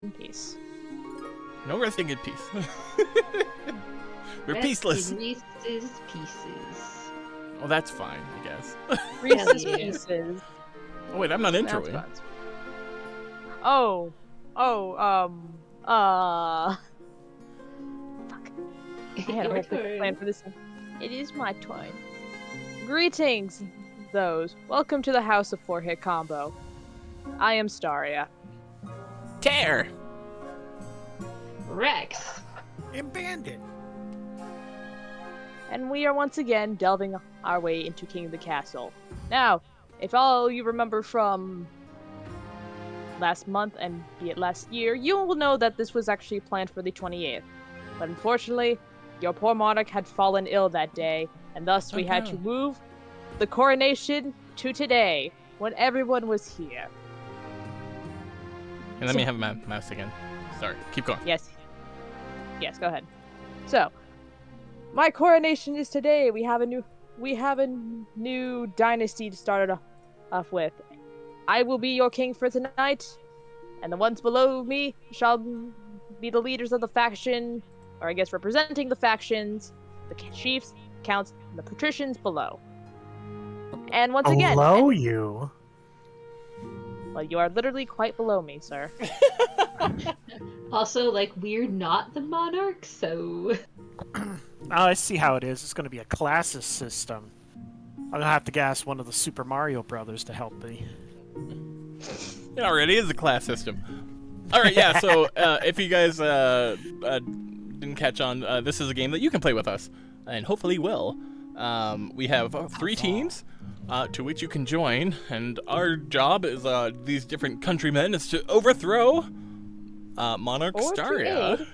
in peace. No resting in peace. We're peaceless. Reese's Pieces. Well, that's fine, I guess. Reese's yeah. Pieces. Oh wait, I'm not That's introing. fun. Fuck. I had a whole big plan for this one. It is my turn. Greetings, those. Welcome to the House of 4-Hit Combo. I am Staria. Tear! Rex. And Bandit. And we are once again delving our way into King of the Castle. Now, if all you remember from last month and be it last year, you will know that this was actually planned for the 28th. But unfortunately, your poor monarch had fallen ill that day, and thus we had to move the coronation to today, when everyone was here. And let me have my mouse again. Sorry, keep going. Yes, go ahead. So, my coronation is today. We have a new dynasty to start it off with. I will be your king for tonight, and the ones below me shall be the leaders of the faction, or I guess representing the factions, the chiefs, counts, and the patricians below. And once again, Below you. well, you are literally quite below me, sir. Also, like, we're not the monarch, so... Oh, I see how it is. It's going to be a classes system. I'm going to have to ask one of the Super Mario Brothers to help me. It already is a class system. Alright, yeah, so if you guys didn't catch on, this is a game that you can play with us, and hopefully will. We have 3 teams to which you can join, and our job is these different countrymen is to overthrow Monarch Or to Staria. aid.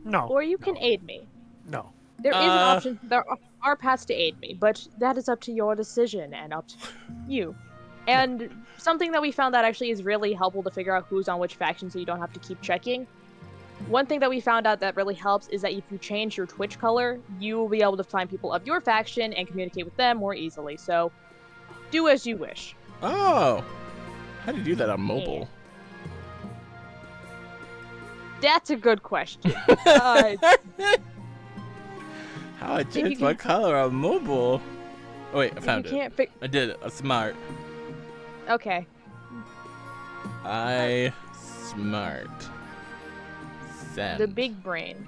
No. Or you can aid me. No. There is an option. There are paths to aid me, but that is up to your decision and up to you. And something that we found that actually is really helpful to figure out who's on which faction so you don't have to keep checking. One thing that we found out that really helps is that if you change your Twitch color, you will be able to find people of your faction and communicate with them more easily. So, do as you wish. Oh! How do you do that on mobile? That's a good question. How I change my color on mobile? Oh wait, I found it. Can't pick. I did it. Smart. Okay. Smart. Send. The big brain.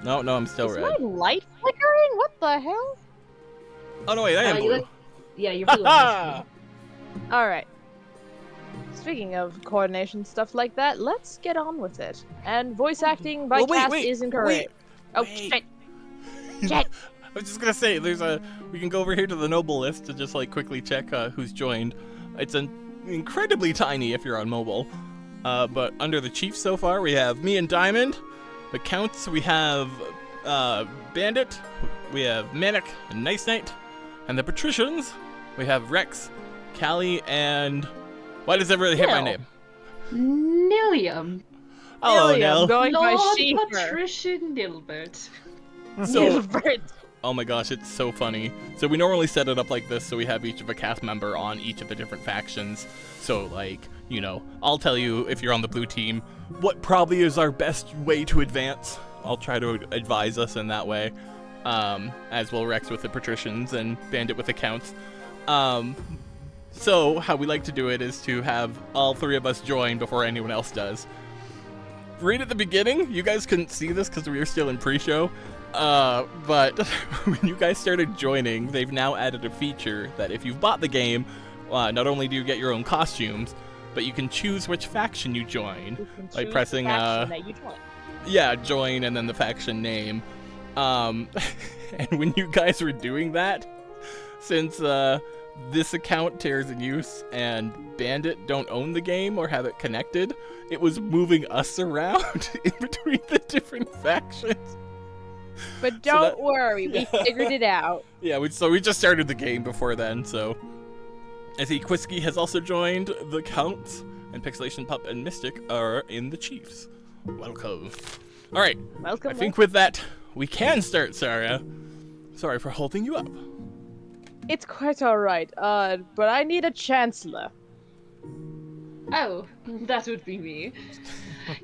No, I'm still Is red. my light flickering? What the hell? Oh no, wait, I am blue. Yeah, you're blue. Alright. Speaking of coordination stuff like that, let's get on with it. And voice acting by cast is incorrect. Shit. Shit. I was just gonna say, we can go over here to the noble list to just like quickly check who's joined. It's incredibly tiny if you're on mobile. But under the chiefs so far, we have me and Diamond. The counts, we have Bandit, we have Manic and Nice Knight. And the patricians, we have Rex, Callie, and... Why does everybody hit my name? Nilium. Hello, Nell. Going by Lord Sheeper. Patricia Nilbert. So, Nilbert. oh my gosh, it's so funny. So we normally set it up like this, so we have each of a cast member on each of the different factions. So, like, you know, I'll tell you if you're on the blue team what probably is our best way to advance. I'll try to advise us in that way. As will Rex with the patricians and Bandit with the counts. So how we like to do it is to have all 3 of us join before anyone else does. Right at the beginning, you guys couldn't see this because we were still in pre-show. But when you guys started joining, they've now added a feature that if you've bought the game, not only do you get your own costumes, but you can choose which faction you join by pressing join and then the faction name. And when you guys were doing that, since this account tears in use and Bandit don't own the game or have it connected, it was moving us around in between the different factions. But don't worry, we figured it out. Yeah, we just started the game before then, so... I see Quisky has also joined the Counts, and Pixelation Pup and Mystic are in the Chiefs. Welcome. Alright, Welcome. I think with that, we can start, Saria. Sorry for holding you up. It's quite alright, but I need a chancellor. Oh, that would be me.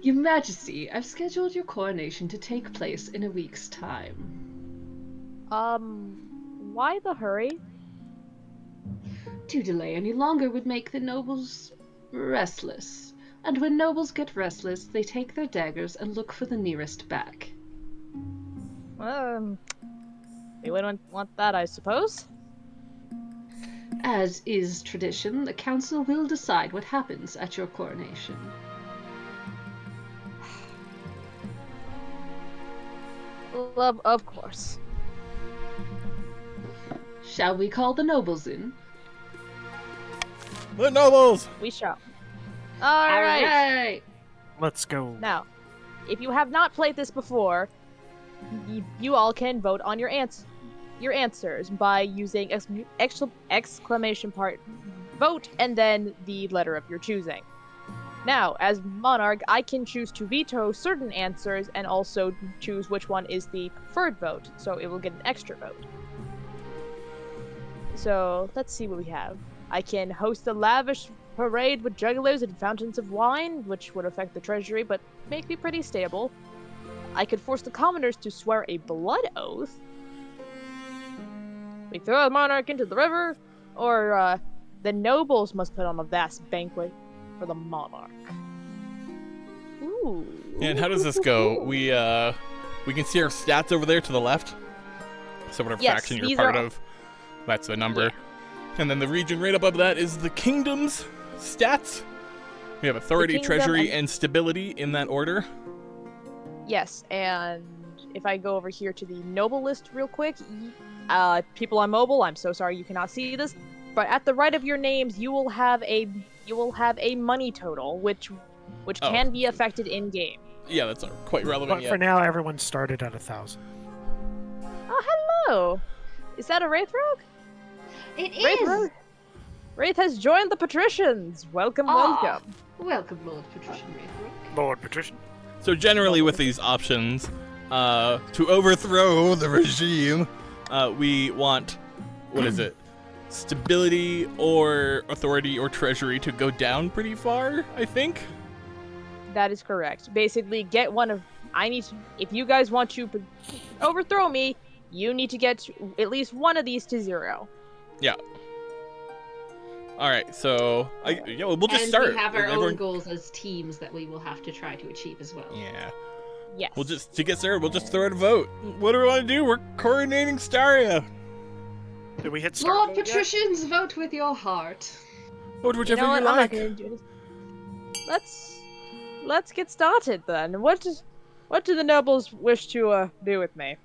Your Majesty, I've scheduled your coronation to take place in a week's time. Why the hurry? To delay any longer would make the nobles restless. And when nobles get restless, they take their daggers and look for the nearest back. We wouldn't want that, I suppose. As is tradition, the council will decide what happens at your coronation. Of course. Shall we call the nobles in? The nobles! We shall. Alright. Alright! Let's go. Now, if you have not played this before, you all can vote on your answers by using exclamation part vote and then the letter of your choosing. Now, as Monarch, I can choose to veto certain answers and also choose which one is the preferred vote, so it will get an extra vote. So, let's see what we have. I can host a lavish parade with juggalos and fountains of wine, which would affect the treasury, but make me pretty stable. I could force the commoners to swear a blood oath. We throw a monarch into the river, or the nobles must put on a vast banquet for the monarch. Ooh. And how does this go? We can see our stats over there to the left. So whatever Yes, faction you're these part are- of, that's the number. Yeah. And then the region right above that is the kingdom's stats. We have authority, kingdom treasury, and- and stability in that order. Yes, and if I go over here to the noble list real quick, people on mobile, I'm so sorry you cannot see this, but at the right of your names, you will have a money total, which can be affected in game. Yeah, that's quite relevant. But Yeah. for now, everyone started at 1,000. Oh, hello! Is that a Wraith Rogue? It Wraith is! Rogue? Wraith has joined the patricians! Welcome, Aw. welcome. Welcome, Lord Patrician Wraithrook. Lord Patrician. So generally with these options, to overthrow the regime, we want, what is it? Stability or authority or treasury to go down pretty far, I think. That is correct. Basically, get one of... if you guys want to overthrow me, you need to get at least one of these to 0. Yeah. All right, so we'll just and start. we have our Everyone- own goals as teams that we will have to try to achieve as well. Yeah. Yes. To get started, we'll just throw out a vote. What do we want to do? We're coronating Staria. Did we hit start? Lord vote yet? Patricians, vote with your heart. Vote You whichever know what? you I'm like. not gonna do this. Let's get started then. What do the nobles wish to do with me?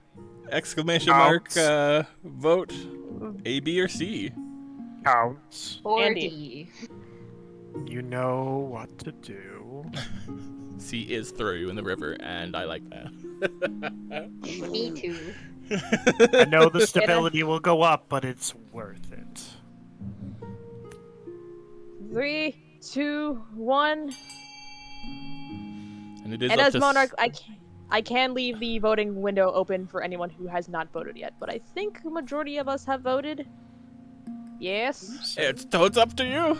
Exclamation Counts. mark, vote A, B, or C. Counts. Or Andy. D. You know what to do. C is throw you in the river, and I like that. Me too. I know the stability will go up, but it's worth it. 3, 2, 1. And it is And up as to Monarch, I can leave the voting window open for anyone who has not voted yet, but I think the majority of us have voted. Yes. It's up to you.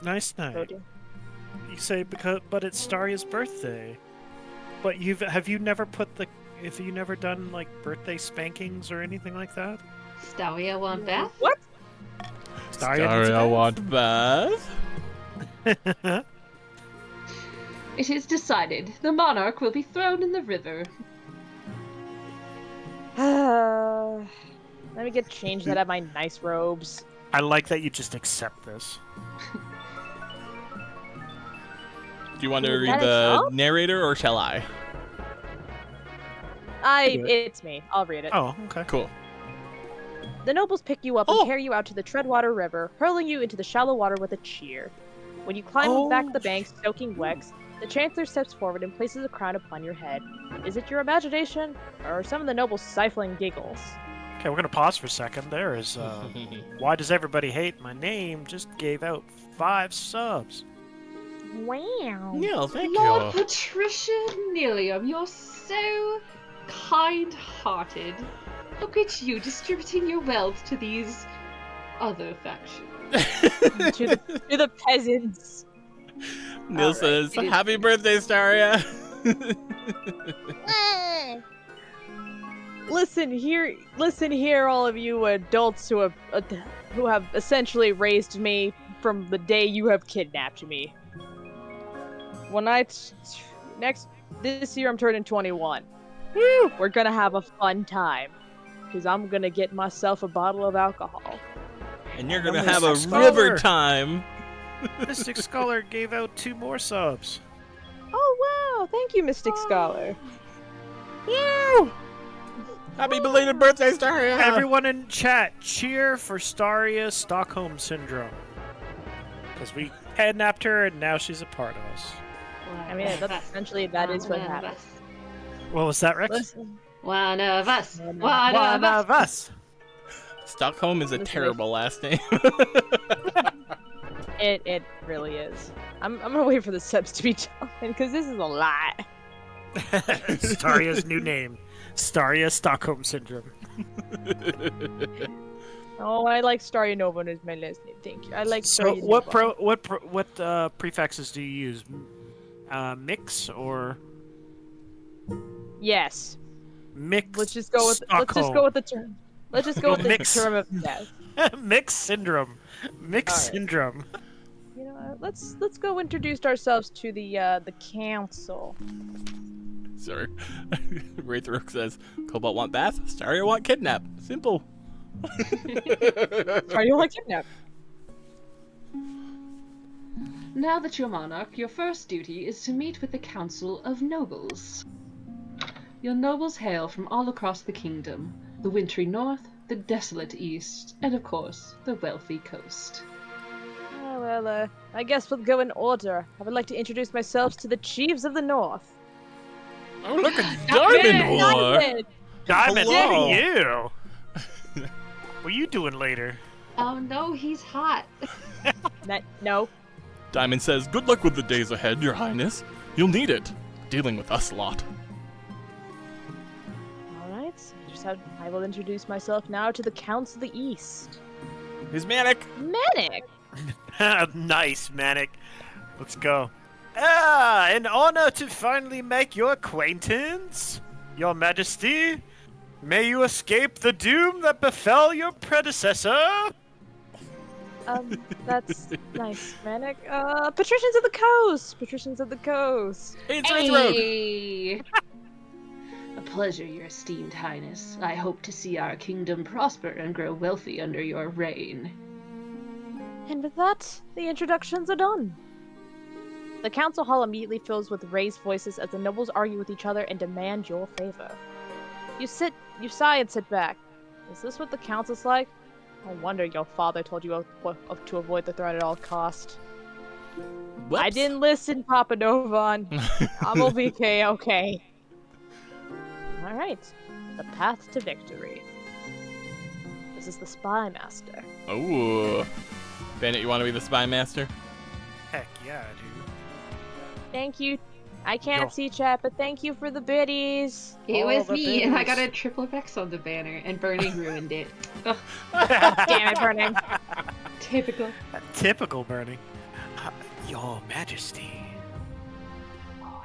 Nice night. Voting. You say but it's Staria's birthday. But have you never done like birthday spankings or anything like that? Staria want Beth? What? Staria want Beth. It is decided. The monarch will be thrown in the river. Let me get changed out of my nice robes. I like that you just accept this. Do you want to Is read that a the job? narrator, or shall I? It's me. I'll read it. Oh, okay. Cool. The nobles pick you up Oh. and carry you out to the Treadwater River, hurling you into the shallow water with a cheer. When you climb back the bank, soaking wet, the Chancellor steps forward and places a crown upon your head. Is it your imagination, or some of the nobles' stifling giggles? Okay, we're gonna pause for a second. There is why does everybody hate my name? Just gave out 5 subs. Wow. No, thank Lord you. Patricia Nilium, you're so kind-hearted. Look at you distributing your wealth to these other faction. to the peasants. Neil All right, says, it is- "Happy birthday, Staria." Listen here, all of you adults who have essentially raised me from the day you have kidnapped me. This year I'm turning 21. Woo! We're gonna have a fun time, because I'm gonna get myself a bottle of alcohol. And you're I'm gonna gonna have a Scholar. river time. Mystic Scholar gave out 2 more subs. Oh wow! Thank you, Mystic Scholar. Woo! Happy belated birthday, Staria! Everyone in chat, cheer for Staria Stockholm Syndrome. Because we kidnapped her and now she's a part of us. I mean, that's essentially that is what happened. What was that, Rex? Listen, One of us. One of One One of us. of us! Stockholm is a Listen, terrible last name. it really is. I'm gonna wait for the subs to be done because this is a lot. Staria's new name. Staria Stockholm Syndrome. Oh, I like Staria Nova as my last name. Thank you. I like So Staria Nova. what prefixes do you use? Mix or Yes. mix? Let's just go with the term. Let's just go with the Mix. term of yes. Mix syndrome. Mix All right. syndrome. You know, let's go introduce ourselves to the council. Sorry. Wraithrook says, Cobalt want bath, Staria want kidnap. Simple. Are you like kidnap? Now that you're monarch, your first duty is to meet with the Council of Nobles. Your nobles hail from all across the kingdom, the wintry north, the desolate east, and of course, the wealthy coast. Oh, well, I guess we'll go in order. I would like to introduce myself to the chiefs of the north. Oh, look at Diamond War! Diamond! Diamond, Hello. look at you. What are you doing later? Oh no, he's hot. No. Diamond says, good luck with the days ahead, your highness. You'll need it, dealing with us lot. Alright, I will introduce myself now to the Council of the East. He's Manic! Manic! Nice, Manic. Let's go. Ah, an honor to finally make your acquaintance, Your Majesty. May you escape the doom that befell your predecessor. That's nice, Manic. Patricians of the Coast! Patricians of the Coast! It's Wraithrook! Hey! A pleasure, your esteemed highness. I hope to see our kingdom prosper and grow wealthy under your reign. And with that, the introductions are done. The council hall immediately fills with raised voices as the nobles argue with each other and demand your favor. You sigh and sit back. Is this what the council's like? No wonder your father told you to avoid the threat at all cost. Whoops. I didn't listen, Papa Novan. I'm OVK, okay. Alright, the path to victory. This is the Spy Master. Oh. Bandit, you want to be the spy master? Heck yeah, dude. Thank you. I can't Yo. see chat, but thank you for the biddies. It All was the me, and I got biddies. a triple Rex on the banner, and Burning ruined it. Ugh, Damn it, Burning. typical. Typical Burning. Your Majesty. Oh,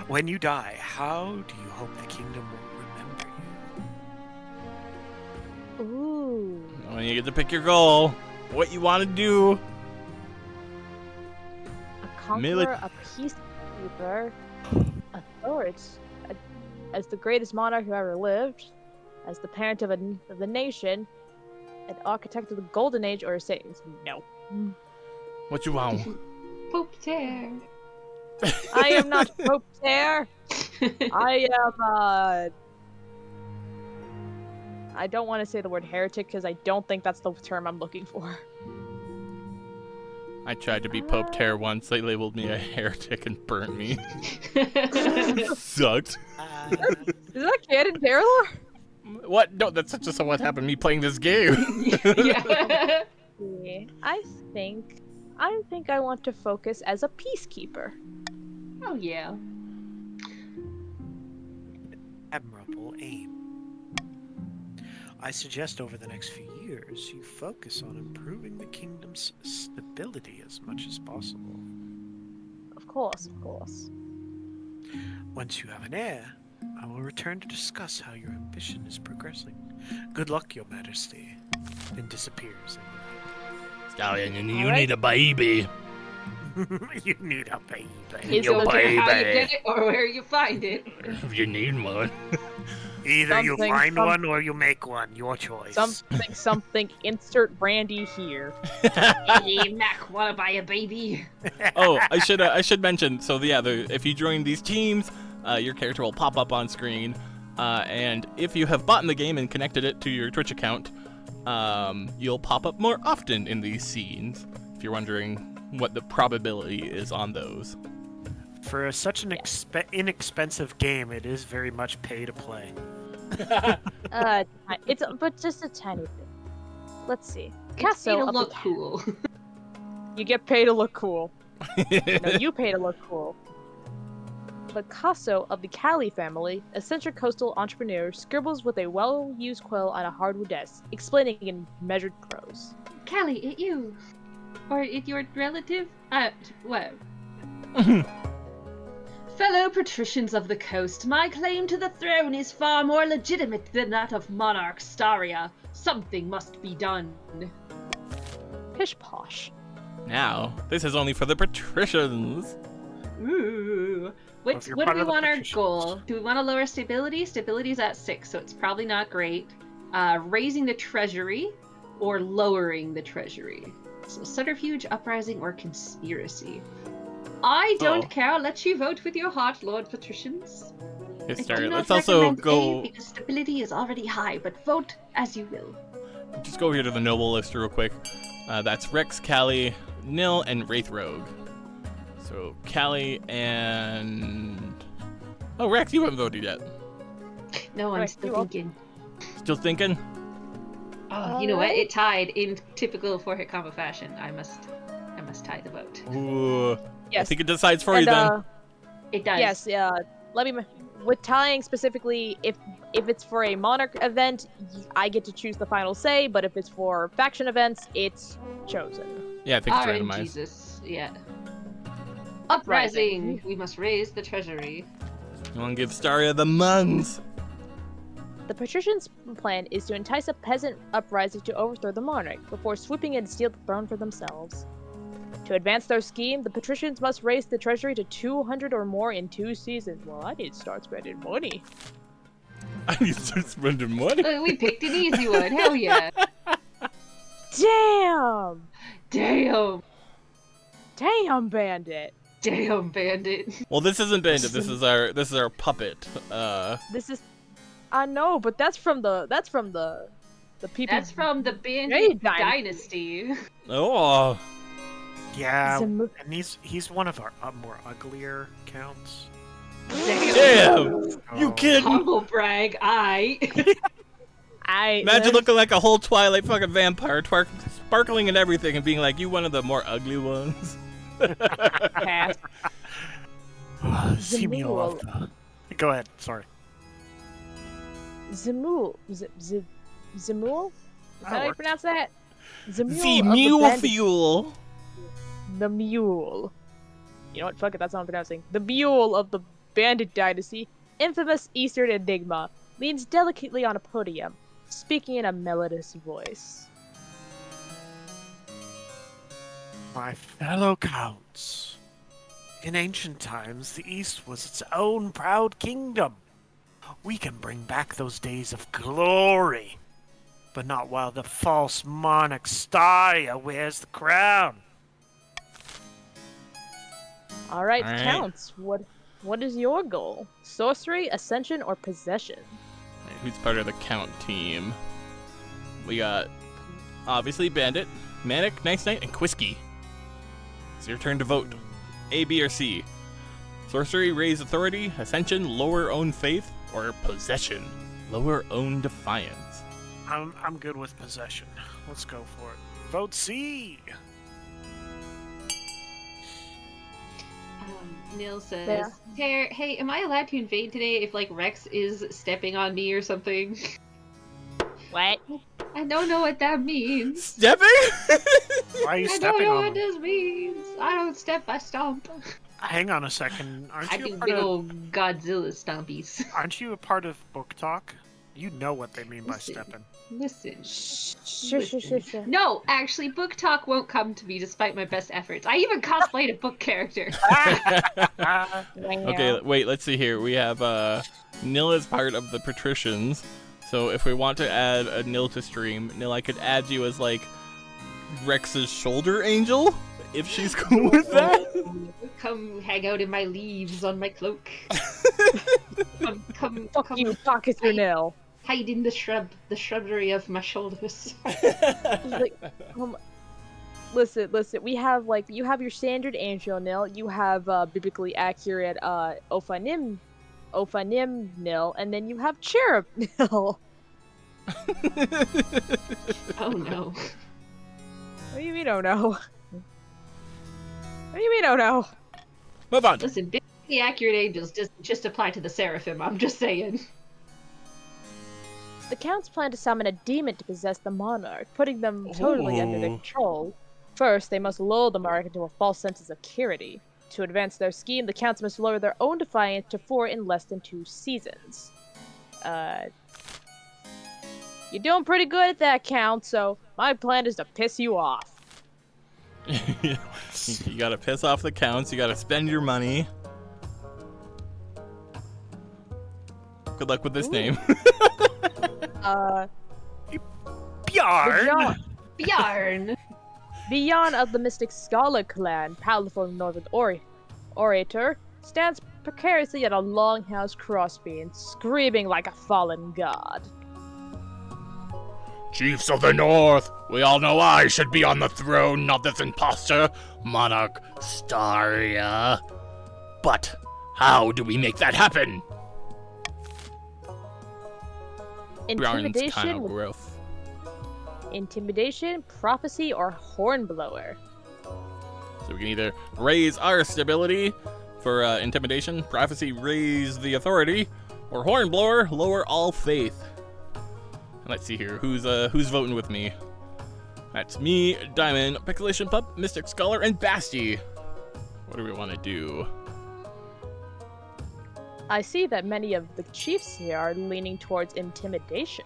When you die, how do you hope the kingdom will remember you? Ooh. When you get to pick your goal, what you want to do. A conqueror, a peacekeeper, a authority, as the greatest monarch who ever lived, as the parent of the nation, an architect of the golden age, or say no. What you want? Pope Tear. I am not Pope Tear. I am I don't want to say the word heretic because I don't think that's the term I'm looking for. I tried to be Pope Terror once. They labeled me a heretic and burnt me. Sucked. Is that canon, Taylor? What? No, that's just what happened to me playing this game. Yeah. Yeah, I think I want to focus as a peacekeeper. Oh yeah. Admirable aim. I suggest over the next few years you focus on improving the kingdom's stability as much as possible. Of course, of course. Once you have an heir, I will return to discuss how your ambition is progressing. Good luck, Your Majesty. And disappears. Stallion, you Alright. need a baby. You need a baby. Is Don't it care how you baby. get it or where you find it. If you need one. Either you Something, find some- one or you make one. Your choice. Something, insert brandy here. Hey, Mac, wanna buy a baby? Oh, I should mention. So yeah, if you join these teams, your character will pop up on screen, and if you have bought in the game and connected it to your Twitch account, you'll pop up more often in these scenes. If you're wondering what the probability is on those. For such an inexpensive game, it is very much pay to play. It's but just a tiny bit. Let's see. It's Castle to of the look Ca- cool. You get paid to look cool. No, you pay to look cool. The Casso of the Cali family, eccentric coastal entrepreneur, scribbles with a well-used quill on a hardwood desk, explaining in measured prose. Callie, it you. Or it your relative? What? Fellow patricians of the coast, my claim to the throne is far more legitimate than that of monarch Staria. Something must be done. Pish posh. Now, this is only for the patricians. Ooh. if you're What do part we of the want our patricians. goal? Do we want to lower stability? Stability's at 6, so it's probably not great. Raising the treasury or lowering the treasury. So subterfuge, uprising, or conspiracy. I don't Oh. care. I'll let you vote with your heart, Lord Patricians. Here, I do Staria, not let's also recommend go. A because stability is already high, but vote as you will. Just go here to the noble list real quick. That's Rex, Callie, Nil, and Wraith Rogue. So Callie and Rex, you haven't voted yet. No, I'm Right, still you all- thinking. Still thinking? Oh, you know what? It tied in typical four-hit combo fashion. I must tie the vote. Ooh. Yes. I think it decides for and, you then. It does. Yes, let me with tying specifically, if it's for a monarch event, I get to choose the final say, but if it's for faction events, it's chosen. Yeah, I think it's RNG randomized. Jesus. Yeah. Uprising. We must raise the treasury. You want to give Staria the muns? The patricians' plan is to entice a peasant uprising to overthrow the monarch before swooping in to steal the throne for themselves. To advance their scheme, the patricians must raise the treasury to 200 or more in 2 seasons. Well, I need to start spending money. I need to start spending money. We picked an easy one. Hell yeah. Damn! Damn. Damn, bandit! Damn, bandit. Well, this isn't Bandit. This is our puppet. This is, I know, but that's from the people. That's from the Bandit Hey, Dynasty. Oh. Yeah, Zim- and he's one of our more uglier counts. Damn! You Oh. kidding? Humble brag, Imagine looking like a whole Twilight fucking vampire, sparkling and everything, and being like, you one of the more ugly ones. Pass. See me all of the... Go ahead, sorry. Zamul. Zamul? Is that how you works. pronounce that? Zamul The of mule bandit- fuel. The mule. You know what? Fuck it, that's not what I'm pronouncing. The mule of the Bandit Dynasty, infamous Eastern enigma, leans delicately on a podium, speaking in a melodious voice. My fellow counts, in ancient times, the East was its own proud kingdom. We can bring back those days of glory, but not while the false monarch Staria wears the crown. Alright, Alright. counts. What is your goal? Sorcery, ascension, or possession? Who's part of the count team? We got, obviously, Bandit, Manic, Nice Knight, and Quisky. It's your turn to vote. A, B, or C. Sorcery, raise authority. Ascension, lower own faith. Or possession, lower own defiance. I'm good with possession. Let's go for it. Vote C. Neil says, hey, am I allowed to invade today if, like, Rex is stepping on me or something? What? I don't know what that means. Stepping? Why are you I don't stepping know on what them? this means. I don't step, I stomp. Hang on a second. I do big old Godzilla stompies. Aren't you a part of Book Talk? You know what they mean by Listen. stepping. Listen. Shh. No, actually, book talk won't come to me despite my best efforts. I even cosplayed a book character. Okay, wait, let's see here. We have Nil as part of the patricians. So if we want to add a Nil to stream, Nil, I could add you as like Rex's shoulder angel, if she's cool with that. Come hang out in my leaves on my cloak. come Fuck you, pocket your nail. hide in the shrubbery of my shoulders. Like, listen. We have you have your standard angel nil. You have biblically accurate Ophanim nil, and then you have cherub nil. Oh no! What do you mean? Oh no! What do you mean? Oh no! Move on. Listen, biblically accurate angels just apply to the seraphim. I'm just saying. The counts plan to summon a demon to possess the monarch, putting them totally under their control. First, they must lull the monarch into a false sense of security. To advance their scheme, the counts must lower their own defiance to 4 in less than 2 seasons. You're doing pretty good at that, Count, so my plan is to piss you off. You gotta piss off the counts, you gotta spend your money. Good luck with this name. Bjarn! Bjarn! Beyond of the Mystic Scholar clan, powerful northern orator, stands precariously at a longhouse crossbeam, screaming like a fallen god. Chiefs of the North, we all know I should be on the throne, not this imposter, Monarch Staria. But how do we make that happen? Bjarn's kind of growth. Intimidation, prophecy, or hornblower. So we can either raise our stability for intimidation, prophecy, raise the authority, or hornblower, lower all faith. And let's see here, who's voting with me? That's me, Diamond, Pixelation Pup, Mystic Scholar, and Basti. What do we want to do? I see that many of the chiefs here are leaning towards intimidation.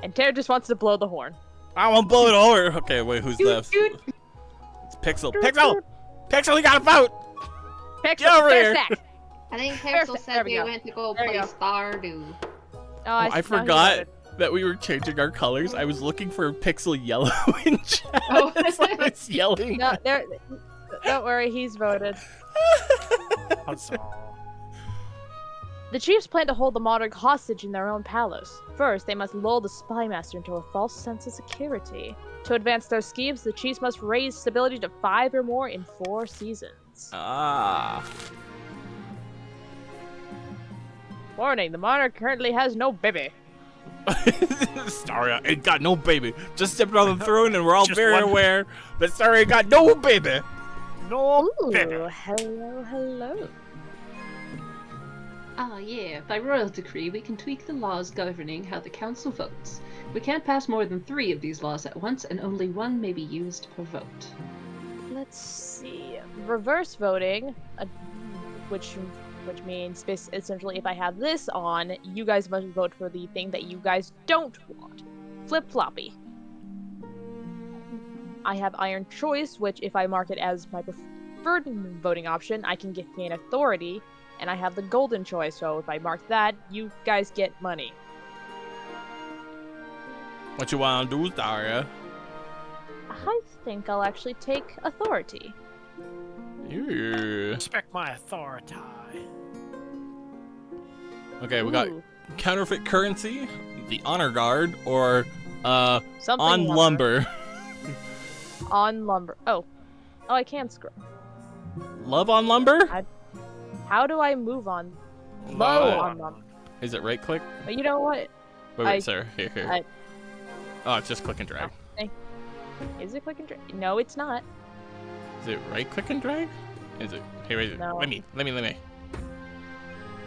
And Tara just wants to blow the horn. I won't blow it over. Okay, wait, who's left? It's Pixel. Pixel! Pixel, you gotta vote! Pixel, Get over here! I think Perfect, Pixel there said we we go. went to go There we play go. Stardew. I forgot that we were changing our colors. I was looking for Pixel Yellow in chat. Oh. That's why I was yelling. No, don't worry, he's voted. The chiefs plan to hold the monarch hostage in their own palace. First, they must lull the spymaster into a false sense of security. To advance their schemes, the chiefs must raise stability to 5 or more in 4 seasons. Ah. Warning, the monarch currently has no baby. Staria ain't got no baby. Just stepped on the throne and we're all Just very one. aware that Staria ain't got no baby. No, Ooh, baby. hello. Ah, yeah. By royal decree, we can tweak the laws governing how the council votes. We can't pass more than 3 of these laws at once, and only 1 may be used per vote. Let's see. Reverse voting, which means essentially if I have this on, you guys must vote for the thing that you guys don't want. Flip-floppy. I have Iron Choice, which if I mark it as my preferred voting option, I can gain authority, and I have the Golden Choice, so if I mark that, you guys get money. What you wanna do, Staria? I think I'll actually take authority. Yeah. Respect my authority. Okay, we got Ooh, counterfeit currency, the honor guard, or something on lumber. On lumber. Oh, I can scroll. Love on lumber? How do I move on? Low Low on lumber. Is it right click? But you know what? Wait, sir. Here. I- Oh, it's just click and drag. Is it click and drag? No, it's not. Is it right click and drag? Is it? Here, wait. No. Let me.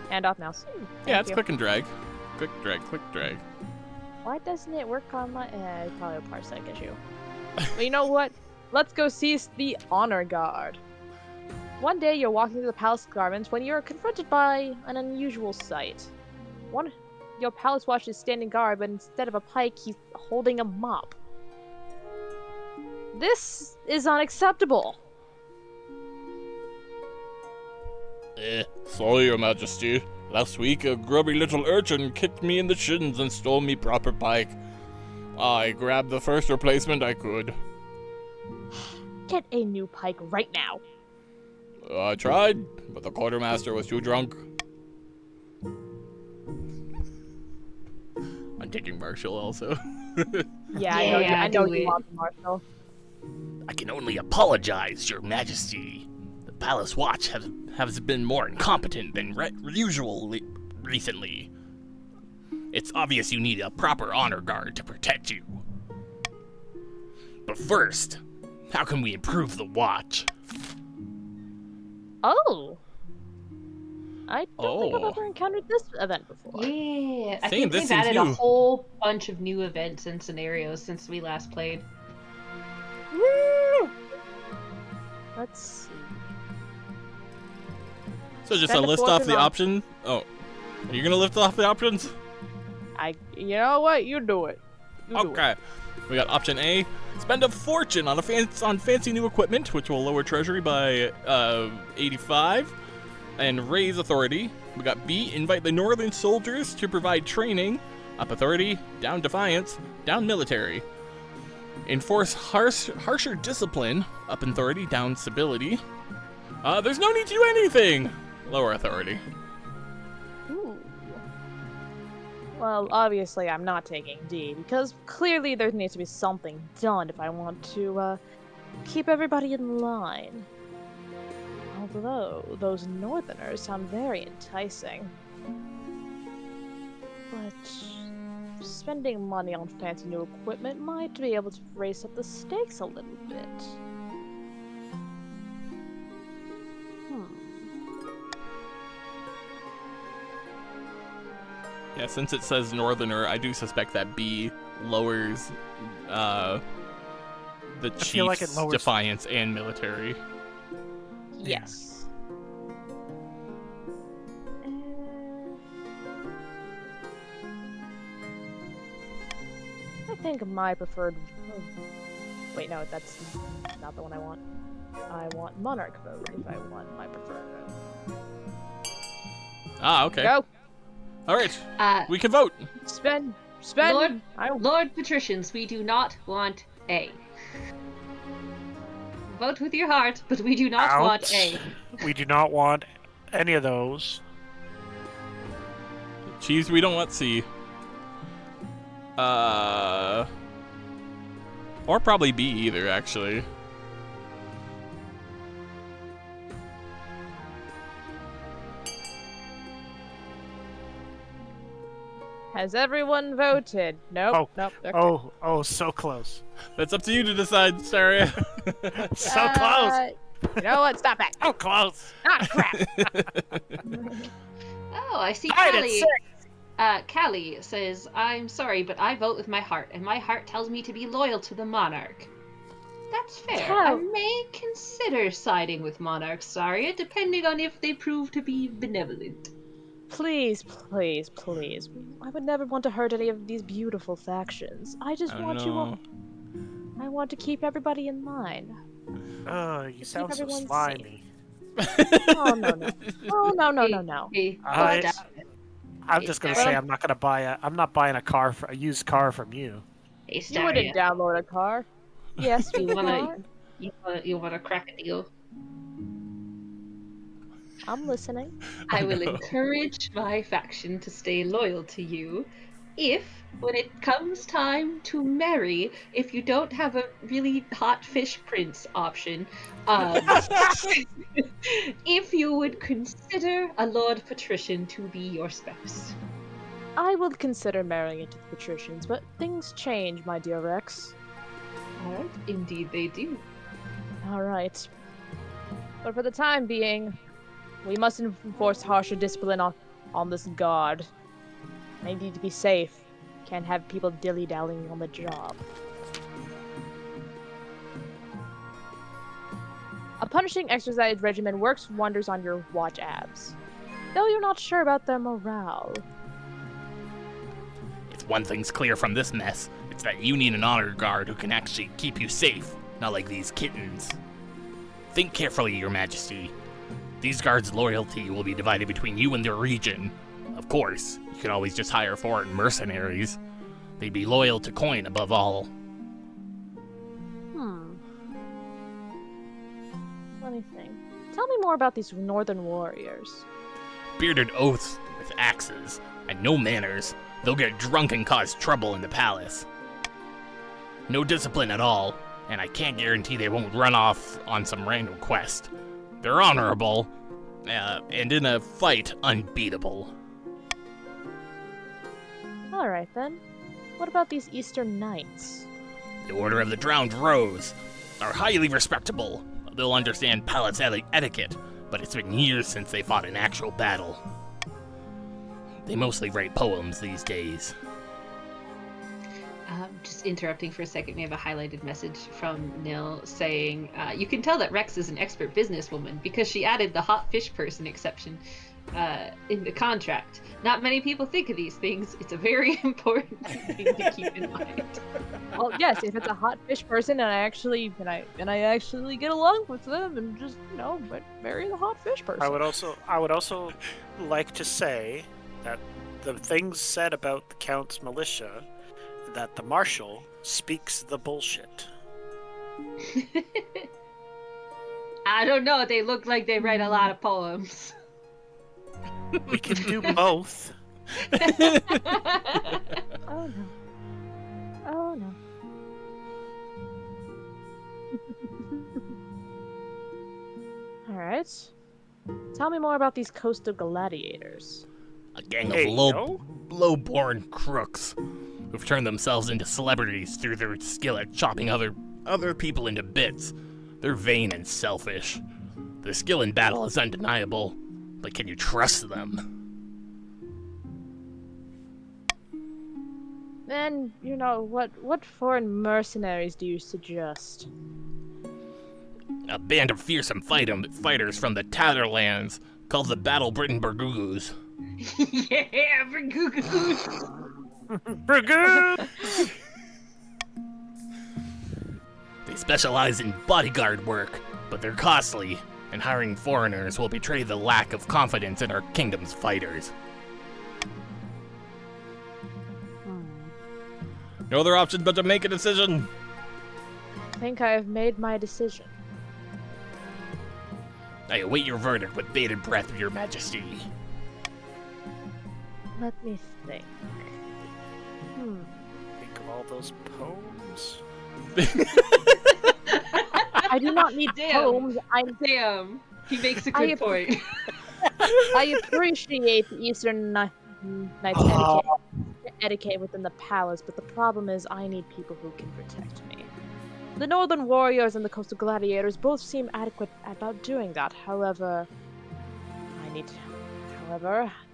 Hand off mouse. Yeah, it's you. click and drag. Click, drag, click, drag. Why doesn't it work on my... it's probably a parsec issue. But you know what? Let's go seize the honor guard. One day you're walking through the palace gardens when you're confronted by an unusual sight. Your palace watch is standing guard, but instead of a pike, he's holding a mop. This is unacceptable. Sorry, Your Majesty. Last week, a grubby little urchin kicked me in the shins and stole me proper pike. I grabbed the first replacement I could. Get a new pike right now. I tried, but the quartermaster was too drunk. I'm taking Marshall also. Yeah, I know do you it. want Marshall. I can only apologize, Your Majesty. The Palace Watch has been more incompetent than usual recently. It's obvious you need a proper honor guard to protect you. But first, how can we improve the watch? Oh. I don't think I've Oh. ever encountered this event before. Yeah, I Saying think this they've seems added a new. whole bunch of new events and scenarios since we last played. Woo! Let's see. So just Spend a a list off fortune the on- option. Oh, are you gonna list off the options? You know what? You do it. You do it. Okay. We got option A: spend a fortune on fancy new equipment, which will lower treasury by 85, and raise authority. We got B: invite the northern soldiers to provide training, up authority, down defiance, down military. Enforce harsher discipline, up authority, down stability. There's no need to do anything, lower authority. Ooh. Well, obviously I'm not taking D, because clearly there needs to be something done if I want to, keep everybody in line. Although, those northerners sound very enticing. But spending money on fancy new equipment might be able to raise up the stakes a little bit. Yeah, since it says northerner, I do suspect that B lowers the feel like it chief's lowers- defiance and military. Yes. I think my preferred... Wait, no, that's not the one I want. I want Monarch vote if I want my preferred vote. Ah, okay. Go! Alright, we can vote. Spend! Lord Patricians, we do not want A. Vote with your heart, but we do not want A. We do not want any of those. Cheese, we don't want C. Or probably B either, actually. Has everyone voted? Nope. Oh, Nope. Okay. Oh, so close. That's up to you to decide, Staria. So close. You know what? Stop it. So close. Ah, crap. Oh, I see Tied at Callie. 6. Callie says, I'm sorry, but I vote with my heart, and my heart tells me to be loyal to the monarch. That's fair. I Cal- may consider siding with Monarch Staria, depending on if they prove to be benevolent. Please, please, please. I would never want to hurt any of these beautiful factions. I just I want know. you. I want to keep everybody in line. Oh, you sound so everyone slimy. Oh no no. Oh no no no no. Hey, I- stop it. I'm just gonna Well- say I'm not buying a used car from you. Hey, You wouldn't Staria. download a car. Yes, You you wanna- are. You wanna crack a deal? I'm listening. I will know. encourage my faction to stay loyal to you if, when it comes time to marry, if you don't have a really hot fish prince option, if you would consider a Lord Patrician to be your spouse. I will consider marrying into the patricians, but things change, my dear Rex. Alright, indeed they do. All right. But for the time being, we must enforce harsher discipline on this guard. I need to be safe. Can't have people dilly-dallying on the job. A punishing exercise regimen works wonders on your watch abs, though you're not sure about their morale. If one thing's clear from this mess, it's that you need an honor guard who can actually keep you safe, not like these kittens. Think carefully, Your Majesty. These guards' loyalty will be divided between you and their region. Of course, you can always just hire foreign mercenaries. They'd be loyal to coin above all. Let me think. Tell me more about these northern warriors. Bearded oaths with axes, and no manners. They'll get drunk and cause trouble in the palace. No discipline at all, and I can't guarantee they won't run off on some random quest. They're honorable, and in a fight, unbeatable. Alright then. What about these Eastern Knights? The Order of the Drowned Rose are highly respectable. They'll understand palace etiquette, but it's been years since they fought an actual battle. They mostly write poems these days. Just interrupting for a second, we have a highlighted message from Nil saying, you can tell that Rex is an expert businesswoman because she added the hot fish person exception in the contract. Not many people think of these things. It's a very important thing to keep in mind. Well, yes, if it's a hot fish person and I actually get along with them and just, but marry the hot fish person. I would also like to say that the things said about the Count's militia, that the Marshal speaks the bullshit. I don't know, they look like they write a lot of poems. We can do both. Oh no. Oh no. Alright. Tell me more about these coastal gladiators. A gang of low-born crooks who've turned themselves into celebrities through their skill at chopping other people into bits. They're vain and selfish. Their skill in battle is undeniable, but can you trust them? Then, what foreign mercenaries do you suggest? A band of fearsome fighters from the Tatherlands called the Battle Britain Burgugus. Yeah, Burgugus! Burgugus! They specialize in bodyguard work, but they're costly, and hiring foreigners will betray the lack of confidence in our kingdom's fighters. No other option but to make a decision. I think I have made my decision. I await your verdict with bated breath, Your Majesty. Let me think. Think of all those poems. I do not need poems. Damn, he makes a good point. I appreciate the Eastern Knights etiquette within the palace, but the problem is I need people who can protect me. The Northern Warriors and the Coastal Gladiators both seem adequate about doing that. However,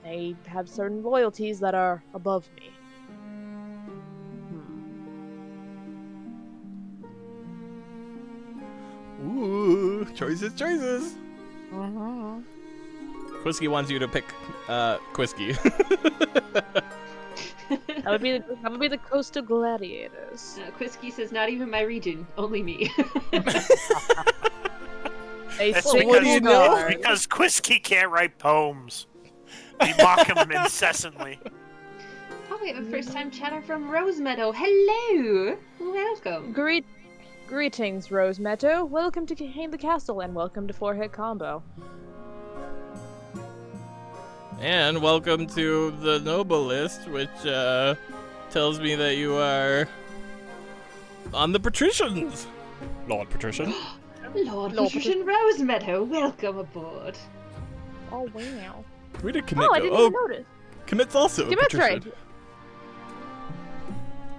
they have certain loyalties that are above me. Ooh, choices. Quisky wants you to pick Quisky. That would be the Coastal Gladiators. Quisky says, not even my region, only me. That's because Quisky can't write poems. We mock him incessantly. Oh, we have a first-time chatter from Rose Meadow. Hello! Welcome. Greetings, Rose Meadow. Welcome to Hain the Castle, and welcome to Four-Hit Combo. And welcome to the Noble list, which tells me that you are on the Patricians. Lord Patrician. Lord Patrician Rose Meadow, welcome aboard. Oh, wow. Where did Commit I go? didn't even notice. Commit's also a Commit's Patrician. right.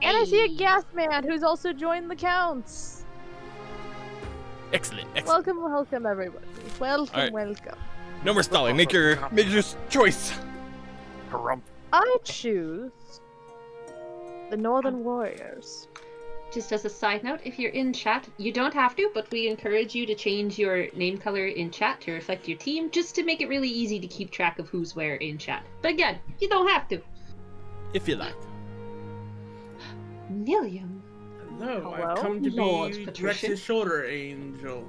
And I see a gas man who's also joined the counts. Excellent. Welcome, everybody. Welcome. No more stalling. Make your choice. Harumph. I choose the Northern Warriors. Just as a side note, if you're in chat, you don't have to, but we encourage you to change your name color in chat to reflect your team, just to make it really easy to keep track of who's where in chat. But again, you don't have to. If you like. Milliam. Hello, Hello? I've come to Lord be Patrician. Rex's shoulder angel.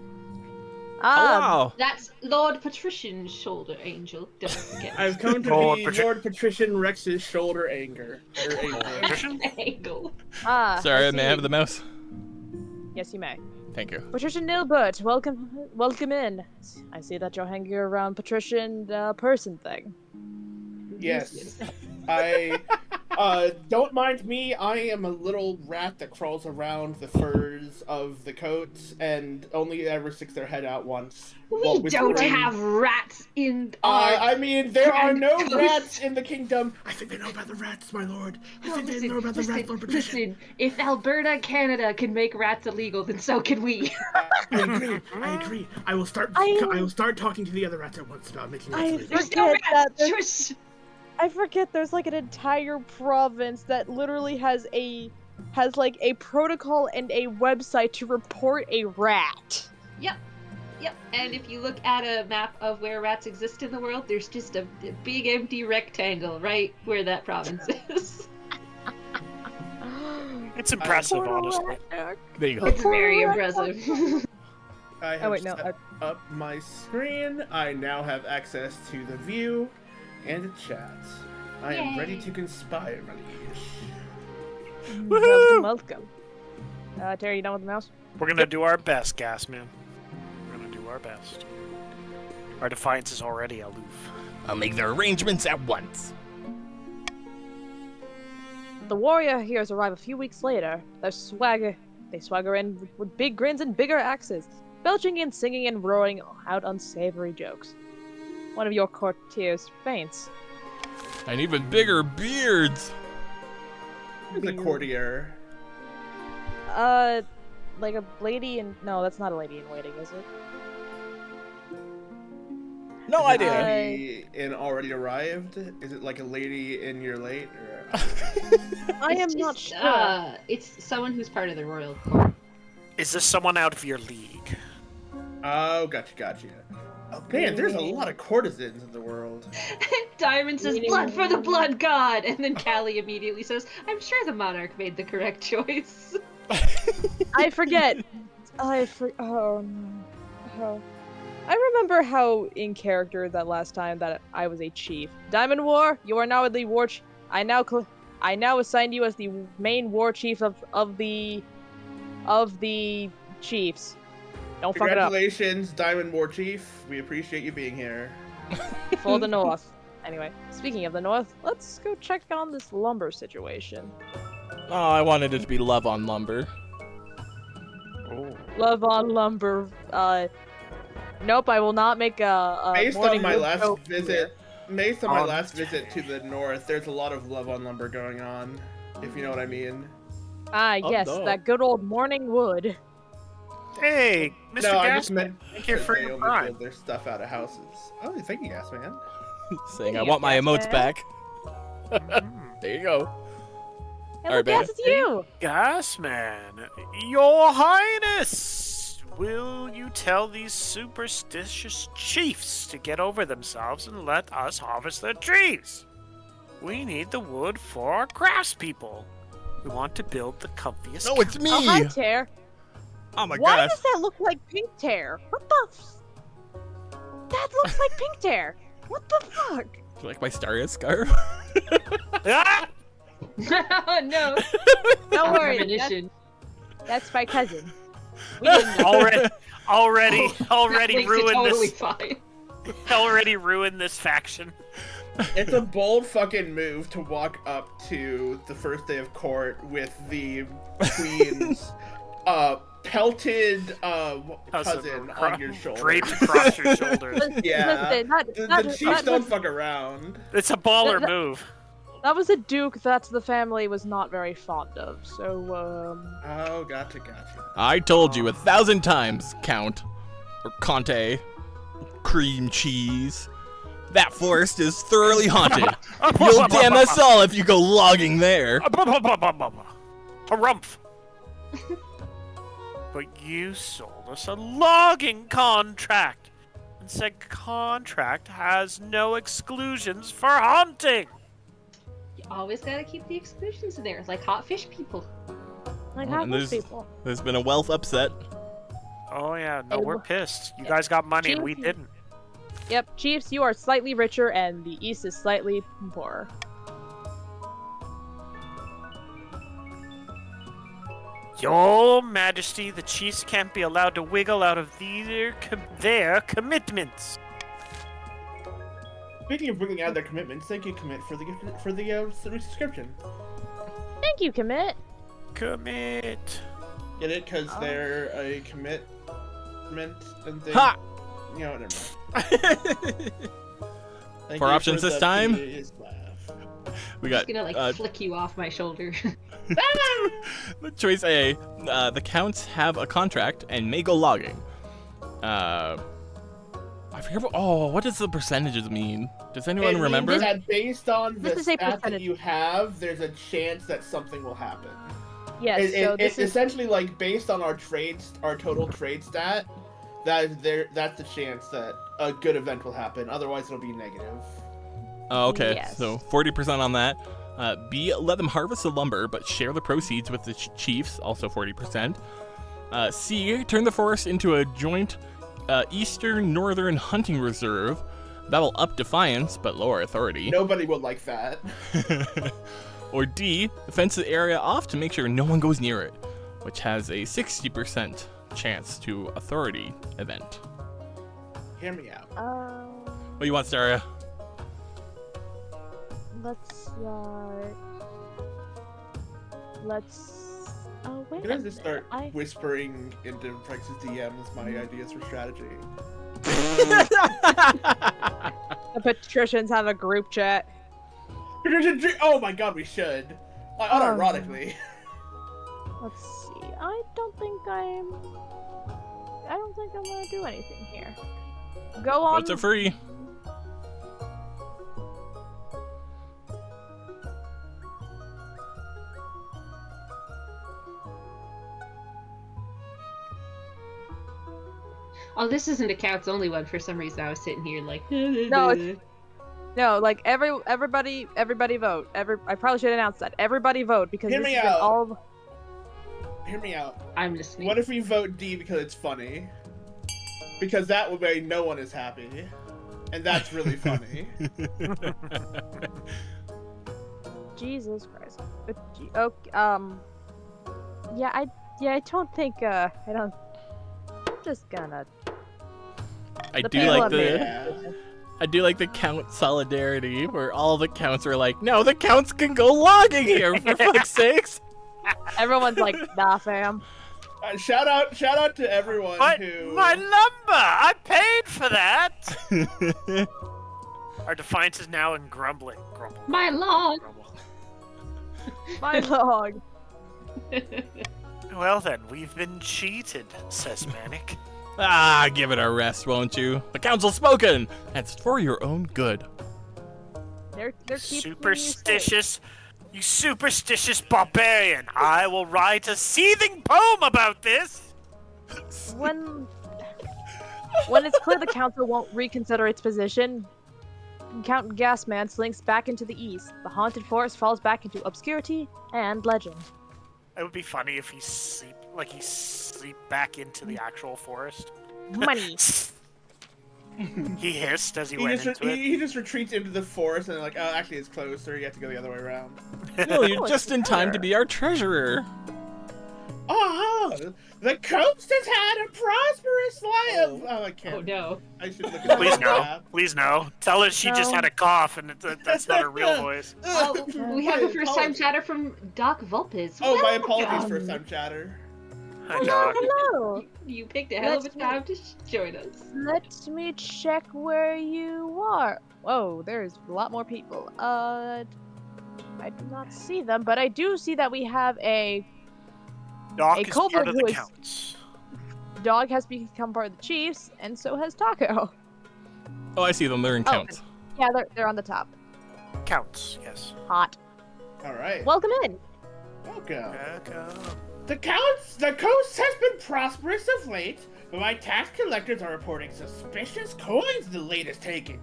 Oh, wow. That's Lord Patrician's shoulder angel. Don't forget. I've come to Lord be Patri- Lord Patrician Rex's shoulder angel. Angle. Sorry, I may I have see. the mouse? Yes, you may. Thank you. Patricia Nilbert, welcome in. I see that you're hanging around Patrician person thing. Yes. I don't mind me, I am a little rat that crawls around the furs of the coats and only ever sticks their head out once. We while don't whispering. have rats in our... I mean, there are Grand no Coast. rats in the kingdom. I think they know about the rats, my lord. I think they know about the rats, Lord Patrician. listen, if Alberta, Canada can make rats illegal, then so can we. I agree. I agree. I will start talking to the other rats at once about making rats I illegal. There's no forget that rats! Shush! I forget there's like an entire province that literally has like a protocol and a website to report a rat. Yep, and if you look at a map of where rats exist in the world, there's just a big empty rectangle right where that province is. It's impressive, Poor honestly. rat. There you go. It's very rat. impressive. I have Oh wait, no. set up my screen. I now have access to the view and the chat. I am Yay. ready to conspire, my liege. Welcome. Terry, you done with the mouse? We're gonna do our best, Gasman. We're gonna do our best. Our defiance is already aloof. I'll make the arrangements at once. The warrior heroes arrive a few weeks later. They swagger in with big grins and bigger axes, belching and singing and roaring out unsavory jokes. One of your courtiers faints. And even bigger beards. Who's a courtier? Like a lady in... No, that's not a lady in waiting, is it? No Is it idea. lady in already arrived? Is it like a lady in you're late? Or... I am It's not just, sure. it's someone who's part of the royal court. Is this someone out of your league? Oh, gotcha. Oh man, there's a lot of courtesans in the world. Diamond says, "Blood for the blood god!" And then Callie immediately says, "I'm sure the monarch made the correct choice." I forget. Oh no. Oh. I remember how in character that last time that I was a chief. Diamond War, you are now the war. I now assign you as the main war chief of the chiefs. Don't fuck it up. Congratulations, Diamond War Chief. We appreciate you being here. For the North. Anyway, speaking of the North, let's go check on this lumber situation. Oh, I wanted it to be love on lumber. Love on lumber. Nope, I will not make a Based morning on my wood last joke visit, here. to the north, there's a lot of love on lumber going on, if you know what I mean. Ah, Oh, yes, no. that good old morning wood. Hey, Mr. No, I just Gasman, meant thank you that for they your only prime. build their stuff out of houses. Oh, thank you, Gas Man. Saying I Yeah, want my yes, emotes man. back. There you go. And Alright, look, yes, man. it's you! Gasman, Your Highness, will you tell these superstitious chiefs to get over themselves and let us harvest their trees? We need the wood for our craftspeople. We want to build the comfiest. No, it's me! Oh, hi, Tear. Oh my Why gosh. does that look like Pink Tear? What the That looks like Pink Tear! What the fuck? Do you like my Staria scarf? Ah! No. Don't worry, Premonition. that's my cousin. We didn't know. already That makes it ruined totally this. fine. Already ruined this faction. It's a bold fucking move to walk up to the first day of court with the queen's pelted cousin on your shoulder. Draped across your shoulders. Yeah, Listen, the chiefs don't fuck around. It's a baller That- move. that was a duke that the family was not very fond of, so, Oh, gotcha. I told you 1,000 times, Count. Or Conte. Cream cheese. That forest is thoroughly haunted. You'll damn us all if you go logging there. Harumph. But you sold us a logging contract, and said contract has no exclusions for hunting. You always gotta keep the exclusions in there, like hot fish people. Like Oh, how and most people. There's been a wealth upset. Oh yeah, no, Hey, we're pissed. You guys got money and we Chief- didn't. Yep, Chiefs, you are slightly richer, and the East is slightly poorer. Your Majesty, the chiefs can't be allowed to wiggle out of their commitments. Speaking of bringing out their commitments, thank you, Commit, for the subscription. Thank you, Commit. Commit. Get it? Because Oh. they're a commitment and they... Ha! You know, never mind. Thank For you options for this the time? previous laugh. We I'm got just gonna like flick you off my shoulder. choice A. The counts have a contract and may go logging. I forget what does the percentages mean? Does anyone It remember? means that based on the This is a stat that percentage. you have, there's a chance that something will happen. Yes, so this It's is essentially like based on our total trade stat. That's the chance that a good event will happen. Otherwise, it'll be negative. Oh, okay, Yes. so 40% on that. B, let them harvest the lumber, but share the proceeds with the chiefs, also 40%. C, turn the forest into a joint eastern northern hunting reserve. That'll up defiance, but lower authority. Nobody will like that. Or D, fence the area off to make sure no one goes near it, which has a 60% chance to authority event. Hear me out. What do you want, Staria? let's oh wait Can I a just minute. start whispering into Prex's DMs my ideas for strategy? The patricians have a group chat. Oh my god, we should. Unironically. Let's see. I don't think I'm gonna do anything here. Go on. Votes are free. Oh, this isn't a cats only one. For some reason, I was sitting here like. No, No, like everybody vote. I probably should announce that. Everybody vote because Hear this me has been out. all. Hear me out. I'm listening. What if we vote D because it's funny? Because that would way no one is happy. And that's really funny. Jesus Christ. Okay, yeah, I don't think, I don't. I'm just gonna. I The do people like have made the Yeah. I do like the count solidarity where all the counts are like, no, the counts can go logging here for fuck's sakes. Everyone's like, nah, fam. Shout out to everyone who. My lumber! I paid for that! Our defiance is now in grumbling. Grumble. My log. Grumble. My log. Well then, we've been cheated, says Manic. Ah, give it a rest, won't you? The council's spoken. That's for your own good. They're keeping Superstitious. You superstitious barbarian! I will write a seething poem about this! you safe. When it's clear the council won't reconsider its position, Count Gasman slinks back into the east. The haunted forest falls back into obscurity and legend. It would be funny if he sleep back into the actual forest. Money. He hissed as he He went just, into it. he just retreats into the forest and they're like, oh, actually it's closer. You have to go the other way around. No, you're Oh, just in time to be our treasurer. Oh, the coast has had a prosperous life. Oh, I can't. Oh no. I should look at Please the no. map. Please no. Tell her she just No. had a cough and that's not her real voice. Oh, we have a My first time apologies. chatter from Doc Vulpes. Oh, my Welcome. apologies, first time chatter. Hi, Doc. Hello. You picked a hell of a Let's time to join us. Let me check where you are. Whoa, there's a lot more people. I do not see them, but I do see that we have a Doc A is kobold part of who the is- counts. dog has become part of the Chiefs, and so has Taco. Oh, I see them. They're in Oh. counts. Yeah, they're on the top. Counts, yes. Hot. All right. Welcome in. Welcome. Welcome. The coast has been prosperous of late, but my tax collectors are reporting suspicious coins in the latest taking.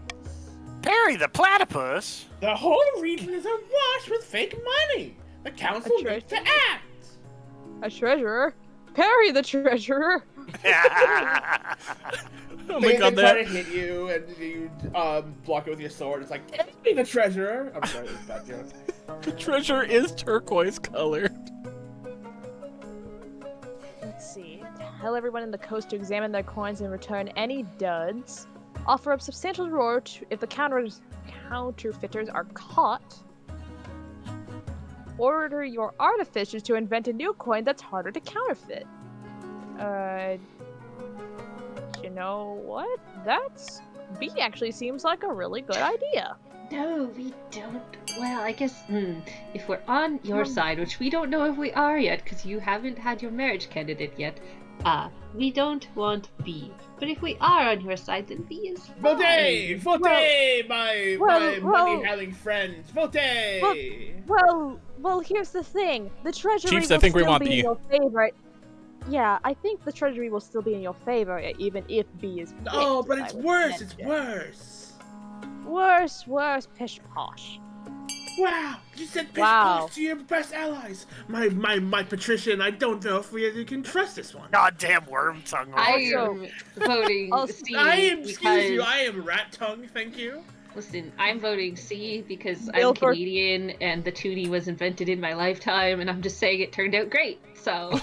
Perry the platypus? The whole region is awash with fake money. The council needs to act. A treasurer. Perry the treasurer. Oh They my god, try to that hit you, and you block it with your sword. It's like, take me, the treasurer. I'm sorry, it's a bad joke. the treasure is turquoise colored. Let's see. Tell everyone in the coast to examine their coins and return any duds. Offer up substantial reward if the counterfeiters are caught. Order your artificers to invent a new coin that's harder to counterfeit. You know what? B actually seems like a really good idea. No, we don't. Well, I guess if we're on your side, which we don't know if we are yet, because you haven't had your marriage candidate yet, we don't want B. But if we are on your side, then B is fine. Vote! My money-having friends! Vote! Well, here's the thing. The treasury Chiefs, will I think we still want be B. in your favor. Yeah, I think the treasury will still be in your favor, even if B is No, picked, but I it's would worse! It's mention. worse! Worse, pish posh. Wow! You said pish Wow. posh to your best allies! My Patricia and I don't know if we can trust this one. Goddamn worm tongue. over I here. am voting C Excuse you, because I am rat tongue, thank you. listen, I'm voting C because Bill I'm for- Canadian and the toonie was invented in my lifetime, and I'm just saying it turned out great. So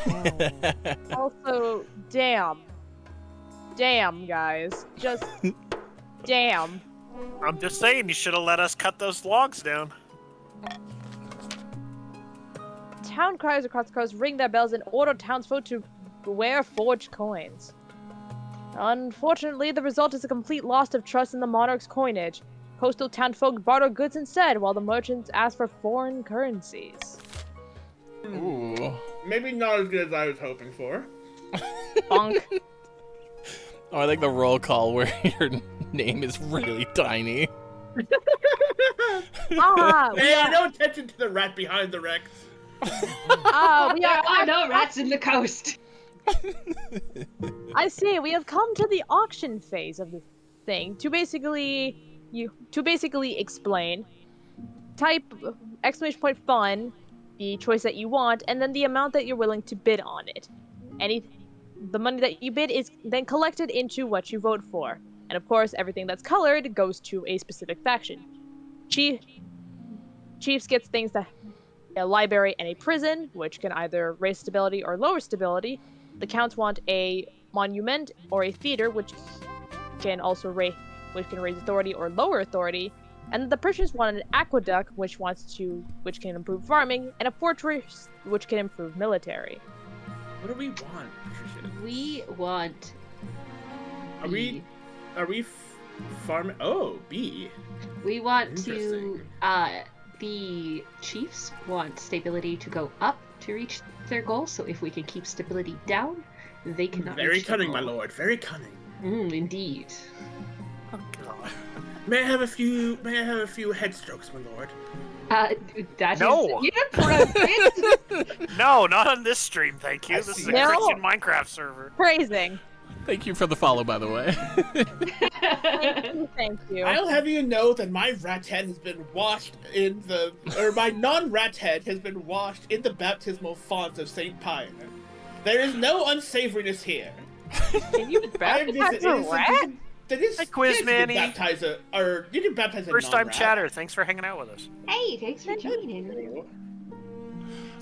Also, damn, guys, just damn. I'm just saying, you should have let us cut those logs down. Town criers across the coast ring their bells and order townsfolk to beware forged coins. Unfortunately, the result is a complete loss of trust in the monarch's coinage. Coastal townfolk barter goods instead, while the merchants ask for foreign currencies. Ooh. Maybe not as good as I was hoping for. Bonk. Oh, I like the roll call where your name is really tiny. We Hey, are, no attention to the rat behind the Rex. we there are are no rats in the coast. I see. We have come to the auction phase of the thing to basically explain. Type exclamation point fun, the choice that you want, and then the amount that you're willing to bid on it. The money that you bid is then collected into what you vote for, and of course, everything that's colored goes to a specific faction. Chiefs gets things that a library and a prison, which can either raise stability or lower stability. The counts want a monument or a theater, which can raise authority or lower authority. And the Persians want an aqueduct, which can improve farming, and a fortress, which can improve military. What do we want, Patricia? We want. Are we farming? Oh, B. We want to. Interesting. The chiefs want stability to go up to reach their goal. So if we can keep stability down, they cannot. Very reach their cunning, my goal. lord. Very cunning. Indeed. Oh, God. May I have a few headstrokes, my lord? That No. is inappropriate. No, not on this stream, thank you. I This is see. a No. Christian Minecraft server. Praising. Thank you for the follow, by the way. Thank you. I'll have you know that my rat head has been washed my non-rat head has been washed in the baptismal fonts of Saint Pioneer. There is no unsavoriness here. Can you baptize a rat? Hey, Quiz Manny. You can baptize a First time non-rat. chatter, thanks for hanging out with us. Hey, thanks for joining.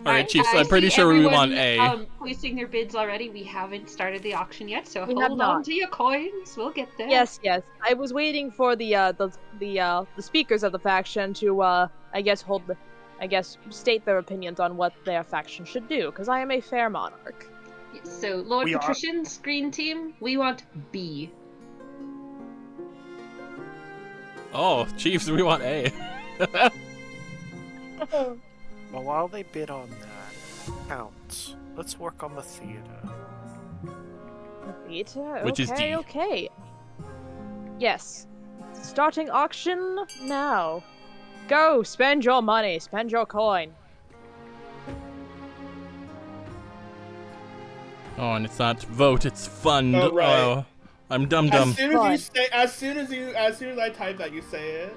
Alright, Chiefs, I'm I pretty see sure we everyone, want A. Placing their bids already. We haven't started the auction yet, so We have hold on not. to your coins. We'll get there. Yes. I was waiting for the speakers of the faction to state their opinions on what their faction should do, because I am a fair monarch. So, Lord We are- Patrician's green team, we want B. Oh, Chiefs, we want A. Well, while they bid on that, counts. Let's work on the theater. Theater? Which is D. Okay. Yes. Starting auction now. Go, spend your money, spend your coin. Oh, and it's not vote, it's fund. Oh, right. Oh, I'm dumb. As soon as I type that, you say it.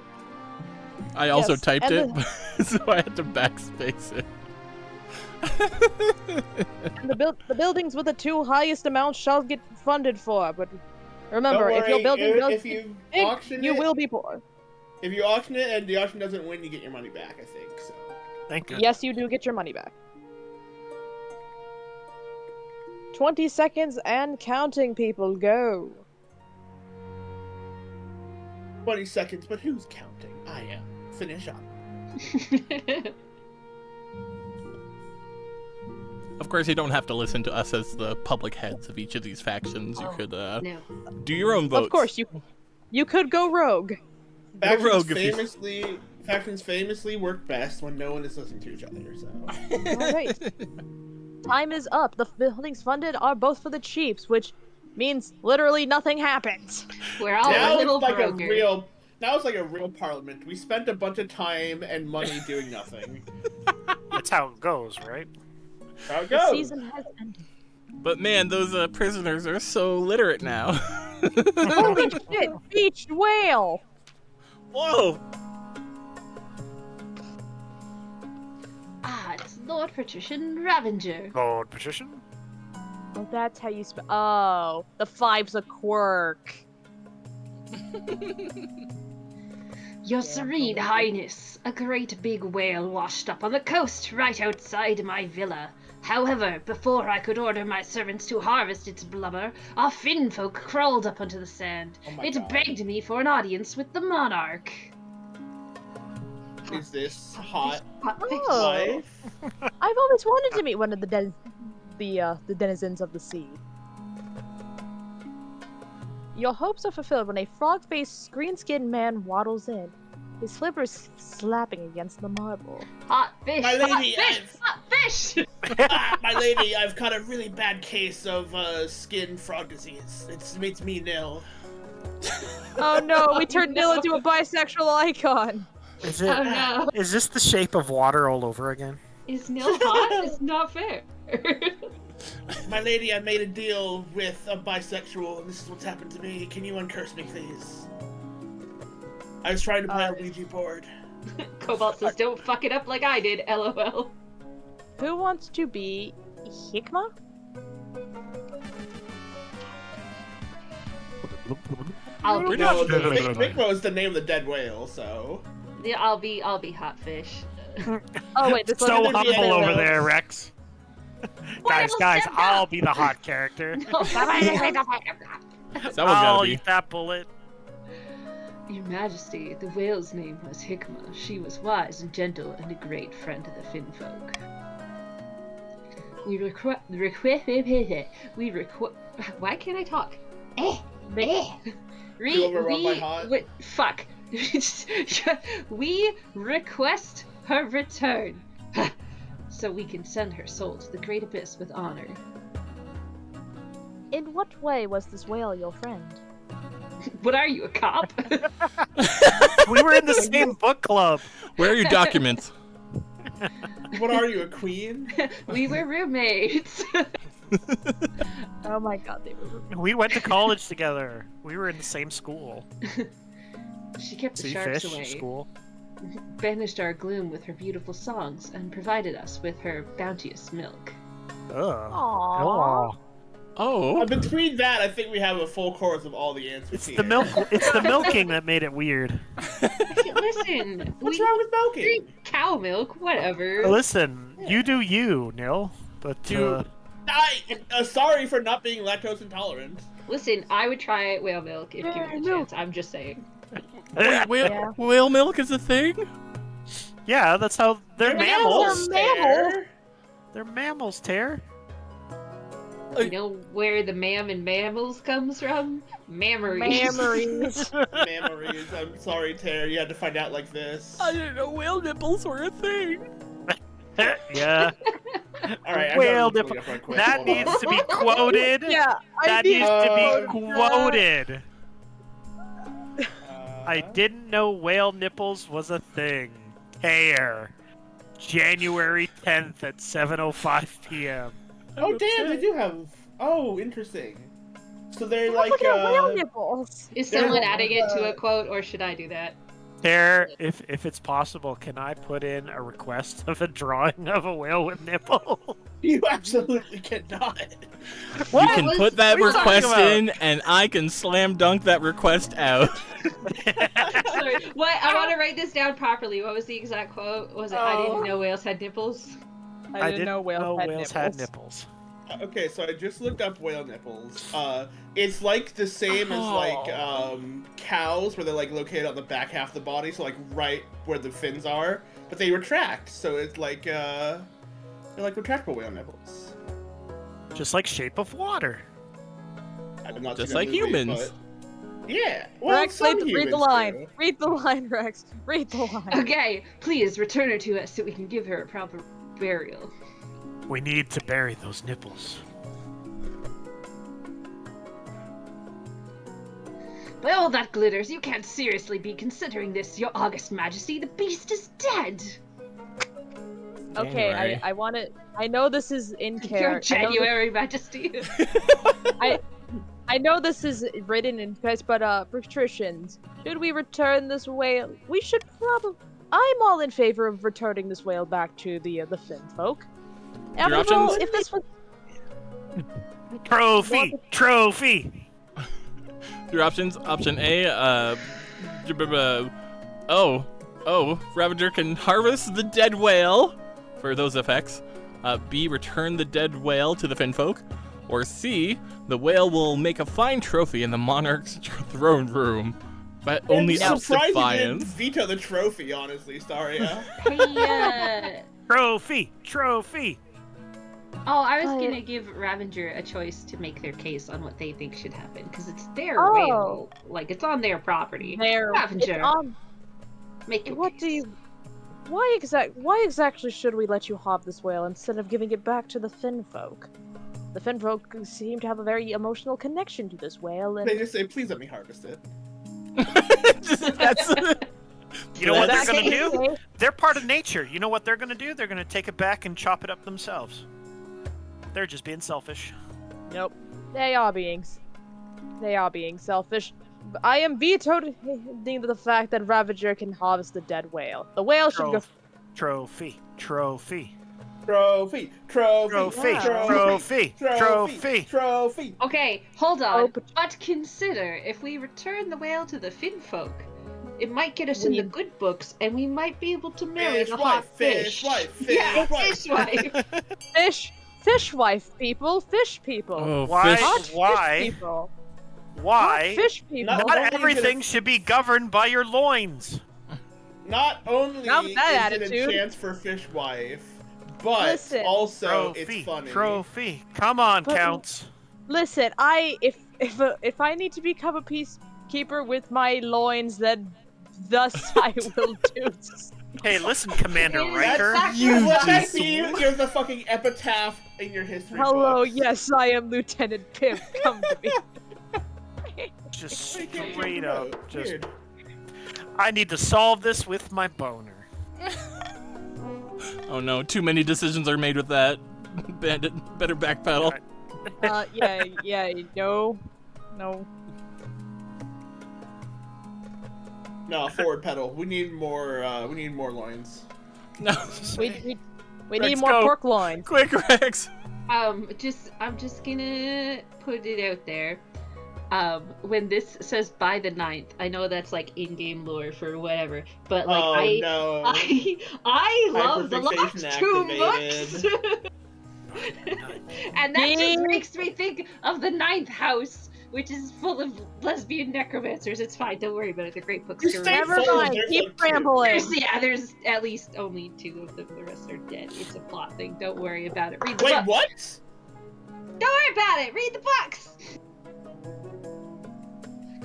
I also Yes, typed and it, so I had to backspace it. And the buildings with the 2 highest amounts shall get funded for, but remember, Don't if your worry, building does if you big, auction you it, will be poor. If you auction it and the auction doesn't win, you get your money back, I think. So. Thank you. Yes, you do get your money back. 20 seconds and counting, people, go. 20 seconds, but who's counting? I am. Finish up. Of course, you don't have to listen to us as the public heads of each of these factions. You could No. do your own votes. Of course, you could go rogue. Factions famously work best when no one is listening to each other, so. Alright. Time is up. The buildings funded are both for the chiefs, which means literally nothing happens. We're all a little broken. Now it's like a real parliament. We spent a bunch of time and money doing nothing. That's how it goes, right? How it The goes. season has ended. But man, those prisoners are so literate now. Holy shit! Beached whale! Whoa! Ah, it's Lord Patrician Ravenger. Lord Patrician? Oh, that's how you spell. Oh, the 5's a quirk. Your Serene Highness, a great big whale washed up on the coast right outside my villa. However, before I could order my servants to harvest its blubber, our Finn folk crawled up onto the sand. Oh my It God. begged me for an audience with the monarch. Is this hot Oh. life? I've always wanted to meet one of the denizens of the sea. Your hopes are fulfilled when a frog-faced, green-skinned man waddles in, his slippers slapping against the marble. Hot fish! My lady, hot fish! Hot fish! My lady, I've caught a really bad case of skin frog disease. It's me nil. Oh no, we turned Nil into a bisexual icon! Is Oh no. Is this the shape of water all over again? Is Nil hot? It's not fair. My lady, I made a deal with a bisexual, and this is what's happened to me. Can you uncurse me, please? I was trying to play a Ouija board. Cobalt says, don't fuck it up like I did, lol. Who wants to be Hikma? I'll be, No, Mikmo is the name of the dead whale, so. yeah, I'll be hot fish. Oh wait, this So one gonna be humble a over whale. there, Rex. Why guys, almost I'll be the hot character. Someone's I'll gotta be. eat that bullet. Your Majesty, the whale's name was Hikma. She was wise and gentle and a great friend to the Finn folk. Why can't I talk? You overrun my heart. Fuck. We request her return, so we can send her soul to the great abyss with honor. In what way was this whale your friend? What are you, a cop? We were in the same book club. Where are your documents? What are you, a queen? We were roommates. Oh my god, they were. We went to college together. We were in the same school. She kept the Sea sharks fish away, school. banished our gloom with her beautiful songs, and provided us with her bounteous milk. Ugh. Aww. Oh. Between that, I think we have a full course of all the answers It's here. the milk. It's the milking that made it weird. Listen, What's we wrong with milking? drink cow milk, whatever. Listen, you do you, Nil. But Sorry for not being lactose intolerant. Listen, I would try whale milk if given the no. chance. I'm just saying. Yeah. Whale milk is a thing? yeah, that's how they're mammals. There. They're mammals, Tare. You know where the mam and mammals comes from? Mammaries. Memories. Memories. I'm sorry, Tare. You had to find out like this. I didn't know whale nipples were a thing. Yeah. All right. Whale I gotta nipple. look up right quick. That Hold on. needs to be quoted. Yeah, I That need needs to be Uh, quoted. I didn't know whale nipples was a thing. Tear. January 10th at 7:05 p.m. Oh damn, they do have. Oh, interesting. So they're Look like at whale nipples. Is They're someone like, adding it to a quote, or should I do that? Tear, if it's possible, can I put in a request of a drawing of a whale with nipples? You absolutely cannot. You What can was- put that what are you talking request about? in, and I can slam dunk that request out. Sorry, what? I want to write this down properly. What was the exact quote? Was it, I didn't know whales had nipples? I didn't know whales had nipples. Okay, so I just looked up whale nipples. It's like the same as like cows, where they're like located on the back half of the body, so like right where the fins are, but they retract. So it's like they're like retractable whale nipples. Just like Shape of Water. I'm not Just seen that like movie, humans. but yeah. Well, Rex, some read the humans line. do. Read the line, Rex. Read the line. Okay, please return her to us so we can give her a proper burial. We need to bury those nipples. By all that glitters, you can't seriously be considering this, your august majesty. The beast is dead. Okay, January. I want to. I know this is in Your character. January majesty. I know this is written in text, but patricians, should we return this whale? We should probably. I'm all in favor of returning this whale back to the Finn folk. And Your we will- options? if this was Trophy! Trophy! Your options: option A, Ravager can harvest the dead whale for those effects. B, return the dead whale to the Finfolk. Or C, the whale will make a fine trophy in the monarch's throne room, but only I'm out surprised you didn't defiance. veto the trophy, honestly, Staria. Hey, Trophy! Trophy! Oh, I was But- gonna give Ravager a choice to make their case on what they think should happen, because it's their Oh. whale. Like, it's on their property. there, Ravager, make your what case. do you? Why exactly should we let you hop this whale instead of giving it back to the Finn folk? The Finn folk seem to have a very emotional connection to this whale, and They just say, please let me harvest it. That's You know what they're That's gonna what do? you say. They're part of nature. You know what they're gonna do? They're gonna take it back and chop it up themselves. They're just being selfish. Nope. They are being selfish. I am vetoing the fact that Ravager can harvest the dead whale. The whale should go. Trophy! Trophy! Trophy, trophy, Trophy! Wow. Trophy! Trophy! trophy. Okay, hold on. Oh, but consider, if we return the whale to the Finn folk, it might get us in the We- good books, and we might be able to marry Fish the hot wife, fish wife, fish yeah, wife. fish wife. Fish people, fish people. oh, Why? fish. Hot fish Why? people. Why? Hot fish people. Not Not only is everything it should be governed by your loins. Not only Not with that is it a attitude. chance for fish wife, but Listen. also Trophy! it's funny. Trophy! Come on, But- counts. Listen, if I need to become a peacekeeper with my loins, then thus I will do. Hey, listen, Commander It is Riker. exactly You Let that just- be your the fucking epitaph in your history Hello, books. yes, I am Lieutenant Pim. Come to me. Just I can't straight figure it up. out. Just, Weird. I need to solve this with my boner. Oh no, too many decisions are made with that. Bandit, better backpedal. No. No, forward pedal. We need more loins. No, We Rex, need more go. pork loins. quick, Rex. I'm just gonna put it out there. When this says by the 9th, I know that's like in-game lore for whatever, but like Oh no. I love the last Hyperfixation 2 books. And that Yeah. just makes me think of the 9th house, which is full of lesbian necromancers. It's fine, don't worry about it. They're great books You to stay read. Never full, mind. there's Keep like two. rambling. There's at least only 2 of them. The rest are dead. It's a plot thing. Don't worry about it. Read the Wait, books. what? Don't worry about it. Read the books.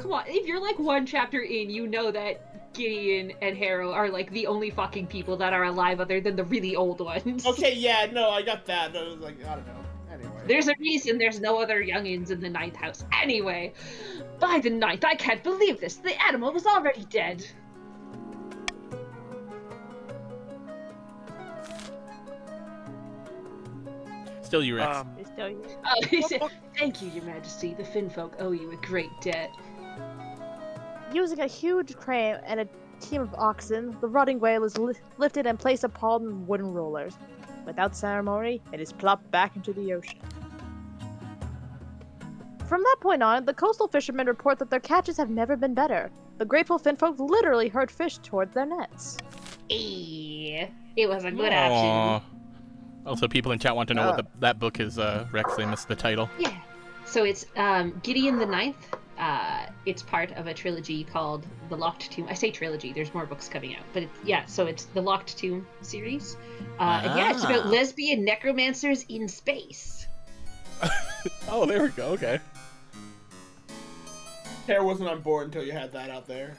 Come on, if you're like 1 chapter in, you know that Gideon and Harrow are like the only fucking people that are alive other than the really old ones. Okay, yeah, no, I got that. I was like, I don't know. Anyway. There's a reason there's no other youngins in the 9th house. Anyway, by the 9th, I can't believe this. The animal was already dead. Still you, Rex. It's still you. Oh, he said, "Thank you, Your Majesty. The Finfolk owe you a great debt." Using a huge crane and a team of oxen, the rotting whale is lifted and placed upon wooden rollers. Without ceremony, it is plopped back into the ocean. From that point on, the coastal fishermen report that their catches have never been better. The grateful Finfolk literally herd fish towards their nets. It was a good Aw. option. Also, people in chat want to know what that book is, Rex. They missed the title. Yeah. So it's Gideon the Ninth. It's part of a trilogy called The Locked Tomb. I say trilogy, there's more books coming out. But so it's the Locked Tomb series. And yeah, it's about lesbian necromancers in space. Oh, there we go. Okay. Tara wasn't on board until you had that out there.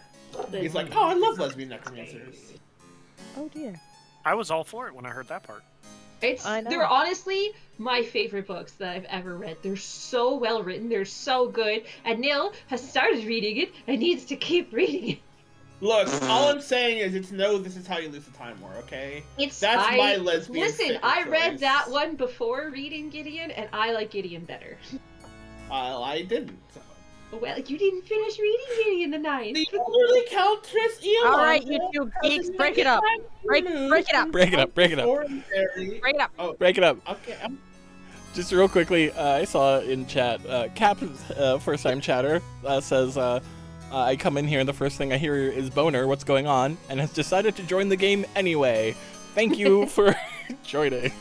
He's like, oh, I love lesbian necromancers. Oh dear. I was all for it when I heard that part. They're honestly my favorite books that I've ever read. They're so well written, they're so good, and Neil has started reading it and needs to keep reading it. Look, all I'm saying is this is how you lose the Time War, okay? That's my lesbian. Listen, I read that one before reading Gideon, and I like Gideon better. I didn't. So. Well, you didn't finish reading Gideon the Ninth. The elderly Countess Iolanda. Alright, you two geeks, break it up. Break it up. Break it up. Break it up. Break it up. Oh, Break it up. okay. Just real quickly, I saw in chat, Cap, first time chatter, says, I come in here and the first thing I hear is Boner, what's going on, and has decided to join the game anyway. Thank you for joining.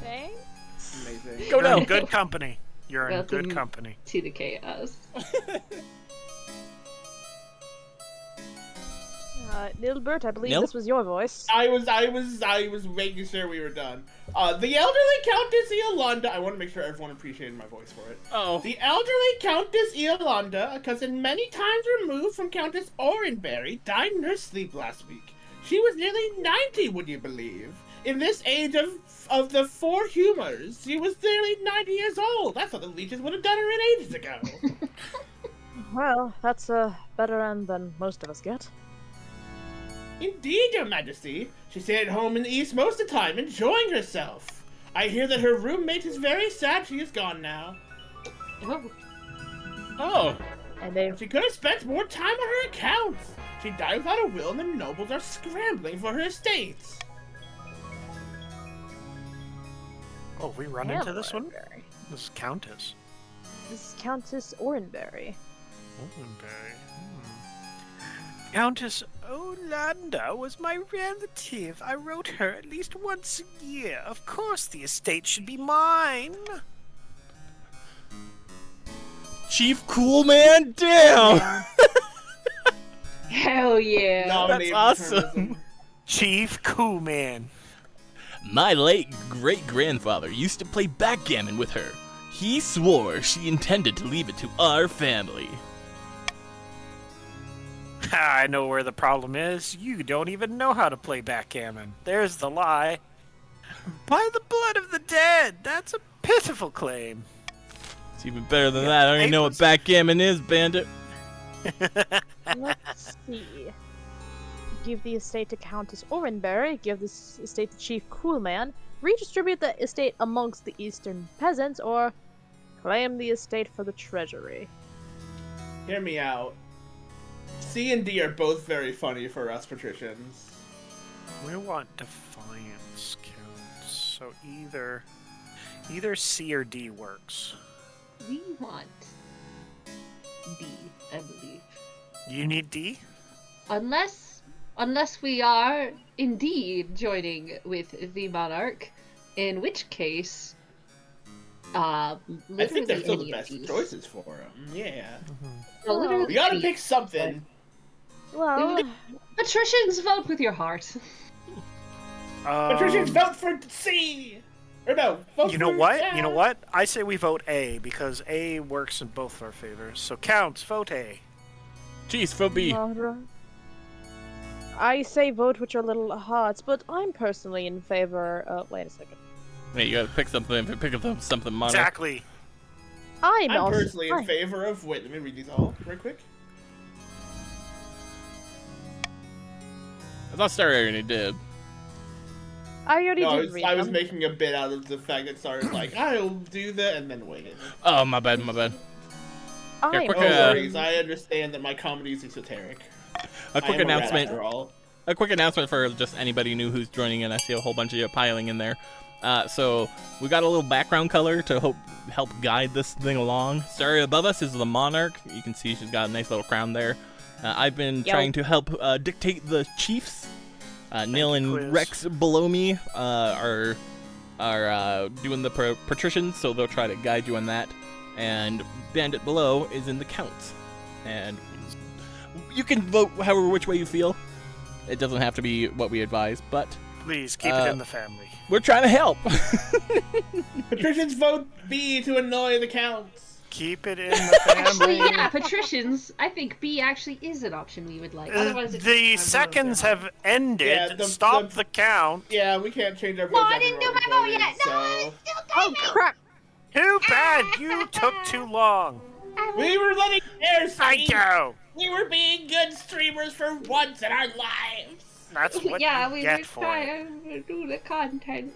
Thanks. Amazing. Go You're now. in good company. You're in Welcome good company. to the chaos. Nilbert, I believe Nil? this was your voice. I was making sure we were done. The elderly Countess Iolanda. I want to make sure everyone appreciated my voice for it. Oh. The elderly Countess Iolanda, a cousin many times removed from Countess Orenberry, died in her sleep last week. She was nearly 90, would you believe? In this age of the four humors, she was nearly 90 years old. That's what the leeches would have done her in ages ago. Well, that's a better end than most of us get. Indeed, Your Majesty. She stayed at home in the East most of the time, enjoying herself. I hear that her roommate is very sad she is gone now. Oh. And they She could have spent more time on her accounts. She died without a will, and the nobles are scrambling for her estates. Oh, we run into this one? This is Countess. This is Countess Orenberry. Orenberry. Countess Olanda was my relative. I wrote her at least once a year. Of course the estate should be mine. Chief Cool Man? Damn! Hell yeah. Nominated That's terrorism. awesome. Chief Coolman. My late great-grandfather used to play backgammon with her. He swore she intended to leave it to our family. I know where the problem is. You don't even know how to play backgammon. There's the lie. By the blood of the dead. That's a pitiful claim. It's even better than that. I don't even know what backgammon is, bandit. Let's see. Give the estate to Countess Orenberry, give this estate to Chief Coolman, redistribute the estate amongst the eastern peasants, or claim the estate for the treasury. Hear me out. C and D are both very funny for us patricians. We want defiance counts. So either C or D works. We want D, I believe. You need D? Unless we are indeed joining with the monarch, in which case, I think they're literally still any the of best these. choices for them. Yeah. No, literally We gotta any. pick something. Well, Patricians, vote with your heart. Patricians, vote for C! Or no, vote You know for what? You know what? I say we vote A because A works in both our favors. So counts, vote A. Jeez, for B. alright. I say vote with your little hearts, but I'm personally in favor. Wait a second. Wait, you gotta pick something. Pick up something monarch. Exactly. I'm I'm also personally in fine. favor of. Wait, let me read these all right quick. I thought Staria already did. I already No, did read I was them. making a bit out of the fact that Sarah's like, I'll do that, and then waited. Oh, my bad. Here, I'm quick, No uh, worries, I understand that my comedy is esoteric. A quick I am a rat announcement. after all. A quick announcement for just anybody new who's joining in. I see a whole bunch of you piling in there. So we got a little background color to help guide this thing along. Staria above us is the monarch. You can see she's got a nice little crown there. I've been trying to help dictate the chiefs. Neil and Quiz. Rex below me are doing the patricians, so they'll try to guide you on that. And Bandit below is in the counts. And you can vote however which way you feel. It doesn't have to be what we advise, but Please keep it in the family. we're trying to help. Patricians vote B to annoy the counts. Keep it in the Actually, family. yeah, patricians. I think B actually is an option we would like. Otherwise, it's The seconds have ended. Yeah, Stop the count. Yeah, we can't change our votes. Well, I after didn't do we're my vote voted, yet. No, so... Oh crap! Too bad you took too long. We were letting air Thank you. We were being good streamers for once in our lives. That's what yeah, you we get were for it. trying to do the content.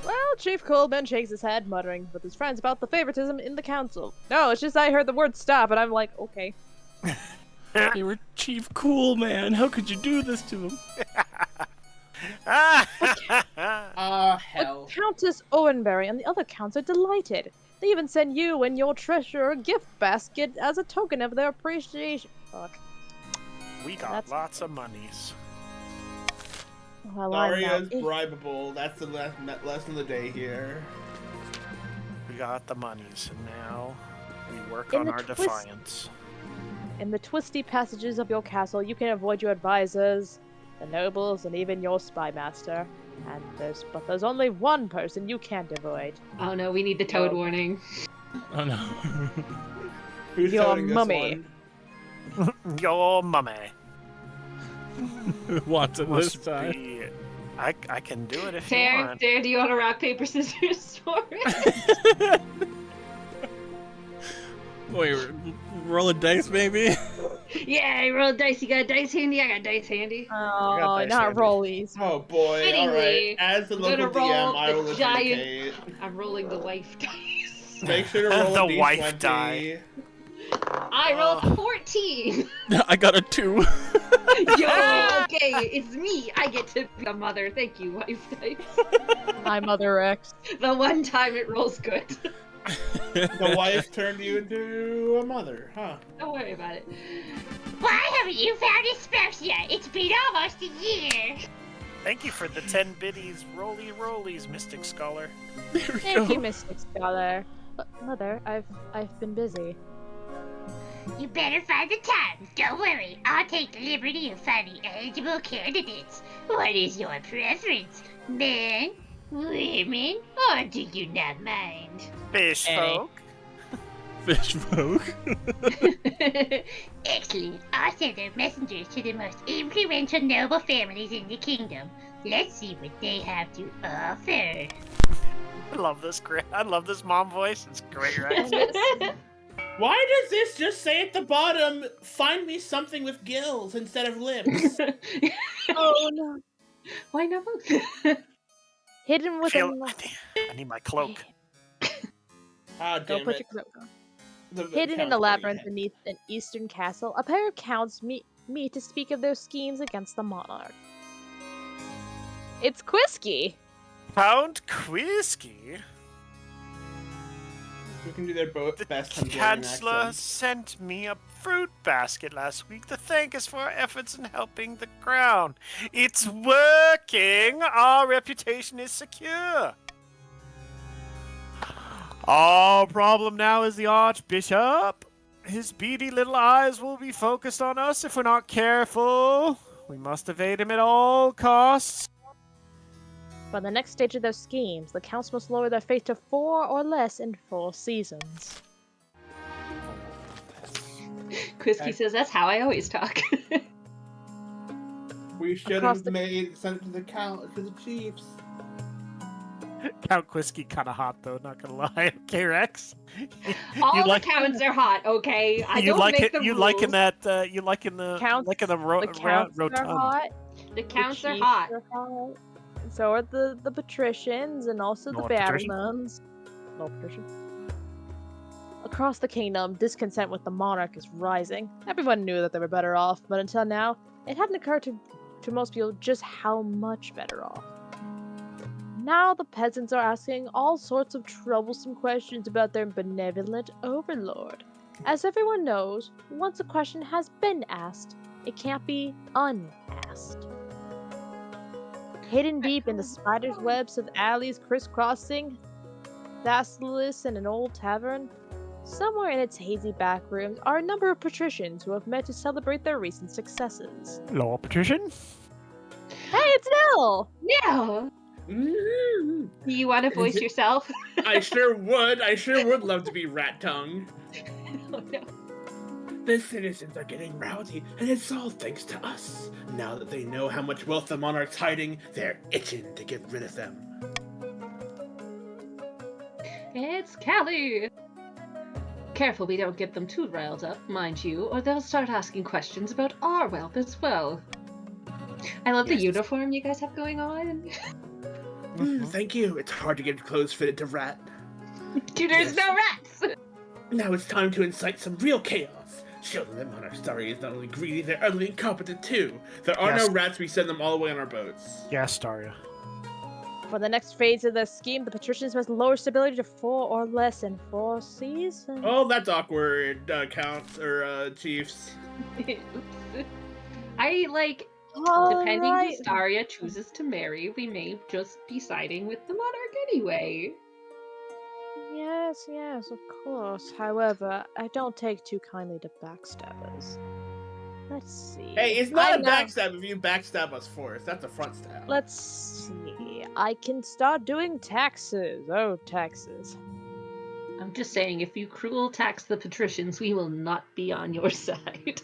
Well, Chief Coolman shakes his head, muttering with his friends about the favoritism in the council. No, it's just I heard the word stop, and I'm like, okay. They were Chief Cool, man. How could you do this to them? Hell. But Countess Owenberry and the other counts are delighted. They even send you and your treasure a gift basket as a token of their appreciation. Fuck. We got That's- lots of monies. Well, I'm Staria's not- bribable. That's the lesson of the day here. We got the monies, and now we work In on the our twist- defiance. In the twisty passages of your castle, you can avoid your advisors, the nobles, and even your spy master. But there's only one person you can't avoid. Oh no, we need the toad warning. Oh no. Who's Your toting this mummy. one? Your mummy. Who wants it this Must time? be... I can do it if you Dare, want. do you want to rock, paper, scissors for it? Wait, roll a dice, maybe? Yeah, I rolled dice. You got dice handy? I got dice handy. Oh, dice not handy. rollies. Oh boy, Anyway, alright. As the I'm local gonna roll DM, I will the giant- adjudicate. I'm rolling the wife dice. Make sure to roll The a D20. wife die. I rolled a 14. I got a 2. Yo, okay, it's me. I get to be a mother. Thank you, wife dice. Hi, Mother X. The one time it rolls good. The wife turned you into a mother, huh? Don't worry about it. Why haven't you found a spouse yet? It's been almost a year. Thank you for the 10 biddies, rollies, Mystic Scholar. Thank you, Mystic Scholar. Mother, I've been busy. You better find the time. Don't worry, I'll take the liberty of finding eligible candidates. What is your preference? Men, women, or do you not mind? Fish folk. Fish folk. Excellent. I'll send our messengers to the most influential noble families in the kingdom. Let's see what they have to offer. I love this mom voice. It's great, right? Why does this just say at the bottom, find me something with gills instead of lips? Oh no. Why not both? Hidden within I need my cloak. Ah, Go damn put it. your cloak on. The Hidden in count a that labyrinth you beneath an eastern castle, a pair of counts meet to speak of their schemes against the monarch. It's Quisky! Count Quisky. had. We can do their The best Hungarian Chancellor accents. sent me a fruit basket last week to thank us for our efforts in helping the crown. It's working! Our reputation is secure. Our problem now is the Archbishop. His beady little eyes will be focused on us if we're not careful. We must evade him at all costs. By the next stage of their schemes, the counts must lower their faith to 4 or less in 4 seasons. Quisky says that's how I always talk. We should Across have the- sent it to the chiefs. Count Quisky kind of hot though, not gonna lie. Okay, Rex. All you the like counts are hot, okay? I you don't like make it? the You rules. liking that? You liking the Counts, liking the the counts are rotund? hot. The The counts are chiefs hot. are hot. So are the patricians and also the Lord patrician? battlemans. No patrician. Across the kingdom, discontent with the monarch is rising. Everyone knew that they were better off, but until now, it hadn't occurred to most people just how much better off. Now the peasants are asking all sorts of troublesome questions about their benevolent overlord. As everyone knows, once a question has been asked, it can't be unasked. Hidden deep in the spider's webs of alleys crisscrossing Thassalis and an old tavern, somewhere in its hazy back rooms are a number of patricians who have met to celebrate their recent successes. Lord patrician? Hey, it's Nell! Yeah. Mm, Do you want to voice it- yourself? I sure would. I sure would love to be Rat Tongue. Oh, no. The citizens are getting rowdy, and it's all thanks to us. Now that they know how much wealth the monarch's hiding, they're itching to get rid of them. It's Callie. Careful we don't get them too riled up, mind you, or they'll start asking questions about our wealth as well. I love the Yes. uniform you guys have going on. Thank you. It's hard to get clothes fitted to Rat. Dude, there's no rats! Now it's time to incite some real chaos. Show them that Monarch Staria is not only greedy, they're utterly incompetent too. There are Yes. no rats, we send them all the way on our boats. Yeah, Staria. For the next phase of the scheme, the patricians must lower stability to 4 or less in 4 seasons. Oh, that's awkward, counts, or, chiefs. I like, depending who Staria chooses to marry, we may just be siding with the monarch anyway. Yes, of course. However, I don't take too kindly to backstabbers. Let's see. Hey, it's not I a know- backstab if you backstab us first. That's a front stab. Let's see. I can start doing taxes. Oh, taxes. I'm just saying, if you cruel tax the patricians, we will not be on your side.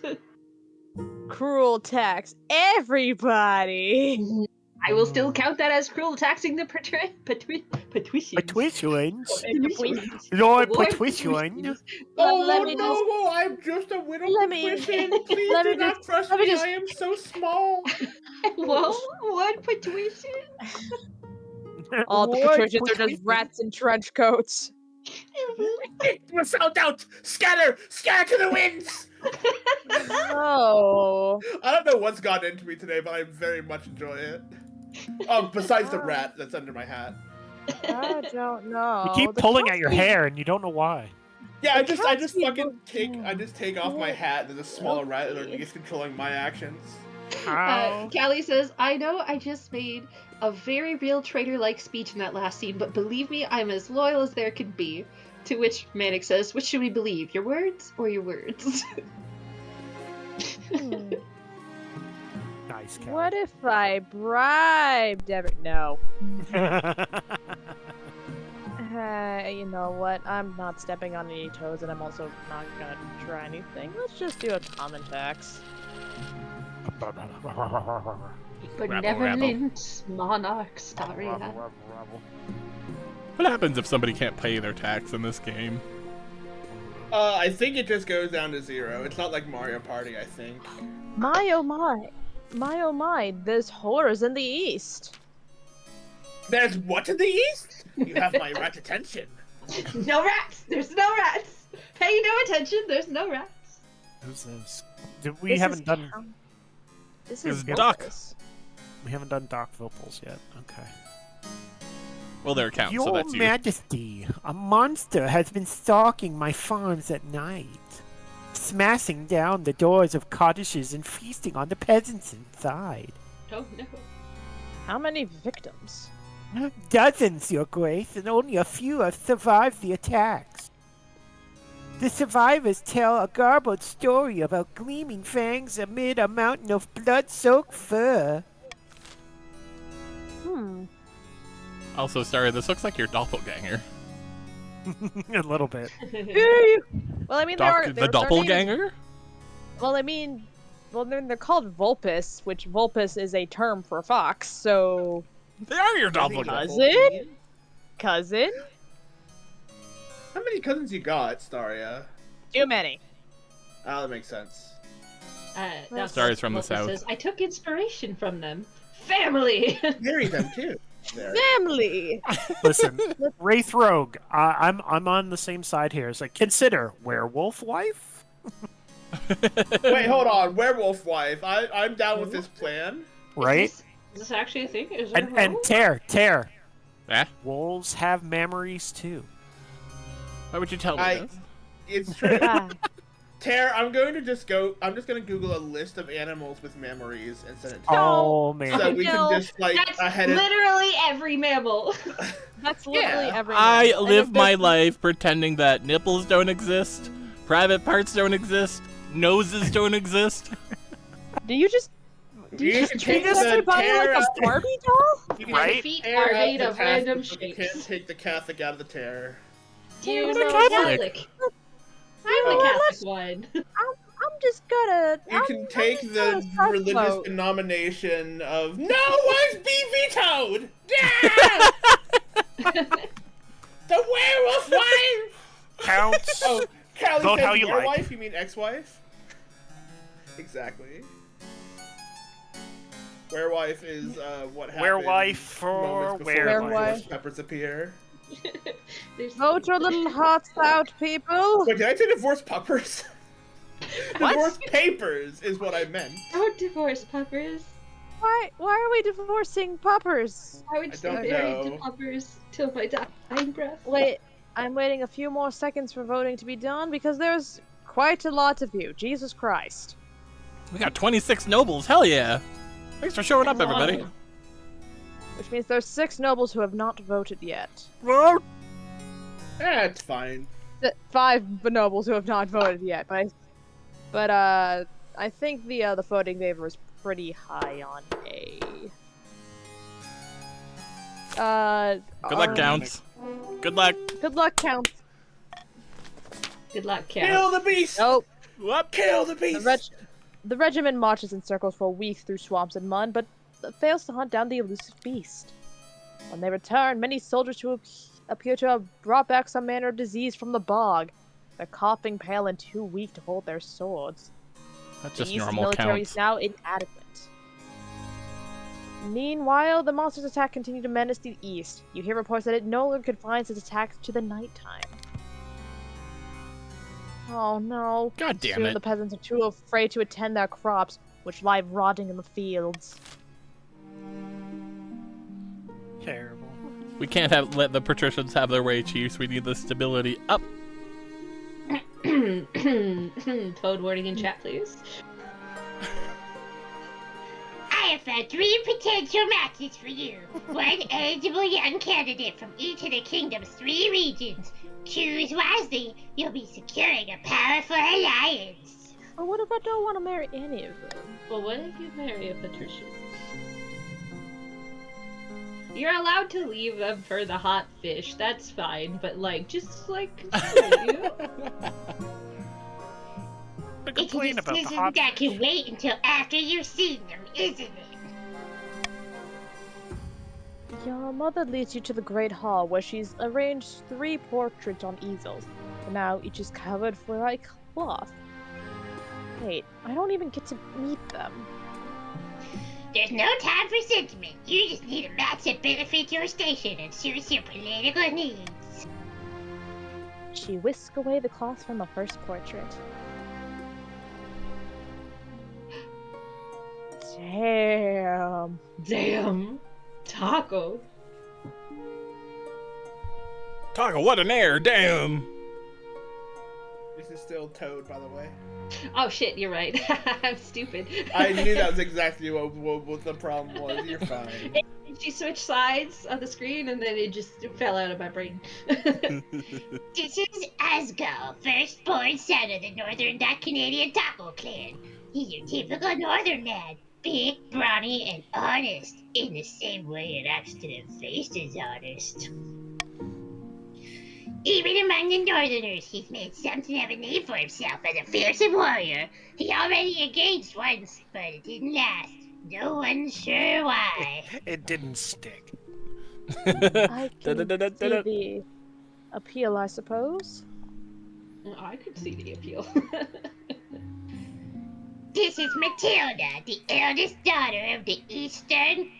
Cruel tax everybody. I will still count that as cruel taxing the patricians. Patricians? Please. Lord Lord patrician? Oh, let me no, I'm just a widow let me- patrician. Please let do me not just- crush let me me. just- I am so small. Whoa, one patrician? All the Lord patricians are just patrician? rats in trench coats. We're sold out. Scatter, scatter to the winds. Oh. I don't know what's gotten into me today, but I very much enjoy it. Oh, besides the rat that's under my hat. I don't know. You keep The pulling at your costume- hair and you don't know why. Yeah, I The just cat's fucking people- take off my hat. There's a smaller rat underneath controlling my actions. How? Callie says, I know I just made a very real traitor-like speech in that last scene, but believe me, I'm as loyal as there can be. To which Manic says, which should we believe, your words or your words? Hmm. Nice, Cal. What if I bribed No. You know what? I'm not stepping on any toes, and I'm also not gonna try anything. Let's just do a common tax. Benevolent monarch Staria. What happens if somebody can't pay their tax in this game? I think it just goes down to 0. It's not like Mario Party, I think. My oh my. My oh my, there's horrors in the east. There's what in the east? You have my rat attention. No rats! There's no rats! Pay no attention, there's no rats. Who's this? We This haven't is done Count- This This is is Doc. Vulpus. we haven't done Doc Vopals yet. Okay. Well, there counts, Your so that's you. Majesty, a monster has been stalking my farms at night, smashing down the doors of cottages and feasting on the peasants inside. Oh no. How many victims? Dozens, Your Grace, and only a few have survived the attacks. The survivors tell a garbled story about gleaming fangs amid a mountain of blood-soaked fur. Also, Staria, this looks like your doppelganger. A little bit. Well, I mean, there are The their names- doppelganger? Well, I mean, they're called Vulpus, which Vulpus is a term for fox. So They are your doppelganger. cousin. cousin? How many cousins you got, Staria? Too many. Ah, that makes sense. That's Staria's from the what this south. says. I took inspiration from them. Family! Marry them too. There. Family. Listen, Wraith Rogue, I'm on the same side here. It's like, consider werewolf wife. Wait, hold on. Werewolf wife. I'm down with this plan. Right? Is this actually a thing? Is there And a role? tear. Eh? Wolves have memories too. Why would you tell me this? It's true. Ah, Tare, I'm just gonna Google a list of animals with memories and send it to Oh you. man. So we No. can just like That's ahead of literally every mammal. that's literally Yeah. every. I mammal. And live if my there's- life pretending that nipples don't exist, private parts don't exist, noses don't exist. Do you just You can treat take the everybody like Tare. a Barbie doll? You can Right? take Feet Tare are out made the of random Catholic, but you shapes. can't take the Catholic out of the Tare. You I'm know a Catholic. Catholic. I'm the Catholic one. I'm just gonna. You can take the religious denomination of no wives be vetoed. Yeah! The werewolf wife. Counts. Oh, Callie Vote says how you like. werewolf. You mean ex-wife? Exactly. Werewolf is what happens. Werewolf for moments before werewolf. the force peppers appear. Vote your little hearts out, people. Wait, did I say divorce puppers? What? Divorce papers is what I meant. Don't divorce puppers. Why are we divorcing puppers? I would I stay don't married know. to puppers till my dying breath. Wait, I'm waiting a few more seconds for voting to be done because there's quite a lot of you. Jesus Christ. We got 26 nobles, hell yeah! Thanks for showing up, everybody. Which means there's 6 nobles who have not voted yet. That's fine. 5 nobles who have not voted yet, but I think the voting favor is pretty high on A. Good luck, Counts. Good luck. Good luck, Counts. Good luck, Kill Cat. the beast! Nope. Whoop. Kill the The, beast! the regiment marches in circles for weeks through swamps and mud, but fails to hunt down the elusive beast. When they return, many soldiers who appear to have brought back some manner of disease from the bog. They're coughing, pale, and too weak to hold their swords. That's The just East's normal military Counts. is now inadequate. Meanwhile, the monster's attack continued to menace the east. You hear reports that it no longer confines its attacks to the nighttime. Oh no. God damn Soon it. the peasants are too afraid to attend their crops, which lie rotting in the fields. Terrible. We can't let the patricians have their way, chiefs. We need the stability up. Code wording in chat, please. I have found 3 potential matches for you. One eligible young candidate from each of the kingdom's 3 regions. Choose wisely. You'll be securing a powerful alliance. But what if I don't want to marry any of them? Well, what if you marry a patrician? You're allowed to leave them for the hot fish, that's fine, but just you. It's a Complain about the decision hot. that can wait until after you've seen them, isn't it? Your mother leads you to the great hall where she's arranged 3 portraits on easels. And now each is covered with like cloth. Wait, I don't even get to meet them. There's no time for sentiment. You just need a match that benefits your station and suits your political needs. She whisked away the cloth from the first portrait. Damn. Damn. Taco. Taco, what an air, damn! This is still Toad, by the way. Oh shit, you're right. I'm stupid. I knew that was exactly what the problem was. You're fine. She switched sides on the screen and then it just fell out of my brain. This is Asgo, firstborn son of the Northern Canadian Taco Clan. He's your typical Northern man. Big, brawny, and honest. In the same way an accident faced is honest. Even among the Northerners, he's made something of a name for himself as a fearsome warrior. He already engaged once, but it didn't last. No one's sure why. It didn't stick. I can see the appeal, I suppose. I could see the appeal. This is Matilda, the eldest daughter of the Eastern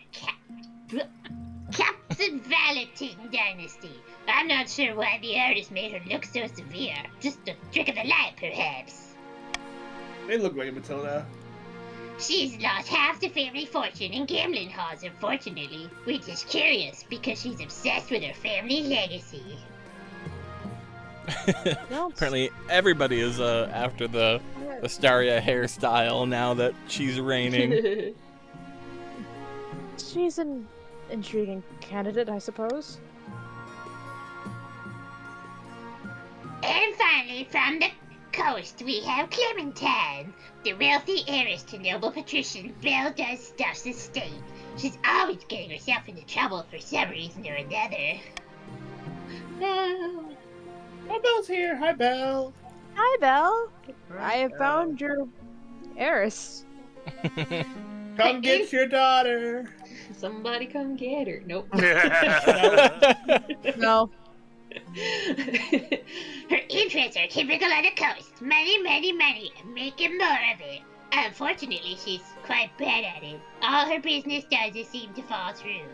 Captain Valentin dynasty. I'm not sure why the artist made her look so severe. Just a trick of the light, perhaps. They look like Matilda. She's lost half the family fortune in gambling halls, unfortunately, which is curious because she's obsessed with her family legacy. Apparently, everybody is after the Staria hairstyle now that she's reigning. She's an intriguing candidate, I suppose. And finally, from the coast, we have Clementine, the wealthy heiress to noble patrician Belle does stuff's estate. She's always getting herself into trouble for some reason or another. No. Oh, Belle's here. Hi, Belle. Hi, Belle. I have found your heiress. Come get your daughter. Somebody come get her. Nope. No. Her interests are typical of the coast. Money, money, money, and making more of it. Unfortunately, she's quite bad at it. All her business does is seem to fall through.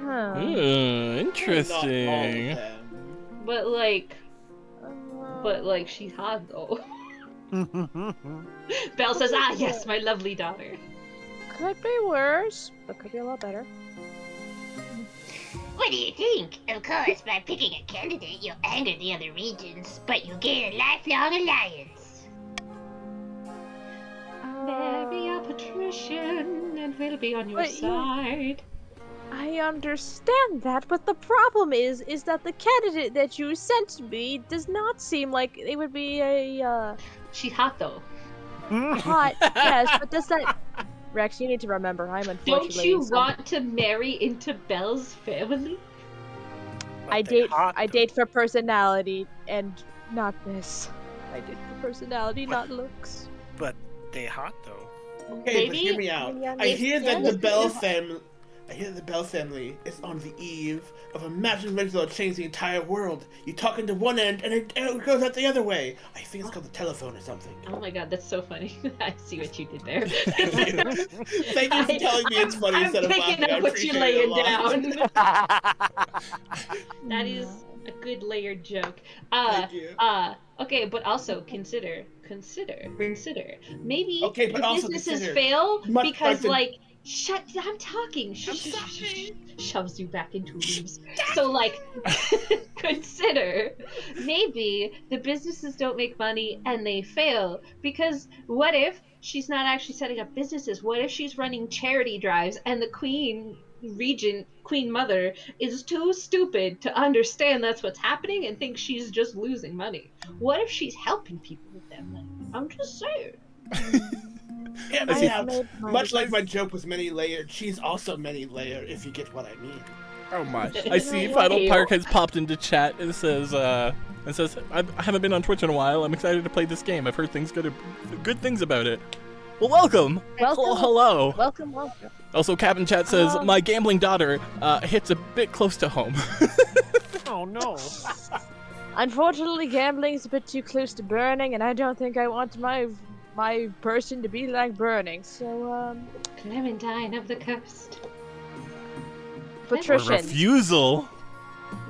Huh. Interesting. But like she's hot though. Belle says, "Ah, yes, my lovely daughter." Could be worse, but could be a lot better. What do you think? Of course, by picking a candidate, you'll anger the other regions, but you'll gain a lifelong alliance. Marry a patrician, and we'll be on your But side. I understand that, but the problem is that the candidate that you sent me does not seem like it would be a, She's hot though. hot, yes, but does that... Rex, you need to remember, I'm unfortunately... Don't you want to marry into Belle's family? I date for personality, and not this. I date for personality, not looks. But they hot though. Okay, but hear me out. I hear that the Bell family... I hear the Bell family is on the eve of a massive event that'll change the entire world. You talk into one end, and it goes out the other way. I think it's called the telephone or something. Oh my god, that's so funny. I see what you did there. Thank you for telling me it's funny instead of laughing. I'm picking up what you're laying down. That That is a good layered joke. Thank you. Okay, but also consider. Maybe Okay, but the also businesses consider. fail Much because like shut, I'm talking. Shoves you back into leaves. Stop. So consider maybe the businesses don't make money and they fail because what if she's not actually setting up businesses? What if she's running charity drives and the Queen Mother is too stupid to understand that's what's happening and thinks she's just losing money? What if she's helping people with that money? I'm just saying. Yeah, much like my joke was many layered, she's also many layered, if you get what I mean. Oh my! I see Final Park has popped into chat and says, I haven't been on Twitch in a while. I'm excited to play this game. I've heard good things about it. Well, welcome. Hello. Welcome. Also, Cabin Chat says my gambling daughter hits a bit close to home. Oh no. Unfortunately, gambling is a bit too close to burning, and I don't think I want my person to be like burning. So, Clementine of the coast. Patrician. Refusal.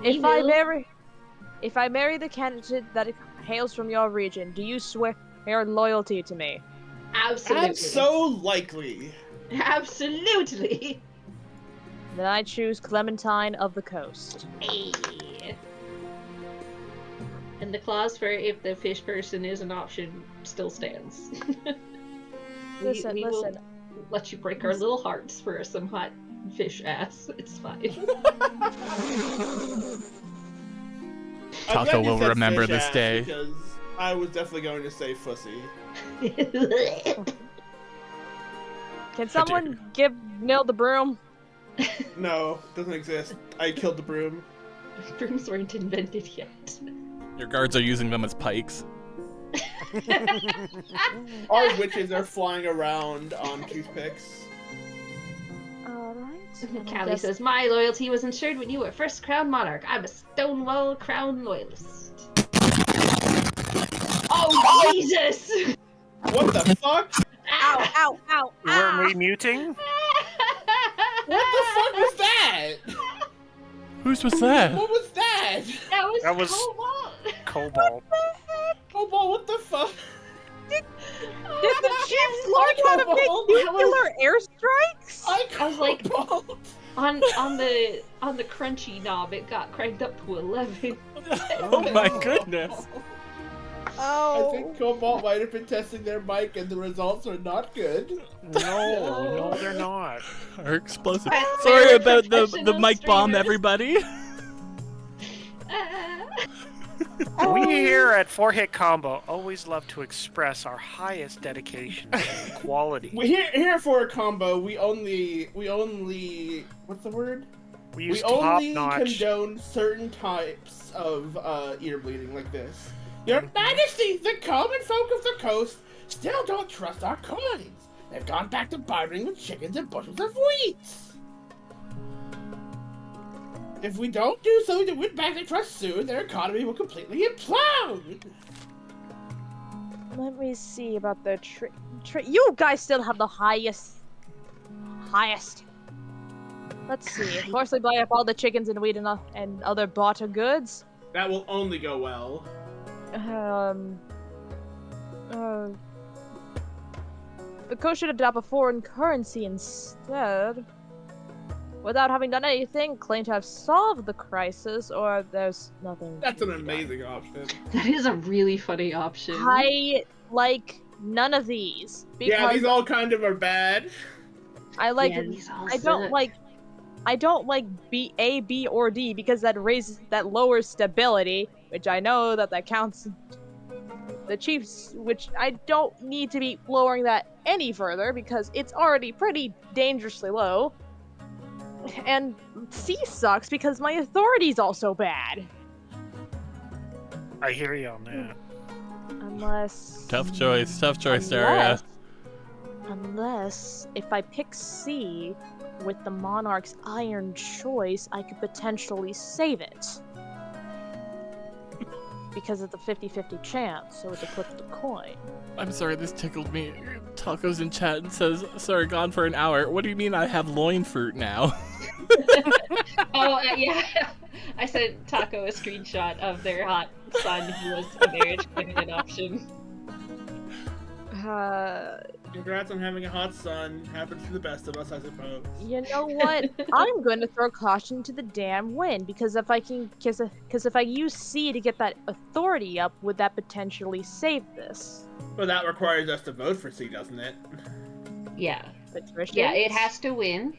If I marry the candidate that hails from your region, do you swear your loyalty to me? Absolutely. That's so likely. Absolutely. Then I choose Clementine of the coast. Hey. And the clause for if the fish person is an option still stands. Listen. Will let you break our little hearts for some hot fish ass. It's fine. Taco will remember this day. Because I was definitely going to say fussy. Can someone give Nil the broom? No, doesn't exist. I killed the broom. Brooms weren't invented yet. Your guards are using them as pikes. Our witches are flying around on toothpicks. Alright. Callie says, my loyalty was ensured when you were first crowned monarch. I'm a Stonewall crown loyalist. Oh, Jesus! What the fuck? Ow, ow, ow, Were we muting? What the fuck was that? Whose was that? What was that? That was Cobalt. Cobalt. Cobalt, what the fuck? Did the chiefs learn how to make nuclear airstrikes? I was like, on the crunchy knob, it got cranked up to 11. Oh my goodness. Oh. I think Cobalt might have been testing their mic and the results are not good. No, they're not. Are explosive. That's Sorry very about the professional mic bomb, streamers. everybody. We here at 4-Hit Combo always love to express our highest dedication and quality. Here for a combo, we only what's the word? We use only top-notch. condone certain types of ear bleeding like this. Your Majesty, the common folk of the coast still don't trust our coins. They've gone back to bartering with chickens and bushels of wheat. If we don't do something to win back their trust soon, their economy will completely implode. Let me see about the you guys still have the highest. Let's see. Forcibly buy up all the chickens and wheat and other barter goods. That will only go well. The coast should adopt a foreign currency instead. Without having done anything, claim to have solved the crisis, or there's nothing. That's an amazing option. That is a really funny option. I like none of these. Yeah, these all kind of are bad. I like. Yeah, these all I don't suck. like. I don't like A, B, or D because that lowers stability, which I know that counts. The Chiefs, which I don't need to be lowering that any further because it's already pretty dangerously low. And C sucks because my authority's also bad. I hear you on that. Unless... Tough choice, Staria. Unless, if I pick C with the Monarch's iron choice, I could potentially save it. Because of the 50-50 chance, so it's a flip the coin. I'm sorry, this tickled me. Taco's in chat and says, sorry, gone for an hour. What do you mean I have loin fruit now? Yeah. I sent Taco a screenshot of their hot son who was a marriage candidate option. Congrats on having a hot son. Happens to the best of us, I suppose. You know what? I'm going to throw caution to the damn wind because if I use C to get that authority up, would that potentially save this? Well, that requires us to vote for C, doesn't it? Yeah. Patricia? Yeah, it has to win.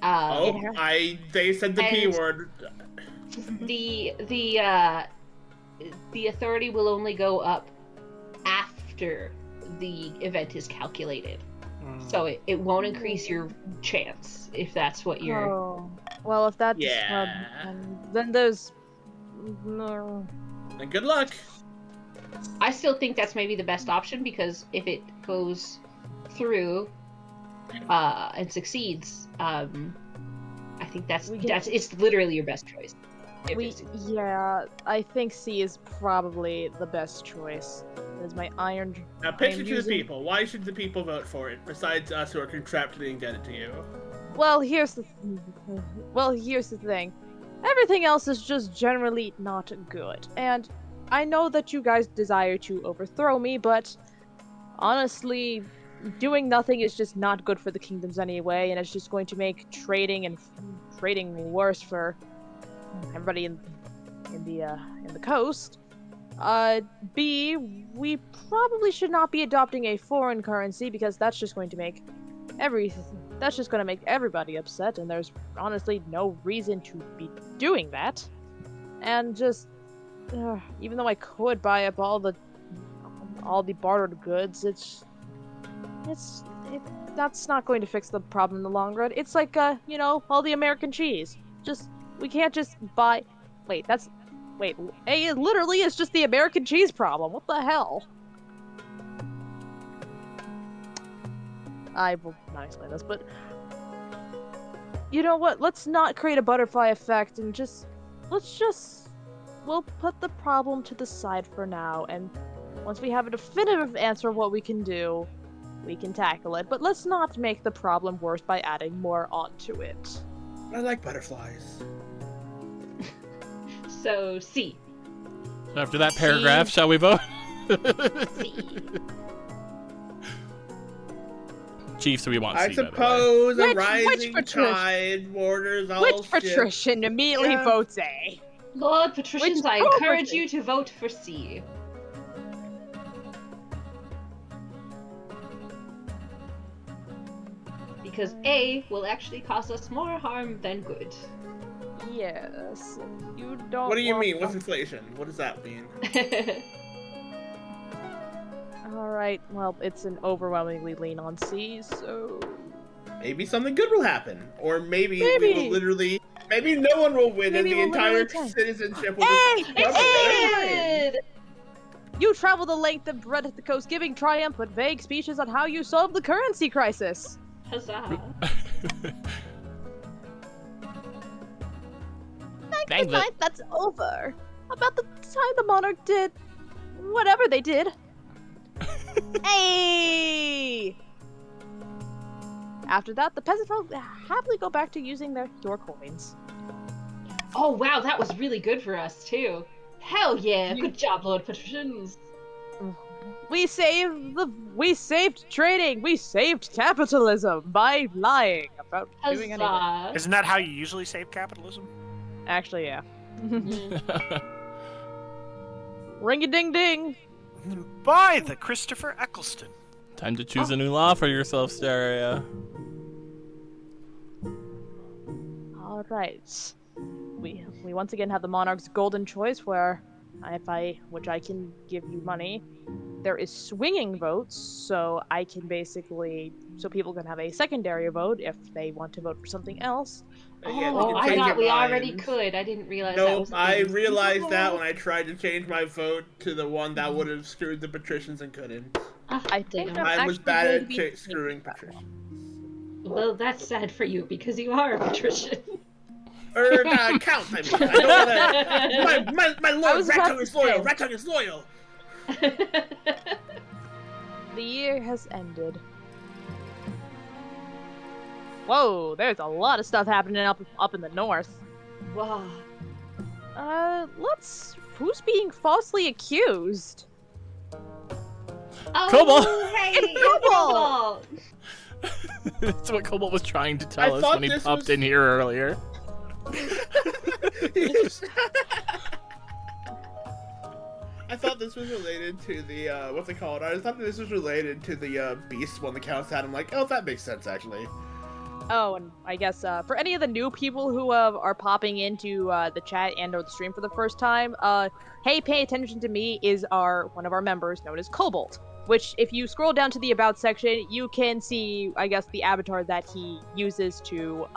They said the P word. The authority will only go up after the event is calculated. So it won't increase your chance if that's what you're... Oh. Well, if that's... then there's... Then good luck! I still think that's maybe the best option because if it goes through and succeeds, I think it's literally your best choice. Yeah, I think C is probably the best choice. Is my iron. Now pitch it to the people. Why should the people vote for it? Besides us who are contractually indebted to you. Well, here's the thing. Everything else is just generally not good, and I know that you guys desire to overthrow me, but honestly, doing nothing is just not good for the kingdoms anyway, and it's just going to make trading worse for everybody in the coast. B, we probably should not be adopting a foreign currency because that's just going to make everybody upset, and there's honestly no reason to be doing that. And just even though I could buy up all the bartered goods, that's not going to fix the problem in the long run. It's like all the American cheese. We can't just buy. Wait, it literally is just the American cheese problem. What the hell? I will not explain this, but You know what? Let's not create a butterfly effect and we'll put the problem to the side for now, and once we have a definitive answer of what we can do, we can tackle it. But let's not make the problem worse by adding more onto it. I like butterflies. So, C. After that paragraph, shall we vote? C. Chiefs, we want I C, by the way. suppose a Which rising Patricia? tide borders all Which ships. patrician immediately Yeah. votes A? Lord Patricians, Which I encourage property? you to vote for C. Because A will actually cause us more harm than good. Yes. You don't What do you want mean? What's them- inflation? What does that mean? Alright, well, it's an overwhelmingly lean on C, so... Maybe something good will happen. Or maybe we Maybe. will literally... Maybe no one will win Maybe and the we'll entire literally tank. citizenship will Hey! just crumble. Hey! You travel the length and breadth of the coast, giving triumphant, vague speeches on how you solved the currency crisis. Huzzah. Dang, Good night, that's over. About the time the monarch did... whatever they did. Hey! After that, the peasants will happily go back to using your coins. Oh wow, that was really good for us too. Hell yeah! Good job, Lord Patricians. We saved trading. We saved capitalism by lying about doing anything. Huzzah. Isn't that how you usually save capitalism? Actually, yeah. Mhm. Ring a ding ding. By the Christopher Eccleston. Time to choose a new law for yourself, Staria. All right. We once again have the monarch's golden choice, where which I can give you money. There is swinging votes, so people can have a secondary vote if they want to vote for something else. Yeah, Oh, you can I change thought your we already mind. could. I didn't realize that Nope, was a I thing. realized that when I tried to change my vote to the one that would have screwed the patricians and couldn't. Ah, I think damn. I was actually bad going at to be screwing that patricians. Well, that's sad for you because you are a patrician. Count, I mean. I don't wanna... My I lord, was Rat about Tongue to is loyal, say. Rat Tongue is loyal! The year has ended. Whoa, there's a lot of stuff happening up in the north. Wow. Who's being falsely accused? Oh, Cobalt! hey, It's Cobalt! That's what Cobalt was trying to tell I us thought when he this popped was- in here earlier. I thought this was related to the, what's it called? I thought this was related to the, Beast one the counts had. I'm like, oh, that makes sense, actually. Oh, and I guess for any of the new people who are popping into the chat and or the stream for the first time, hey, pay attention to me is one of our members known as Cobalt. Which, if you scroll down to the About section, you can see, I guess, the avatar that he uses to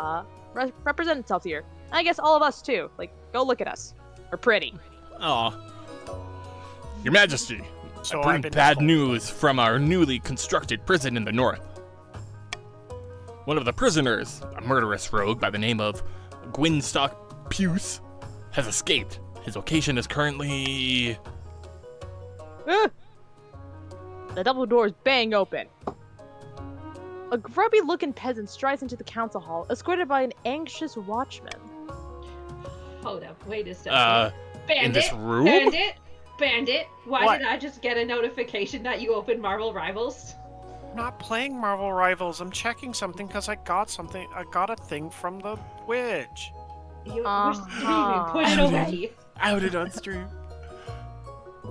represent himself here. And I guess all of us too. Like, go look at us. We're pretty. Aw. Your Majesty, So I bring I've been bad told. news from our newly constructed prison in the north. One of the prisoners, a murderous rogue by the name of Gwynstock Puce, has escaped. His location is currently... Ah! The double doors bang open. A grubby-looking peasant strides into the council hall, escorted by an anxious watchman. Hold up, wait a second. Bandit, in this room? Bandit, why What? did I just get a notification that you opened Marvel Rivals? I'm not playing Marvel Rivals. I'm checking something because I got something. I got a thing from the witch. You're Uh-huh. streaming, put it away. outed on stream.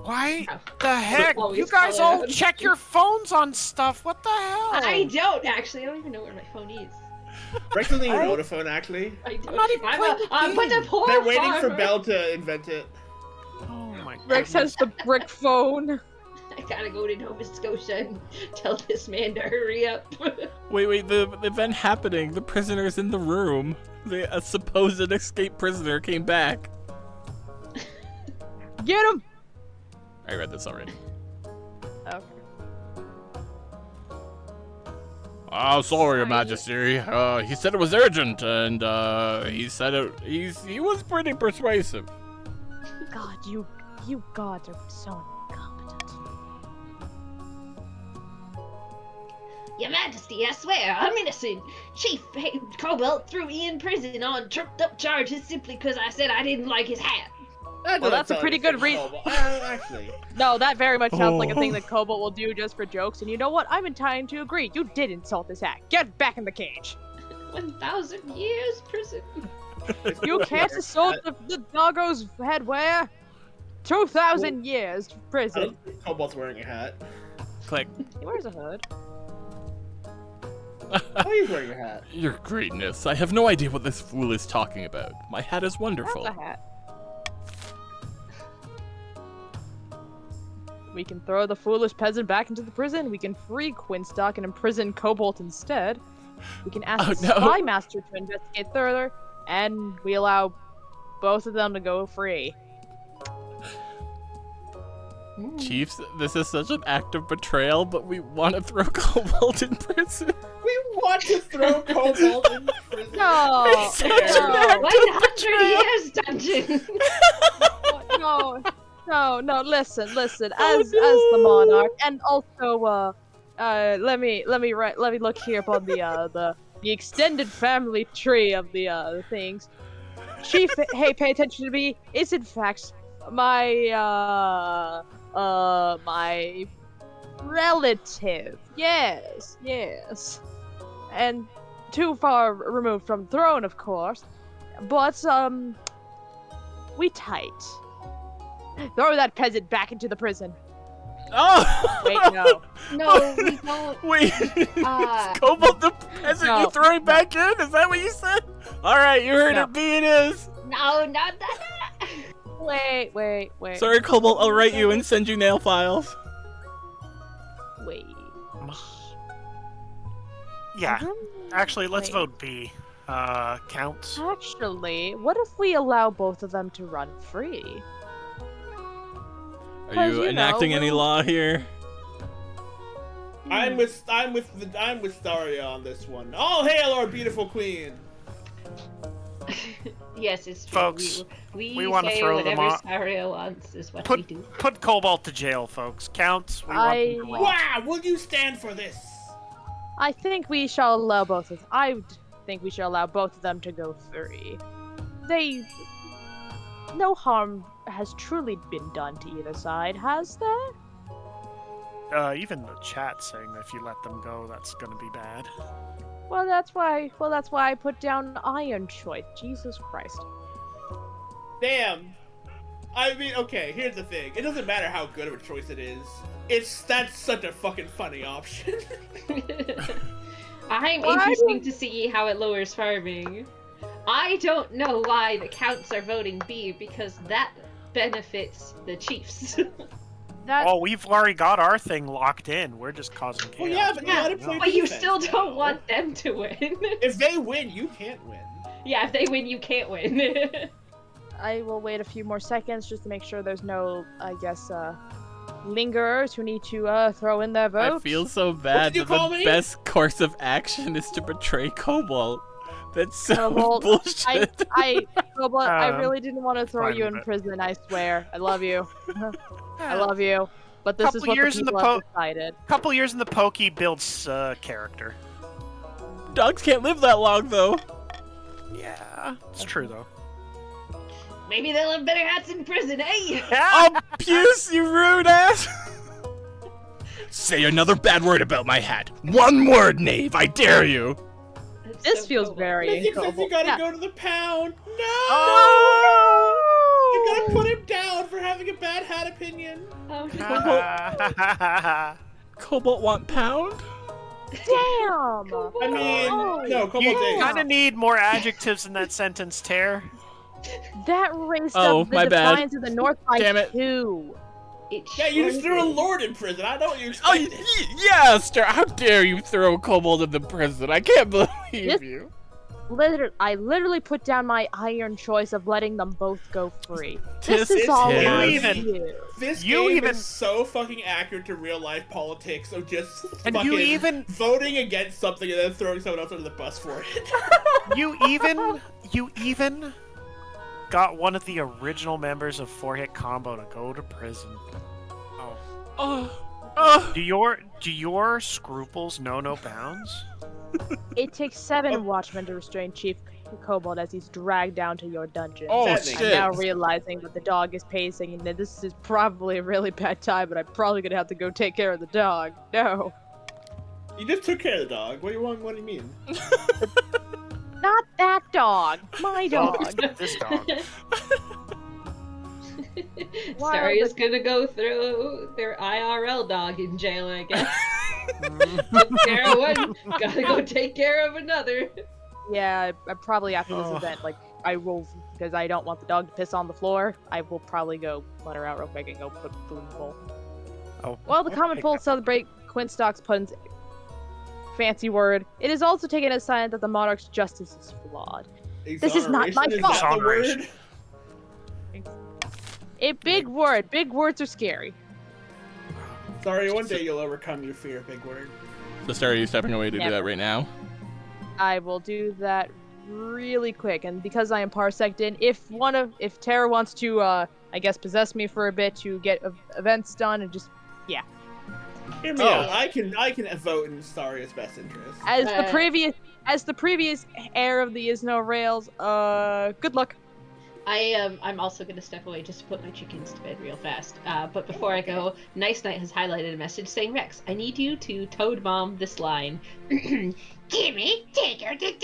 Why the heck? Always You guys call it all out. check your phones on stuff. What the hell? I don't actually. I don't even know where my phone is. Rex doesn't even own a phone, actually. I don't. not even playing the I'm but game. the poor They're waiting for farmer. Belle to invent it. Oh my god. Rex has the brick phone. I gotta go to Nova Scotia and tell this man to hurry up. Wait, the event happening. The prisoner's in the room. A supposed escaped prisoner came back. Get him! I read this already. Okay. Oh, sorry, Your Majesty. He said it was urgent, and he said he was pretty persuasive. God, you gods are so incompetent. Your Majesty, I swear, I'm innocent. Chief Cobalt threw me in prison on trumped-up charges simply because I said I didn't like his hat. Well, that's a pretty good reason. Actually. No, that very much sounds like a thing that Cobalt will do just for jokes. And you know what? I'm inclined to agree. You did insult his hat. Get back in the cage. 1,000 years prison. You can't insult the doggo's head wear. 2,000 years I prison. don't think Cobalt's wearing a hat. Click. He wears a hood. Oh, he's wearing a hat. Your greatness, I have no idea what this fool is talking about. My hat is wonderful. That's a hat. We can throw the foolish peasant back into the prison. We can free Quinstock and imprison Cobalt instead. We can ask the Spy Master to investigate further, and we allow both of them to go free. Chiefs, this is such an act of betrayal, but we want to throw Cobalt in prison. We want to throw Cobalt in prison. No, No, 100 years dungeon. no. Listen. As the monarch, and also, let me look here upon the extended family tree of the things. Chief, hey, pay attention to me. Is in fact my my relative. Yes. And too far removed from the throne, of course. But we tight. Throw that peasant back into the prison. Oh! Wait, no. No, we don't. Wait, Cobalt the peasant, No. you throw him back in? Is that what you said? Alright, you heard No. it, be it is. No, not that. Wait. Sorry, Cobalt, I'll write you and send you nail files. Wait. Yeah. Actually, let's Wait. vote B. Counts. Actually, what if we allow both of them to run free? Are 'Cause, you you enacting know, any we'll- law here? I'm with Staria on this one. All hail our beautiful queen. Yes, it's true. Folks, we wanna say throw them whatever off. Staria wants is what we do. Put Cobalt to jail, folks. Counts. We want them to rot. Wow, will you stand for this? I think we shall allow both of. I think we shall allow both of them to go free. No harm has truly been done to either side, has there? Even the chat saying that if you let them go, that's gonna be bad. Well, that's why I put down iron choice. Jesus Christ. Damn. I mean, okay, here's the thing. It doesn't matter how good of a choice it is. That's such a fucking funny option. I'm interested to see how it lowers farming. I don't know why the counts are voting B, because that benefits the chiefs. Oh, we've already got our thing locked in. We're just causing chaos. Well, yeah, but you gotta play But you defense, still you don't know? want them to win. If they win, you can't win. Yeah, if they win, you can't win. I will wait a few more seconds just to make sure there's no, I guess, lingerers who need to throw in their vote. I feel so bad did you that call the me? best course of action is to betray Cobalt. That's so Cobalt, bullshit. Cobalt, I really didn't want to throw fine you with in it. prison, I swear. I love you. I love you. But this is Couple what the years in the people have decided. Couple years in the pokey builds character. Dogs can't live that long, though. Yeah, it's true though. Maybe they'll have better hats in prison, eh? Abuse, you rude ass! Say another bad word about my hat. One word, knave, I dare you! This feels very Mystic says you Cobalt. gotta Yeah. go to the pound. No! Oh! You gotta put him down for having a bad hat opinion. Cobalt want pound? Damn! I mean, no, Cobalt You did. kind of need more adjectives in that sentence, Tear. That raised Oh, up the my bad. defiance of the North by Damn it. 2. Yeah, you just threw a lord in prison. I know what you Oh, expected. yeah, Star. How dare you throw Cobalt in the prison? I can't believe This- you. literally put down my iron choice of letting them both go free. Tis, This is all tis. I even- do. This You game even- is so fucking accurate to real life politics of just And fucking you even- voting against something and then throwing someone else under the bus for it. You even got one of the original members of 4-Hit Combo to go to prison. Do your scruples know no bounds? It takes 7 watchmen to restrain Chief Kobold as he's dragged down to your dungeon. Oh, That makes shit. I'm now realizing that the dog is pacing and that this is probably a really bad time, but I'm probably gonna have to go take care of the dog. No. You just took care of the dog. What do you mean? Not that dog. My dog. This dog. Staria's gonna go throw their IRL dog in jail, I guess. Took care of one, gotta go take care of another. Yeah, I probably after this event, like, I will, because I don't want the dog to piss on the floor, I will probably go let her out real quick and go put food in the bowl. Oh. While the common folk celebrate Quinstock's pun's fancy word, it is also taken as sign that the monarch's justice is flawed. This is not my Exoneration, fault. Is that the Exoneration. word? Big word. Big words are scary. Sorry, one day you'll overcome your fear of big word. So, Staria, are you stepping away to do Never. that right now? I will do that really quick, and because I am parseced in, if Terra wants to, I guess, possess me for a bit to get events done and just, yeah. Hear me out. I can vote in Staria's best interest. As the previous heir of the Isno Rails, good luck. I'm also gonna step away just to put my chickens to bed real fast. But before I go, Nice Knight has highlighted a message saying, Rex, I need you to toad bomb this line. Gimme, take her the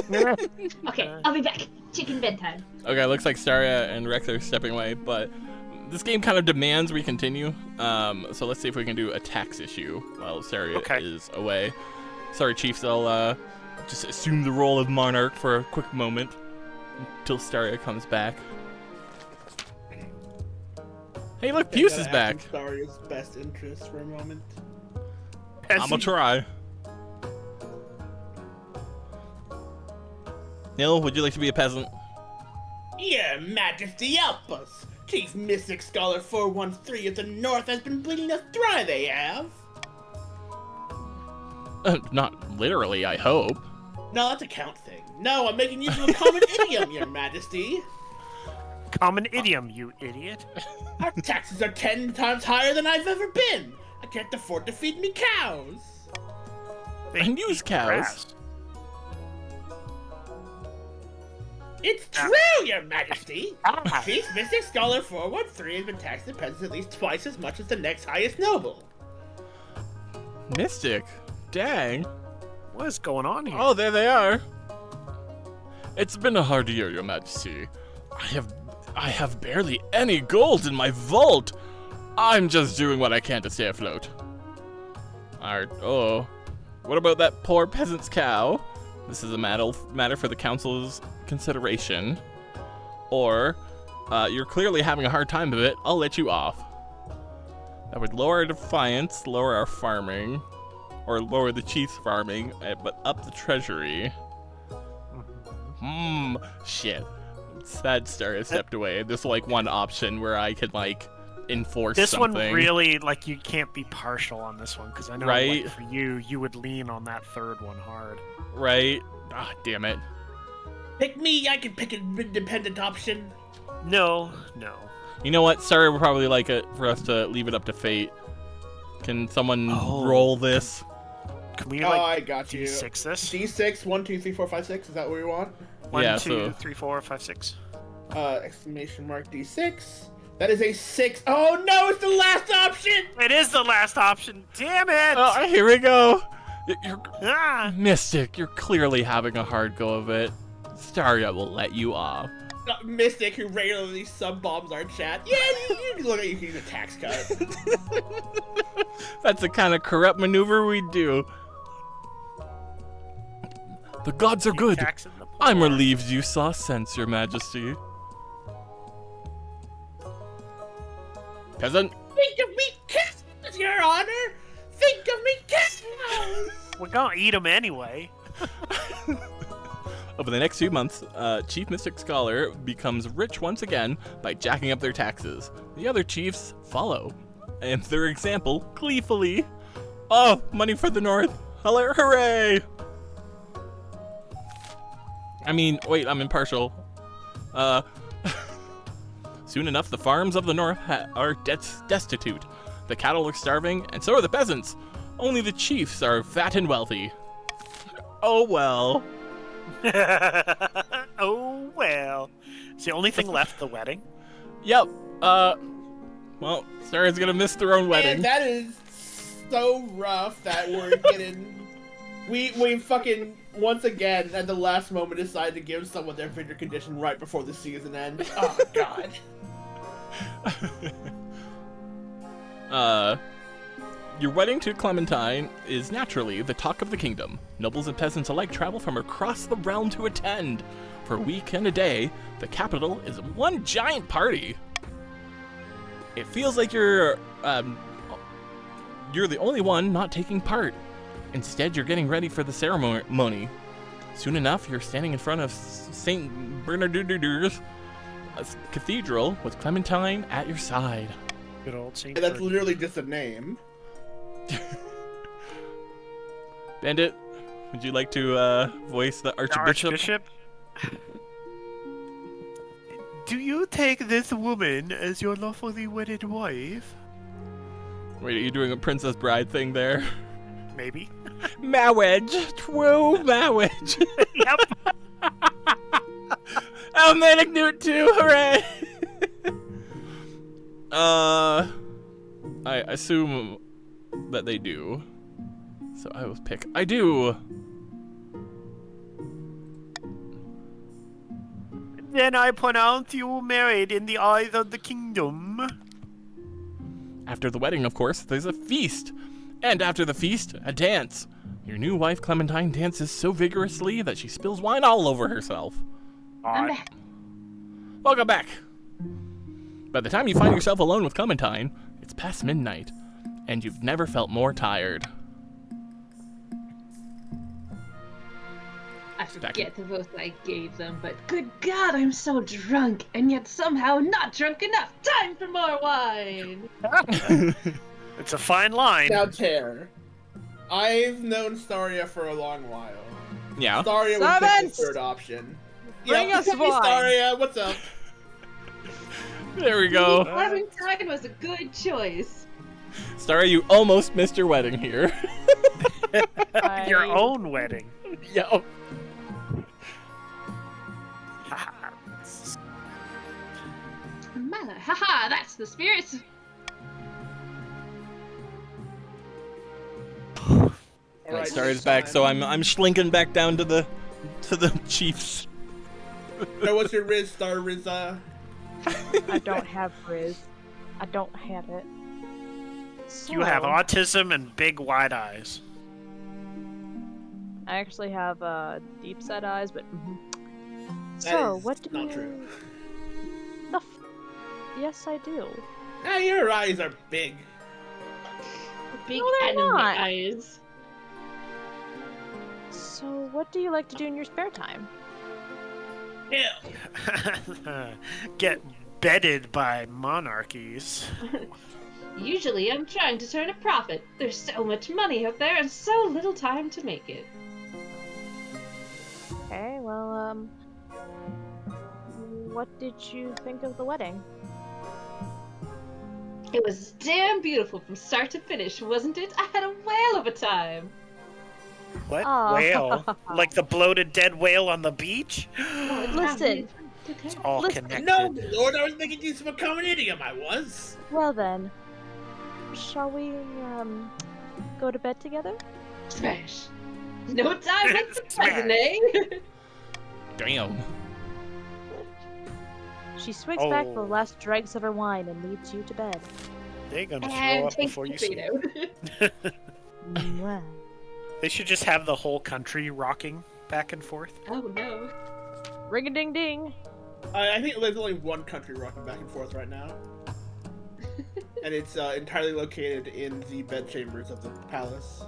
dog. Okay, I'll be back. Chicken bedtime. Okay, looks like Staria and Rex are stepping away, but this game kind of demands we continue. So let's see if we can do a tax issue while Staria is away. Sorry, Chiefs, I'll just assume the role of Monarch for a quick moment until Staria comes back. Hey, look, Puce is back. Staria's best interest for a moment. I'm gonna try. Neil, would you like to be a peasant? Your Majesty, help us! Chief Mystic Scholar 413 of the North has been bleeding us dry, they have! Not literally, I hope. No, that's a count thing. No, I'm making use of a common idiom, Your Majesty! Common idiom, you idiot. Our taxes are 10 times higher than I've ever been! I can't afford to feed me cows! And use cows. Grass. It's true, Your Majesty! Chief Mystic Scholar 413 has been taxed and peasants at least twice as much as the next highest noble. Mystic? Dang. What is going on here? Oh, there they are. It's been a hard year, Your Majesty. I have barely any gold in my vault. I'm just doing what I can to stay afloat. Alright, what about that poor peasant's cow? This is a matter for the council's consideration. Or, you're clearly having a hard time of it, I'll let you off. That would lower our defiance, lower our farming, or lower the chief's farming, but up the treasury. Shit. Sad Staria stepped away. There's like one option where I could like enforce this something. one really, like, you can't be partial on this one, because I know Right? like, for you would lean on that third one hard. Right? Ah, damn it. Pick me, I can pick an independent option. No. You know what? Staria would probably like it for us to leave it up to fate. Can someone roll this? Can we, I got you. D6 this? D6, 1, 2, 3, 4, 5, 6, is that what we want? 1, Yeah, 2, so- 3, 4, 5, 6. Exclamation mark D6. That is a 6. Oh no, it's the last option! It is the last option. Damn it! Oh, here we go. Mystic, you're clearly having a hard go of it. Staria will let you off. Mystic, who regularly sub-bombs our chat. Yeah, you can look at you can use a tax cut. That's the kind of corrupt maneuver we do. The gods are good. I'm relieved you saw sense, Your Majesty. Peasant. Think of me cows, Your Honor! Think of me cows! We're gonna eat them anyway. Over the next few months, Chief Mystic Scholar becomes rich once again by jacking up their taxes. The other chiefs follow, and their example gleefully. Oh, money for the North! Hooray! I mean, wait, I'm impartial. Soon enough, the farms of the North are destitute. The cattle are starving, and so are the peasants. Only the chiefs are fat and wealthy. Oh well. Oh well. Is the only thing left the wedding? Yep. Well, Staria's gonna miss their own wedding. And that is so rough that we're getting. We fucking once again at the last moment decided to give someone their winter condition right before the season ends. Oh god. Your wedding to Clementine is naturally the talk of the kingdom. Nobles and peasants alike travel from across the realm to attend. For a week and a day, the capital is one giant party. It feels like you're the only one not taking part. Instead, you're getting ready for the ceremony. Soon enough, you're standing in front of St. Bernardus Cathedral with Clementine at your side. Good old St. And that's literally just a name. Bandit, would you like to voice the Archbishop? Do you take this woman as your lawfully wedded wife? Wait, are you doing a Princess Bride thing there? Maybe. Marriage, true marriage. Yep. Oh, Manic Newt too, hooray! I assume that they do. So I will pick. I do. Then I pronounce you married in the eyes of the kingdom. After the wedding, of course, there's a feast. And after the feast, a dance. Your new wife, Clementine, dances so vigorously that she spills wine all over herself. I'm back. Welcome back. By the time you find yourself alone with Clementine, it's past midnight, and you've never felt more tired. I forget the vote I gave them, but good God, I'm so drunk, and yet somehow not drunk enough. Time for more wine! It's a fine line. Now, Tear, I've known Staria for a long while. Yeah. Staria was the third option. Bring us Hey, wine. Staria, what's up? There we go. Clementine was a good choice. Staria, you almost missed your wedding here. Your own wedding. Yo. Mala, haha, that's the spirit. Alright, Staria's back, so I'm slinking back down to the chiefs. So what's your Riz, Star Rizza? I don't have Riz. I don't have it. You have So, autism and big wide eyes. I actually have deep set eyes, but. That So is what do not you? true. The Yes, I do. Ah, your eyes are big. Big No, they're anime not. eyes. So what do you like to do in your spare time? Get bedded by monarchies. Usually I'm trying to turn a profit. There's so much money out there and so little time to make it. Okay, well, what did you think of the wedding? It was damn beautiful from start to finish, wasn't it? I had a whale of a time. What? Aw. Whale? Like the bloated dead whale on the beach? Listen. It's all Listen. connected. No, Lord, I was making use of a common idiom, I was. Well then, shall we, go to bed together? Smash. No time like the Smash. present, eh? Damn. She swigs back the Oh. last dregs of her wine and leads you to bed. They're gonna throw And up take before you the sleep. out. Mwah. They should just have the whole country rocking back and forth. Oh no. Ring a ding ding. I think there's only one country rocking back and forth right now. And it's entirely located in the bedchambers of the palace.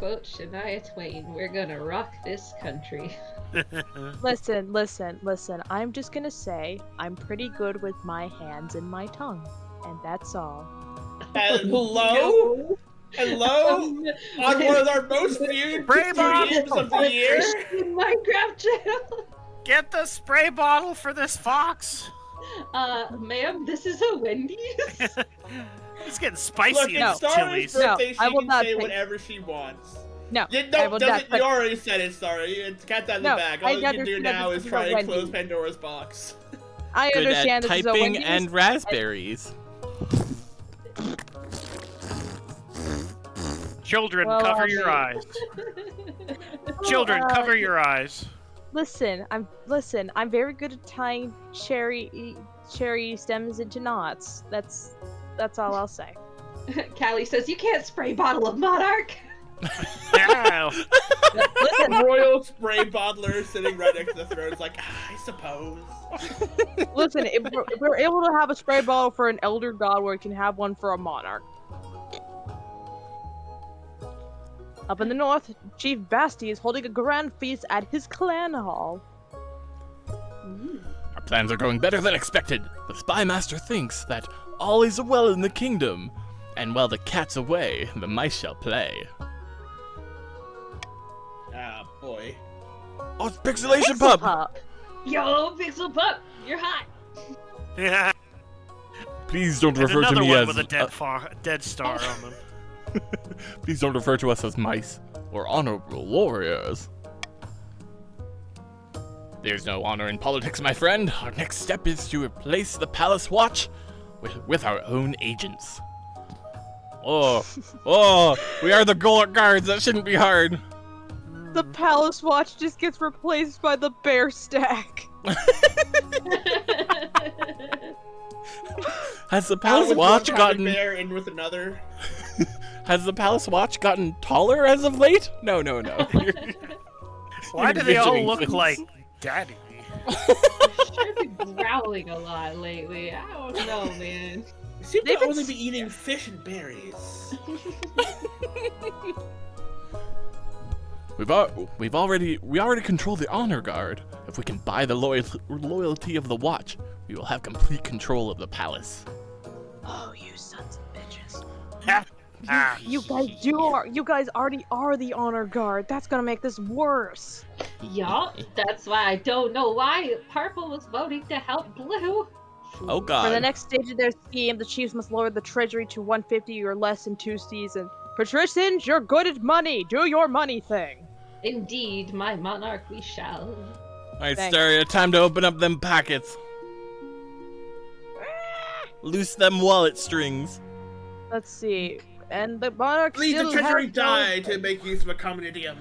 quote Shania Twain, we're gonna rock this country. Listen. I'm just gonna say I'm pretty good with my hands and my tongue, and that's all. Hello? Hello? On one of our most viewed Spray bottle streams of the year? In Minecraft channel. Get the spray bottle for this fox. Ma'am, this is a Wendy's. It's getting Look, spicy in it's this Staria's chilies. birthday, I she will can not say take- whatever she wants. No, You, I no, will doesn't, not. you already said it, sorry. It's cat out of the No, bag. I All you can do understand that now this is is a try and close Wendy's. Pandora's box. I Good understand at this is a typing Wendy's. and raspberries. Children, Well, cover your eyes. Children, cover your eyes. Listen, I'm very good at tying cherry stems into knots. That's all I'll say. Callie says, you can't spray bottle of Monarch. Ow. Listen, Royal spray bottler sitting right next to the throne is like, I suppose. listen. If we're able to have a spray bottle for an elder god, we can have one for a monarch. Up in the north, Chief Basti is holding a grand feast at his clan hall. Our plans are going better than expected. The spy master thinks that all is well in the kingdom, and while the cat's away, the mice shall play. Ah, boy. Oh, it's Pixelation Pup! Yo, Pixel Pup, you're hot. Yeah. Please don't And refer to another me one as... with a dead star on them. Please don't refer to us as mice or honorable warriors. There's no honor in politics, my friend. Our next step is to replace the Palace Watch with our own agents. Oh, we are the Golok Guards. That shouldn't be hard. The Palace Watch just gets replaced by the Bear Stack. Has the Out Palace with Watch one gotten... bear in with another. Has the Palace Watch gotten taller as of late? No. Why do they all envisioning look things. like daddy? I've been growling a lot lately. I don't know, man. You seem They've to been only be eating fish and berries. We already control the honor guard. If we can buy the loyalty of the watch, we will have complete control of the palace. Oh, you sons of bitches. Ah, You guys already are the honor guard. That's gonna make this worse. Yup, that's why I don't know why Purple was voting to help Blue. Oh God! For the next stage of their scheme, the chiefs must lower the treasury to 150 or less in 2 seasons. Patricians, you're good at money. Do your money thing. Indeed, my monarch we shall. Alright, Thanks. Staria, time to open up them packets. Loose them wallet strings. Let's see. And the monarch Leave the still treasury has no- die to make use of a common idiom.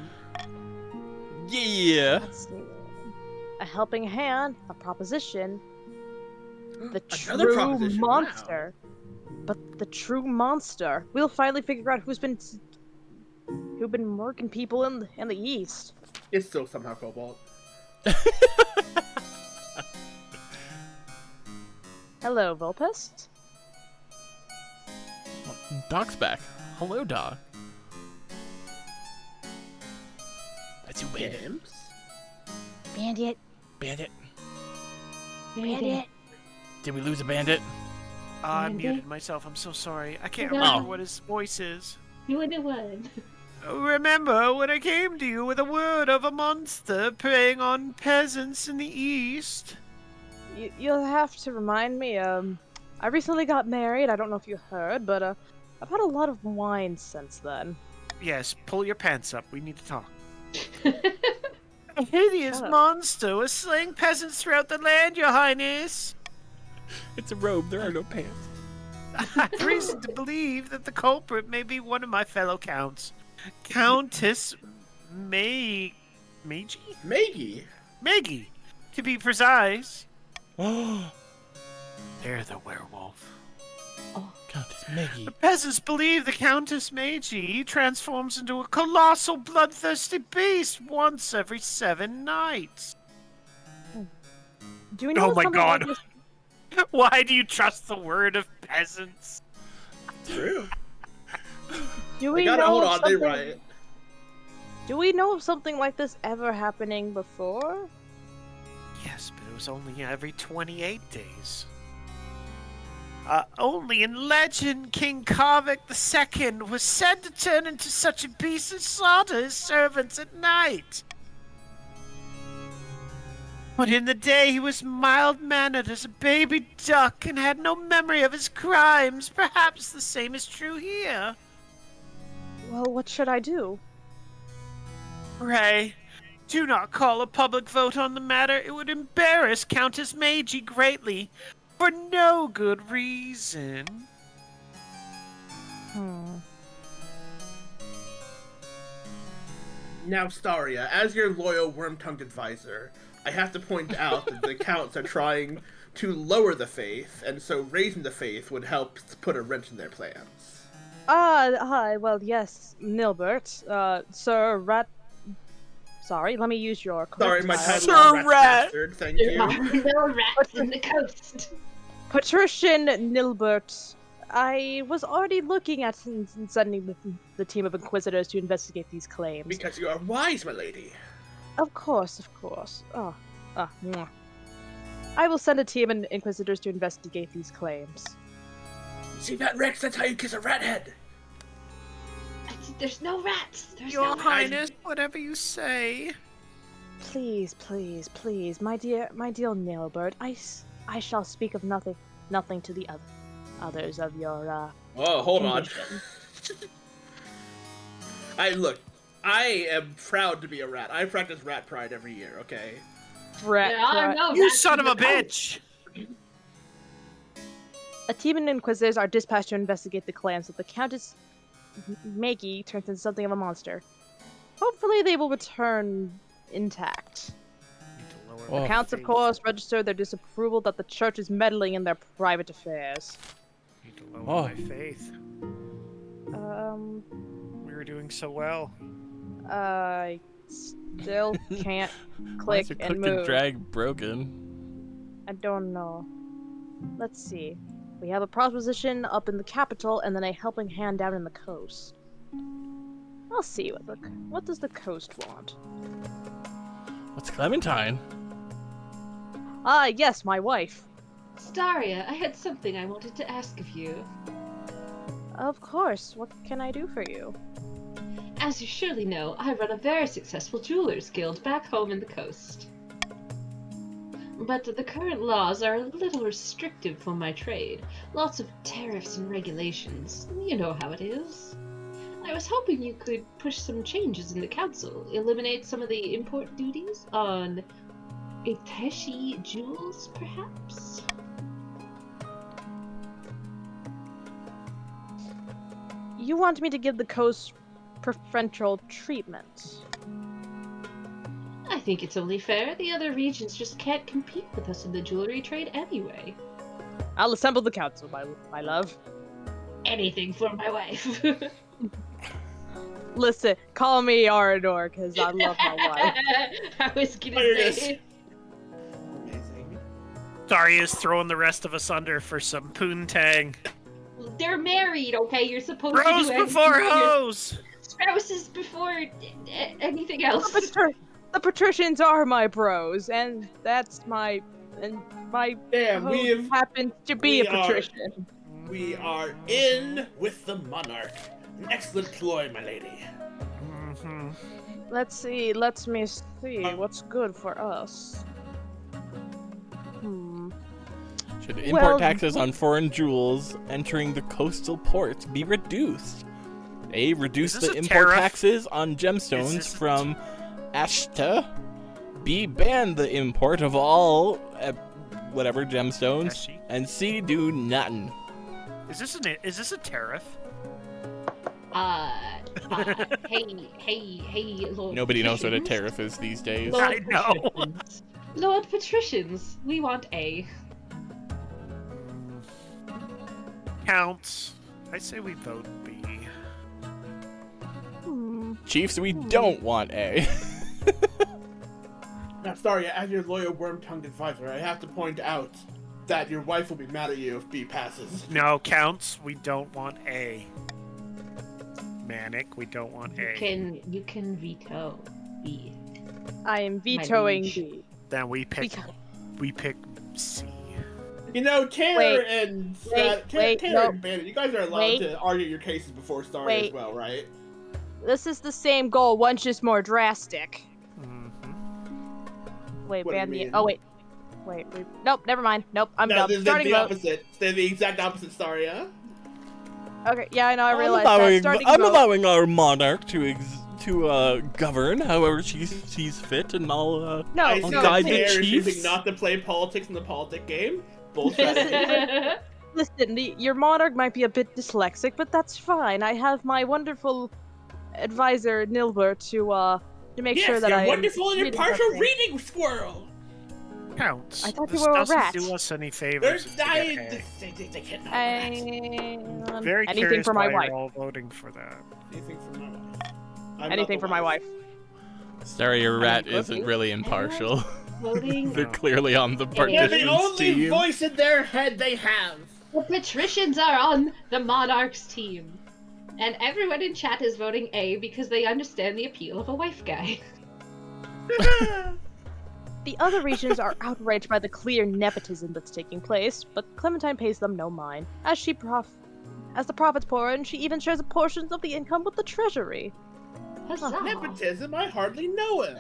Yeah. Let's see. A helping hand, a proposition. The Another true proposition, wow. monster. But the true monster. We'll finally figure out who's been murking people in the east. It's still somehow Cobalt. Hello, Vulpes. Doc's back. Hello, Doc. That's you, Bandit. Imps? Bandit. Bandit. Bandit. Did we lose a bandit? I muted myself. I'm so sorry. I can't No. remember what his voice is. You and the one. Remember when I came to you with a word of a monster preying on peasants in the east? You'll have to remind me. I recently got married. I don't know if you heard, but I've had a lot of wine since then. Yes, pull your pants up. We need to talk. A hideous Shut up. monster was slaying peasants throughout the land, your highness. It's a robe, there are no pants. I have reason to believe that the culprit may be one of my fellow counts. Countess Maggie? Maggie? Maggie, to be precise. They're the werewolf. Countess Maggie. The peasants believe the Countess Meiji transforms into a colossal bloodthirsty beast once every 7 nights. Do we know Oh my something like God. this- Why do you trust the word of peasants? True. Do They we gotta know hold of on, they something- riot. Do we know of something like this ever happening before? Yes, but it was only every 28 days. Only in legend, King Karvik II was said to turn into such a beast and slaughter his servants at night. But in the day he was mild-mannered as a baby duck and had no memory of his crimes. Perhaps the same is true here. Well, what should I do? Ray, do not call a public vote on the matter. It would embarrass Countess Meiji greatly, for no good reason. Now, Staria, as your loyal worm-tongued advisor, I have to point out that the counts are trying to lower the faith, and so raising the faith would help put a wrench in their plans. Hi, well, yes, Nilbert, Sir Rat... Sorry, let me use your Sorry, my style. title Sir is Rat Rat. Bastard, thank you. No rats in the coast. Patrician Nilbert, I was already looking at sending the team of Inquisitors to investigate these claims. Because you are wise, my lady. Of course. Mwah. I will send a team of Inquisitors to investigate these claims. See that, Rex? That's how you kiss a rat head. There's no rats. There's Your no rats. Highness, whatever you say. Please, my dear Nilbert, I shall speak of nothing to the others of your, Oh, hold on. condition. I am proud to be a rat. I practice rat pride every year, okay? Rat, There are rat. no You rats son in of a the coast. bitch! A team of Inquisitors are dispatched to investigate the claims that the Countess Meiji turns into something of a monster. Hopefully they will return intact. Oh, The counts, of course, register their disapproval that the church is meddling in their private affairs. Need to lower Oh. my faith. We were doing so well. I still can't Why click is your and click and move. drag broken? I don't know. Let's see. We have a proposition up in the capital and then a helping hand down in the coast. I'll see what does the coast want. What's Clementine? Ah, yes, my wife. Staria, I had something I wanted to ask of you. Of course. What can I do for you? As you surely know, I run a very successful jewelers guild back home in the coast. But the current laws are a little restrictive for my trade. Lots of tariffs and regulations. You know how it is. I was hoping you could push some changes in the council, eliminate some of the import duties on Iteshi jewels, perhaps? You want me to give the coast preferential treatment? I think it's only fair. The other regions just can't compete with us in the jewelry trade anyway. I'll assemble the council, my love. Anything for my wife. Listen, call me Arador, because I love my wife. I was gonna There it say. Amazing. Staria's throwing the rest of us under for some poontang. They're married, okay? You're supposed to Bros do anything before for your hoes! spouses before anything else. The patricians are my bros, and that's my Yeah, host happens to be a patrician. We are in with the monarch. An excellent ploy, my lady. Mm-hmm. Let me see what's good for us. Should import taxes on foreign jewels entering the coastal ports be reduced? A. Reduce Is this the a import tariff? taxes on Is gemstones this a from Ashta. B. Ban the import of all whatever gemstones. Ashi? And C. Do nothing. Is this a tariff? Hey, Lord. Nobody knows what a Patricians. tariff is these days. Lord I know. Patricians. Lord Patricians, we want A. Counts. I say we vote B. Chiefs, we don't want A. Now, sorry, as your loyal worm-tongued advisor, I have to point out that your wife will be mad at you if B passes. No, counts. We don't want A. Manic. We don't want A. You can veto B. I am vetoing liege. B. Then we pick Because- C. You know, Taylor and wait, Taylor no. and Bandit, you guys are allowed to argue your cases before Staria as well, right? This is the same goal, one's just more drastic. Wait, What do you Bandit. mean? Oh, wait. Nope, never mind. Nope, I'm done. They're Starting the vote. opposite. They're the exact opposite, Staria. Okay, yeah, I know, I realized that. Starting I'm vote. allowing our monarch to govern however she sees fit, and I'll I see that guide the Taylor is chiefs. choosing not to play politics in the politic game. Bull strategy. Listen, your monarch might be a bit dyslexic, but that's fine. I have my wonderful advisor, Nilbert, to make sure that you're I wonderful and reading impartial something. reading squirrel. Counts. I thought This you were a doesn't rat. do us any They're favors. if we get dying. A. They can't not Very anything curious for my why wife. you're all voting for that. Anything for my wife. I'm Anything not for the my wife. Staria Rat isn't really impartial. Voting. They're clearly on the They're partitions the only team. voice in their head they have. The patricians are on the monarch's team. And everyone in chat is voting A because they understand the appeal of a wife guy. The other regions are outraged by the clear nepotism that's taking place, but Clementine pays them no mind. As the profits pour in, she even shares a portion of the income with the treasury. Huzzah. Nepotism? I hardly know him.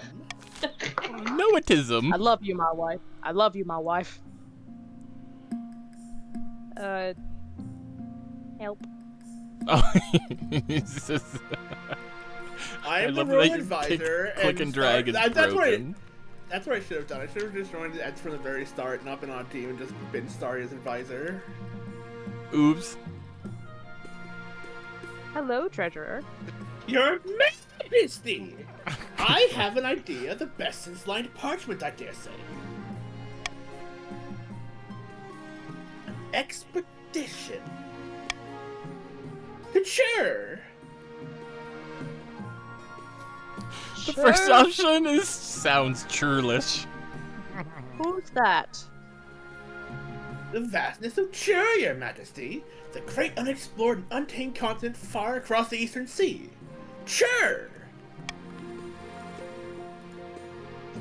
Noetism. I love you, my wife. I love you, my wife. Help. Oh, it's just- I am the love that royal you advisor. click and drag is broken. That's what I should have done. I should have just joined it from the very start, not been on a team, and just been Staria's advisor. Oops. Hello, treasurer. Your Majesty! I have an idea, the best since lined parchment, I dare say. An expedition. To Chur! The first option sounds churlish. Who's that? The vastness of Chur, your majesty. The great unexplored and untamed continent far across the eastern sea. Chur!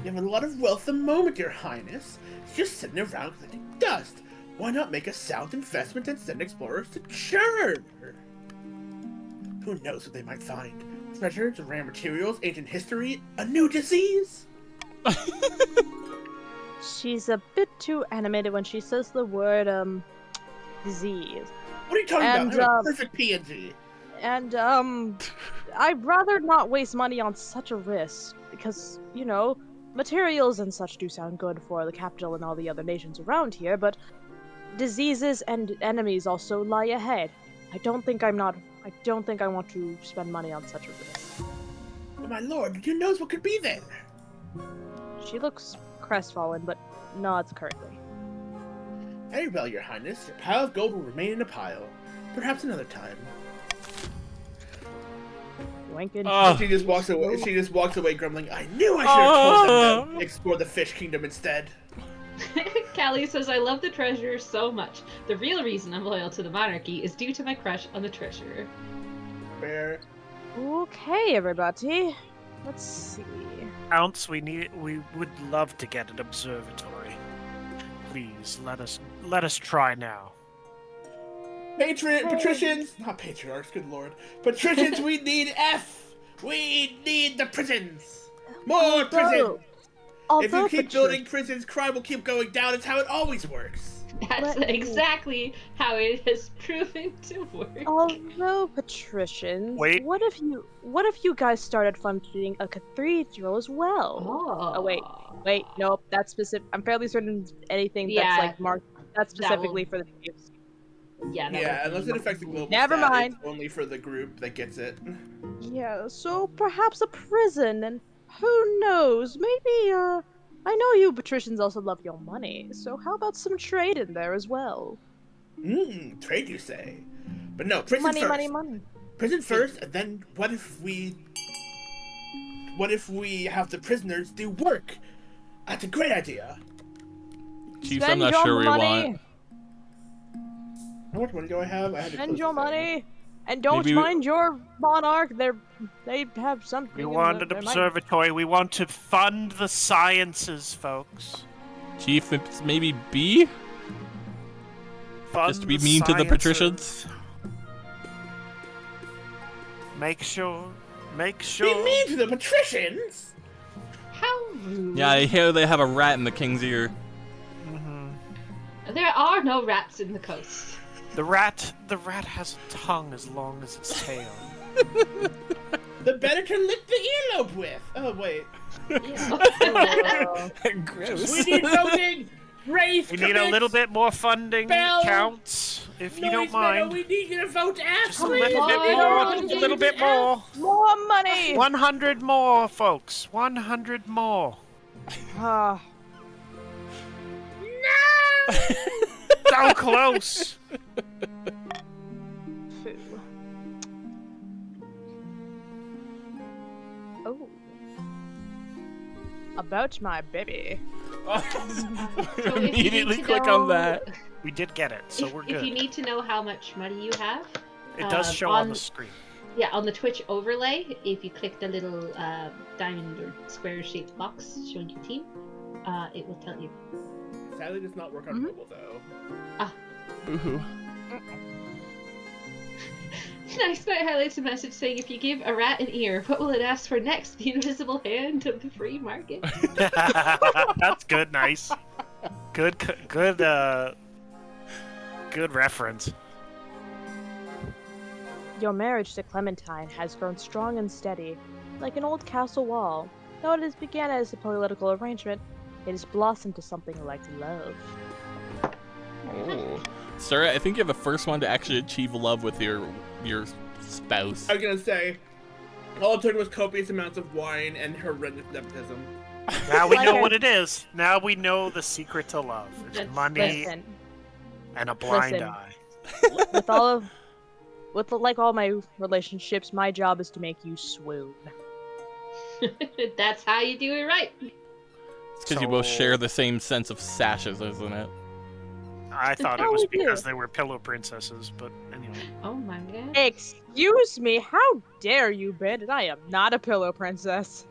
You have a lot of wealth at the moment, your highness. It's just sitting around collecting dust. Why not make a sound investment and send explorers to Chur? Who knows what they might find? Treasures, rare materials, ancient history, a new disease? She's a bit too animated when she says the word, disease. What are you talking And, about? I'm a perfect PNG. And, I'd rather not waste money on such a risk, because, you know, materials and such do sound good for the capital and all the other nations around here, but diseases and enemies also lie ahead. I don't think I want to spend money on such a risk. Oh, my lord, who knows what could be there? She looks crestfallen, but nods curtly. Very well, your highness. Your pile of gold will remain in a pile. Perhaps another time. Winking. She just walks away. She just walks away, grumbling. I knew I should have told them to explore the fish kingdom instead. Callie says, I love the treasurer so much. The real reason I'm loyal to the monarchy is due to my crush on the treasurer. Fair. Okay, everybody. Let's see. Counts, we would love to get an observatory. Please let us try now. Patricians, not patriarchs, good lord. Patricians, we need F. We need the prisons. More prisons. If you keep building prisons, crime will keep going down. It's how it always works. That's exactly how it has proven to work. Although, patricians, Wait. what if you guys started funding a cathedral as well? Oh, wait, nope, that's specific. I'm fairly certain anything that's like marked, that's specifically for the chiefs. Yeah, Unless it affects the global Never stat, mind. It's only for the group that gets it. Yeah, so perhaps a prison, and who knows, maybe, I know you patricians also love your money, so how about some trade in there as well? Trade you say? But no, prison first. Money. Prison first, and then what if we have the prisoners do work? That's a great idea. Chiefs, I'm not sure we want. How much money do I have? I had to Spend close your the thing. money, And don't Maybe- mind your monarch. They have something. We in want the- an they might- observatory. We want to fund the sciences, folks. Chief, it's maybe B? Fund Just to be the mean to the sciences. patricians? Make sure. Be mean to the patricians? How rude. Yeah, I hear they have a rat in the king's ear. There are no rats in the coast. The rat has a tongue as long as its tail. The better to lick the earlobe with. Oh, wait. Gross. We need voting! Race, We need a little bit more funding, Counts, if you don't mind. We need you to vote Just a little bit on. more, just a little bit more. More money. 100 more, folks. 100 more. Ah, So close. phew. Oh. About my baby. So if you Immediately need to click know- on that. We did get it, so we're If you good. need to know how much money you have, It does show on the screen. yeah, on the Twitch overlay, if you click the little diamond or square shaped box showing your team, it will tell you. Sadly, does not work on mobile, though. Boo-hoo. Nice Night highlights a message saying, if you give a rat an ear, what will it ask for next? The invisible hand of the free market. That's good, nice. Good reference. Your marriage to Clementine has grown strong and steady, like an old castle wall. Though it has began as a political arrangement, it has blossomed to something like love. Oh. Sarah, I think you're the first one to actually achieve love with your spouse. I was gonna say, all it took was copious amounts of wine and horrendous nepotism. Now we know Like what it is. Now we know the secret to love. It's money Listen, and a blind listen. eye. like all my relationships, my job is to make you swoon. That's how you do it right. It's because you both share the same sense of sashes, isn't it? I thought it how was we do. because they were pillow princesses, but anyway. Oh my god. Excuse me, how dare you, Bandit? I am not a pillow princess.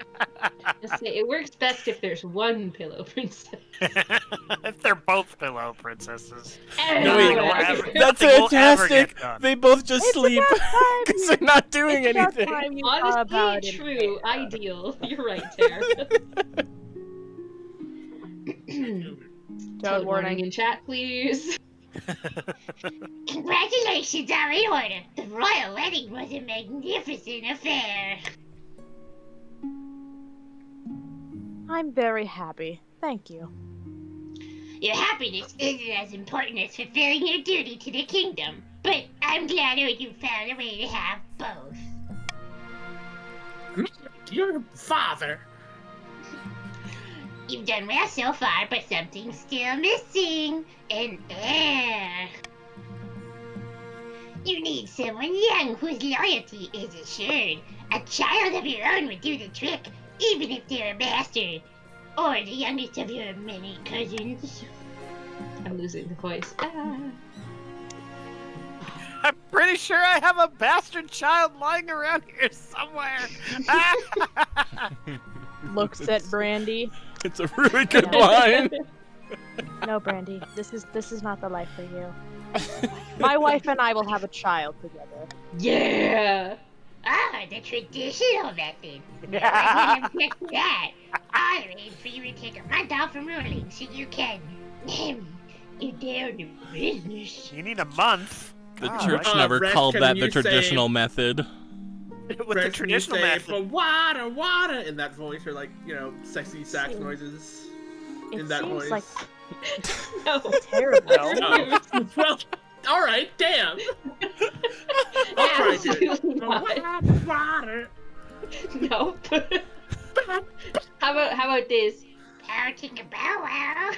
Just say, it works best if there's one pillow princess. If they're both pillow princesses. No, wait, Everywhere. that's Nothing will ever fantastic. get done. They both just It's sleep about time because you- they're not doing It's about anything. time you thought about Honestly, it. true, ideal. You're right, Tara. Toad warning in chat, please. Congratulations are in order. The royal wedding was a magnificent affair. I'm very happy. Thank you. Your happiness isn't as important as fulfilling your duty to the kingdom, but I'm glad you found a way to have both. Your father. You've done well so far, but something's still missing. An heir. You need someone young whose loyalty is assured. A child of your own would do the trick, even if they're a bastard. Or the youngest of your many cousins. I'm losing the voice. I'm pretty sure I have a bastard child lying around here somewhere. Looks at Brandy. It's a really good line. No, Brandy, this is not the life for you. My wife and I will have a child together. Yeah! Ah, the traditional method. I didn't pick that. I arranged for you to take a month off from ruling so you can you down to business. You need a month. The Ah, church right. never Rex, called can that the you say- traditional method. With the Rex, can you traditional say, method. "For water, water," in that voice, or like, sexy sax noises It in that seems voice. like No. terrible. Oh. Well, all right, damn. I'll try to. Absolutely not. Water. Nope. How about this? Power tinker bow wow.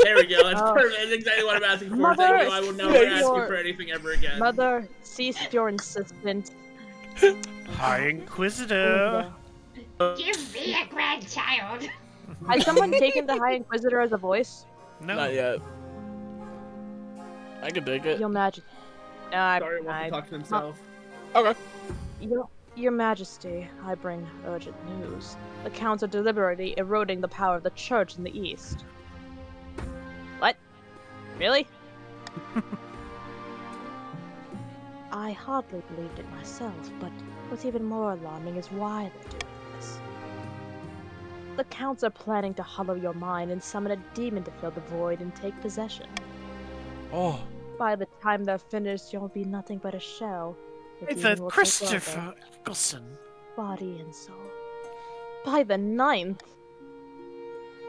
There we go. That's Oh. perfect. That's exactly what I'm asking for. Mother, Thank you. I will never cease ask you your- for anything ever again. Mother, cease your insistence. High Inquisitor. Give me a grandchild. Has someone taken the High Inquisitor as a voice? No. Not yet. I can take it. Your Majesty. No, Sorry, wants to talk to himself. Okay. Your Majesty, I bring urgent news. The counts are deliberately eroding the power of the church in the east. What? Really? I hardly believed it myself, but what's even more alarming is why they're doing this. The counts are planning to hollow your mind and summon a demon to fill the void and take possession. Oh. By the time they're finished, you'll be nothing but a shell. The It's demon a will take Christopher over, Eccleston. body and soul. By the 9th!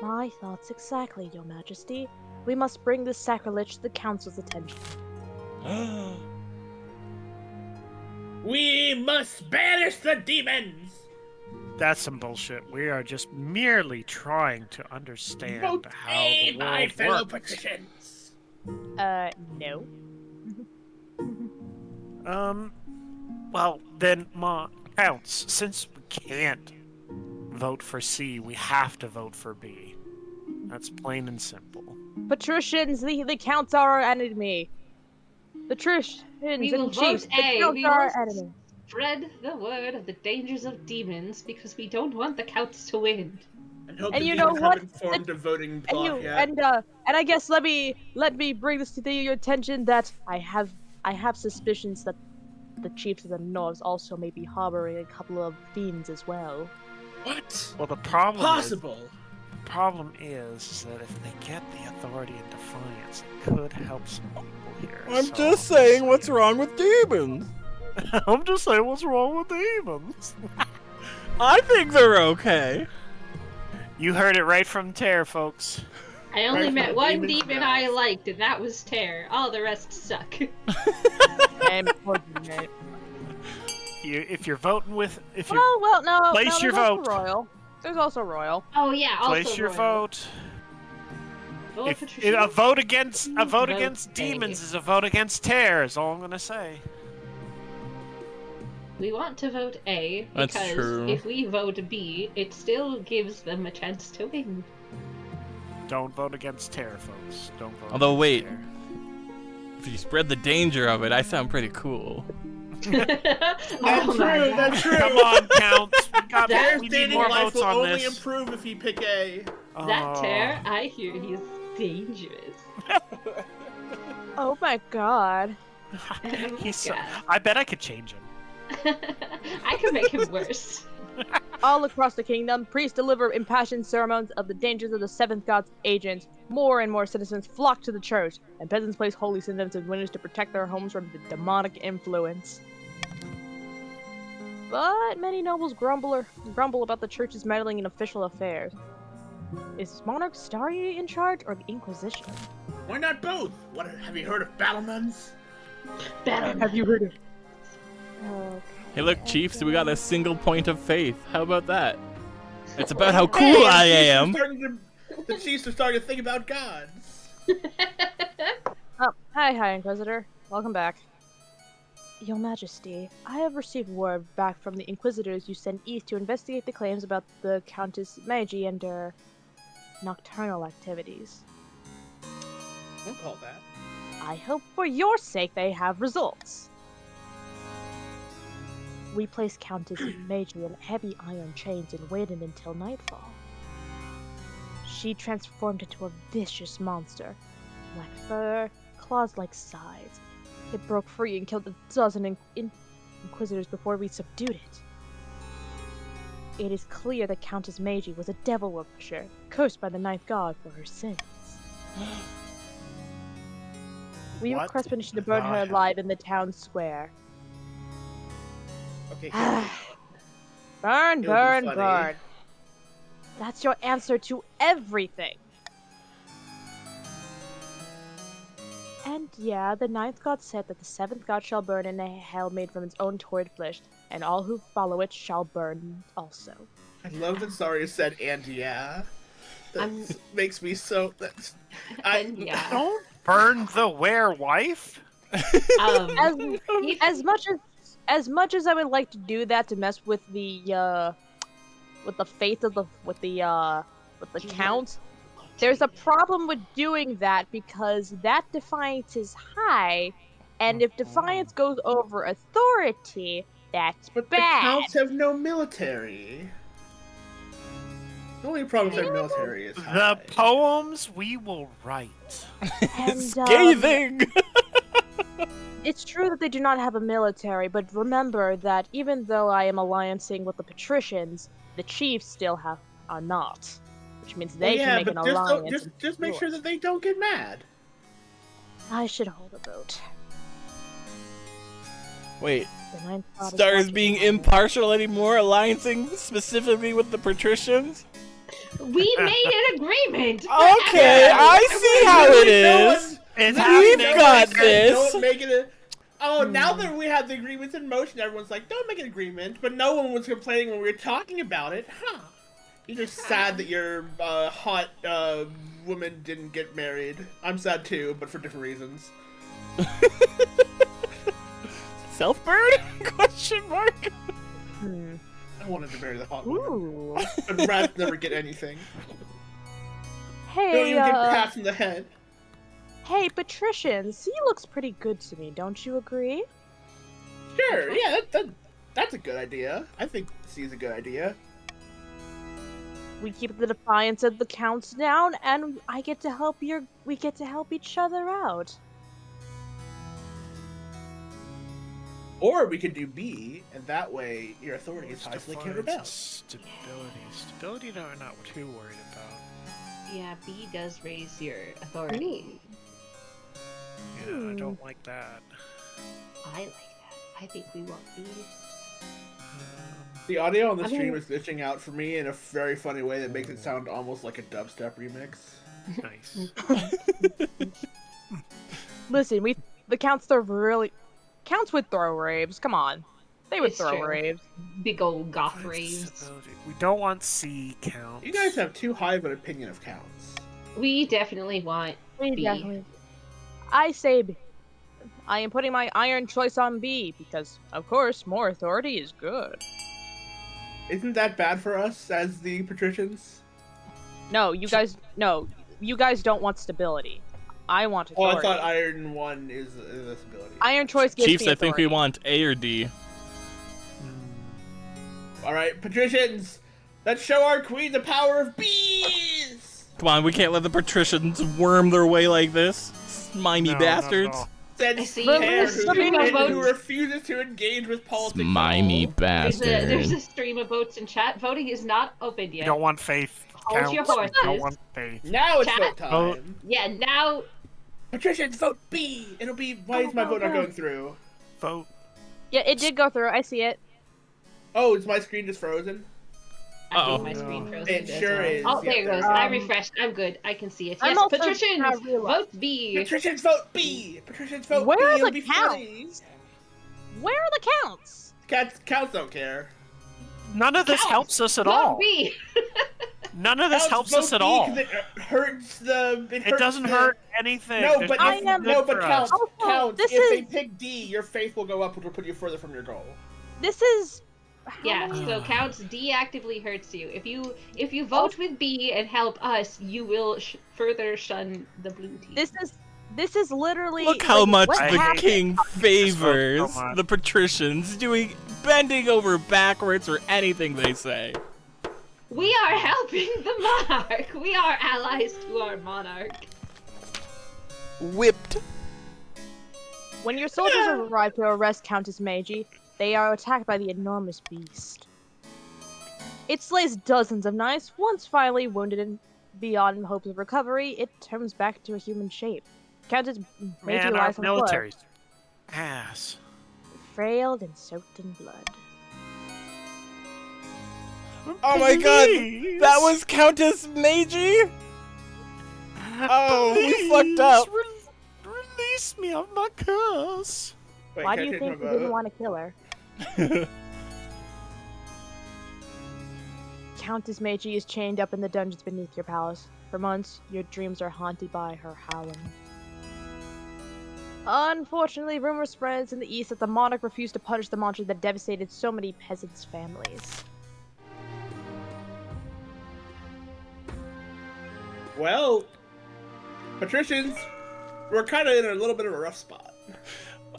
My thoughts exactly, Your Majesty. We must bring this sacrilege to the Council's attention. We must banish the demons! That's some bullshit. We are just merely trying to understand Vote how A, the my world fellow works. patricians! No. Well, then, Counts, since we can't vote for C, we have to vote for B. That's plain and simple. Patricians, the Counts are our enemy. Patricians We will and chiefs, vote the A. Counts We are will our enemy. spread the word of the dangers of demons because we don't want the Counts to win. And hope And the you know demons what? haven't formed a voting And bloc yet. and I guess let me bring this to your attention that I have suspicions that the chiefs of the North also may be harboring a couple of fiends as well. What? Well, the problem Possible. is that if they get the authority in defiance, it could help some people here. I'm so just saying what's wrong with demons. I'm just saying what's wrong with demons. I think they're okay. You heard it right from Tare, folks. I only Right met from one demon's demon mouth. I liked, and that was Terror. All the rest suck. If you're voting with, if you Well, no. Place no, your there's also vote. Royal. There's also Royal. Oh yeah, also place your Royal. vote. Vote If Patricia. a vote against Vote against A. demons is a vote against Tare, is all I'm gonna say. We want to vote A That's because true. if we vote B, it still gives them a chance to win. Don't vote against Tare, folks. Don't vote. Although, against wait. Tare. If you spread the danger of it, I sound pretty cool. That's Oh my true, God. that's true! Come on, Counts. Their We need dating more life votes will on only this. improve if you pick A. That Oh. Terror, I hear he is dangerous. Oh my god. He's so, God. I bet I could change him. I could make him worse. All across the kingdom, priests deliver impassioned sermons of the dangers of the seventh god's agents. More and more citizens flock to the church, and peasants place holy symbols and windows to protect their homes from the demonic influence. But many nobles grumble about the church's meddling in official affairs. Is Monarch Staria in charge, or the Inquisition? Why not both? What, have you heard of battlements? Have you heard of? Okay. Hey, look, Chiefs, we got a single point of faith. How about that? It's about how cool I am. The chiefs are starting to think about gods. Oh, hi, Inquisitor. Welcome back. Your Majesty, I have received word back from the Inquisitors you sent east to investigate the claims about the Countess Magi and her nocturnal activities. Don't call that. I hope for your sake they have results. We placed Countess Magi in heavy iron chains and waited until nightfall. She transformed into a vicious monster. Black fur, claws like scythes. It broke free and killed a dozen Inquisitors before we subdued it. It is clear that Countess Magi was a devil worshipper, cursed by the Ninth God for her sins. We What request permission to burn her the alive in the town square. Okay. Burn, It'll be burn, funny. burn. That's your answer to everything. And yeah, the ninth god said that the seventh god shall burn in a hell made from its own torrid flesh, and all who follow it shall burn also. I love that Saria said and yeah. That makes me so. That's. And yeah. Don't burn the werewife. As much as I would like to do that to mess with the faith of the count, there's a problem with doing that because that defiance is high, And if defiance goes over authority, that's But bad. the counts have no military. The only problem with their military is The high. poems we will write. And, Scathing! It's true that they do not have a military, but remember that even though I am alliancing with the patricians, the chiefs still are not. Which means they can make an alliance. Just make sure that they don't get mad. I should hold a vote. Wait, The ninth spot is Star is watching being my- impartial anymore, alliancing specifically with the patricians? We made an agreement. Okay, I see how it is. It's We've happening. got this. Don't make it a... Oh, now that we have the agreements in motion, everyone's like, don't make an agreement. But no one was complaining when we were talking about it. Huh. You're just sad that your hot woman didn't get married. I'm sad too, but for different reasons. Self-burn? Question mark? I wanted to marry the hot woman. Ooh. But rats never get anything. Don't Hey, even get pats in the head. hey, patricians, he looks pretty good to me, don't you agree? Sure, yeah, that's a good idea. I think C is a good idea. We keep the defiance of the counts down, and we get to help each other out. Or we could do B, and that way your authority is high, so they can't rebel. Stability, no, we're not too worried about. Yeah, B does raise your authority. Yeah, I don't like that. I like that. I think we want B. The audio on the stream is glitching out for me in a very funny way that makes it sound almost like a dubstep remix. Nice. Listen, the counts would throw raves. Come on, they would It's throw true. raves. Big old goth raves. Stability. We don't want C count. You guys have too high of an opinion of counts. We definitely want B. I say B. I am putting my iron choice on B because, of course, more authority is good. Isn't that bad for us as the patricians? No, you guys don't want stability. I want Oh, authority. I thought Iron 1 is this ability. Iron choice gives Chiefs, me I think we authority. want A or D. Alright, patricians, let's show our queen the power of bees! Come on, we can't let the patricians worm their way like this. Smimy No, bastards. Said I see. Hair, Stream of who votes. refuses to engage with politics. at Smimy all. There's a stream of votes in chat. Voting is not open We yet. don't want faith. Hold Counts. your We horses. don't want faith. Now it's Chat. vote time. Yeah, now. Patricians, vote B! It'll be, why is my vote not going through? Vote. Yeah, it did go through. I see it. Oh, is my screen just frozen? I think Uh-oh. my screen froze. It sure is. Oh, there Yeah, it goes. there. I refreshed. I'm good. I can see it. I'm Yes, also patricians, now realizing- vote B. Patricians, vote B! Patricians, vote Where B! are It'll the be counts? funny. Where are the counts? Counts don't care. None of this helps us at Vote all. B. None of this Counts helps vote us at B all. 'cause It hurts the. It doesn't hurt anything. No, There's but nothing I am- good no, but for counts. us. Also, Counts. this If they is- pick D, your faith will go up, which will put you further from your goal. This is. Yeah, so counts D actively hurts you. If you vote with B and help us, you will further shun the blue team. This is literally. Look how much what the happened? king favors so much. the patricians, bending over backwards for anything they say. We are helping the monarch. We are allies to our monarch. Whipped. When your soldiers arrive to arrest Countess Meiji, they are attacked by the enormous beast. It slays dozens of knights. Once finally wounded and beyond hopes of recovery, it turns back to a human shape. Countess Meiji Man, our lies on the floor, military's ass. frail and soaked in blood. Oh my god, that was Countess Meiji? Oh, we fucked up. Release me of my curse. Wait, Why can do I you change think my we didn't vote? want to kill her? Countess Meiji is chained up in the dungeons beneath your palace. For months, your dreams are haunted by her howling. Unfortunately, rumor spreads in the east that the monarch refused to punish the monster that devastated so many peasants' families. Well, patricians, we're kind of in a little bit of a rough spot.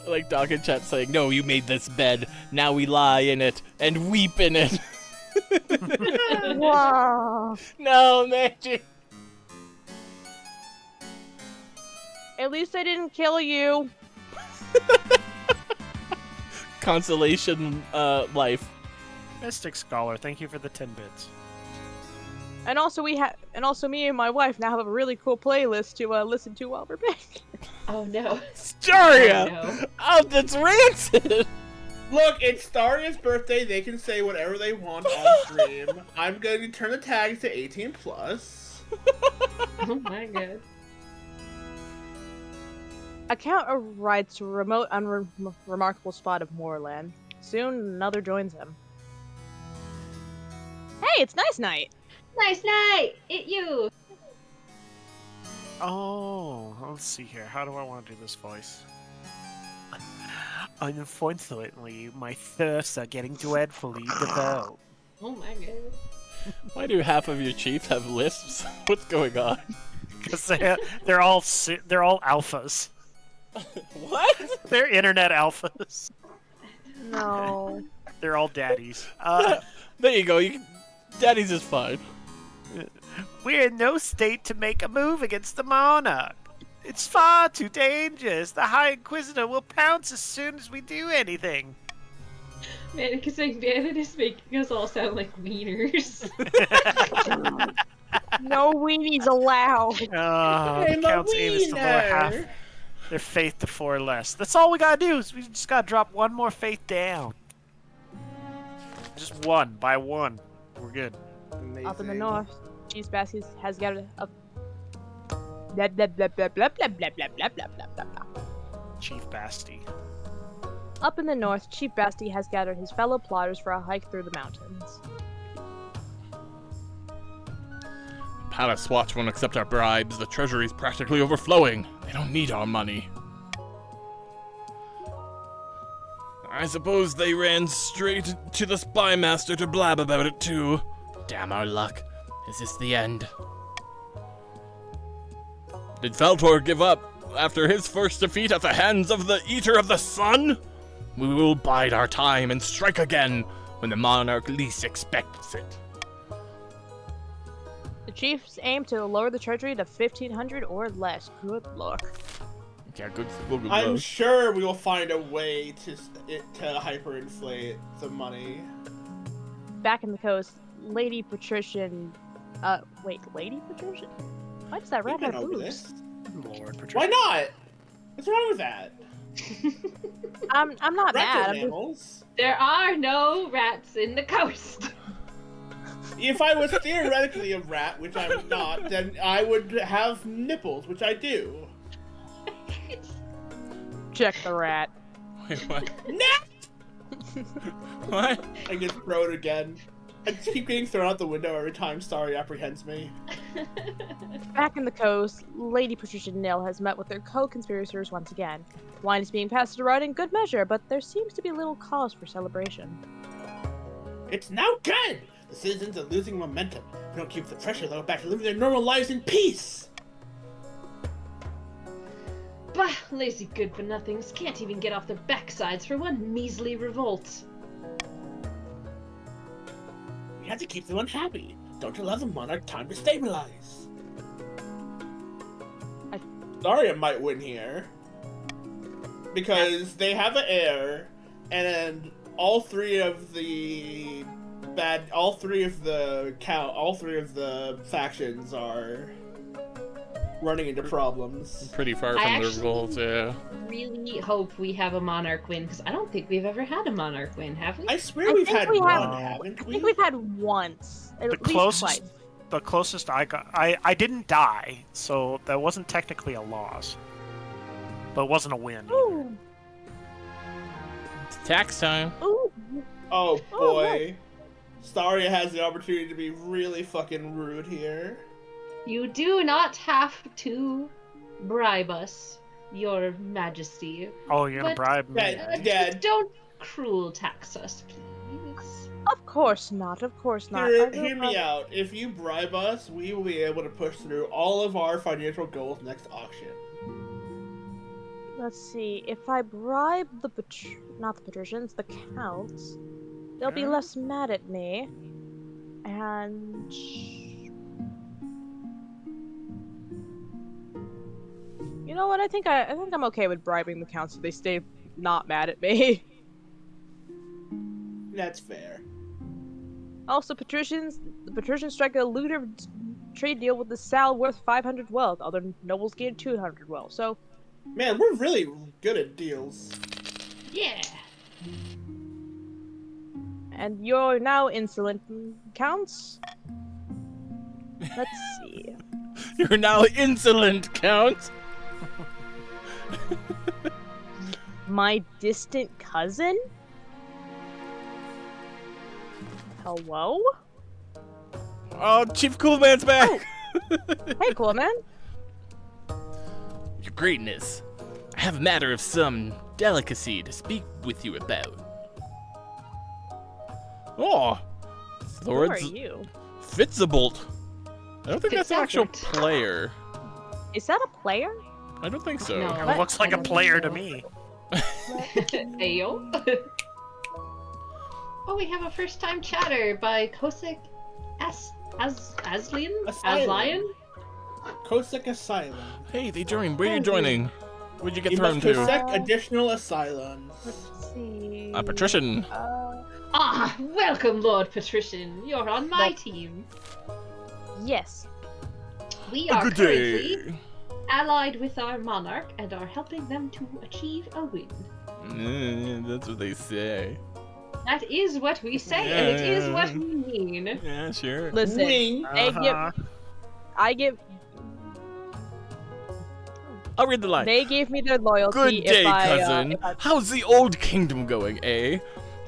like Doc and Chet saying, "No, you made this bed. Now we lie in it and weep in it." Wow. No, Magic. At least I didn't kill you. Consolation, life. Mystic Scholar, thank you for the 10 bits. And also me and my wife now have a really cool playlist to listen to while we're back. Oh no. Staria! Oh, no. Oh, that's rancid! Look, it's Staria's birthday. They can say whatever they want on stream. I'm going to turn the tags to 18 plus. Oh my god. Account arrives to a remote, unremarkable spot of moorland. Soon another joins him. Hey, it's Nice Night! Nice night! It you! Oh, let's see here. How do I want to do this voice? Unfortunately, my thirsts are getting dreadfully developed. Oh my god. Why do half of your chiefs have lisps? What's going on? Because they're all alphas. What? They're internet alphas. No. They're all daddies. There you go. Daddy's is fine. We're in no state to make a move against the monarch. It's far too dangerous. The High Inquisitor will pounce as soon as we do anything. Man, because saying Bannon is making us all sound like wieners. No weenies allowed. I'm The a Count's aim is to lower half wiener. their faith to 4 less. That's all we gotta do. Is we just gotta drop one more faith down. Just one by one. We're good. Amazing. Up in the north, Chief Bassi has gathered up. Blah blah blah blah blah blah blah blah blah blah blah blah. Chief Basti. Up in the north, Chief Basti has gathered his fellow plotters for a hike through the mountains. Palace Watch won't accept our bribes. The treasury's practically overflowing. They don't need our money. I suppose they ran straight to the spy master to blab about it too. Damn our luck. Is this the end? Did Feltor give up after his first defeat at the hands of the Eater of the Sun? We will bide our time and strike again when the monarch least expects it. The chiefs aim to lower the treasury to 1,500 or less. Good luck. Yeah, good spoken I'm word. sure we will find a way to hyperinflate the money. Back in the coast, Lady Patrician. Lady Patrician? Why does that rat We've been have over boobs? this. Lord Patricia. Why not? What's wrong with that? I'm not Rats mad. are I'm just- mammals. There are no rats in the coast. If I was theoretically a rat, which I'm not, then I would have nipples, which I do. Check the rat. Wait, what? Nah! What? I get thrown again. I just keep getting thrown out the window every time Starry apprehends me. Back in the coast, Lady Patricia Nil has met with their co-conspirators once again. Wine is being passed around in good measure, but there seems to be little cause for celebration. It's now good! The citizens are losing momentum. If we don't keep the pressure, they'll go back to living their normal lives in peace! Bah, lazy good-for-nothings can't even get off their backsides for one measly revolt. We have to keep them unhappy. Don't allow the monarch time to stabilize. Daria might win here. Because they have an heir, and all three of the factions are running into problems. Pretty far I from their actually- goals, yeah. Really hope we have a monarch win, because I don't think we've ever had a monarch win, have we? I swear I we've think had we one, have- haven't I we? think we've had once. At The least closest, twice. the closest I got, I didn't die, so that wasn't technically a loss, but it wasn't a win. either. Ooh. It's tax time. Ooh. Oh Oh, boy. Staria has the opportunity to be really fucking rude here. You do not have to bribe us, your majesty. Oh, you're gonna But- bribe me? Dad, Dad, Just don't cruel tax us, please. Of course not. Of course not. hear me out. If you bribe us, we will be able to push through all of our financial goals next auction. let's see. If I bribe the not the patricians, the counts, they'll be less mad at me. And you know what? I think I'm okay with bribing the counts so they stay not mad at me. That's fair. Also, the patricians strike a lucrative trade deal with the Sal worth 500 wealth. Other nobles gain 200 wealth. So, Man, we're really good at deals. Yeah. and you're now insolent, counts. Let's see. You're now insolent, Count. My distant cousin? Hello? Oh, Chief Coolman's back. Hey, cool man. Your Greatness, I have a matter of some delicacy to speak with you about. Oh, Who are Lord you? Fitzabolt. I don't think that's an actual Fitzabolt. player. Is that a player? I don't think so. No. It looks like a player to me. Ayo. Oh, we have a first-time chatter by Kosik Aslian? Asylum. Kosek Asylum. Hey, they joined. Where are you joining? Where'd you get You thrown must to? Kosek additional asylums. Let's see. A patrician. Ah, welcome, Lord Patrician. You're on my team. Yes. We A are good currently day. allied with our monarch and are helping them to achieve a win. That's what they say. That is what we say, and it is what we mean. Yeah, sure. Listen, Wing. I give. I'll read the line. They gave me their loyalty. Good day, if I, cousin. if I- How's the old kingdom going, eh?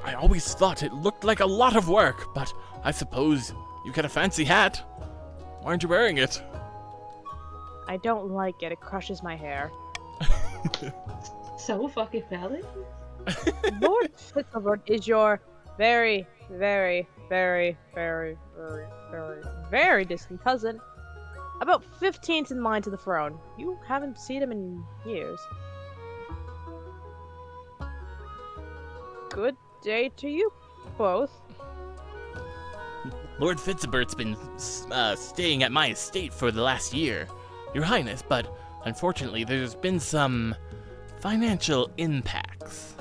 I always thought it looked like a lot of work, but I suppose you get a fancy hat. Why aren't you wearing it? I don't like it. It crushes my hair. So fucking valid. Lord Fitzalbert is your very, very, very, very, very, very, very distant cousin. About 15th in line to the throne. You haven't seen him in years. Good day to you both. Lord Fitzabert's been staying at my estate for the last year, Your Highness, but unfortunately there's been some financial impacts.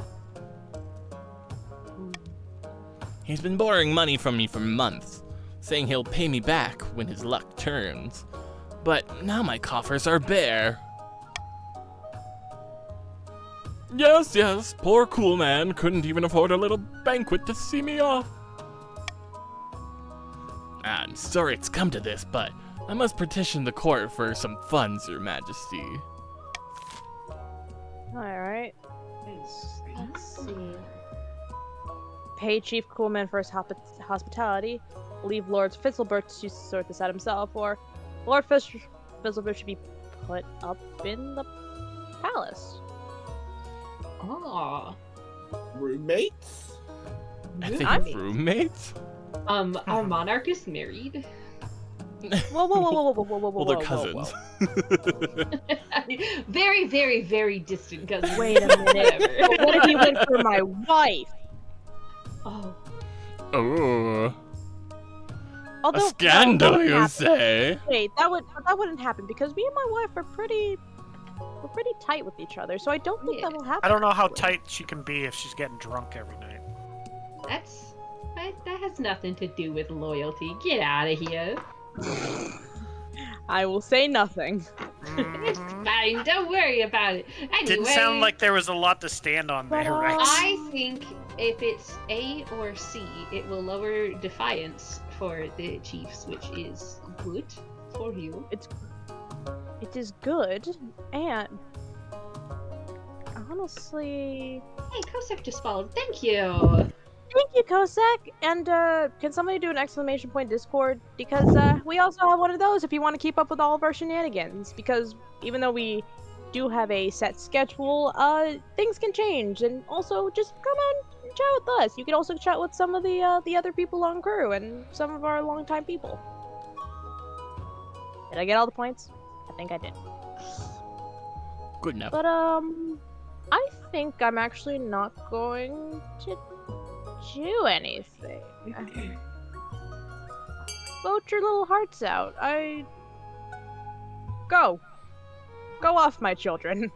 He's been borrowing money from me for months, saying he'll pay me back when his luck turns. But now my coffers are bare. Yes, poor cool man couldn't even afford a little banquet to see me off. I'm sorry it's come to this, but I must petition the court for some funds, Your Majesty. Alright. Let's see. Pay Chief Coolman for his hospitality. Leave Lord Fizzlebert to sort this out himself, or Lord Fizzlebert should be put up in the palace. Oh. Roommates? I think I'm- roommates? Our monarch is married. Whoa, whoa, whoa, whoa, whoa, whoa, whoa, whoa, Well, they're whoa, cousins. whoa. Very, very, very distant cousin. Wait a minute. What if he went for my wife? Oh. Oh, Although, a scandal, that wouldn't you happen. say? Wait, that wouldn't happen because me and my wife are pretty tight with each other, so I don't think that will happen. I don't know how tight she can be if she's getting drunk every night. That has nothing to do with loyalty. Get out of here. I will say nothing. It's fine. Don't worry about it. Anyway, Didn't sound like there was a lot to stand on there, But, Rex. I think if it's A or C, it will lower defiance for the chiefs, which is good for you. It is good, and honestly, Hey, Kosek just followed. Thank you. thank you, Kosek. And can somebody do an exclamation point Discord? Because we also have one of those if you want to keep up with all of our shenanigans. Because even though we do have a set schedule, things can change. And also, just come on and chat with us. You can also chat with some of the other people on crew and some of our longtime people. Did I get all the points? I think I did. Good enough. But I think I'm actually not going to do anything. Vote your little hearts out. Go off, my children.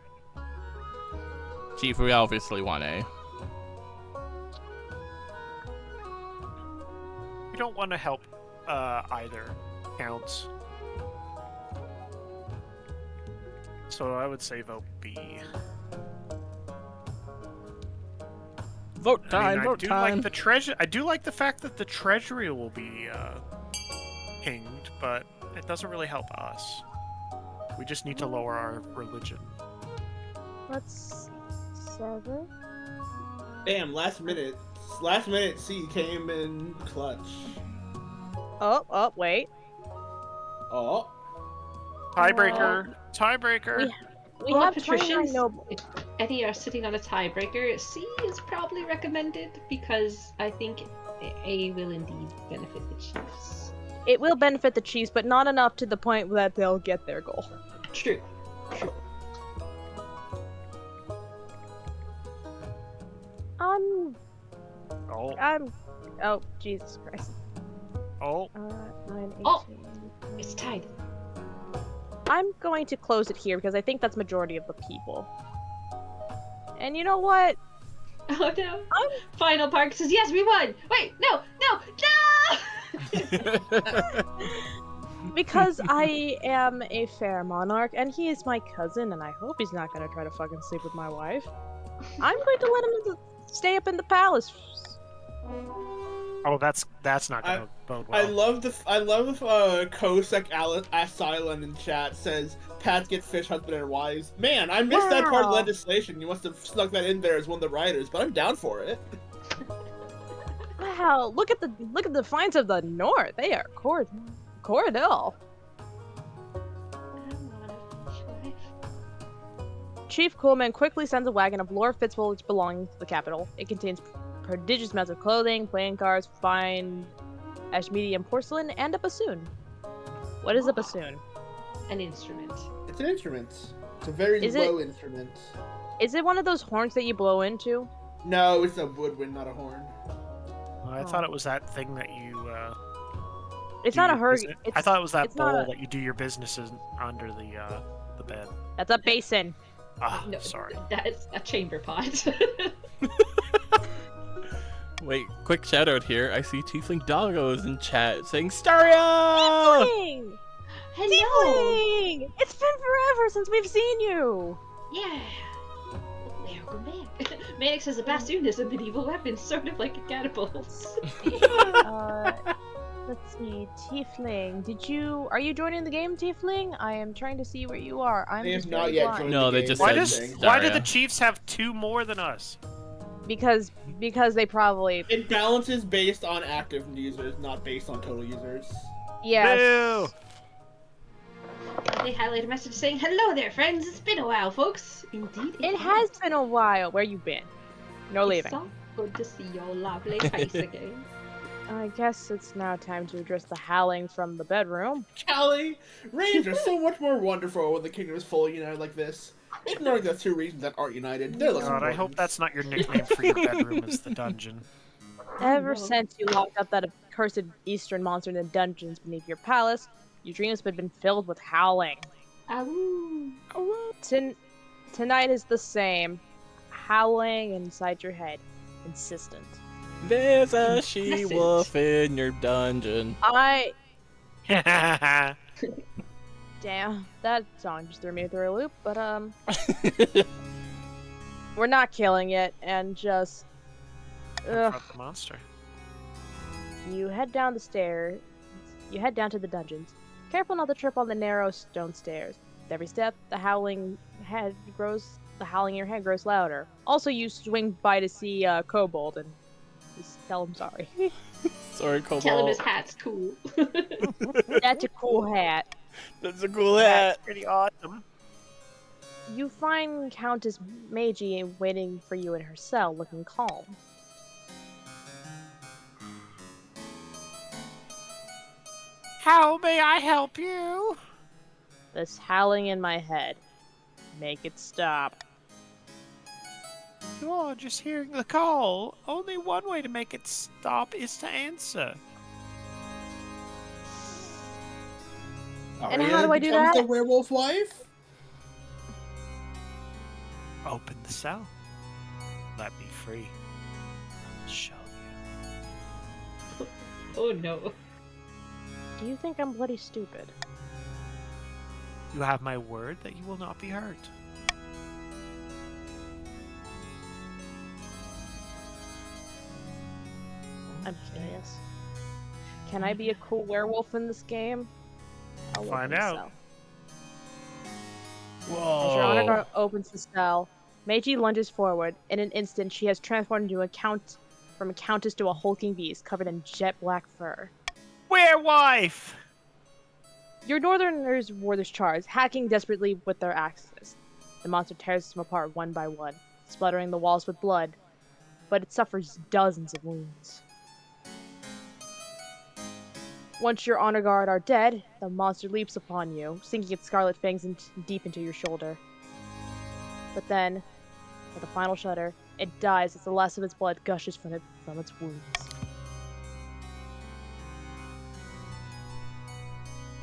Chief, we obviously want A. We don't want to help either counts. So I would say vote B. Vote time, I vote do time. like the treasure. I do like the fact that the treasury will be pinged, but it doesn't really help us. We just need to lower our religion. Let's see. 7. Damn, last minute C came in clutch. Oh, wait. Oh. Tiebreaker. Tiebreaker. We Well, have Patricia 29 noble. if Eddie are sitting on a tiebreaker, C is probably recommended because I think A will indeed benefit the Chiefs. It will benefit the Chiefs, but not enough to the point that they'll get their goal. True. Oh, Jesus Christ. Oh. 9, 18. Oh! It's tied. I'm going to close it here because I think that's majority of the people. And you know what? Oh no. Final Park says, yes, we won! Wait, no! Because I am a fair monarch, and he is my cousin, and I hope he's not gonna try to fucking sleep with my wife. I'm going to let him stay up in the palace. Oh, that's not gonna bode well. I love Kosek Asylum in chat says Pats get fish husband and wives. Man, I missed that part of the legislation. You must have snuck that in there as one of the writers, but I'm down for it. Wow, look at the defiance of the North. They are cordial. Chief Coolman quickly sends a wagon of Lord Fitzwillard's belongings to the capital. It contains prodigious amounts of clothing, playing cards, fine Ashmedian porcelain, and a bassoon. What is a bassoon? An instrument. It's an instrument. It's a very low instrument. Is it one of those horns that you blow into? No, it's a woodwind, not a horn. I thought it was that thing that you. It's not a hurry. I thought it was that bowl not that you do your businesses under the bed. That's a basin. Ah, No, sorry. That is a chamber pot. Wait, quick shout out here. I see Tiefling Doggos in chat saying Staria! Tiefling! Hello! Tiefling! It's been forever since we've seen you! Yeah. Welcome back. Mannix says a bassoon is a medieval weapon, sort of like a catapult. Let's see, Tiefling. Are you joining the game, Tiefling? I am trying to see where you are. They have not yet joined No, the they game. just Why said why do Staria. the Chiefs have 2 more than us? Because they probably... It balances based on active users, not based on total users. Yes. Boo! They highlight a message saying, hello there, friends. It's been a while, folks. Indeed, It has been a while. Where you been? No leaving. It's so good to see your lovely face again. I guess it's now time to address the howling from the bedroom. Callie, Reins are so much more wonderful when the kingdom is fully united like this. Ignoring the 2 regions that aren't united, they're less God, I important. hope that's not your nickname for your bedroom is the dungeon. Ever since you locked up that accursed eastern monster in the dungeons beneath your palace, your dreams have been filled with howling. Ow. Tonight is the same. Howling inside your head. Insistent. There's a she-wolf in your dungeon. Damn, that song just threw me through a loop, but we're not killing it, and just... Confront the monster. You head down the stairs. You head down to the dungeons. Careful not to trip on the narrow stone stairs. With every step, the howling in your head grows louder. Also, you swing by to see Kobold and just tell him sorry. Sorry, Kobold. Tell him his hat's cool. That's a cool hat. That's a cool hat. Pretty awesome. You find Countess Meiji waiting for you in her cell, looking calm. How may I help you? This howling in my head. Make it stop. You are just hearing the call. Only one way to make it stop is to answer. And how do I do becomes that? the werewolf wife? Open the cell. Let me free. Show you. Oh no. Do you think I'm bloody stupid? You have my word that you will not be hurt. I'm curious. Can I be a cool werewolf in this game? I'll Find open the out. cell. As your honor guard opens the cell, Meiji lunges forward. In an instant, she has transformed into from a countess to a hulking beast covered in jet black fur. Werewife! Your northerners wore this charge, hacking desperately with their axes. The monster tears them apart one by one, spluttering the walls with blood, but it suffers dozens of wounds. Once your honor guard are dead, the monster leaps upon you, sinking its scarlet fangs deep into your shoulder. But then, with a final shudder, it dies as the last of its blood gushes from its wounds.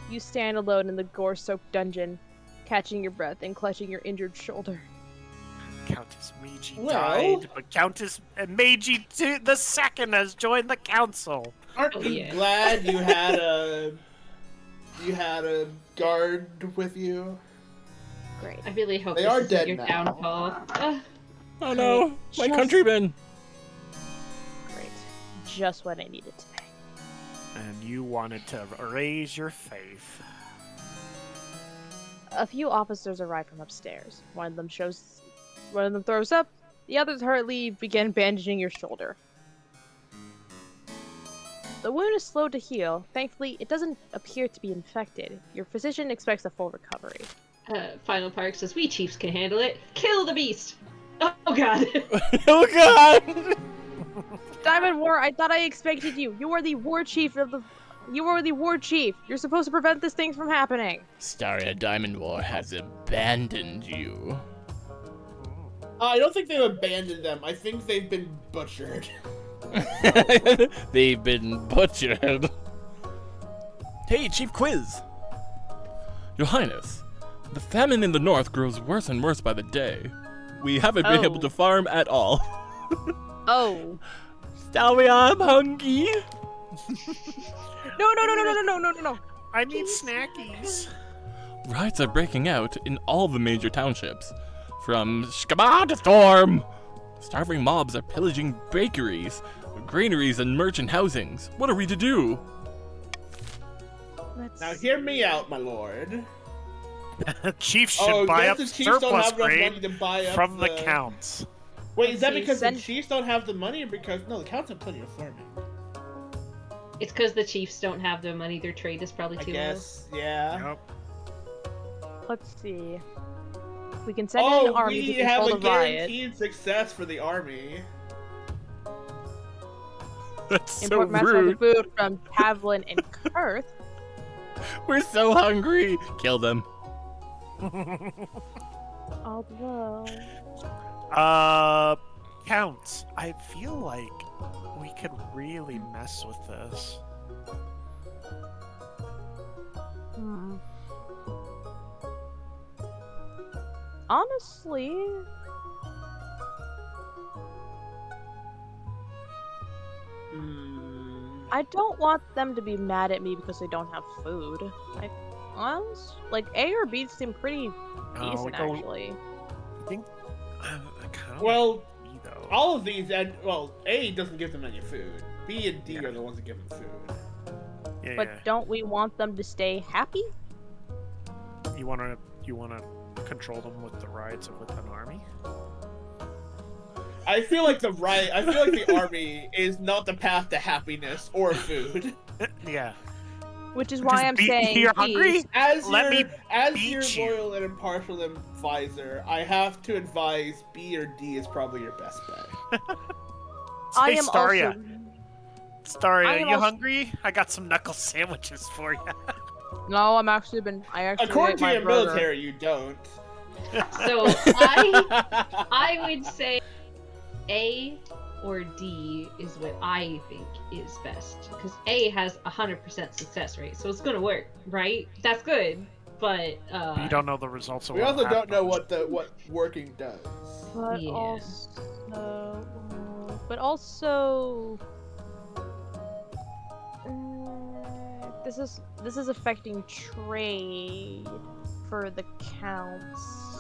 You stand alone in the gore-soaked dungeon, catching your breath and clutching your injured shoulder. Countess Meiji Well- died, but Countess Meiji the second has joined the council. Aren't Oh, you yeah. glad you had a guard with you? Great. I really hope They this are isn't dead your now. downfall. Oh no, my Just- countrymen! Great. Just what I needed today. And you wanted to raise your faith. A few officers arrive from upstairs. One of them throws up, the others hurriedly begin bandaging your shoulder. The wound is slow to heal. Thankfully, it doesn't appear to be infected. Your physician expects a full recovery. Final Park says, we chiefs can handle it. Kill the beast! Oh god! Oh god! Diamond War, I thought I expected you. You are the war chief You are the war chief. You're supposed to prevent this thing from happening. Staria Diamond War has abandoned you. I don't think they've abandoned them. I think they've been butchered. They've been butchered. Hey, Chief Quiz! Your Highness, The famine in the north grows worse and worse by the day. We haven't been able Oh. to farm at all. Oh. Staria, I'm hungry! No. I need snackies. Riots are breaking out in all the major townships. From Shkaba to Storm! Starving mobs are pillaging bakeries, granaries, and merchant housings. What are we to do? Now hear me out, my lord. Chiefs should buy guess up the chiefs don't surplus have enough grain money to buy up from the counts. Wait, is that see, because send- the chiefs don't have the money, or because no, the counts have plenty of farming? It's because the chiefs don't have the money. Their trade is probably I too guess, yeah. Yep. Let's see. We can send in an army we to have control a the riot. guaranteed success for the army. That's so Import mass amounts rude. of food from Tavlin and Kurth. We're so hungry. Kill them. Although... Counts. I feel like we could really mess with this. Honestly... I don't want them to be mad at me because they don't have food. Like, A or B seem pretty decent, go- actually. I think. I kind of Well, like B, though. all of these, and well, A doesn't give them any food. B and D are the ones that give them food. Yeah, But don't we want them to stay happy? you wanna control them with the riots with an army? I feel like the army is not the path to happiness or food. Yeah. Which is why I'm saying you're peace. hungry. As Let me your beat you. loyal and impartial advisor, I have to advise B or D is probably your best bet. I Hey, am Staria. also... Staria, I am you also- hungry? I got some knuckle sandwiches for you. No, I actually According ate to my your burger. military, you don't. So I would say A or D is what I think is best, because A has 100% success rate, so it's gonna work, right? That's good, but You don't know the results of We what also don't know happened. what working does. But Yeah. also, this is affecting trade for the counts.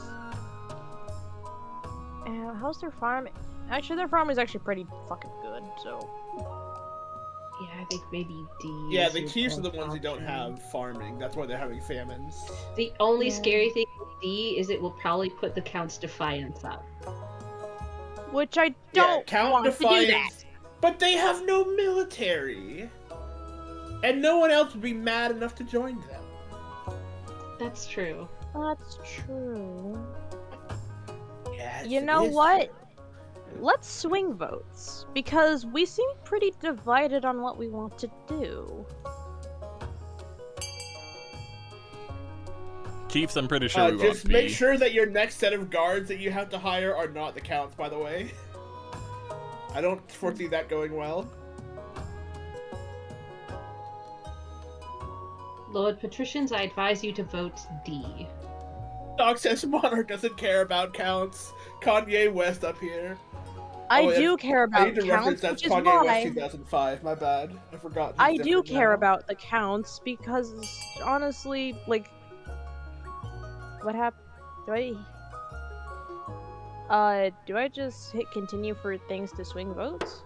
How's their farm? Actually, their farm is actually pretty fucking good. So yeah, I think maybe D. Yeah, is the your chiefs are the best ones who don't option. have farming. That's why they're having famines. The only Yeah. scary thing with D is it will probably put the Count's Defiance up. which I Yeah, don't Count want to do that. Defiance. But they have no military. And no one else would be mad enough to join them. That's true. That's true. Yes, You it know is what? true. Let's swing votes, because we seem pretty divided on what we want to do. Chiefs, I'm pretty sure we want Just B. make sure that your next set of guards that you have to hire are not the counts, by the way. I don't foresee that going well. Lord Patricians, I advise you to vote D. Doc says Monarch doesn't care about counts. Kanye West up here. I Oh, do care I about need to reference counts, that's which is Kanye West why 2005. My bad. I forgot. I He's do different care now. about the counts, because honestly, like, what happened? Do I just hit continue for things to swing votes?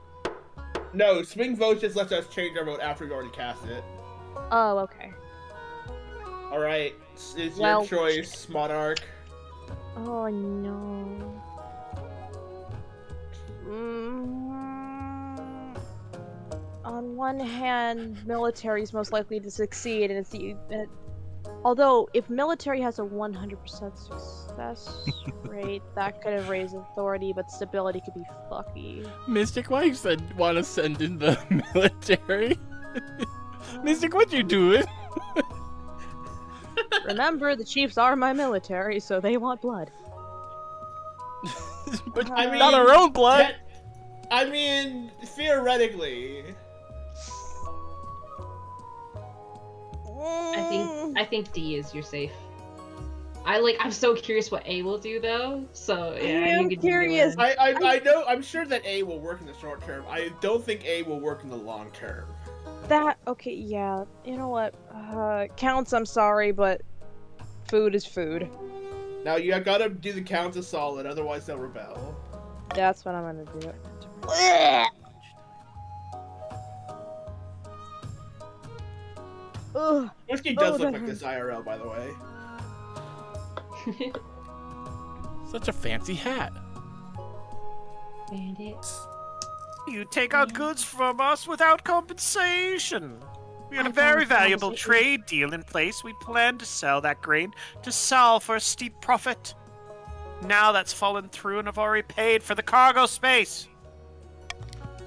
No, swing votes just lets us change our vote after we already cast it. Oh, okay. Alright, it's Well, your choice, Monarch. Oh no. On one hand, military is most likely to succeed, and it's the although if military has a 100% success rate, that could have raised authority, but stability could be fucky. Mystic, why you want to send in the military? Mystic, what you doing? Remember, the chiefs are my military, so they want blood. But I mean, not our own blood. I mean, theoretically. I think D is your safe. I'm so curious what A will do though. So yeah, I am you could do curious. that. I know. I'm sure that A will work in the short term. I don't think A will work in the long term. Okay, yeah. You know what? Counts, I'm sorry, but food is food. Now you gotta do the counts as solid, otherwise they'll rebel. That's what I'm gonna do. Ugh. Whiskey does Oh, look that like this IRL, by the way. Such a fancy hat. Bandit. You take our goods from us without compensation. We had a I very promise valuable it- trade deal in place. We planned to sell that grain to Sal for a steep profit. Now that's fallen through and I've already paid for the cargo space.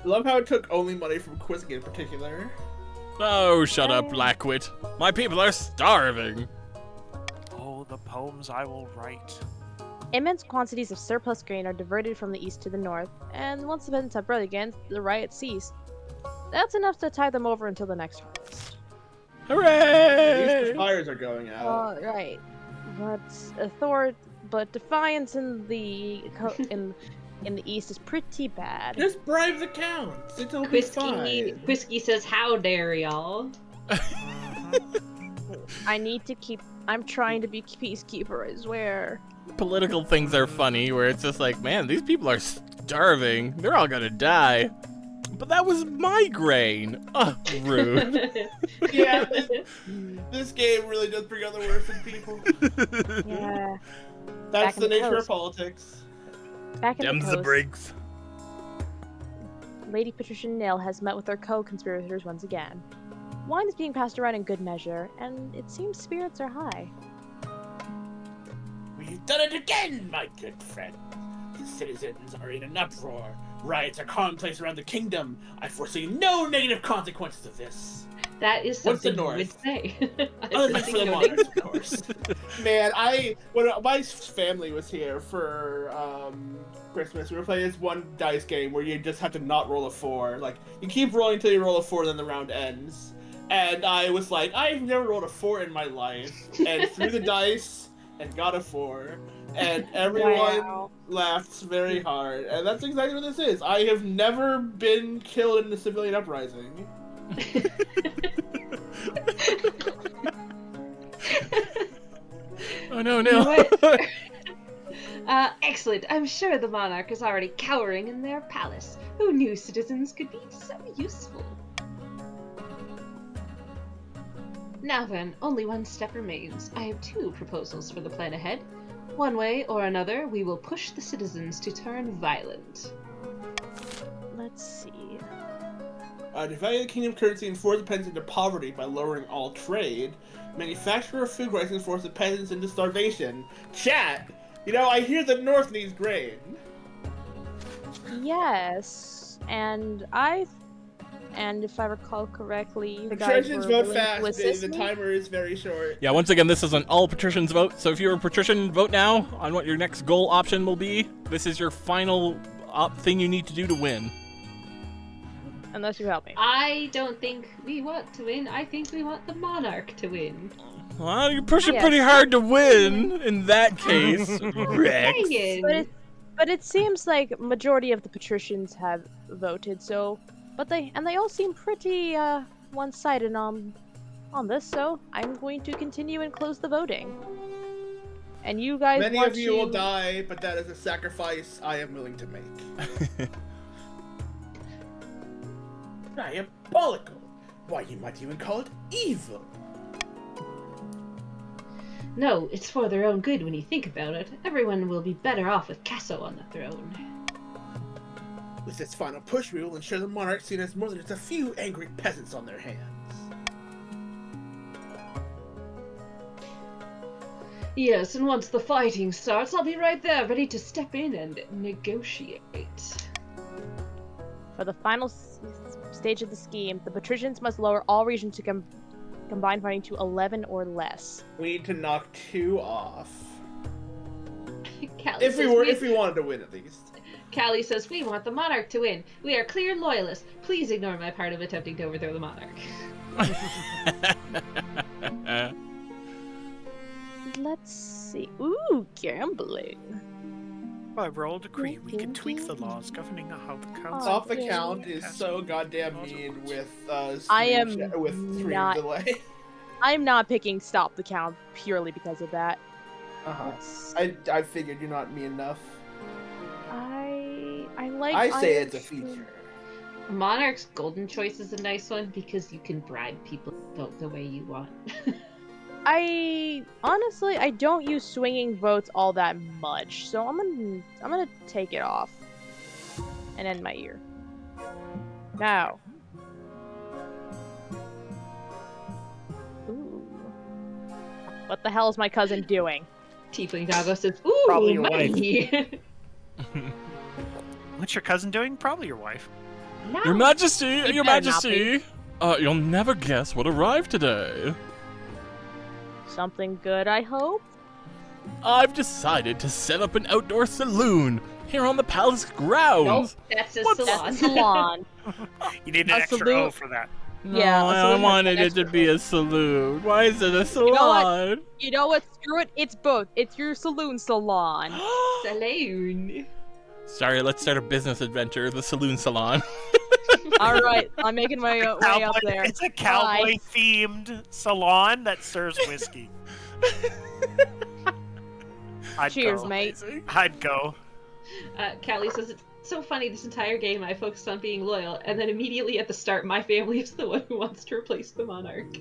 I love how it took only money from Quizzic in particular. Oh, shut up, Blackwit. My people are starving. Oh, the poems I will write. Immense quantities of surplus grain are diverted from the east to the north, and once the peasants have bread again, the riot ceased. That's enough to tide them over until the next harvest. At least Hooray! the fires are going out. Right. But defiance in the in the east is pretty bad. Just bribe the counts. It'll be fine. Whiskey says, "How dare y'all?" I'm trying to be peacekeeper, I swear. Political things are funny, where it's just like, man, these people are starving. They're all gonna die. But that was my grain. Rude. Yeah, this game really does bring out the worst in people. Yeah. That's Back in the the nature of coast. politics. Back in Dems the the coast, Briggs. Lady Patricia Nail has met with her co-conspirators once again. Wine is being passed around in good measure, and it seems spirits are high. We've done it again, my good friend. The citizens are in an uproar. Riots are commonplace around the kingdom. I foresee no negative consequences of this. That is What's the something you would North? say. Other than for the monarchs, of course. Man, when my family was here for Christmas, we were playing this one dice game where you just have to not roll a 4. Like, you keep rolling until you roll a 4, then the round ends. And I was like, I've never rolled a 4 in my life, and threw the dice and got a 4. And everyone laughed very hard. And that's exactly what this is. I have never been killed in a civilian uprising. Oh no. You know what? Excellent. I'm sure the monarch is already cowering in their palace. Who knew citizens could be so useful? Now then, only one step remains. I have 2 proposals for the plan ahead. One way or another, we will push the citizens to turn violent. Let's see. Devalue the kingdom currency and force the peasants into poverty by lowering all trade. Manufacture food prices and force the peasants into starvation. Chat! You know, I hear the North needs grain. Yes, and if I recall correctly, you guys Patricians were vote willing to fast. assist The me? timer is very short. Yeah, once again, this is an all patricians vote. So if you're a patrician, vote now on what your next goal option will be. This is your final thing you need to do to win. Unless you help me. I don't think we want to win. I think we want the monarch to win. Well, you're pushing Yes. pretty hard to win in that case, Rex. Dang. But it seems like majority of the patricians have voted. So, they all seem pretty one-sided on this. So I'm going to continue and close the voting. And you guys Many want of you to... will die, but that is a sacrifice I am willing to make. Diabolical! Why, you might even call it evil. No, it's for their own good when you think about it. Everyone will be better off with Casso on the throne. With this final push, we will ensure the monarch seen as more than just a few angry peasants on their hands. Yes, and once the fighting starts, I'll be right there, ready to step in and negotiate. For the final stage of the scheme, the patricians must lower all regions to combine fighting to 11 or less. We need to knock 2 off. Callie If we wanted to win, at least. Callie says, we want the monarch to win. We are clear loyalists. Please ignore my part of attempting to overthrow the monarch. Let's see. Ooh, gambling. By royal decree, we can tweak the laws governing how the council... Off the count is so goddamn mean with stream not- delay. I'm not picking stop the count purely because of that. I figured you're not me enough. I say it's a feature. Monarch's golden choice is a nice one because you can bribe people to vote the way you want. I don't use swinging votes all that much, so I'm gonna take it off and end my ear. Now. Ooh. What the hell is my cousin doing? Tiefling Doggo says, ooh, Probably your money. What's your cousin doing? Probably your wife. No. Your Majesty, It Your better not Majesty. You'll never guess what arrived today. Something good, I hope? I've decided to set up an outdoor saloon here on the palace grounds. That's a What's- salon. That's a salon. You need an A extra saloon- O for that. No, Yeah, a I saloon has wanted an it to extra be a saloon. Why is it a know what? salon? You know what? Screw it. It's both. It's your saloon salon. Saloon. Sorry, let's start a business adventure, the saloon salon. All right, I'm making my way up there. It's a cowboy-themed salon that serves whiskey. I'd Cheers, go. mate. I'd go. Callie says, it's so funny this entire game I focused on being loyal, and then immediately at the start my family is the one who wants to replace the monarch.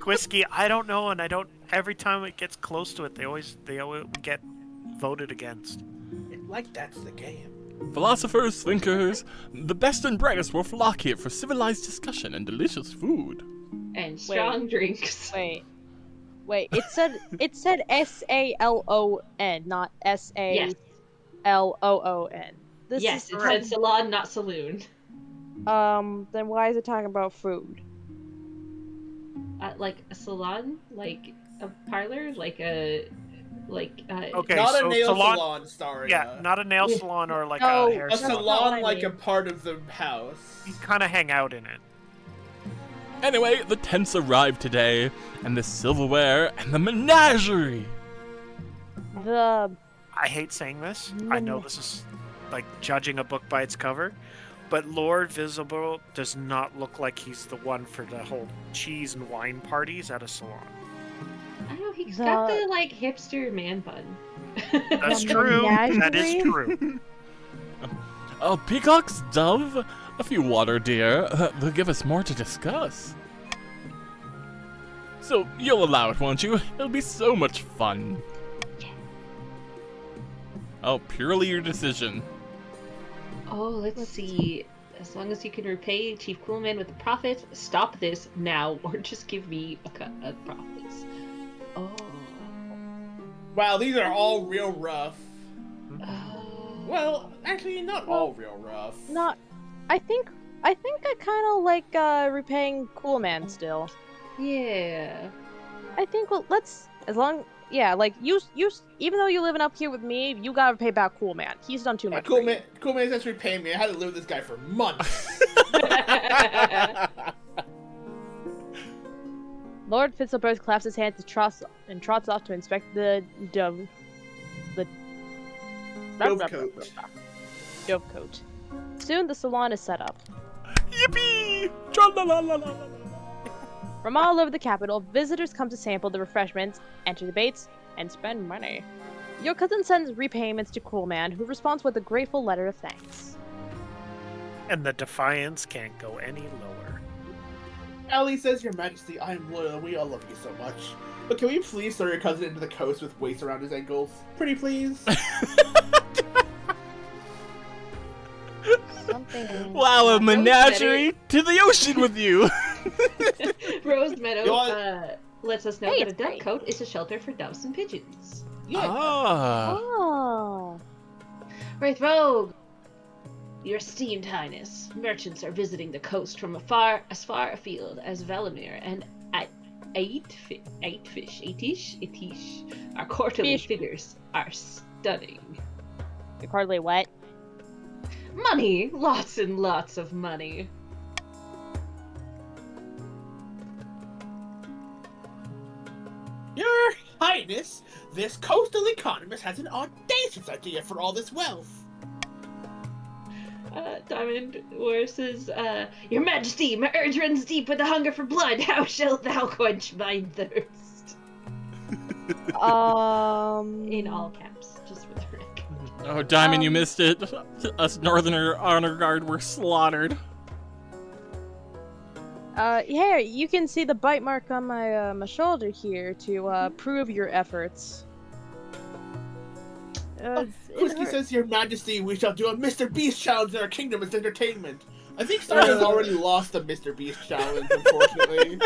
Whiskey, I don't know, and I don't. Every time it gets close to it, they always get voted against. Like that's the game. Philosophers, thinkers, the best and brightest will flock here for civilized discussion and delicious food. And strong drinks. Wait. It said S-A-L-O-N, not S-A-L-O-O-N. Yes, it said salon, not saloon. Then why is it talking about food? like a salon, like a parlor, Okay, Not so a nail salon. salon, Staria. Yeah, not a nail Yeah. salon or like No, a hair A that's salon. not what I salon like a mean. part of the house. You kind of hang out in it. Anyway, the tents arrived today, and the silverware, and the menagerie. The I hate saying this. I know this is like judging a book by its cover, but Lord Visible does not look like he's the one for the whole cheese and wine parties at a salon. I don't know, he's The- got the like hipster man bun. That's The true. That is menagerie? true. A peacock's dove, a few water deer. They'll give us more to discuss. So you'll allow it, won't you? It'll be so much fun. Oh, purely your decision. Oh, let's see. As long as you can repay Chief Coolman with a profit, stop this now, or just give me a cut of profits. Oh. Wow, these are all real rough. Oh. Well, actually, not all real rough. not. I think I kind of like repaying Cool Man still. Yeah. I think let's like you even though you're living up here with me, you gotta pay back Cool Man. He's done too much. Cool for man, Cool Man says repay me. I had to live with this guy for months. Lord Fitzilberth claps his hands and trots off to inspect the dove coat. Soon the salon is set up. Yippee! Tra-la-la-la-la-la. From all over the capital, visitors come to sample the refreshments, enter the baits, and spend money. Your cousin sends repayments to Cool Man, who responds with a grateful letter of thanks. And the Defiance can't go any lower. Ellie says, Your Majesty, I am loyal and we all love you so much. But can we please throw your cousin into the coast with weights around his ankles? Pretty please? Something. Wow, a menagerie to the ocean with you. Rose Meadow You want- lets us know Hey, that a it's dove great. coat is a shelter for doves and pigeons. Yeah. Ah. Oh. Wraith Rogue! Your esteemed highness, merchants are visiting the coast from as far afield as Valimir and Aitish. Our quarterly Fish. figures are stunning. You're hardly wet. Money! Lots and lots of money. Your Highness, this coastal economist has an audacious idea for all this wealth. Diamond versus, Your Majesty, my urge runs deep with the hunger for blood. How shalt thou quench my thirst? In all caps, just for the record. Oh, Diamond, you missed it. Us Northerner honor guard were slaughtered. Yeah, you can see the bite mark on my shoulder here to prove your efforts. Whiskey says, Your Majesty, we shall do a Mr. Beast challenge in our kingdom as entertainment. I think Staria's already lost the Mr. Beast challenge, unfortunately.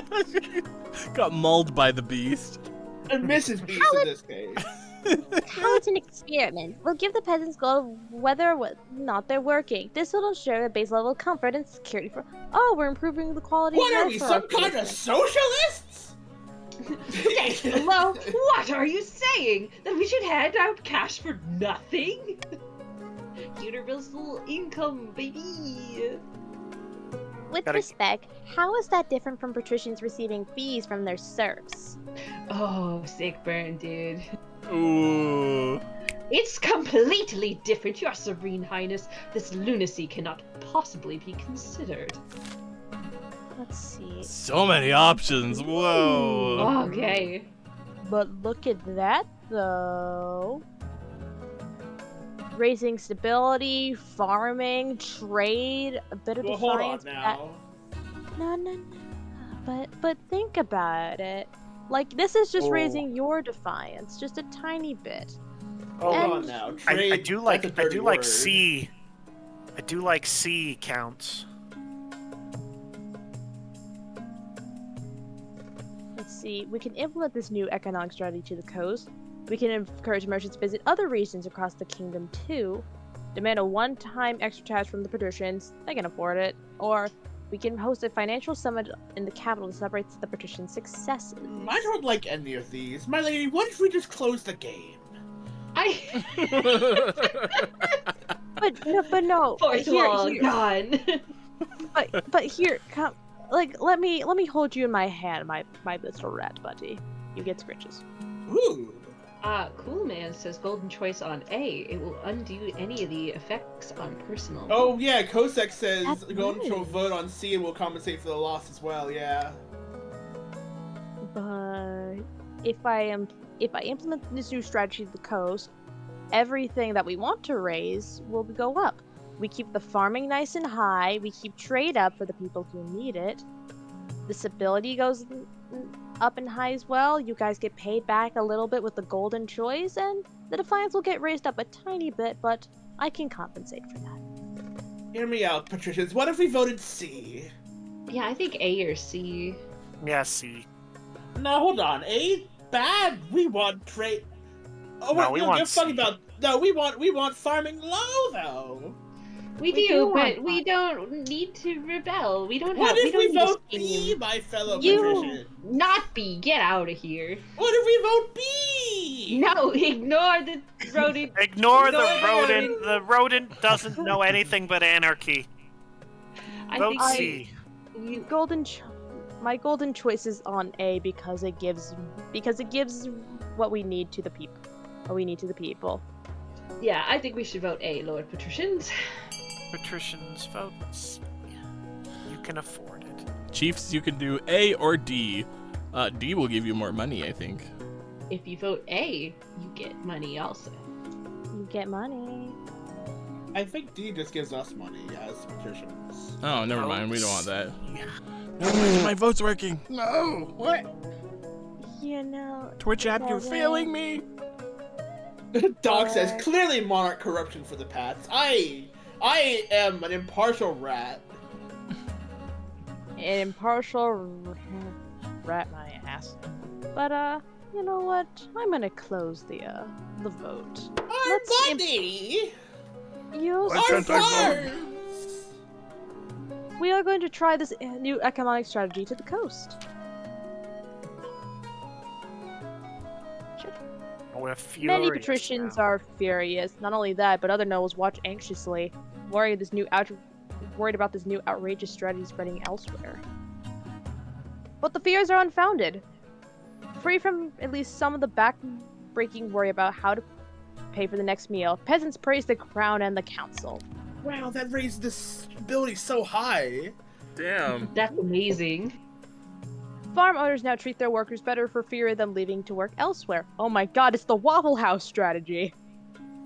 Got mauled by the beast. And Mrs. Beast in this case. How it's an experiment. We'll give the peasants gold whether or not they're working. This will ensure a base level of comfort and security for. Oh, we're improving the quality What of are life we, for some our kind of citizens. socialists? Hello? What are you saying? That we should hand out cash for nothing? Universal income, baby! With Gotta- respect, how is that different from patricians receiving fees from their serfs? Oh, sick burn, dude. Ooh. It's completely different, Your Serene Highness. This lunacy cannot possibly be considered. Let's see. So many options. Whoa. Okay. But look at that, though. Raising stability, farming, trade, a bit of Well, hold on defiance. now. No. But think about it. Like, this is just Oh. raising your defiance, just a tiny bit. Hold And- on now. I Trade, do that's like a dirty word. C. I do like C counts. Let's see. We can implement this new economic strategy to the coast. We can encourage merchants to visit other regions across the kingdom too. Demand a one-time extra tax from the patricians. They can afford it. Or We can host a financial summit in the capital to celebrate the patrician successes. I don't like any of these. My lady, what if we just close the game? But no. Fourth wall gone. but here, come. Like, let me hold you in my hand, my little rat buddy. You get scritches. Ooh. Cool Man says golden choice on A. It will undo any of the effects on personal. Oh yeah, Kosek says That's golden nice. choice vote on C and will compensate for the loss as well. Yeah. But if I implement this new strategy of the coast, everything that we want to raise will go up. We keep the farming nice and high. We keep trade up for the people who need it. The stability goes up and high as well. You guys get paid back a little bit with the golden choice, and the defiance will get raised up a tiny bit, but I can compensate for that. Hear me out, patricians. What if we voted C? Yeah, I think A or C. Yeah, C. No, hold on. A? Bad? We want trade. Oh, No, we want fucking C. about. No, we want farming low though. We do, but we don't need to rebel. We don't What have. if we we don't vote need a B, scheme. my fellow You patrician? not B. Get out of here. What if we vote B? No, ignore the rodent. Ignore the rodent. The rodent doesn't know anything but anarchy. Vote C. My golden choice is on A because it gives what we need to the people. What we need to the people. Yeah, I think we should vote A, Lord Patricians. Patricians votes. You can afford it. Chiefs, you can do A or D. D will give you more money, I think. If you vote A, you get money also. You get money. I think D just gives us money as patricians. Oh, never mind. We don't want that. No, why is my vote's working? No. What? You know. Twitch app, you're failing me. Doc says clearly monarch corruption for the Pats. I am an impartial rat. An impartial rat my ass. But you know what? I'm gonna close the vote. Our money. Our farms. We are going to try this new economic strategy to the coast. We're Many furious patricians now. are furious. Not only that, but other nobles watch anxiously, worried about this new outrageous strategy spreading elsewhere. But the fears are unfounded. Free from at least some of the back-breaking worry about how to pay for the next meal, peasants praise the crown and the council. Wow, that raised the stability so high. Damn. That's amazing. Farm owners now treat their workers better for fear of them leaving to work elsewhere. Oh my god, it's the Waffle House strategy.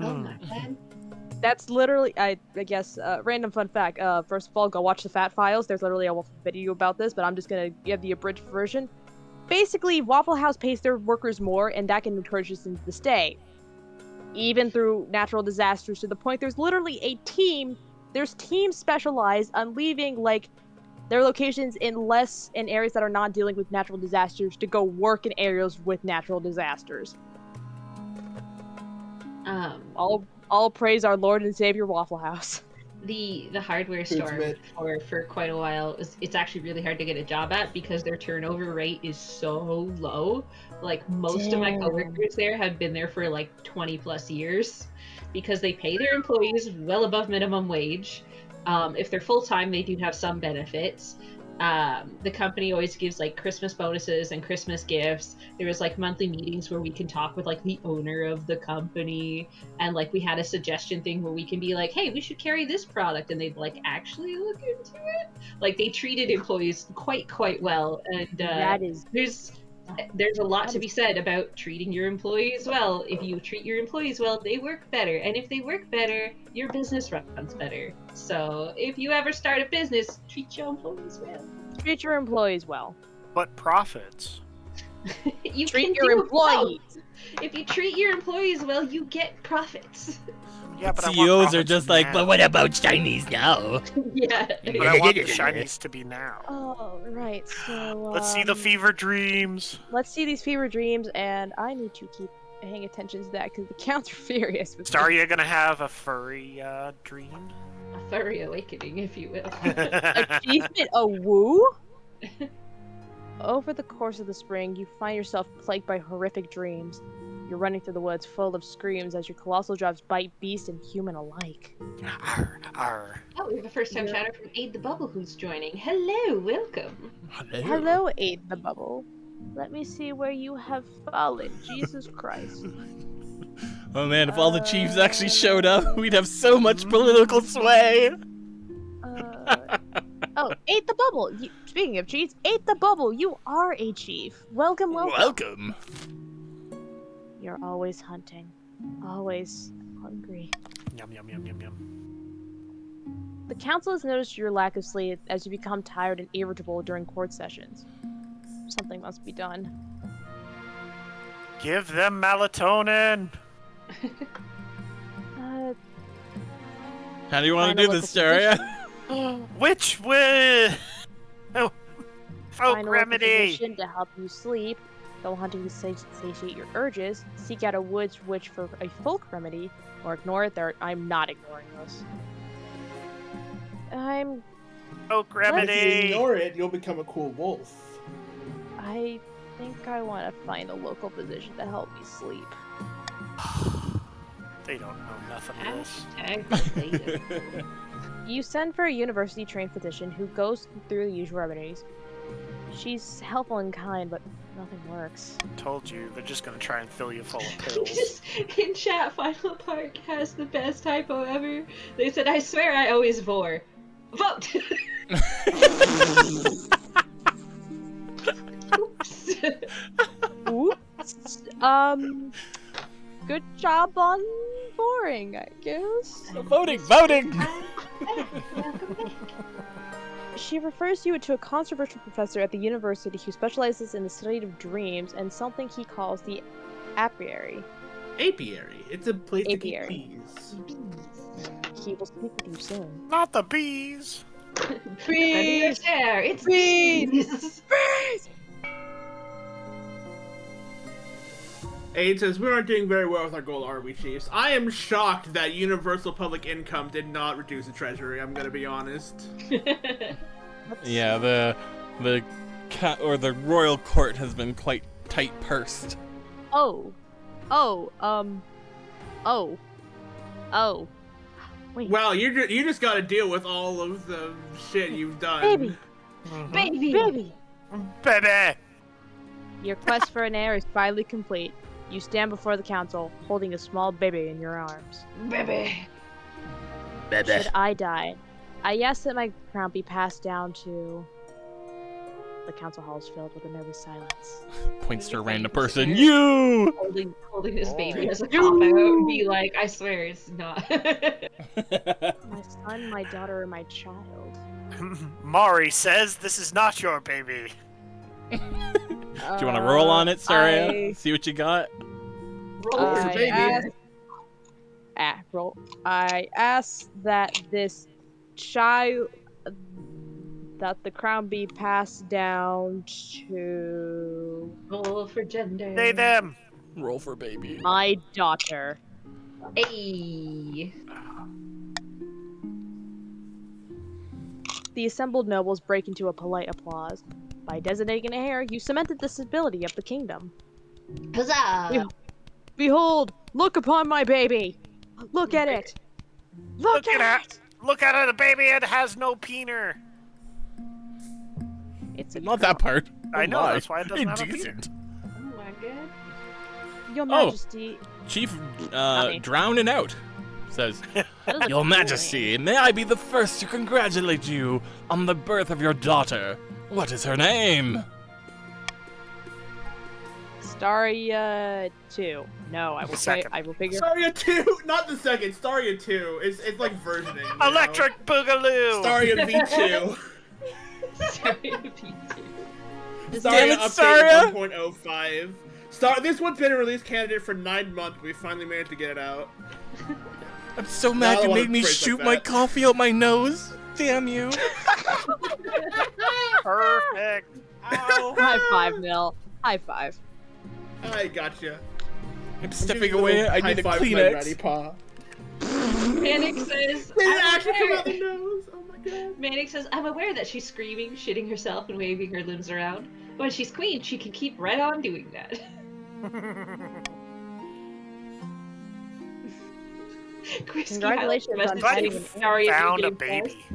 Oh my god. That's literally, I guess, random fun fact. First of all, go watch the Fat Files. There's literally a video about this, but I'm just gonna give the abridged version. Basically, Waffle House pays their workers more, and that can encourage them to stay. Even through natural disasters, to the point there's literally there's teams specialized on leaving, like, their locations in areas that are not dealing with natural disasters to go work in areas with natural disasters. All praise our Lord and Savior Waffle House. The hardware store for quite a while, it's actually really hard to get a job at because their turnover rate is so low. Like, most of my coworkers there have been there for like 20 plus years because they pay their employees well above minimum wage. If they're full-time, they do have some benefits. The company always gives like Christmas bonuses and Christmas gifts. There was like monthly meetings where we can talk with like the owner of the company, and like we had a suggestion thing where we can be like, hey, we should carry this product, and they'd like actually look into it. Like, they treated employees quite well, and there's a lot to be said about treating your employees well. If you treat your employees well, they work better, and if they work better, your business runs better. So if you ever start a business, treat your employees well. Treat your employees well. But profits. You treat can your do employees. both. If you treat your employees well, you get profits. Yeah, but CEOs are just like, now. But what about Chinese now? Yeah. But I want the shinies to be now. Oh, right. So Let's see the fever dreams. Let's see these fever dreams, and I need to keep paying attention to that because the counts are furious. With Staria gonna have a furry dream? A furry awakening, if you will. Achievement a woo? Over the course of the spring, you find yourself plagued by horrific dreams. You're running through the woods full of screams as your colossal drops bite beast and human alike. Arr, arr. Oh, we have a first-time chatter from Aid the Bubble who's joining. Hello, welcome. Hello, Aid the Bubble. Let me see where you have fallen. Jesus Christ. Oh man, if all the chiefs actually showed up, we'd have so much political sway. Oh, Aid the Bubble. Speaking of chiefs, Aid the Bubble. You are a chief. Welcome, welcome. Welcome. You're always hunting. Always hungry. Yum, yum, yum, yum, yum. The council has noticed your lack of sleep as you become tired and irritable during court sessions. Something must be done. Give them melatonin. How do you want Find to a do local this, Staria? Which way? Oh, folk Find a local remedy. physician to help you sleep. Go hunting to satiate your urges. Seek out a woods witch for a folk remedy, or ignore it. I'm not ignoring this. Folk If you remedy. ignore it, you'll become a cool wolf. I think I want to find a local physician to help me sleep. They don't know nothing of this. Hashtag You send for a university-trained physician who goes through the usual remedies. She's helpful and kind, but nothing works. Told you, they're just gonna try and fill you full of pills. Just in chat, Final Park has the best typo ever. They said, I swear I always vor. Vote! Oops. Good job on boring, I guess. Voting! She refers you to a controversial professor at the university who specializes in the study of dreams and something he calls the apiary. Apiary. It's a place Apiary. to keep bees. He will speak with you soon. Not the bees. Bees! There, it's Bees! bees! Aid says, we aren't doing very well with our goal, are we, Chiefs? I am shocked that universal public income did not reduce the treasury, I'm gonna be honest. Yeah, the royal court has been quite tight-pursed. Wait. Well, you just gotta deal with all of the shit you've done. Baby! Baby! Baby! Baby. Your quest for an heir is finally complete. You stand before the council, holding a small baby in your arms. Baby! Bebe. Should I die, I ask that my crown be passed down to... The council hall is filled with a nervous silence. Points to a random person. You! Holding this baby as a cop-out and be like, I swear it's not. My son, my daughter, or my child. Mari says this is not your baby. Do you want to roll on it, Staria? See what you got? Roll for baby. I ask that this child... that the crown be passed down to... Roll for gender. They, them. Roll for baby. my daughter. Ayy. The assembled nobles break into a polite applause. By designating an heir, you cemented the stability of the kingdom. Huzzah! Behold! Look upon my baby! Look at it! Look at it! Look at it, the baby, it has no peener. It's a Not that part. I know, my. that's why it doesn't have a peener. Indecent. Oh my god. Your Majesty. Chief Honey. Drowning Out says, That is a Your cool Majesty, may I be the first to congratulate you on the birth of your daughter. What is her name? name. Staria 2. No, I will say. Second. I will figure. Staria 2, not the second, Staria 2. It's like versioning. you know? Electric Boogaloo. Staria V2. Sorry to beat you. Staria it, update Staria! 1.05. This one's been a release candidate for 9 months. We finally managed to get it out. I'm so I mad don't you wanna made me phrase like shoot my that. coffee out my nose. Damn you. Perfect. Ow. High five, Nil. High five. I gotcha. I'm stepping away. I need a High five with my ratty Kleenex. paw. Manic says, Did it I'm actually come aware. out the nose? Oh my god. Manic says, I'm aware that she's screaming, shitting herself, and waving her limbs around. When she's queen, she can keep right on doing that. Congratulations on Glad finding you an Staria found a Game Pass. baby.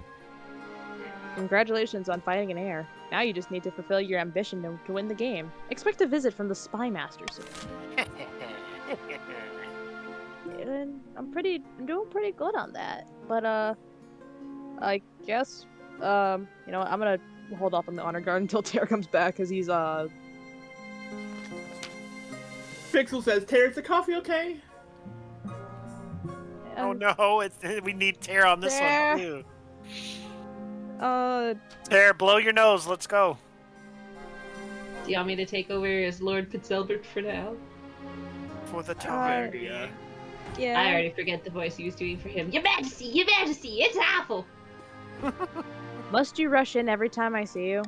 Congratulations on finding an heir. Now you just need to fulfill your ambition to win the game. Expect a visit from the Spy Master soon. And I'm doing pretty good on that. But I guess you know what, I'm gonna hold off on the honor guard until Tara comes back because he's Pixel says, Tara, is the coffee okay? Oh no, we need Tara on this Tara. one too. Tara, blow your nose. Let's go. Do you want me to take over as Lord Fitzilbert for now? For the time being. yeah. I already forget the voice he was doing for him. Your Majesty, it's awful. Must you rush in every time I see you?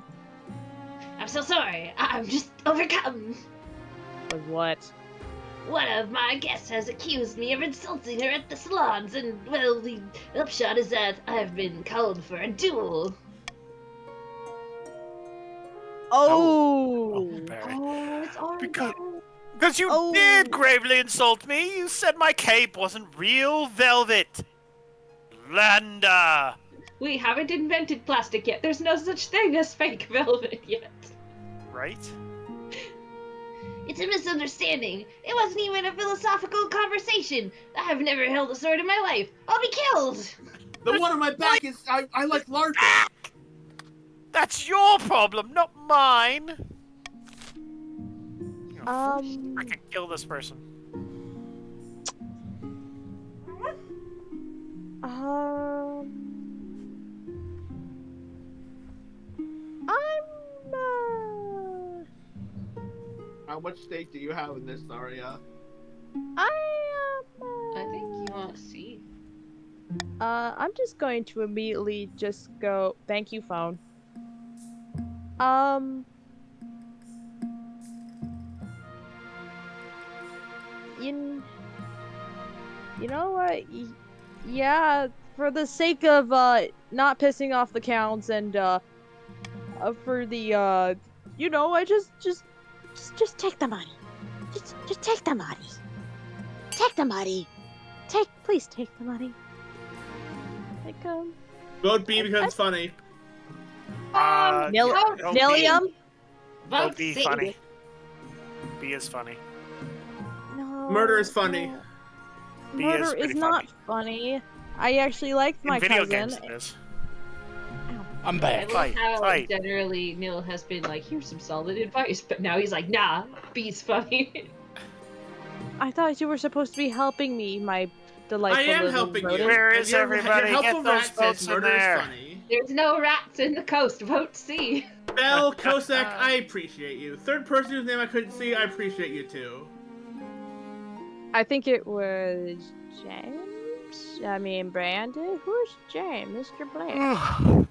I'm so sorry. I'm just overcome. With what? One of my guests has accused me of insulting her at the salons, and, well, the upshot is that I've been called for a duel. Oh! Barry. Oh, it's alright. Because you Oh. did gravely insult me. You said my cape wasn't real velvet. Landa. We haven't invented plastic yet. There's no such thing as fake velvet yet. Right? It's a misunderstanding. It wasn't even a philosophical conversation. I've never held a sword in my life. I'll be killed. The one on my back is, I like LARPing. That's your problem, not mine. Um, I can kill this person. How much stake do you have in this, Staria? I think you want to see. I'm just going to immediately just go, thank you, phone. You know what? Yeah, for the sake of, not pissing off the counts and, for the, you know, I just take the money. Just take the money. Take the money. Please take the money. Like, Vote B because it's funny. Nilium? Vote B funny. B is funny. No. Murder is funny. B Murder is is not funny. I actually liked my In video cousin. games it is. I'm I back. love how fight. generally Neil has been like, here's some solid advice, but now he's like, nah, B's funny. I thought you were supposed to be helping me, my delightful I am little helping you. rodent. Where And is your everybody? helpful Get those rat says votes in murder there. is funny. There's no rats in the coast. Vote C. Bell, Kosek, I appreciate you. Third person whose name I couldn't see, I appreciate you too. I think it was James? I mean, Brandon? Who's James? Mr. Blair.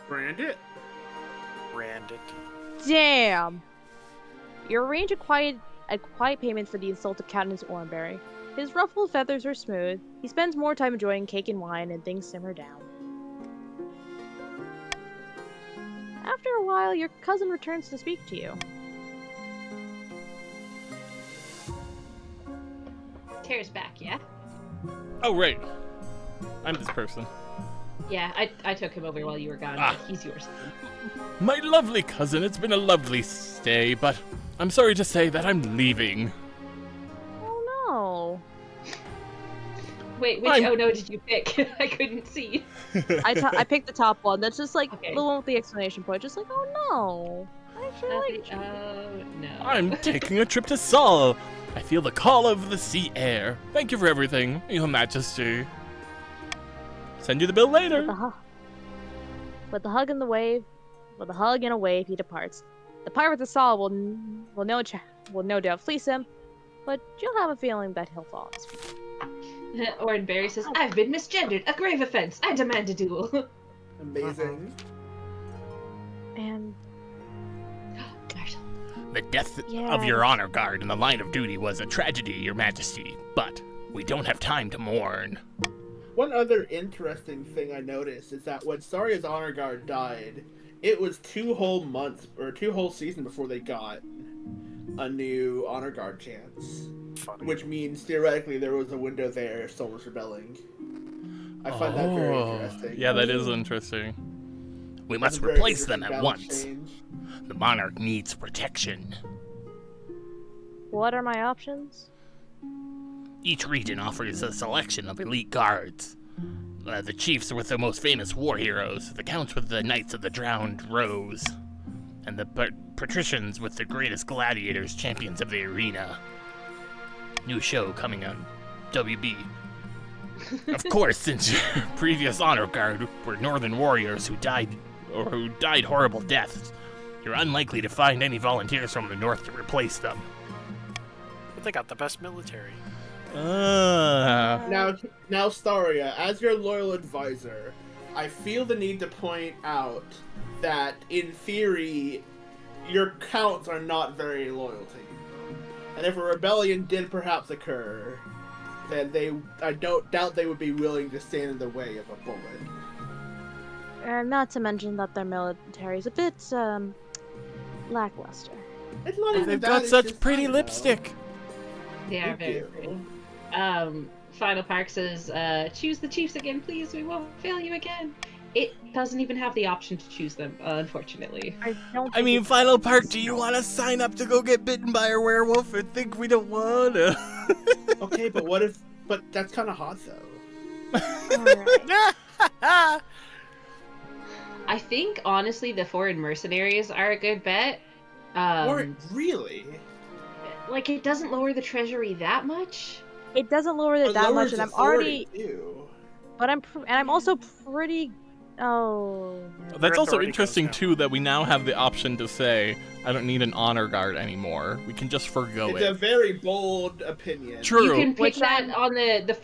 Brandit? Branded. Damn! You arrange a quiet payment for the insulted Countenance Orenberry. His ruffled feathers are smooth. He spends more time enjoying cake and wine, and things simmer down. After a while, your cousin returns to speak to you. Tara's back, yeah? Oh, right. I'm this person. Yeah, I took him over while you were gone, Ah. but he's yours. My lovely cousin, it's been a lovely stay, but I'm sorry to say that I'm leaving. Oh no. Wait, which oh no did you pick? I couldn't see. I picked the top one. That's just like Okay. the one with the exclamation point. Just like, oh no. I actually like you. Oh no. I'm taking a trip to Sol. I feel the call of the sea air. Thank you for everything, Your Majesty. Send you the bill later. With the hug and a wave, he departs. The pirate of Sol will no doubt fleece him, but you'll have a feeling that he'll fall. Orenberry says, I've been misgendered. A grave offense. I demand a duel. Amazing. And The death Yeah. of your honor guard in the line of duty was a tragedy, Your Majesty, but we don't have time to mourn. One other interesting thing I noticed is that when Staria's honor guard died, it was 2 whole months or 2 whole seasons before they got a new honor guard chance. Funny. Which means theoretically there was a window there if someone was rebelling. I find that very interesting. Yeah, that is interesting. We That's must a very replace them interesting at balance once. change. The monarch needs protection. What are my options? Each region offers a selection of elite guards. The chiefs with the most famous war heroes, the counts with the knights of the drowned rose, and the patricians with the greatest gladiators, champions of the arena. New show coming on WB. Of course, since your previous honor guard were northern warriors who died horrible deaths, you're unlikely to find any volunteers from the north to replace them. But they got the best military. Now, Staria, as your loyal advisor, I feel the need to point out that, in theory, your counts are not very loyal to you. And if a rebellion did perhaps occur, then I don't doubt they would be willing to stand in the way of a bullet. Not to mention that their military is a bit, lackluster. It's not even They've that, got it's such just, pretty I don't know. lipstick. They are Thank very you. pretty. Final Park says, choose the Chiefs again, please. We won't fail you again. It doesn't even have the option to choose them, unfortunately. I mean, Final Park, do you want to sign up to go get bitten by a werewolf and think we don't want to? Okay, but what if... But that's kind of hot, though. I think, honestly, the foreign mercenaries are a good bet. Or really? Like, it doesn't lower the treasury that much. It doesn't lower it that much, and I'm already. Too. But I'm also pretty. Oh. That's also authority interesting, goes too, that we now have the option to say, I don't need an honor guard anymore. We can just forgo It's it. a very bold opinion. True. You can pick Which that on the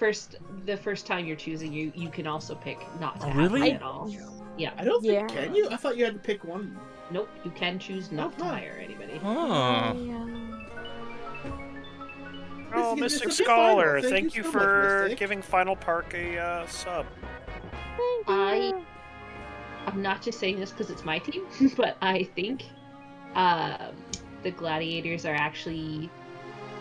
first time you're choosing. You can also pick not to Oh, have really? it at all. Yeah. I don't think, Yeah. can you? I thought you had to pick one. Nope. You can choose not to Oh. hire anybody. Oh. Oh, This is Mystic a bit Scholar, final. thank you so for much, Mystic. giving Final Park a sub. I'm not just saying this because it's my team, but I think the gladiators are actually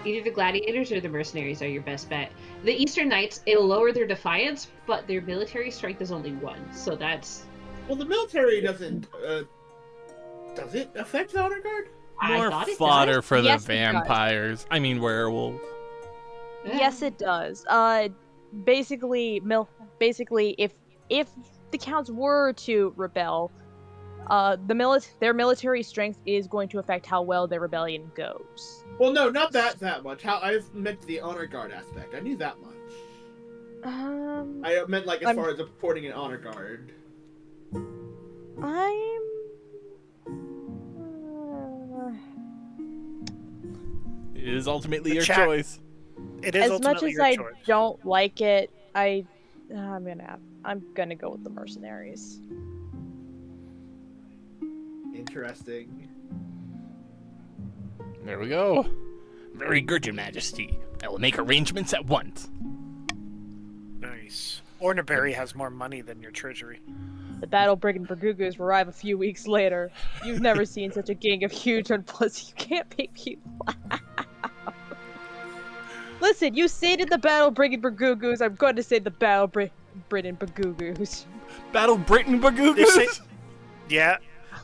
either the gladiators or the mercenaries are your best bet. The Eastern Knights, it'll lower their defiance, but their military strength is only 1, so that's. Well, the military doesn't. Does it affect the honor guard? I More thought it fodder does. for Yes, the it does. vampires. I mean, werewolves. Yes, it does. Basically, if the counts were to rebel, their military strength is going to affect how well their rebellion goes. Well, no, not that much. How I meant the honor guard aspect. I knew that much. I meant like as far as supporting an honor guard. It is ultimately The your chat- choice. It is As much ultimately as your I choice. don't like it, I'm gonna go with the mercenaries. Interesting. There we go. Very good, Your Majesty. I will make arrangements at once. Nice. Ornaberry has more money than your treasury. The battle brigand Bergugus arrive a few weeks later. You've never seen such a gang of huge, and plus you can't make people laugh. Listen, you stated the battle brigand Bergugus. I'm going to say the battle Britain Bergugus. Battle Britain They say, Bagugas? yeah,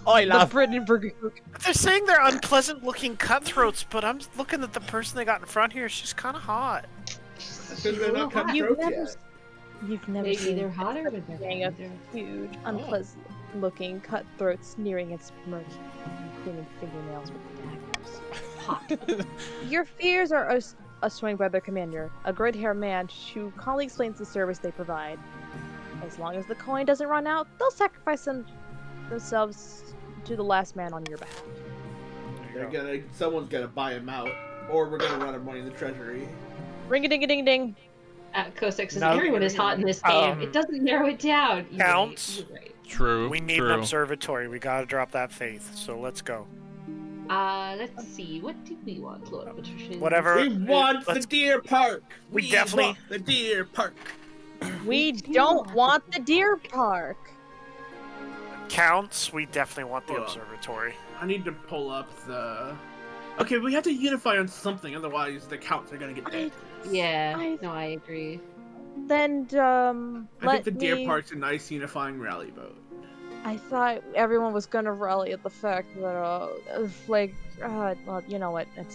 Oh, I The love Britain Bergugus. they're saying they're unpleasant-looking cutthroats, but I'm looking at the person they got in front here. She's kind of hot. Because they're not cutthroats yet. You've never Maybe seen they're hotter when a they're gang of there. huge, unpleasant-looking cutthroats sneering at smirking and cleaning fingernails with daggers. Your fears are assuaged by their commander, a gray-haired man who calmly explains the service they provide. As long as the coin doesn't run out, they'll sacrifice themselves to the last man on your behalf. Someone's gonna buy him out, or we're gonna run out of money in the treasury. Ring-a-ding-a-ding-ding. Kosek says No. everyone is hot in this game. It doesn't narrow it down. You're Counts. Right, you're right. True. We need true. an observatory. We gotta drop that faith. So let's go. Let's see. What do we want, Lord Patrician? Whatever. We want the let's- deer park. We definitely- want the deer park. We don't want the deer park. Counts, we definitely want the Hold on. observatory. I need to pull up the. Okay, we have to unify on something, otherwise the counts are gonna get dead. Yeah, no, I agree. Then, I think the deer park's a nice unifying rally vote. I thought everyone was gonna rally at the fact that, well, you know what? I'm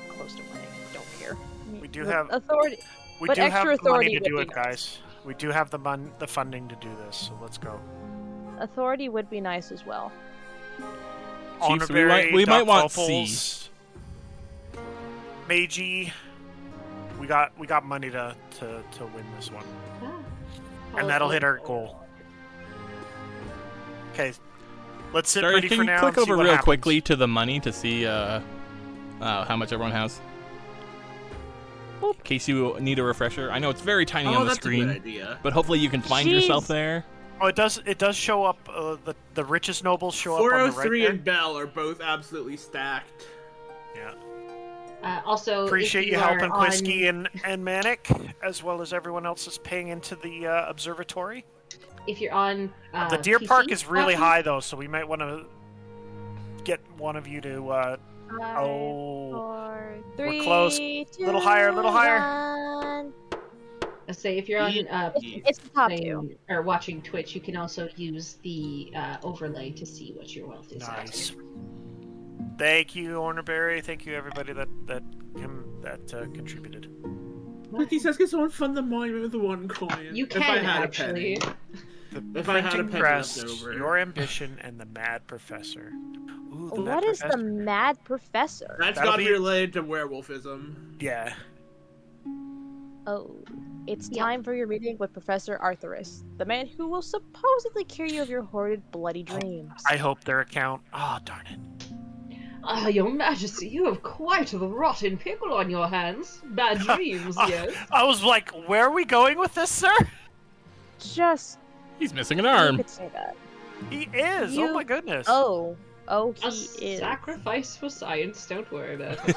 close to winning. I don't care. We do With have authority. We But do have extra the money authority to would do be it, nice. guys. We do have the funding to do this, so let's go. Authority would be nice as well. Chiefs, Honorary, we might want Opals, Meiji. We got money to win this one. And that'll hit our goal. Okay. Let's sit Staria, pretty can for you now click and see over what real happens. quickly to the money to see how much everyone has? In case you need a refresher. I know it's very tiny on the that's screen, a good idea. but hopefully you can find yourself there. Oh, it does show up. The richest nobles show up on the right 403 there. and Bell are both absolutely stacked. Yeah. Also, Appreciate if you are helping on... Quisky and Manic, as well as everyone else is paying into the observatory. If you're on The deer PC park is really platform, high though, so we might want to get one of you to. 5, 4, 3, we're close. 2, Little higher, little higher. 1. Let's say if you're on It's the top two. playing or watching Twitch, you can also use the overlay to see what your wealth is Nice. at. Thank you, Ornerberry. Thank you, everybody that contributed. He says, "Can someone fund the monument with the one coin?" You If I can had actually. A penny. The If I had a printing penny press, left over. your ambition, and the Mad Professor. Ooh, the Mad What is Professor. the Mad Professor? That's That'll got to be- be related to werewolfism. Yeah. Oh, it's time for your meeting with Professor Arthurus, the man who will supposedly cure you of your horrid, bloody dreams. I hope their account. Oh, darn it. Ah, Your Majesty, you have quite the rotten pickle on your hands. Bad dreams, yes. I was like, where are we going with this, sir? Just. He's missing an You arm. could say that. He is. Oh my goodness. Oh, A he is. sacrifice for science, don't worry about it.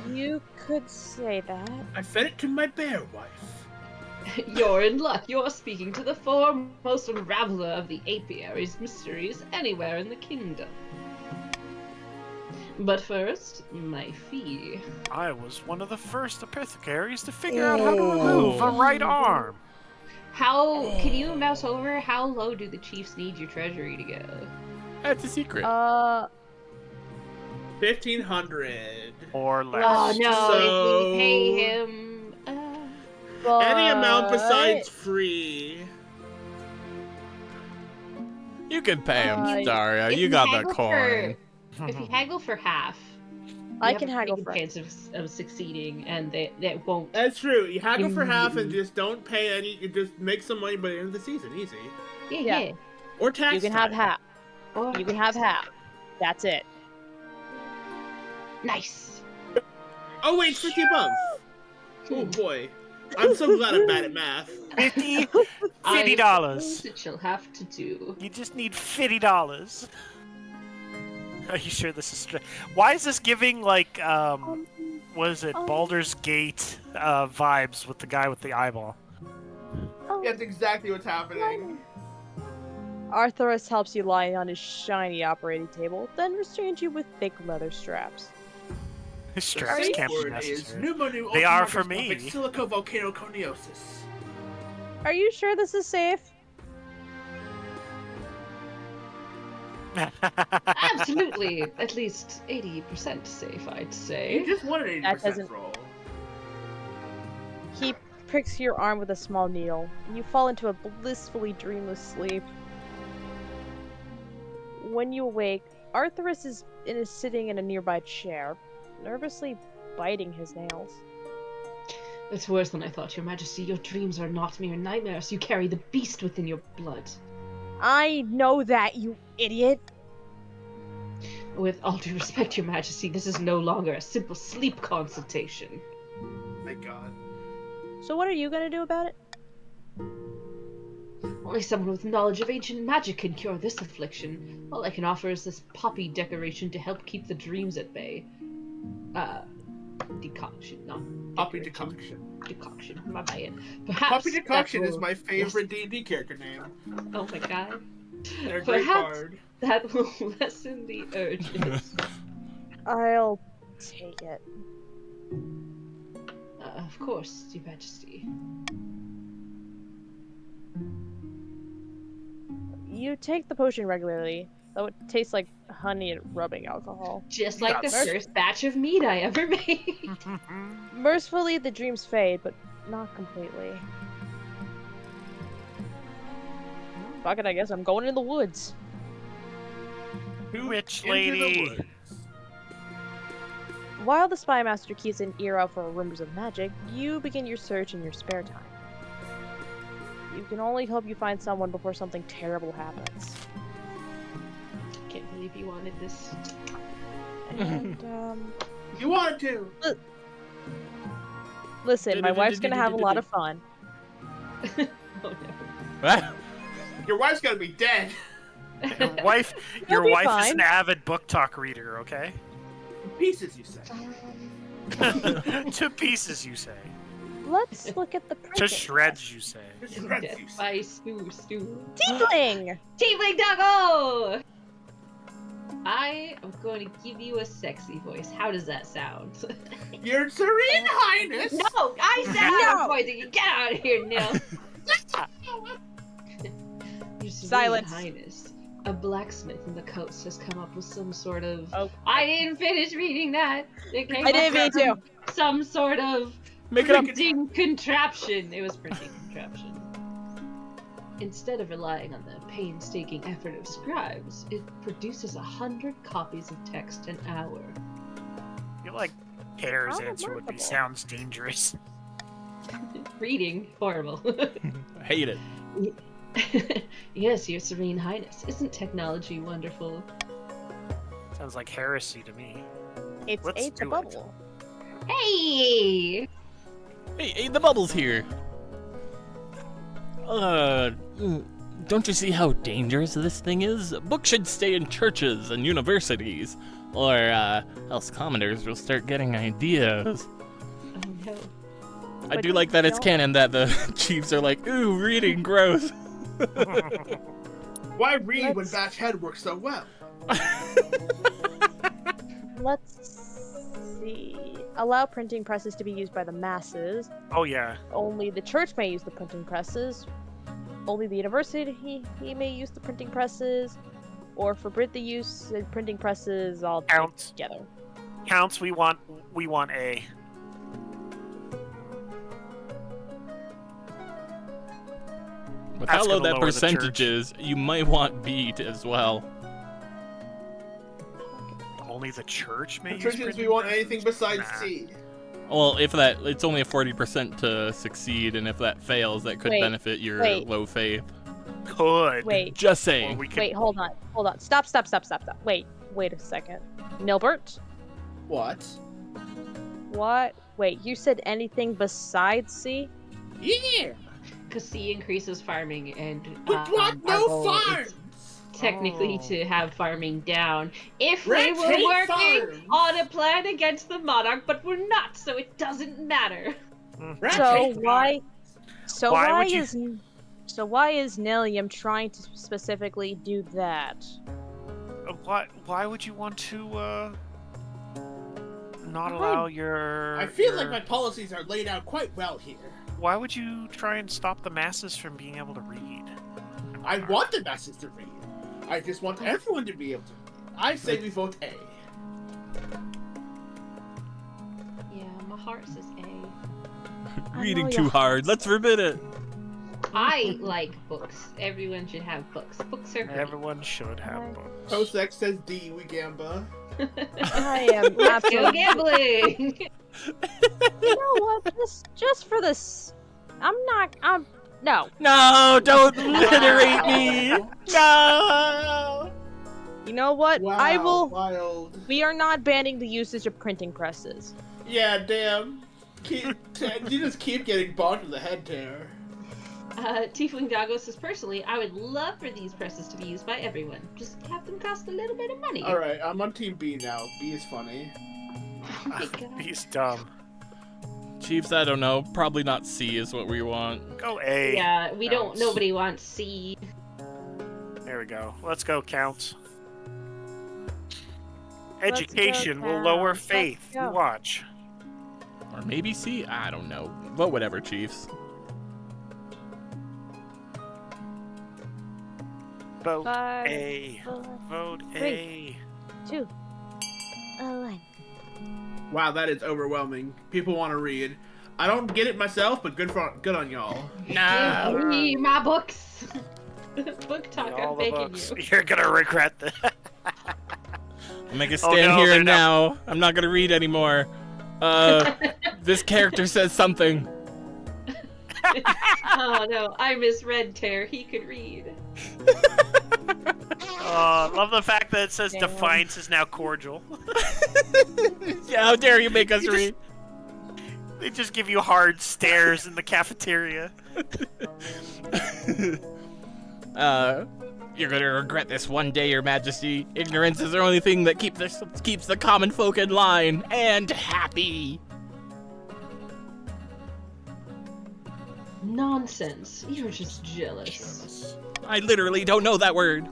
You could say that. I fed it to my bear wife. You're in luck. You're speaking to the foremost unraveler of the apiary's mysteries anywhere in the kingdom. But first, my fee. I was one of the first apothecaries to figure out how to remove a right arm. How can you mouse over? How low do the chiefs need your treasury to go? That's a secret. 1,500 or less. Oh no! So- If we pay him, Any amount besides free. You can pay him, Uh, Staria. if You we got the haggle coin. if you haggle for half, I you can have a haggle pretty for good chance of succeeding, and that won't. That's true. You haggle for half and Immediately. just don't pay any. You just make some money by the end of the season. Easy. Yeah. Yeah. Or tax. You can have time. half. Or You can have half. That's it. nice. Oh wait, it's 50 above. Oh boy. I'm so glad I'm bad at math. $50. I $50. suppose it shall have to do. You just need $50. Are you sure this is straight? Why is this giving like what is it, Baldur's Gate vibes with the guy with the eyeball? That's exactly what's happening. Arthurus helps you lie on his shiny operating table, then restrains you with thick leather straps. His straps The can't be word is necessary. pneumono They are for me. Silicovolcanoconiosis. Are you sure this is safe? Absolutely, at least 80% safe, I'd You say. just wanted an That 80% doesn't- roll. He pricks your arm with a small needle, and you fall into a blissfully dreamless sleep. When you awake, Arthurus is sitting in a nearby chair, nervously biting his nails. It's worse than I thought, Your Majesty. Your dreams are not mere nightmares. You carry the beast within your blood. I know that, you idiot! With all due respect, Your Majesty, this is no longer a simple sleep consultation. Thank God. So what are you gonna do about it? Only someone with knowledge of ancient magic can cure this affliction. All I can offer is this poppy decoration to help keep the dreams at bay. decoction, not Poppy decoration. Decoction. Decoction, my bad. Perhaps Poppy Decoction that is will- my favorite D&D character name. Oh my god. They're a great Perhaps bard. that will lessen the urges. I'll take it. Of course, Your Majesty. You take the potion regularly, though it tastes like honey and rubbing alcohol. Just like the Yes. first batch of meat I ever made. Mercifully, the dreams fade, but not completely. Fuck it, I guess I'm going in the woods. Witch Into the lady. woods. While the spy master keeps an ear out for rumors of magic, you begin your search in your spare time. You can only hope you find someone before something terrible happens. Can't believe you wanted this. And, You wanted to. listen, my wife's gonna have a lot of fun. Oh no. What? Your wife's gonna be dead. Your wife, your be wife is fine. an avid book talk reader, okay? In pieces, you say. To pieces, you say. Let's look at the printing. To shreds, you say. Death by stew. Tiefling! Tiefling doggo! I am going to give you a sexy voice. How does that sound? Your Serene Highness. No! I said No! no! Voice. Get out of here, Nil! Your Serene Silence. Highness. A blacksmith in the coast has come up with some sort of... Oh. I didn't finish reading that! It came I up didn't mean from to. some sort of Make it up. printing contraption. It was printing contraption. Instead of relying on the painstaking effort of scribes, it produces 100 copies of text an hour. I feel like Pear's How answer would be remarkable. sounds dangerous. Reading, horrible. Hate it. Yes, Your Serene Highness. Isn't technology wonderful? Sounds like heresy to me. It's Let's ate the do it. bubble. Hey! Hey, the bubble's here. Don't you see how dangerous this thing is? Books should stay in churches and universities, or else commoners will start getting ideas. Oh no. I But do like that it's don't- canon that the chiefs are like, ooh, reading gross. Why read when Let's- Batch Head works so well? Let's see. Allow printing presses to be used by the masses. Oh yeah. Only the church may use the printing presses. Only the university he may use the printing presses. Or forbid the use of printing presses all Counts. together. Counts. We want A. With That's how low gonna that lower the percentage church. is, you might want B as well. Only the church may The use truth is, printing we want presses? anything besides Nah. C. Well, if that, it's only a 40% to succeed, and if that fails, that could Wait, benefit your wait. low faith. Could. Wait, Just Or saying. we could. wait, hold on. Stop. Wait a second. Nilbert? What? What? Wait, you said anything besides C? Yeah! Because C increases farming and We want our no goal is farms! technically Oh. to have farming down. If Red we were tape working farms. on a plan against the monarch, but we're not, so it doesn't matter. Rat So tape why? So Why why, would you- is? So why is Nillium trying to specifically do that? Why would you want to not allow your? I feel like your- my policies are laid out quite well here. Why would you try and stop the masses from being able to read? I want the masses to read. I just want everyone to be able to read. I say we vote A. Yeah, my heart says A. Reading know too your hard. Let's forbid it. I like books. Everyone should have books. Books are great. Everyone should have books. Post-X says D, we gamba. I am Let's go absolutely. gambling! You know what? Just for this, I'm no. No, don't literate me. No. You know what? Wow, I will. wild. We are not banning the usage of printing presses. Yeah, damn. You just keep getting bonked in the head there. Tiefling Doggo says, personally, I would love for these presses to be used by everyone. Just have them cost a little bit of money. Alright, I'm on Team B now. B is funny. He's dumb. Chiefs, I don't know. Probably not C is what we want. Go A. Yeah, we don't. Counts. Nobody wants C. There we go. Let's go, Counts. Let's Education go, will lower Counts. faith. Let's You go. watch. Or maybe C? I don't know. But whatever, Chiefs. Vote 5, A. 4, Vote 3. A. 2, 1. Wow, that is overwhelming. People want to read. I don't get it myself, but good on y'all. No. Me, my books. Book talk. All I'm the begging books. you. You're gonna regret that. I'll make a Oh, stand no, here they're and now. I'm not gonna read anymore. This character says something. Oh no, I misread Tear. He could read. Oh, love the fact that it says Damn. Defiance is now cordial. Yeah, how dare you make us You just- read? They just give you hard stares in the cafeteria. You're gonna regret this one day, Your Majesty. Ignorance is the only thing that keeps the common folk in line and happy. Nonsense. You're just jealous. I literally don't know that word.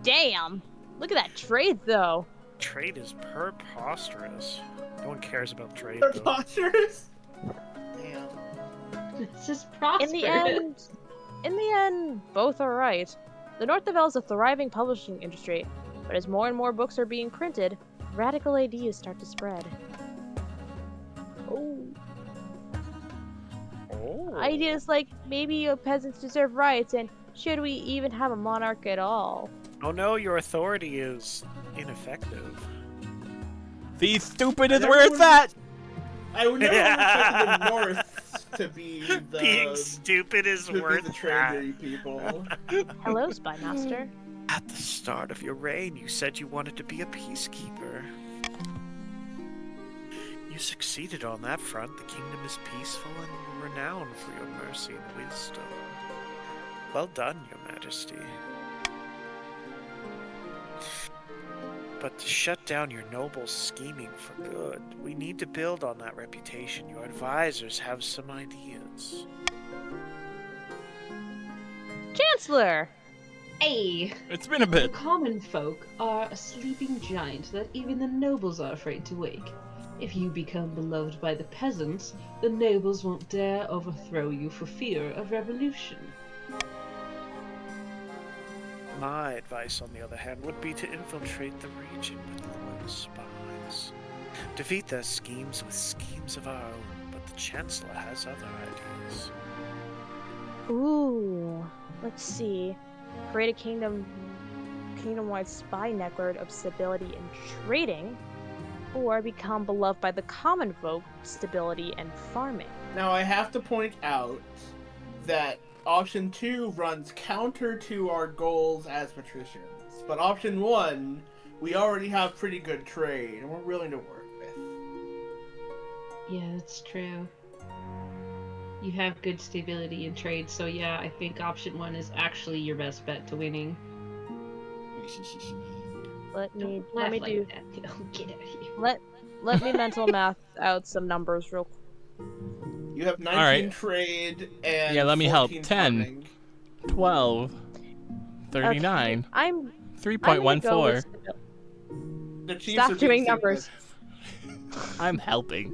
Damn. Look at that trade, though. Trade is preposterous. No one cares about trade, though. Preposterous? Damn. It's just In the end, both are right. The North develops a thriving publishing industry, but as more and more books are being printed, radical ideas start to spread. Oh. Ideas like maybe you peasants deserve rights, and should we even have a monarch at all? Oh no, your authority is ineffective. The stupid is where it's at. I would never expect the North to be the Being stupid is to be worth the that. treasury people. Hello, Spy Master. At the start of your reign, you said you wanted to be a peacekeeper. You succeeded on that front. The kingdom is peaceful and renowned for your mercy and wisdom. Well done, Your Majesty. But to shut down your nobles' scheming for good, we need to build on that reputation. Your advisors have some ideas. Chancellor! Hey! It's been a The bit. common folk are a sleeping giant that even the nobles are afraid to wake. If you become beloved by the peasants, the nobles won't dare overthrow you for fear of revolution. My advice, on the other hand, would be to infiltrate the region with loyal spies. Defeat their schemes with schemes of our own, but the Chancellor has other ideas. Ooh, let's see. Create a kingdom-wide spy network of stability and trading, or become beloved by the common folk, stability and farming. Now I have to point out that option 2 runs counter to our goals as patricians, but option 1, we already have pretty good trade, and we're willing to work with. Yeah, that's true. You have good stability in trade, so yeah, I think option 1 is actually your best bet to winning. Let me Laugh do like that. Oh, get out of here. let me mental math out some numbers real quick. You have 19 right. trade and Yeah, let me help. 14 10. farming. 12. 39. Okay, I'm gonna go 3.14. with stabi- The Chiefs Stop are doing being numbers. I'm helping.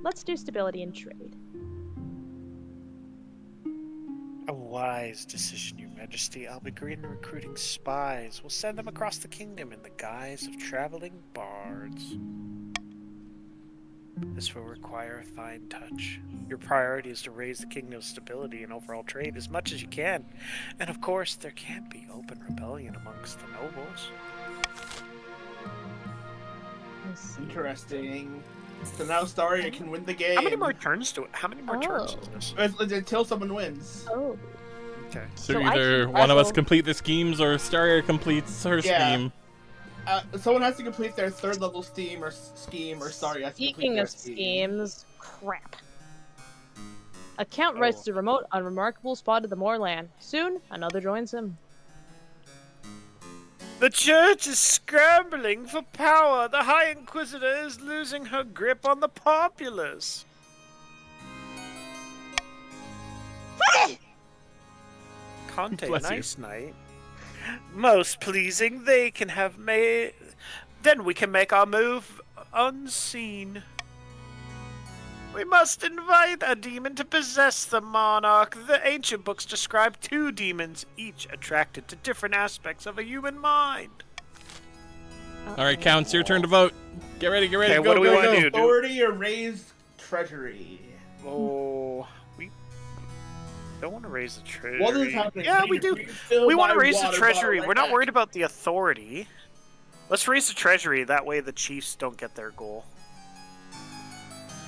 Let's do stability and trade. A wise decision, Your Majesty. I'll begin recruiting spies. We'll send them across the kingdom in the guise of traveling bards. This will require a fine touch. Your priority is to raise the kingdom's stability and overall trade as much as you can. And of course, there can't be open rebellion amongst the nobles. Interesting. So now Staria can win the game. How many more turns turns is this? Until someone wins. Oh. Okay. So, So I either can one of us wrestle. complete the schemes or Staria completes her Yeah. scheme. Someone has to complete their 3rd level scheme, or Staria has to complete Speaking their of scheme. schemes, crap. Account writes to remote unremarkable spot of the moorland. Soon, another joins him. The church is scrambling for power. The High Inquisitor is losing her grip on the populace. Conte, Bless you. nice night. Most pleasing, they can have made. Then we can make our move unseen. We must invite a demon to possess the monarch. The ancient books describe 2 demons, each attracted to different aspects of a human mind. All right, Counts, your turn to vote. Get ready, Okay, go, what do we go, want go. to do? Authority or raise treasury? Oh, we don't want to raise the treasury. What is happening? Yeah, we do. We want to raise the treasury. Right We're not back. worried about the authority. Let's raise the treasury. That way the chiefs don't get their goal.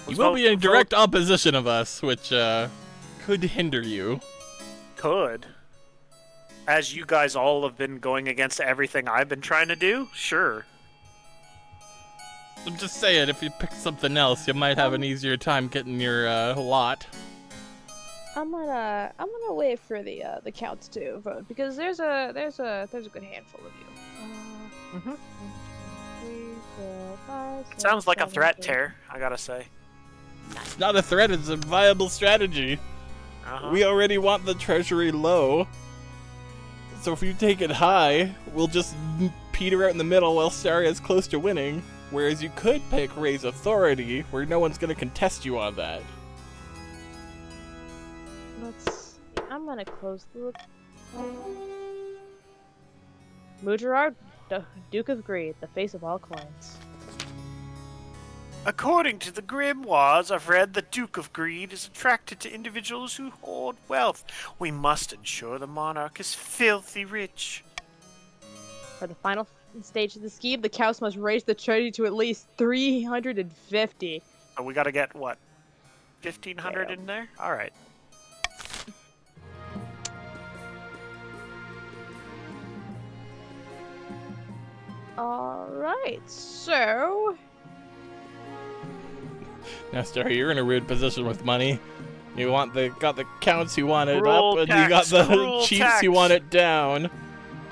You will be in direct opposition of us, which could hinder you. Could. As you guys all have been going against everything I've been trying to do, sure. I'm just saying, if you pick something else, you might have an easier time getting your lot. I'm gonna wait for the counts to vote because there's a good handful of you. 3, 4, 5, 6, Sounds like a 7, threat, 8. Tear, I gotta say. It's not a threat, it's a viable strategy. We already want the treasury low. So if you take it high, we'll just peter out in the middle while Staria is close to winning. Whereas you could pick raise authority, where no one's gonna contest you on that. I'm gonna close the look. Mujarard, Duke of Greed, the face of all coins. According to the grimoires I've read, the Duke of Greed is attracted to individuals who hoard wealth. We must ensure the monarch is filthy rich. For the final stage of the scheme, the counts must raise the treasury to at least 350. So we gotta get, what, 1,500 in there? Alright. Alright, so... Now, Staria, you're in a weird position with money. You got the counts who want it Cruel up, and you got tax, the cruel chiefs tax. who want it down.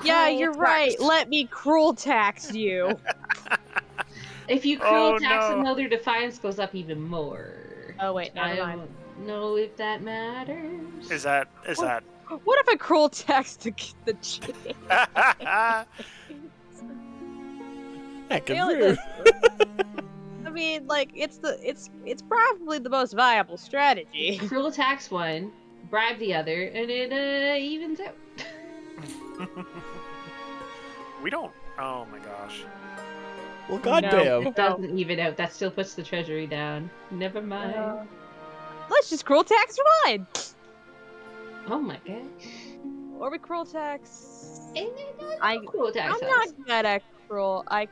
Yeah, Cruel you're tax. right. Let me cruel tax you. If you cruel Oh, tax no. another, defiance goes up even more. Oh wait, I never mind. don't know if that matters. Is that... What if I cruel tax the chief? Heck, They only- it's I mean, like, it's probably the most viable strategy. Cruel tax one, bribe the other, and it evens out. We don't... Oh my gosh. Well, No. goddamn. It doesn't even out. That still puts the treasury down. Never mind. Let's just cruel tax one! Oh my god. Or we cruel tax... Cruel tax I'm not good at cruel... I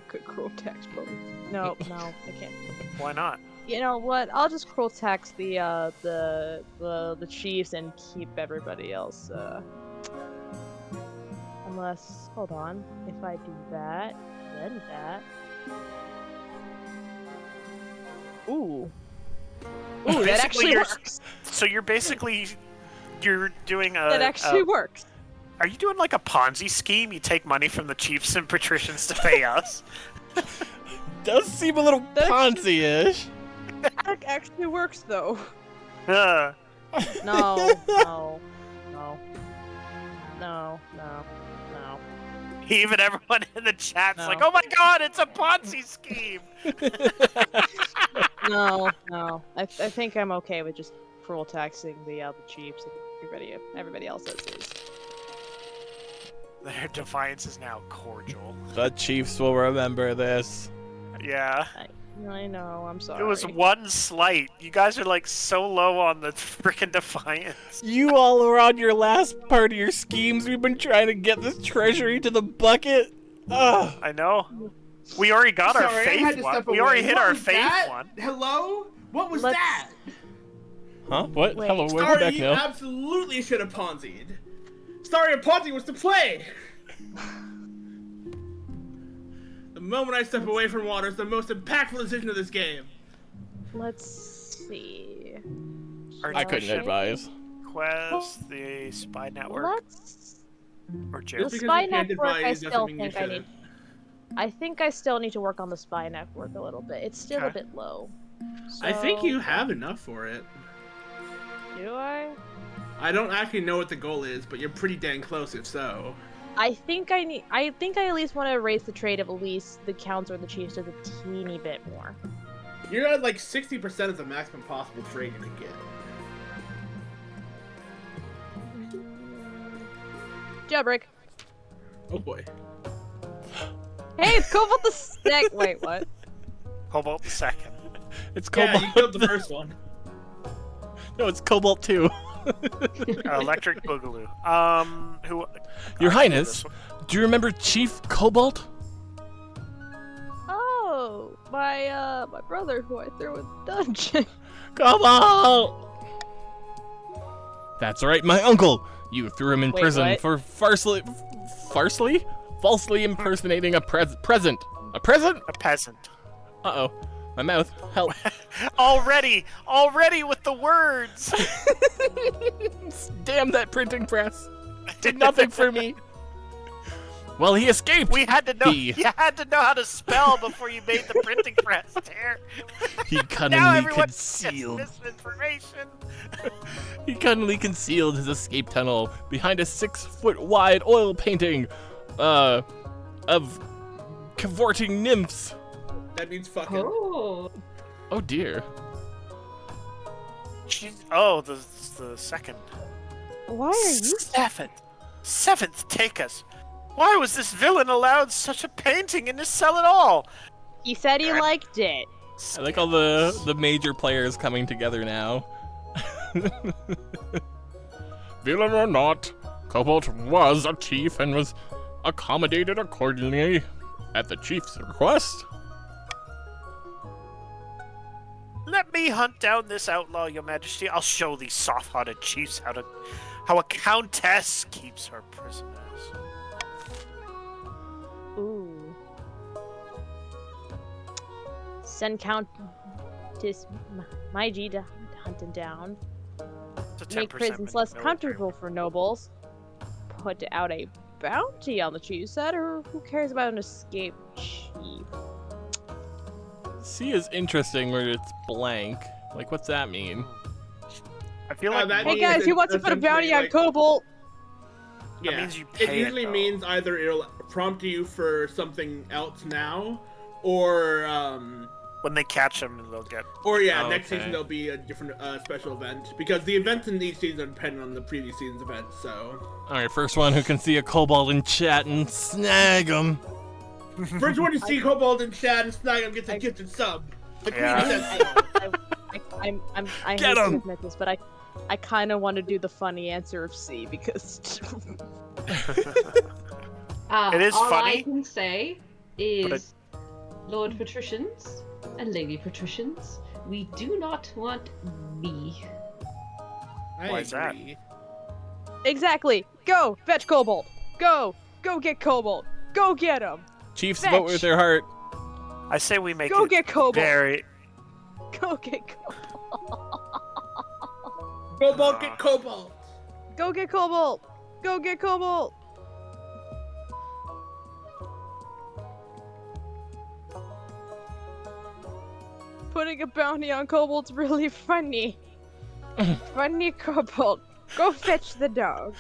could cruel tax both. No, I can't. Why not? You know what? I'll just cruel tax the chiefs and keep everybody else. Unless, hold on, if I do that, then that. Ooh, that Basically, actually works. So you're basically... You're doing a... That actually works. Are you doing like a Ponzi scheme? You take money from the chiefs and patricians to pay us? Does seem a little Ponzi-ish. That actually works though. Uh, No. Even everyone in the chat's No. like, oh my god, it's a Ponzi scheme! No. I think I'm okay with just cruel taxing the chiefs and everybody else as is. Their defiance is now cordial. The chiefs will remember this. Yeah. I know, I'm sorry. It was one slight. You guys are like so low on the freaking defiance. You all are on your last part of your schemes. We've been trying to get this treasury to the bucket. Ugh. I know. We already got our Sorry, I had faith to one. step We away. already hit What our was faith that? one. Hello? What was Let's- that? Huh? What? Wait. Hello, we're Sorry, back you now. absolutely should have Ponzi'd. Sorry, Ponzi was the play! The moment I step away from water is the most impactful decision of this game. Let's see. I couldn't advise. Quest, the spy network. Let's Or The jail. Just because spy you can't network, advise I doesn't still mean you think I need. should. I think I still need to work on the spy network a little bit. It's still a Okay. bit low. So, I think you have enough for it. Do I? I don't actually know what the goal is, but you're pretty dang close if so. I think I need. I think I at least want to raise the trade of at least the counts or the chiefs just a teeny bit more. You're at like 60% of the maximum possible trade you can get. Jailbreak. Oh boy. Hey, it's Cobalt the Snack. Wait, what? Cobalt the second. It's Yeah, Cobalt. you killed the first one. No, it's Cobalt 2. Electric Boogaloo. Who? Your I know Highness, this one. do you remember Chief Cobalt? Oh, my brother who I threw in dungeon. Cobalt! That's right, my uncle. You threw him in Wait, prison what? for falsely impersonating a present. A present? A peasant. Uh-oh. My mouth. Help. Already with the words. Damn that printing press. Did nothing for me. Well, he escaped. We had to know. He- You had to know how to spell before you made the printing press, Tear. He Now cunningly everyone concealed. gets this information. He cunningly concealed his escape tunnel behind a 6-foot wide oil painting, of cavorting nymphs. That means fucking. Oh. Oh dear. Oh, the second. Why are you? Seventh, take us. Why was this villain allowed such a painting in his cell at all? He said he liked it. I like all the major players coming together now. Villain or not, Cobalt was a chief and was accommodated accordingly at the chief's request. Let me hunt down this outlaw, your majesty. I'll show these soft-hearted chiefs how a countess keeps her prisoners. Ooh. Send Countess Maiji to hunt him down. It's a Make 10% prisons less military. comfortable for nobles. Put out a bounty on the chief set, or who cares about an escaped chief? C is interesting where it's blank. Like, what's that mean? I feel like that Hey means guys, who it's wants to put a bounty on essentially, like- Cobalt? Yeah, That means you it pay usually though. means either it'll prompt you for something else now, or when they catch him, they'll get. next Okay. season there'll be a different special event because the events in each season are dependent on the previous season's events. So Alright, first one who can see a Cobalt in chat and snag him. first one to see Cobalt and Chad and Snag him gets a gifted sub. The queen Yeah. says so. I Get hate to him! admit this, but I kind of want to do the funny answer of C because It is all funny, I can say is, Lord Patricians and Lady Patricians, we do not want me. I Why is that? agree. exactly. Go fetch Cobalt. Go get Cobalt. Go get him. Chiefs Fetch. vote with their heart. I say we make Go it get Cobalt. very. Go get Cobalt. Cobalt get Cobalt. Go get Cobalt. Go get Cobalt. Putting a bounty on Cobalt's really funny. Funny Cobalt. Go fetch the dog.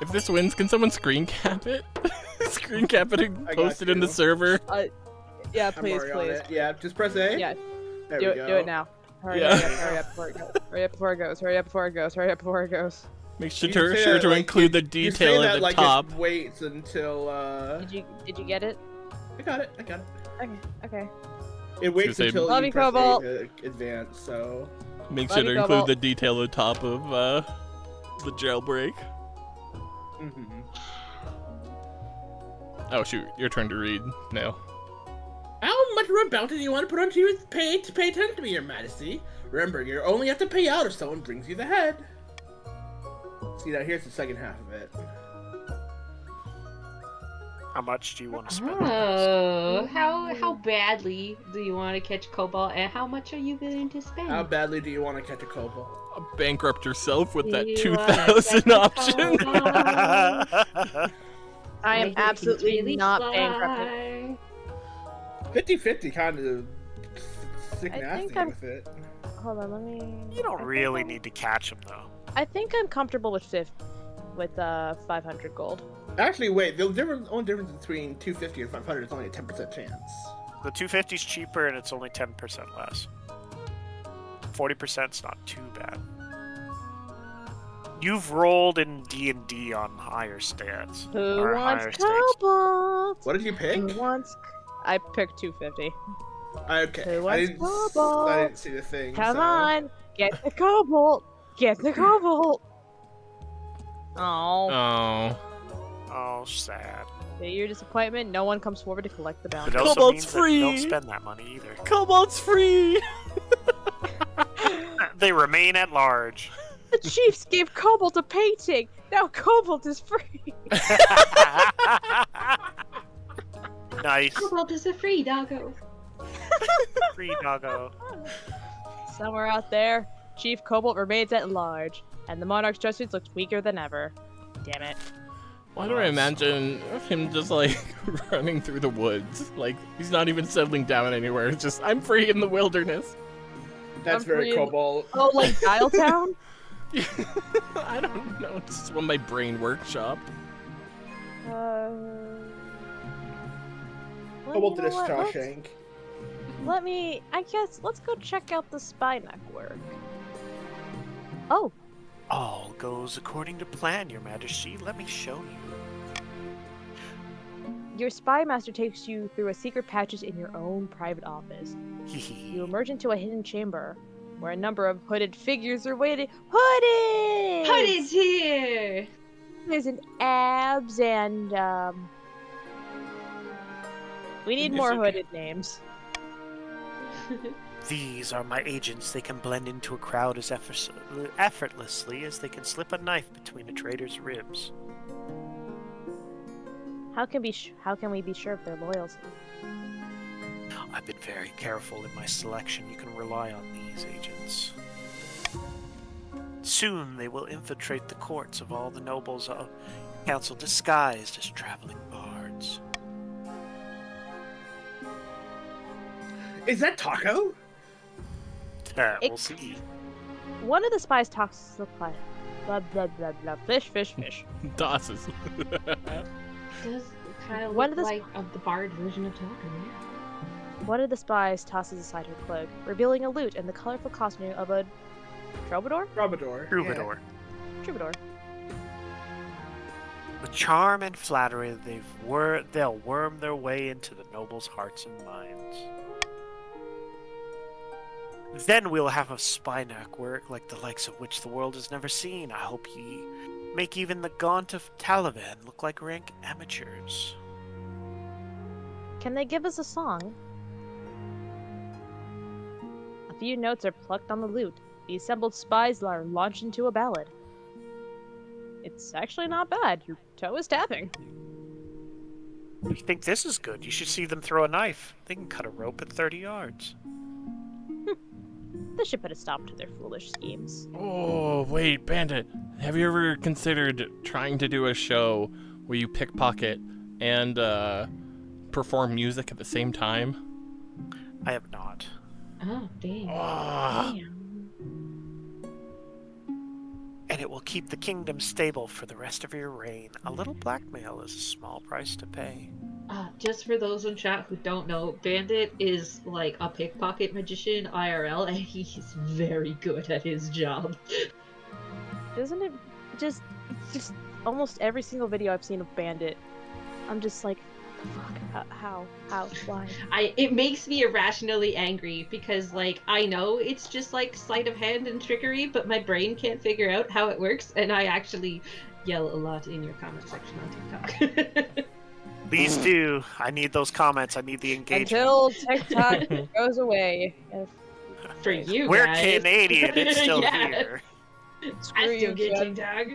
If this wins, can someone screen cap it? Screen cap it and I post got it in the you. server. Yeah, I'm please, already on please. it. Yeah, just press A. Yeah, There do we it. go. Do it now. Hurry Yeah. up! Hurry up before it goes. Hurry up before it goes. Hurry up before it goes. Hurry up before it goes. Make sure You to, say sure that to like include the you say detail that at the like top. It waits until. Did you get it? I got it. I got it. Okay. It waits say- until Love you you, press A Cobalt. to advance. So. Make Love sure to you, include Cobalt. the detail at the top of the jailbreak. Mm-hmm. Oh shoot, your turn to read now. How much of a bounty do you want to put onto your pay attention to me, Your Majesty? Remember, you only have to pay out if someone brings you the head. See, now here's the second half of it. How much do you want to spend on this? Oh, how badly do you want to catch Cobalt, and how much are you willing to spend? How badly do you want to catch a cobalt? Bankrupt yourself with that Do you wanna 2,000 catch a option. Cobalt? I am Make your feet absolutely really not fly. bankrupted. 50-50 kind of sick I nasty think I'm- with it. Hold on, let me. You don't really need to catch him, though. I think I'm comfortable with 500 gold. Actually, wait. The only difference between 250 and 500 is only a 10% chance. The 250's cheaper and it's only 10% less. 40%'s not too bad. You've rolled in D&D on higher stats. Who or wants higher stakes. cobalt? What did you pick? Who wants? I picked 250. Okay. Who I wants didn't, cobalt? I didn't see the thing. Come so. on, get the cobalt. Get the cobalt. Oh, Oh. Oh, sad. to your disappointment, no one comes forward to collect the It bounty. also Cobalt's means that free. don't spend that money either. Cobalt's free! They remain at large. The chiefs gave cobalt a painting. Now cobalt is free. Nice. Cobalt is a free doggo. Free doggo. Somewhere out there, Chief Cobalt remains at large, and the monarch's justice looks weaker than ever. Damn it. Why do I imagine him just like running through the woods? Like he's not even settling down anywhere. It's just I'm free in the wilderness. That's I'm very free in- cobalt. Oh, like Dial Town? I don't know. It's just when my brain workshopped. Well, Cobalt you to the know what, let's- Shawshank. let's go check out the spy network. Oh, All goes according to plan, Your Majesty. Let me show you. your spy master takes you through a secret passage in your own private office. You emerge into a hidden chamber where a number of hooded figures are waiting. Hooded! Hooded's here! There's an abs and we need more hooded names. These are my agents. They can blend into a crowd as effortlessly as they can slip a knife between a traitor's ribs. How can we be sure of their loyalty? I've been very careful in my selection. You can rely on these agents. Soon they will infiltrate the courts of all the nobles of council disguised as traveling bards. Is that Taco? We'll see. One of the spies talks to the pilot. Blah blah blah blah. Fish, fish, fish. Tosses. Does kind of One look of the like the bard version of Taco, yeah. One of the spies tosses aside her cloak, revealing a lute and the colorful costume of a troubadour. Troubadour. Troubadour. With charm and flattery, they'll worm their way into the nobles' hearts and minds. Then we'll have a spy network like the likes of which the world has never seen. I hope ye make even the Gaunt of Taliban look like rank amateurs. Can they give us a song? A few notes are plucked on the lute. The assembled spies are launched into a ballad. It's actually not bad. Your toe is tapping. You think this is good? You should see them throw a knife. They can cut a rope at 30 yards. This should put a stop to their foolish schemes. Oh, wait, Bandit. Have you ever considered trying to do a show where you pickpocket and perform music at the same time? I have not. Oh, dang. Damn. And it will keep the kingdom stable for the rest of your reign. A little blackmail is a small price to pay. Just for those in chat who don't know, Bandit is like a pickpocket magician IRL, and he's very good at his job. Doesn't it just almost every single video I've seen of Bandit, I'm just like, fuck, how, why? It makes me irrationally angry because, like, I know it's just like sleight of hand and trickery, but my brain can't figure out how it works, and I actually yell a lot in your comment section on TikTok. Please do. I need those comments. I need the engagement. Until TikTok goes away. For you We're guys. Canadian. It's still Yeah. here. Screw I you, still get Jen. TikTok.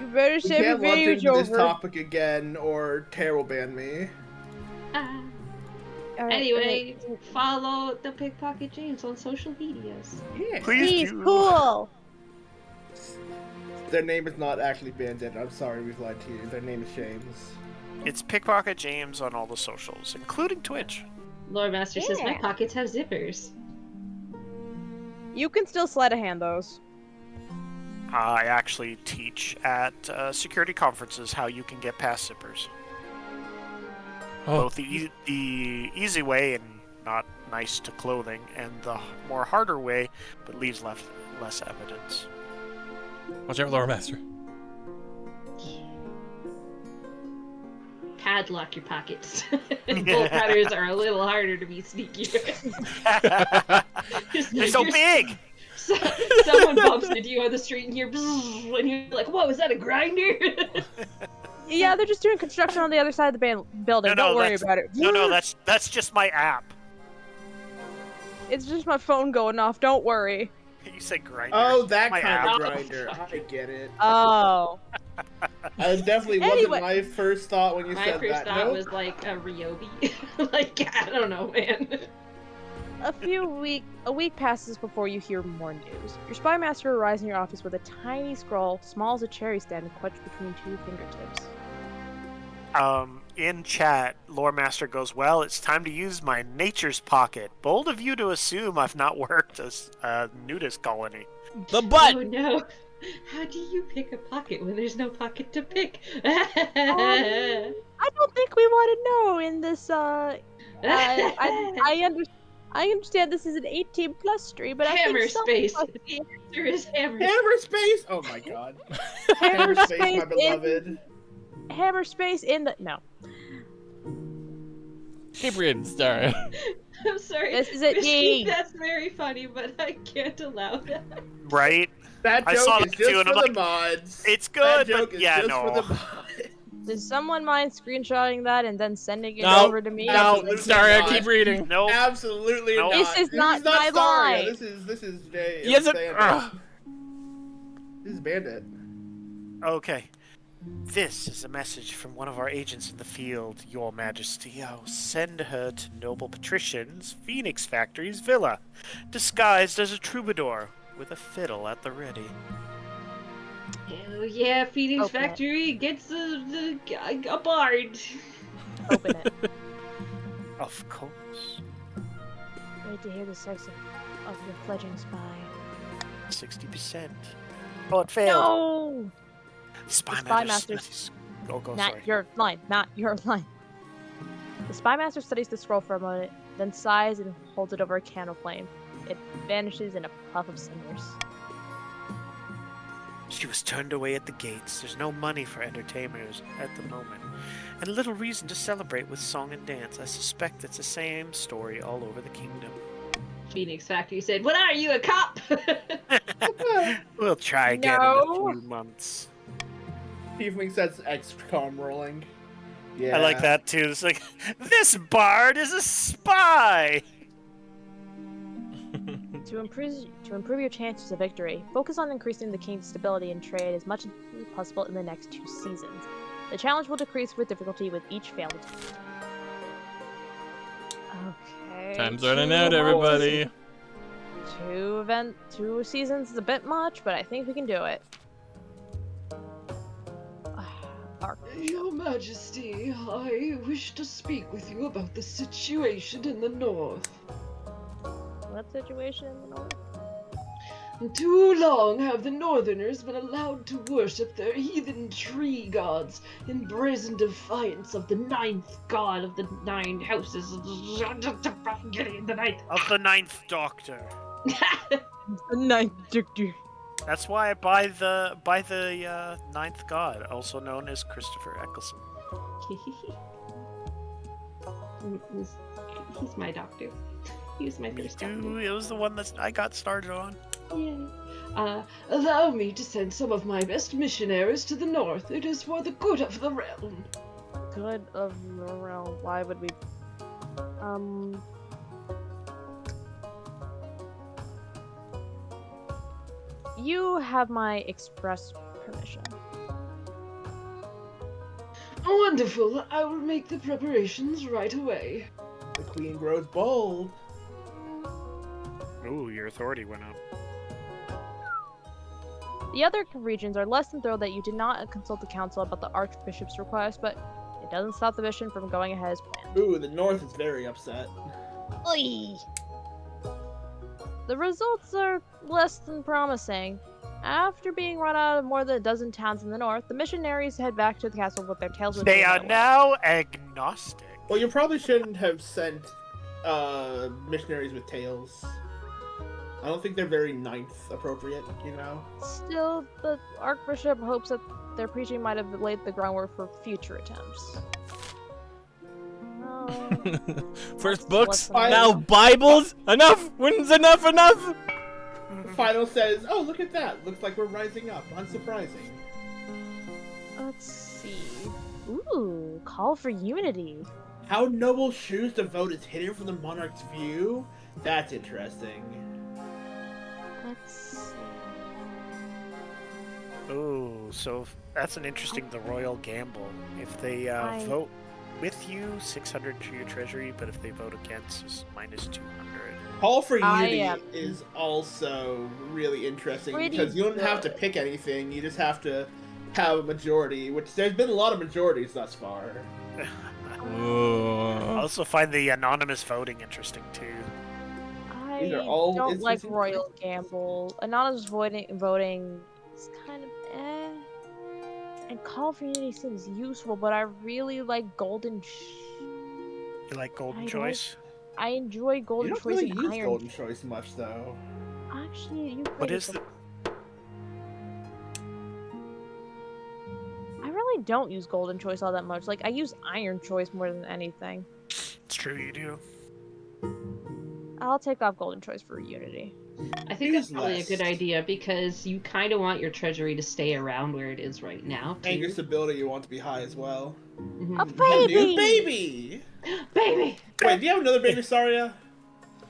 You better We say can't launch revenge into this over. topic again, or Tara will ban me. All right, Anyway, follow the Pickpocket James on social medias. Yeah. Please he's do. cool. Their name is not actually Bandit. I'm sorry, we've lied to you. Their name is James. It's Pickpocket James on all the socials, including Twitch. Lore Master says my Yeah. pockets have zippers. You can still sleight of hand those. I actually teach at security conferences how you can get past zippers. Oh, Both the easy way and not nice to clothing, and the more harder way, but leaves less evidence. watch out, Lore Master. Padlock your pockets. Bolt cutters are a little harder to be sneaky with. They're so big! Someone bumps into you on the street and you're bzzz, and you're like, whoa, is that a grinder? Yeah, they're just doing construction on the other side of the building. No, Don't worry that's- about it. No, that's just my app. It's just my phone going off. Don't worry. You said grinder. Oh, that My kind app. of grinder. I get it. Oh. It definitely Anyway. wasn't my first thought when you My said first that. thought Nope. was like a Ryobi. Like, I don't know, man. A week passes before you hear more news. Your spy master arrives in your office with a tiny scroll, small as a cherry stem, clutched between two fingertips. In chat, Lore Master goes, well, it's time to use my nature's pocket. Bold of you to assume I've not worked as a nudist colony. The butt! Oh no. How do you pick a pocket when there's no pocket to pick? I don't think we want to know in this, I understand this is an 18 plus stream, but I Hammer think some space. of us- The answer is hammer. Hammer space! Oh my god. Hammer space, my beloved. Hammer space in the no. Keep reading, Staria. I'm sorry. This is it, Christine, Yee. that's very funny, but I can't allow that. Right? That I joke saw is that just too, and for I'm the like, mods. It's That good, joke but is yeah, just no. for the mods. Does someone mind screenshotting that and then sending it No, over to me? No, Absolutely Staria, not. keep reading. Nope. Absolutely Nope. not. This is not my Staria. line. This is Jay. Yes, it. Bandit. This is Bandit. Okay. This is a message from one of our agents in the field, Your Majesty. I'll send her to Noble Patrician's Phoenix Factory's villa, disguised as a troubadour with a fiddle at the ready. Hell yeah, Phoenix Open it. Factory gets a bard. Open it. Of course. Wait to hear the sex of your fledgling spy. 60%. Oh, it failed. No! Spy, The Spy Master. Master's- Oh, go, Not sorry. your line. Not your line. The spy master studies the scroll for a moment, then sighs and holds it over a candle flame. It vanishes in a puff of cinders. She was turned away at the gates. There's no money for entertainers at the moment, and little reason to celebrate with song and dance. I suspect it's the same story all over the kingdom. Phoenix Factory said, "What are you, a cop?" We'll try again No. in a few months. Tiefling says XCOM rolling. Yeah. I like that too. It's like, this bard is a spy! To improve your chances of victory, focus on increasing the king's stability and trade as much as possible in the next 2 seasons. The challenge will decrease with difficulty with each failed attempt. Okay. Time's running out, everybody. 2 seasons is a bit much, but I think we can do it. Your Majesty, I wish to speak with you about the situation in the north. What situation in the north? Too long have the Northerners been allowed to worship their heathen tree gods in brazen defiance of the 9th god of the 9 houses. Getting in the 9th. Of the 9th Doctor. The 9th Doctor. That's why I buy the 9th god, also known as Christopher Eccleston. He's my doctor. He was my Me first too. doctor. It was the one that I got started on. Yay. Allow me to send some of my best missionaries to the north. It is for the good of the realm. Good of the realm. Why would we? You have my express permission. Wonderful. I will make the preparations right away. The queen grows bold. Ooh, your authority went up. The other regions are less than thrilled that you did not consult the council about the Archbishop's request, but it doesn't stop the mission from going ahead as planned. Ooh, the north is very upset. Oy. The results are less than promising. After being run out of more than a dozen towns in the north, the missionaries head back to the castle with their tails between They are their legs. now agnostic. Well, you probably shouldn't have sent missionaries with tails. I don't think they're very ninth appropriate, you know? Still, the Archbishop hopes that their preaching might have laid the groundwork for future attempts. First books, What's now Bibles. Enough. When's enough? Enough. Final says, "Oh, look at that! Looks like we're rising up. Unsurprising." Let's see. Ooh, call for unity. How nobles choose to vote is hidden from the monarch's view. That's interesting. Let's see. Ooh, so that's an interesting, the royal gamble. If they vote with you, 600 to your treasury, but if they vote against, it's minus 200. Call for unity is also really interesting because you don't have to pick anything. You just have to have a majority, which there's been a lot of majorities thus far. I also find the anonymous voting interesting too. I don't like royal gamble. Anonymous voting is kind of eh. And call for unity seems useful, but I really like golden. You like golden choice? I enjoy golden you don't choice really and use iron. golden choice much though. Actually, you. What is the? I really don't use golden choice all that much. Like I use iron choice more than anything. It's true, you do. I'll take off golden choice for unity. I think that's probably a good idea because you kind of want your treasury to stay around where it is right now. And your stability you want to be high as well. A baby! A new baby! Baby! Wait, do you have another baby, Staria?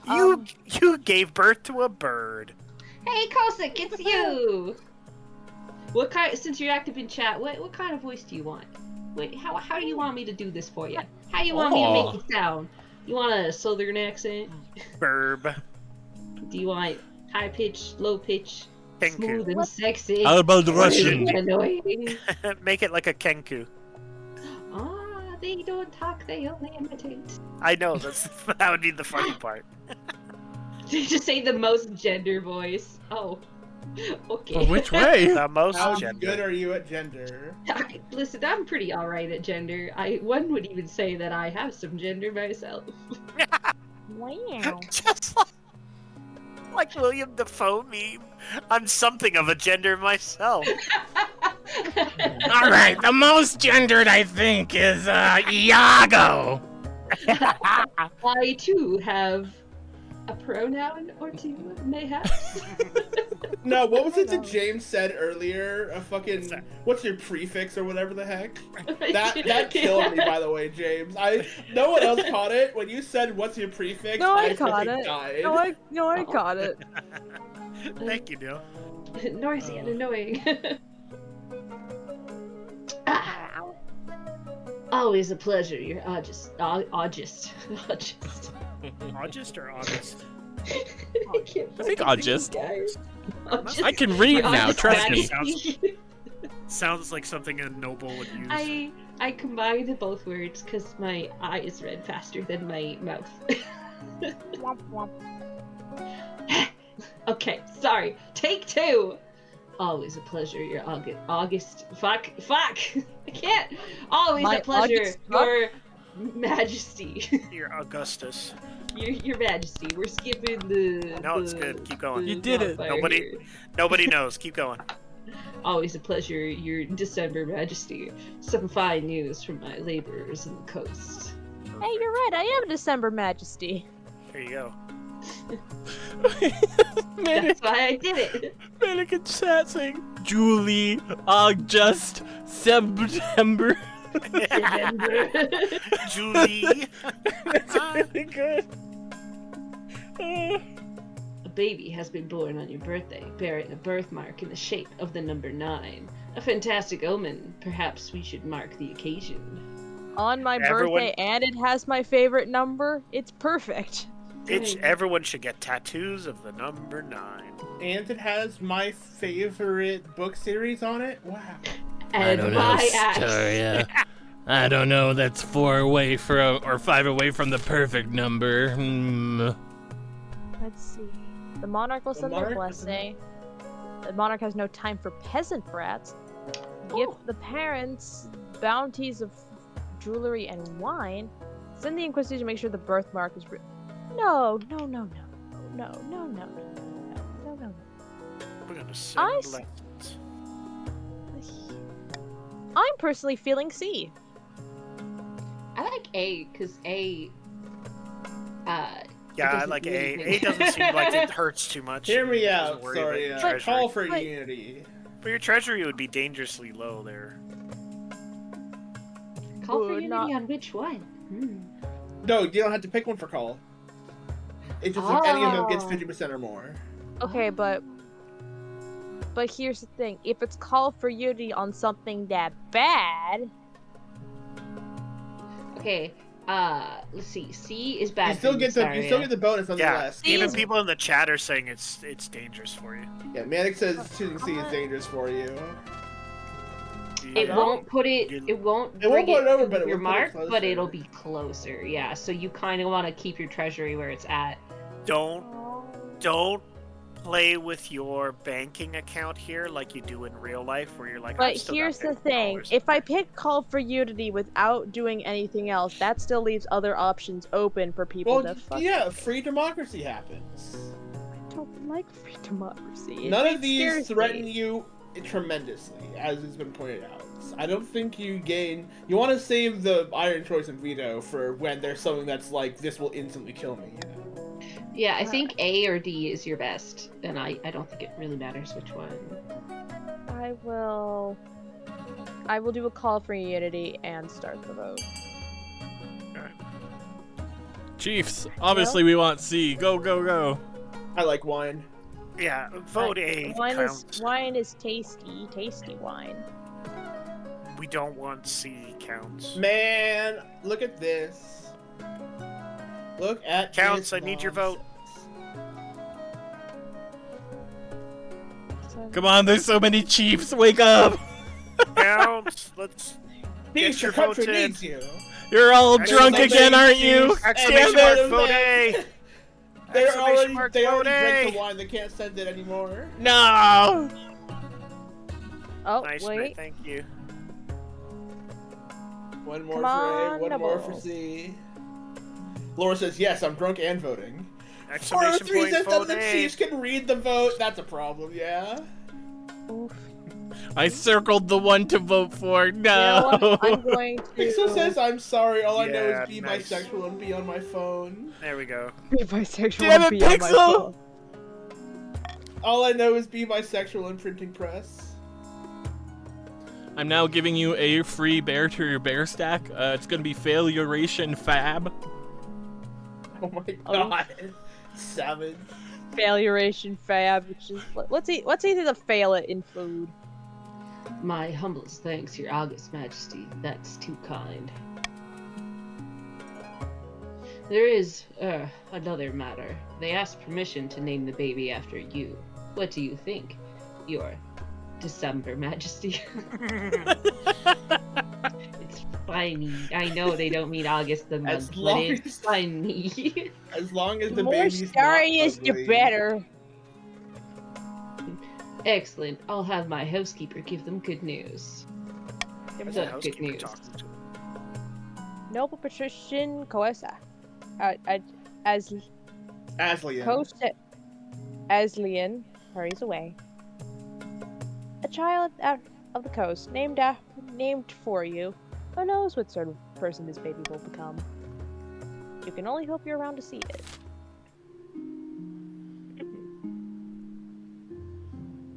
You gave birth to a bird. Hey, Kosik, it's you! What kind? Since you're active in chat, what kind of voice do you want? Wait, how do you want me to do this for you? How do you want me to make it sound? You want a southern accent? Burb. Do you want high pitch, low pitch, Kenku. smooth and sexy? How about Russian? Annoying. Make it like a Kenku. Ah, they don't talk, they only imitate. I know, that would be the funny part. Just say the most gender voice. Oh. Okay. Well, which way? The most How gender. good are you at gender? Listen, I'm pretty alright at gender. One would even say that I have some gender myself. Wow. Just like William Dafoe meme. I'm something of a gender myself. All right, the most gendered I think is Iago. I too have a pronoun or two, mayhaps. No, what was it that James said earlier? A fucking what's your prefix or whatever the heck? That killed me, by the way, James. No one else caught it when you said what's your prefix. No, I caught fucking it. died. No, I caught it. Thank you, Neil. Noisy and annoying. Always a pleasure. You're August. August or August? I think August. August. I can read now. Trust me. Sounds like something a noble would use. I combined both words because my eyes read faster than my mouth. Womp womp. Okay, sorry. Take two. Always a pleasure, your August. Fuck. I can't. Always My a pleasure, August- your Majesty. You're Augustus. Your Majesty. We're skipping the. No, it's good. Keep going. You did it. bonfire here. Nobody knows. Keep going. Always a pleasure, your December Majesty. Some fine news from my laborers in the coast. Hey, you're right. I am December Majesty. Here you go. That's why I did it. Mannequin chat saying Julie, August, September. Julie. That's really good. A baby has been born on your birthday, bearing a birthmark in the shape of the number 9. A fantastic omen. Perhaps we should mark the occasion. On my Everyone- birthday, and it has my favorite number. It's perfect. Everyone should get tattoos of the number 9. And it has my favorite book series on it. Wow. And I don't know, my axe. Staria. I don't know. That's 4 away from, or 5 away from the perfect number. Let's see. The monarch will The send their monarch- blessing. The monarch has no time for peasant brats. Give the parents bounties of jewelry and wine. Send the Inquisitor to make sure the birthmark is No. We're gonna send I blessings. I'm personally feeling C. I like A, because A, Yeah, I doesn't like really A. make- A doesn't seem like it hurts too much. Hear me It doesn't out, worry about your sorry. treasury. Call for But- unity. But your treasury would be dangerously low there. Call for Would unity not- on which one? No, you don't have to pick one for call. It's just if any of them gets Oh. 50% or more. Okay, but here's the thing. If it's call for unity on something that bad, Okay, let's see. C is bad. You still for get the Staria. bonus Yeah, nonetheless. even is- people in the chat are saying it's dangerous for you. Yeah, Manic says choosing C is dangerous for you. It Yeah. won't put it. You- It won't. It won't bring put it over, but it your will put it mark, but closer. it'll be closer. Yeah. So you kind of want to keep your treasury where it's at. Don't play with your banking account here like you do in real life, where you're like. but "I've still got here's the $50." thing. If I pick call for unity without doing anything else, that still leaves other options open for people Well, to fuck. yeah, free democracy happens. I don't like free democracy. None It of these scares threaten me. you tremendously, as has been pointed out. I don't think you gain. You want to save the iron choice and veto for when there's something that's like, this will instantly kill me. You know? Yeah, I think A or D is your best, and I don't think it really matters which one. I will do a call for unity and start the vote. Chiefs, obviously we want C. Go, go, go. I like wine. Yeah, vote A. Counts. Wine is tasty wine. We don't want C counts. Man, look at this. Look at Counts, this I need your nonsense. So, Come on, there's so many Chiefs. Wake up. Counts. Let's Peace, get your your votes country in. needs you. You're all drunk Exclamation again, aren't you? Chiefs. Exclamation Damn mark, it. vote A. They Exclamation mark, already vote drank A. the wine. They can't send it anymore. No. oh Nice, wait, mate, thank you. One more Come for on, A, one more for double. C. Laura says, yes, I'm drunk and voting. Exclamation 403 point, says none of vote the A. Chiefs can read the vote. That's a problem, yeah? I circled the one to vote for. you know No. what? I'm going to Pixel says, I'm sorry, all I know Yeah, is be nice. bisexual and be on my phone. There we go. be bisexual. Damn and it, be on my Pixel! phone. All I know is be bisexual and printing press. I'm now giving you a free bear to your bear stack. It's gonna be Failuration Fab. Oh my Oh. god. Savage. Failuration fab, which is what's easy to fail it in food. My humblest thanks, Your August Majesty. That's too kind. There is, another matter. They asked permission to name the baby after you. What do you think, Your December Majesty? It's funny. I know they don't mean August the month, but long it's as- funny. As long as The the more baby's Starias, not the ugly. better. Excellent. I'll have my housekeeper give them good news. Who's The the good housekeeper news. talking to? Noble patrician Coessa. As Aslian. Coast Aslian hurries away. A child of the coast, named for you. Who knows what sort of person this baby will become? You can only hope you're around to see it.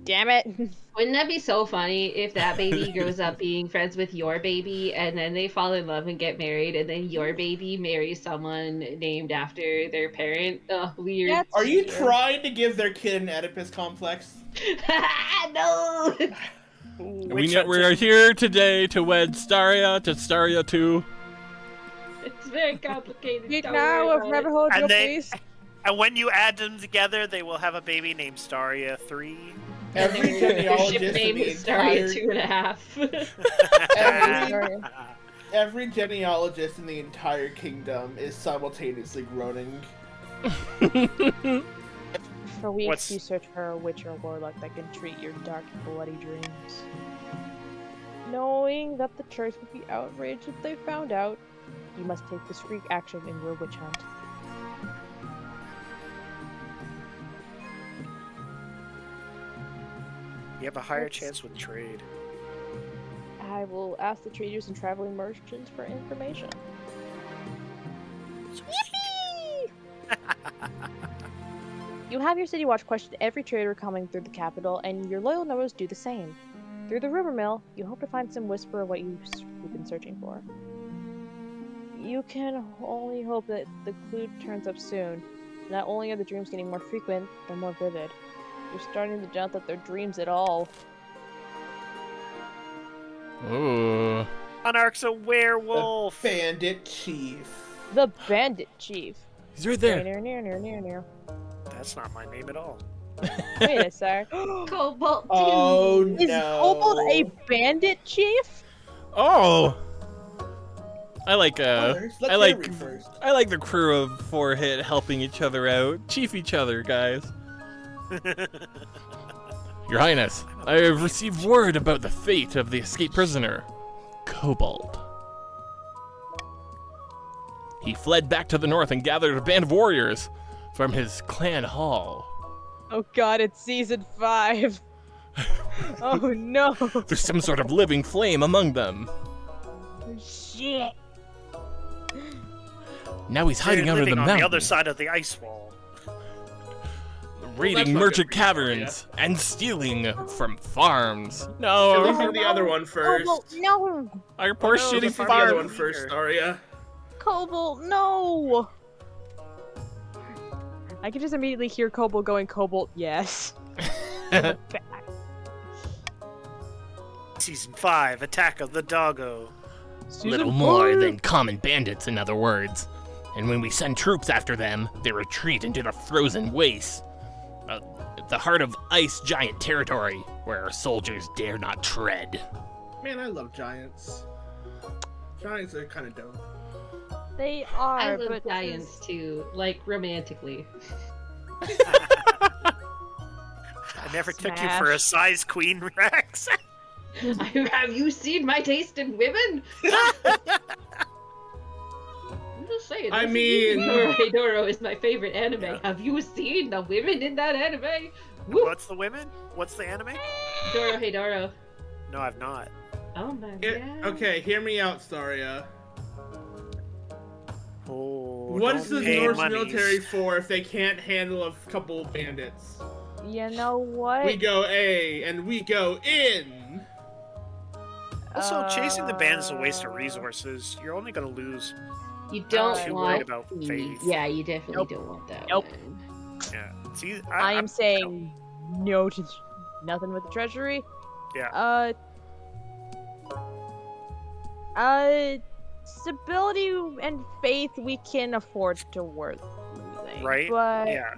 Damn it! Wouldn't that be so funny if that baby grows up being friends with your baby and then they fall in love and get married and then your baby marries someone named after their parent? Oh, weird. That's Are you weird. trying to give their kid an Oedipus complex? No! We are here today to wed Staria to Staria 2. It's very complicated. Speak Don't now worry or about forever it. hold your And peace. and when you add them together, they will have a baby named Staria 3. Every Your ship genealogist in name the is Staria entire 2.5. every genealogist in the entire kingdom is simultaneously groaning. For weeks What's- you search for a witch or warlock that can treat your dark, bloody dreams. Knowing that the church would be outraged if they found out, you must take discreet action in your witch hunt. You have a higher chance with trade. I will ask the traders and traveling merchants for information. You have your city watch question every trader coming through the capital, and your loyal nobles do the same. Through the rumor mill, you hope to find some whisper of what you've been searching for. You can only hope that the clue turns up soon. Not only are the dreams getting more frequent, they're more vivid. You're starting to doubt that they're dreams at all. Ooh. Monarch's a werewolf. The bandit chief. The bandit chief. He's right there. Near. That's not my name at all. Wait a sec. Cobalt 2. Oh Is no. Cobalt a bandit chief? Oh. I like Others, let's I hear like it first. I like the crew of Four-Hit helping each other out. Chief each other, guys. Your Highness, I have received word about the fate of the escaped prisoner, Cobalt. He fled back to the north and gathered a band of warriors from his clan hall. Oh god, it's season 5. Oh no. There's some sort of living flame among them. Shit. Now he's hiding They're under the living on mountain, the other side of the ice wall. raiding that's not merchant good for you, caverns and stealing from farms. At No, least do the other one first. Cobalt, no. our poor no, shitty the Find the other one farm. first, Staria. Cobalt, no. I can just immediately hear Cobalt going, Cobalt, yes. Season 5, Attack of the Doggo. Little more than common bandits, in other words. And when we send troops after them, they retreat into the frozen wastes. The heart of ice giant territory, where our soldiers dare not tread. Man, I love giants. Giants are kind of dope. They are, I love but giants too, like romantically. I never took you for a size queen, Rex. Have you seen my taste in women? I'm just saying. I this is mean- Dorohedoro is my favorite anime. Yeah. Have you seen the women in that anime? Woo! What's the women? What's the anime? Dorohedoro. No, I've not. Oh my god. Okay, hear me out, Staria. Oh, What's the don't pay Norse monies. military for if they can't handle a couple bandits? you know what? We go A and we go in. Also, chasing the band is a waste of resources. You're only gonna lose. You don't too want worried about the- faith. Yeah, you definitely Nope. don't want that Nope. one. Yeah. See, I am saying no to nothing with the treasury. Yeah. Stability and faith we can afford to worth losing. Right? But Yeah.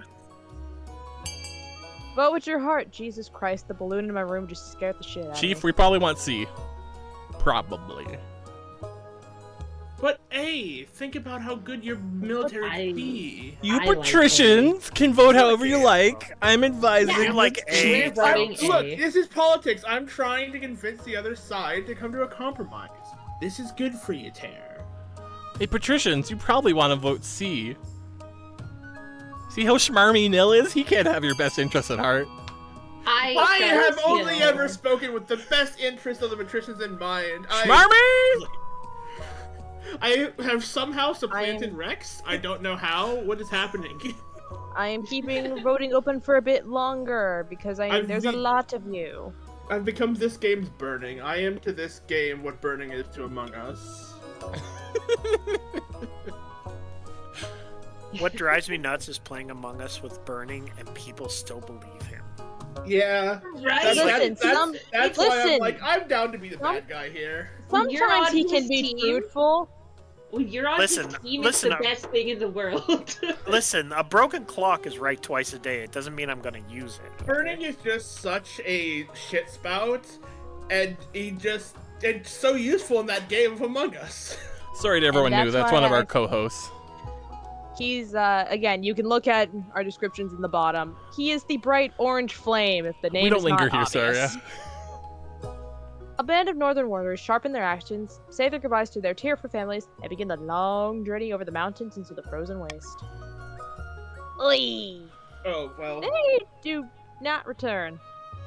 vote with your heart. Jesus Christ, the balloon in my room just scared the shit out Chief, of me. we probably want C. Probably. But A, think about how good your military I- could be. You I like patricians can vote however you like. I'm advising. You like A. We're voting Look, A. this is politics. I'm trying to convince the other side to come to a compromise. This is good for you, Tare. Hey, patricians, you probably want to vote C. See how schmarmy Nil is? He can't have your best interest at heart. I have felt, only you know, ever spoken with the best interest of the patricians in mind. Schmarmy! I have somehow supplanted I'm- Rex. I don't know how. What is happening? I am keeping voting open for a bit longer because there's a lot of you. I've become this game's Burning. I am to this game what Burning is to Among Us. What drives me nuts is playing Among Us with Burning and people still believe him. Yeah. Right? That's why I'm listen. like, I'm down to be the bad guy here. When you're Sometimes on he his can be team- fruitful. When you're on Listen, his team, listen, it's the best thing in the world. Listen, a broken clock is right twice a day. It doesn't mean I'm gonna use it. Burning is just such a shit spout, and it's so useful in that game of Among Us. Sorry to everyone new. That's one of our co-hosts. He's, again, you can look at our descriptions in the bottom. He is the bright orange flame, if the name We don't is linger not here, obvious. Staria. A band of northern warriors sharpen their actions, say their goodbyes to their tearful families, and begin the long journey over the mountains into the frozen waste. Oi! Oh, well. They do not return.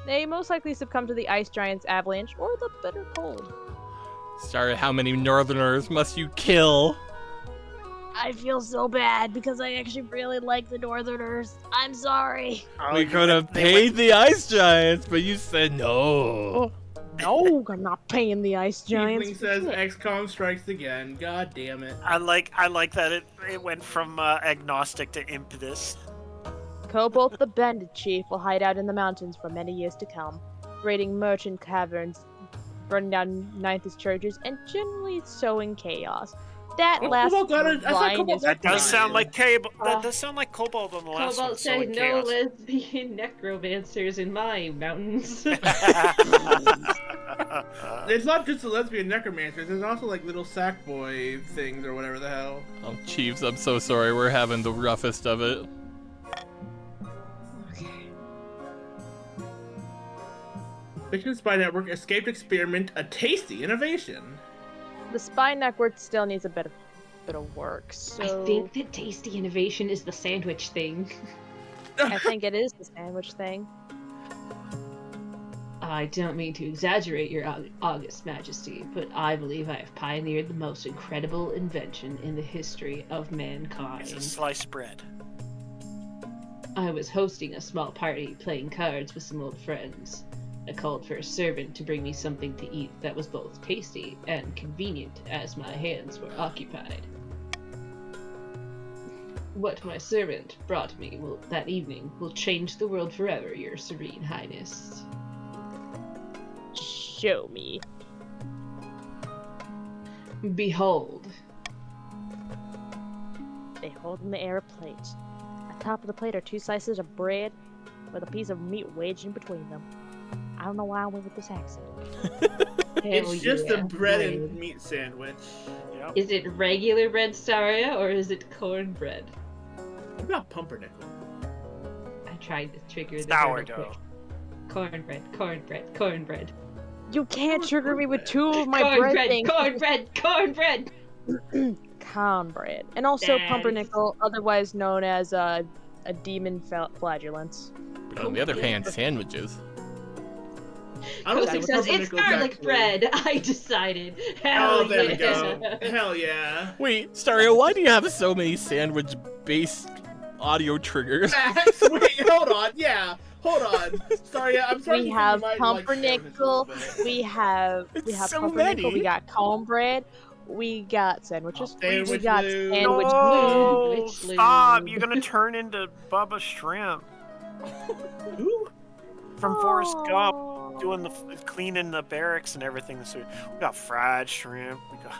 They most likely succumb to the ice giant's avalanche or the bitter cold. Staria, how many northerners must you kill? I feel so bad because I actually really like the northerners. I'm sorry. We could have paid the ice giants, but you said no. No, I'm not paying the ice giants. Tiefling says XCOM strikes again. God damn it. I like that it went from agnostic to impetus. Cobalt the Bandit Chief will hide out in the mountains for many years to come, raiding merchant caverns, burning down Ninth's churches, and generally sowing chaos. That last line is that does sound like cable. That does sound like Cobalt on the last one. Cobalt So said in no chaos. lesbian necromancers in my mountains. It's not just the lesbian necromancers, there's also like little sack boy things or whatever the hell. Oh, Chiefs, I'm so sorry. We're having the roughest of it. Fiction Spy Network escaped experiment, a tasty innovation. The spy network still needs a bit of work. So I think that tasty innovation is the sandwich thing. I think it is the sandwich thing. I don't mean to exaggerate your august majesty, but I believe I have pioneered the most incredible invention in the history of mankind. It's a sliced bread. I was hosting a small party playing cards with some old friends. I called for a servant to bring me something to eat that was both tasty and convenient as my hands were occupied. What my servant brought me that evening will change the world forever, Your Serene Highness. Show me. Behold. They hold in the air a plate. Atop of the plate are 2 slices of bread with a piece of meat wedged in between them. I don't know why I went with this accent. It's just a bread and meat sandwich. Yep. Is it regular bread, Staria, or is it cornbread? What about pumpernickel? I tried to trigger the Sourdough. Cornbread, cornbread, cornbread. You can't trigger me with 2 of my bread things. Cornbread! Cornbread. And also That pumpernickel, otherwise known as a demon flagellance. But on the other hand, sandwiches. I don't Kosik think says, it's pumpernickel's garlic actually- bread, I decided. Hell Oh, there we yeah. go. Hell yeah. Wait, Staria, why do you have so many sandwich-based audio triggers? Max, wait, hold on. Yeah, hold on. Sorry, I'm sorry. We have pumpernickel, we have so pumpernickel, many. we got cornbread, we got sandwiches, Sandwich we got lube. sandwich No, lube. stop! You're gonna turn into Bubba Shrimp Who? from Forrest Gump, doing the cleaning the barracks and everything. So we got fried shrimp. We got.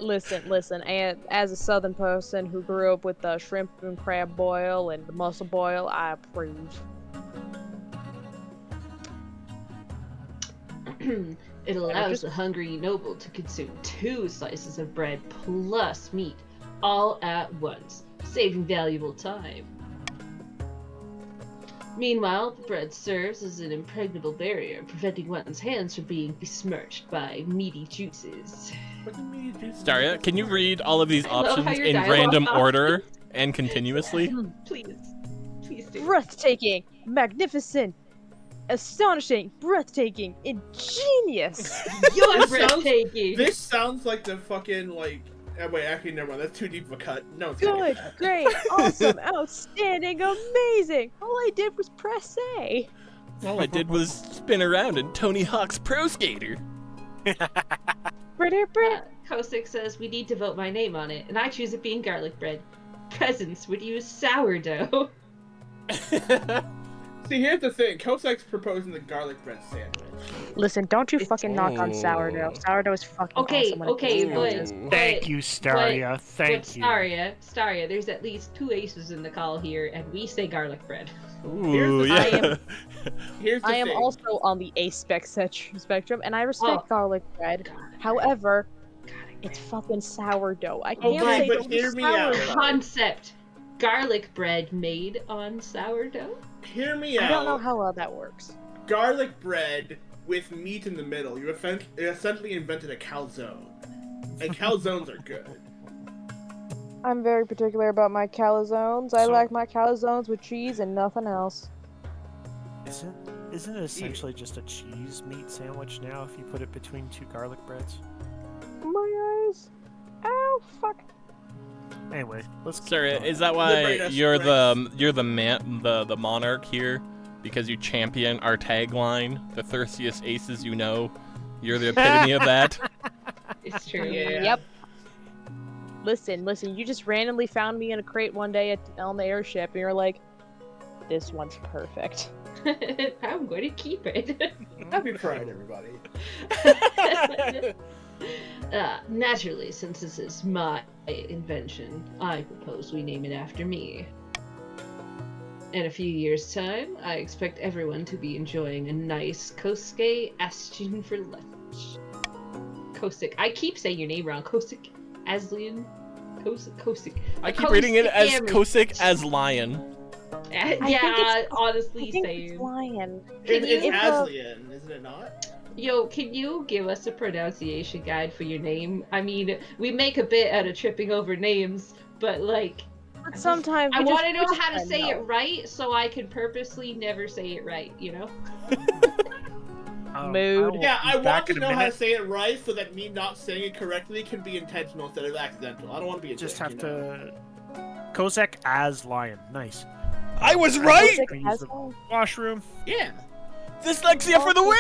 Listen, and as a southern person who grew up with the shrimp and crab boil and the mussel boil, I approve. It allows the hungry noble to consume 2 slices of bread plus meat, all at once, saving valuable time. Meanwhile, the bread serves as an impregnable barrier, preventing one's hands from being besmirched by meaty juices. Staria, can you read all of these I love how options your in dialogue random options- order and continuously? Please do. Breathtaking, magnificent, astonishing, breathtaking, ingenious. You're This breathtaking. This sounds like the fucking like. Wait, actually, never mind. That's too deep of a cut. No, it's not. Good, great, awesome, outstanding, amazing. All I did was press A. All I did was spin around in Tony Hawk's Pro Skater. Kosik says we need to vote my name on it, and I choose it being garlic bread. Presents would use sourdough. See, here's the thing. Kosek's proposing the garlic bread sandwich. Listen, don't you fucking knock on sourdough. Sourdough is fucking awesome when it comes to sandwiches. Thank you, Staria. Thank you. Staria, there's at least 2 aces in the call here, and we say garlic bread. Ooh, Here's yeah. the I am thing. also on the ace spectrum, and I respect garlic bread. However, it's fucking sourdough. I can't Okay, say but don't hear do me out. sourdough. Concept. Garlic bread made on sourdough? Hear me out. I don't know how well that works. Garlic bread with meat in the middle. You essentially invented a calzone. And calzones are good. I'm very particular about my calzones. I like my calzones with cheese and nothing else. Isn't it essentially just a cheese meat sandwich now if you put it between 2 garlic breads? My eyes. Ow, fuck. Anyway, let's. Sorry, is that why you're the monarch here? Because you champion our tagline, "The thirstiest aces you know." You're the epitome of that. It's true. Yeah. Yep. Listen, you just randomly found me in a crate one day on the airship, and you're like, this one's perfect. I'm going to keep it. Happy Pride, everybody. Naturally, since this is my invention, I propose we name it after me. In a few years' time, I expect everyone to be enjoying a nice Kosuke Aston for lunch. Kosik. I keep saying your name wrong. Kosik Aslian. Kosik. I keep reading it as Kosik as lion. Yeah, honestly, I think same. it's lion. It's Aslian, isn't it not? Yo, can you give us a pronunciation guide for your name? I mean, we make a bit out of tripping over names, but like, But sometimes I we want to just know how to pretend, say it though. right, so I can purposely never say it right. You know? Mood. Yeah, I want back to in a know how to minute. say it right so that me not saying it correctly can be intentional instead of accidental. I don't want to be a Just dick, have you know? to. Kozak as lion. Nice. I was right. Kosik Use as the well. washroom. Yeah. Dyslexia for the win.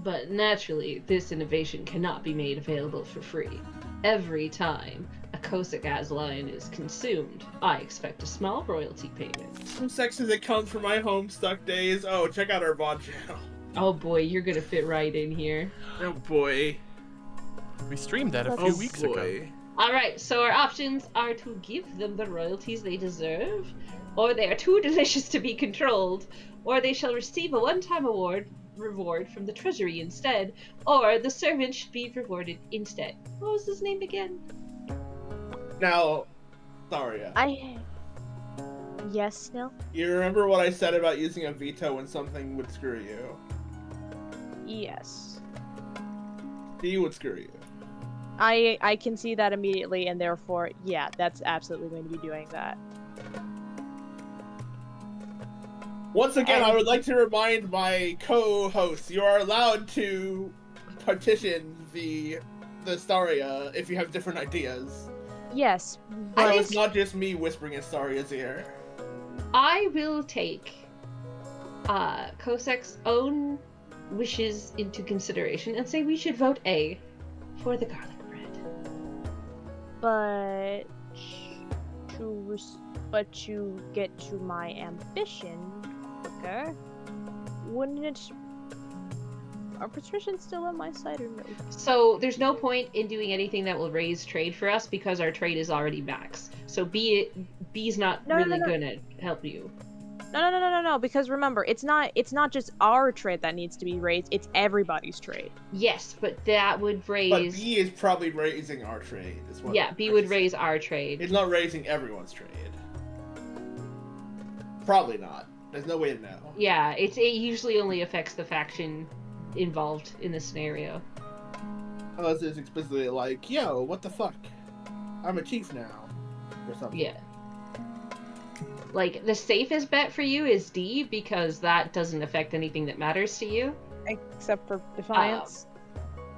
But naturally, this innovation cannot be made available for free. Every time a Kosik Aslion is consumed, I expect a small royalty payment. Some sexes that comes from my Homestuck days. Oh, check out our VOD channel. Oh boy, you're gonna fit right in here. Oh boy. We streamed that a few weeks ago. Alright, so our options are to give them the royalties they deserve, or they are too delicious to be controlled, or they shall receive a one-time reward from the treasury instead, or the servant should be rewarded instead. What was his name again? Now, Staria. Yes, Snell? You remember what I said about using a veto when something would screw you? Yes. D would screw you. I can see that immediately, and therefore, yeah, that's absolutely going to be doing that. Once again, I would like to remind my co-hosts, you are allowed to petition the Staria if you have different ideas. Yes, So but it's not just me whispering in Staria's ear. I will take Kosek's own wishes into consideration and say we should vote A for the garlic bread. but to get to my ambition quicker, wouldn't it? Are patricians still on my side or no? So there's no point in doing anything that will raise trade for us because our trade is already max. So B's not No. gonna help you. No, because remember, it's not just our trade that needs to be raised, it's everybody's trade. Yes, but that would raise... But B is probably raising our trade. Is what Yeah, B would raise our trade. It's not raising everyone's trade. Probably not. There's no way to know. Yeah, it usually only affects the faction involved in the scenario. Unless it's explicitly like, yo, what the fuck? I'm a chief now. Or something. Yeah. Like, the safest bet for you is D, because that doesn't affect anything that matters to you. Except for Defiance.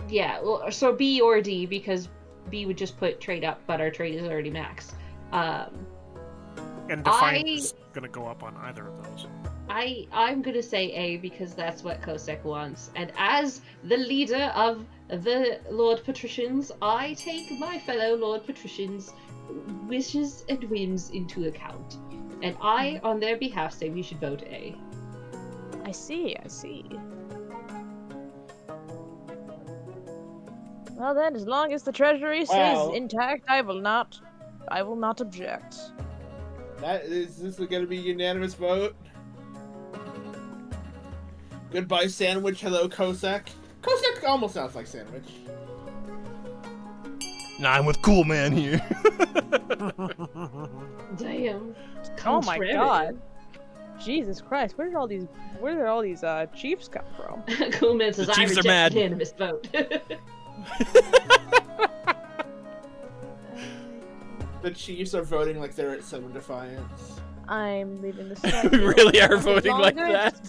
Yeah, well, so B or D, because B would just put trade up, but our trade is already max. And Defiance is gonna go up on either of those. I'm gonna say A, because that's what Kosek wants. And as the leader of the Lord Patricians, I take my fellow Lord Patricians wishes and whims into account. And I, on their behalf, say we should vote A. I see, I see. Well then, as long as the treasury stays intact, I will not object. Is this gonna be a unanimous vote? Goodbye, sandwich. Hello, Cossack. Cossack almost sounds like sandwich. Nah, I'm with Cool Man here. Damn. Oh my god. Jesus Christ, where did all these chiefs come from? Cool Man says, The I Chiefs are reject mad. unanimous vote. The Chiefs are voting like they're at Southern Defiance. I'm leaving this one. We really are a bit voting like longer. that.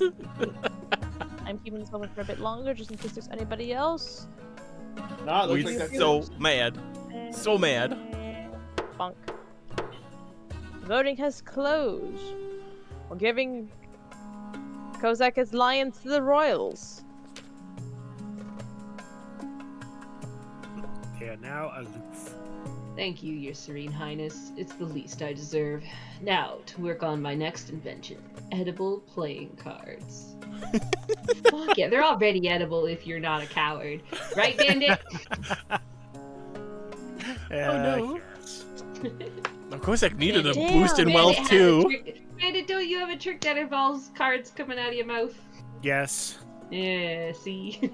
I'm keeping this one for a bit longer just in case there's anybody else. Nah, it looks We're like that's so mad. So mad. Bunk. Voting has closed. We're giving Kozak as lion to the royals. They are now aloof. Thank you, Your Serene Highness. It's the least I deserve. Now, to work on my next invention. Edible playing cards. Fuck yeah, they're already edible if you're not a coward. Right, Bandit? Oh no. Yes. Of course, I needed a Damn, boost in Bandit wealth has a too. trick. Bandit, don't you have a trick that involves cards coming out of your mouth? Yes. Yeah, see?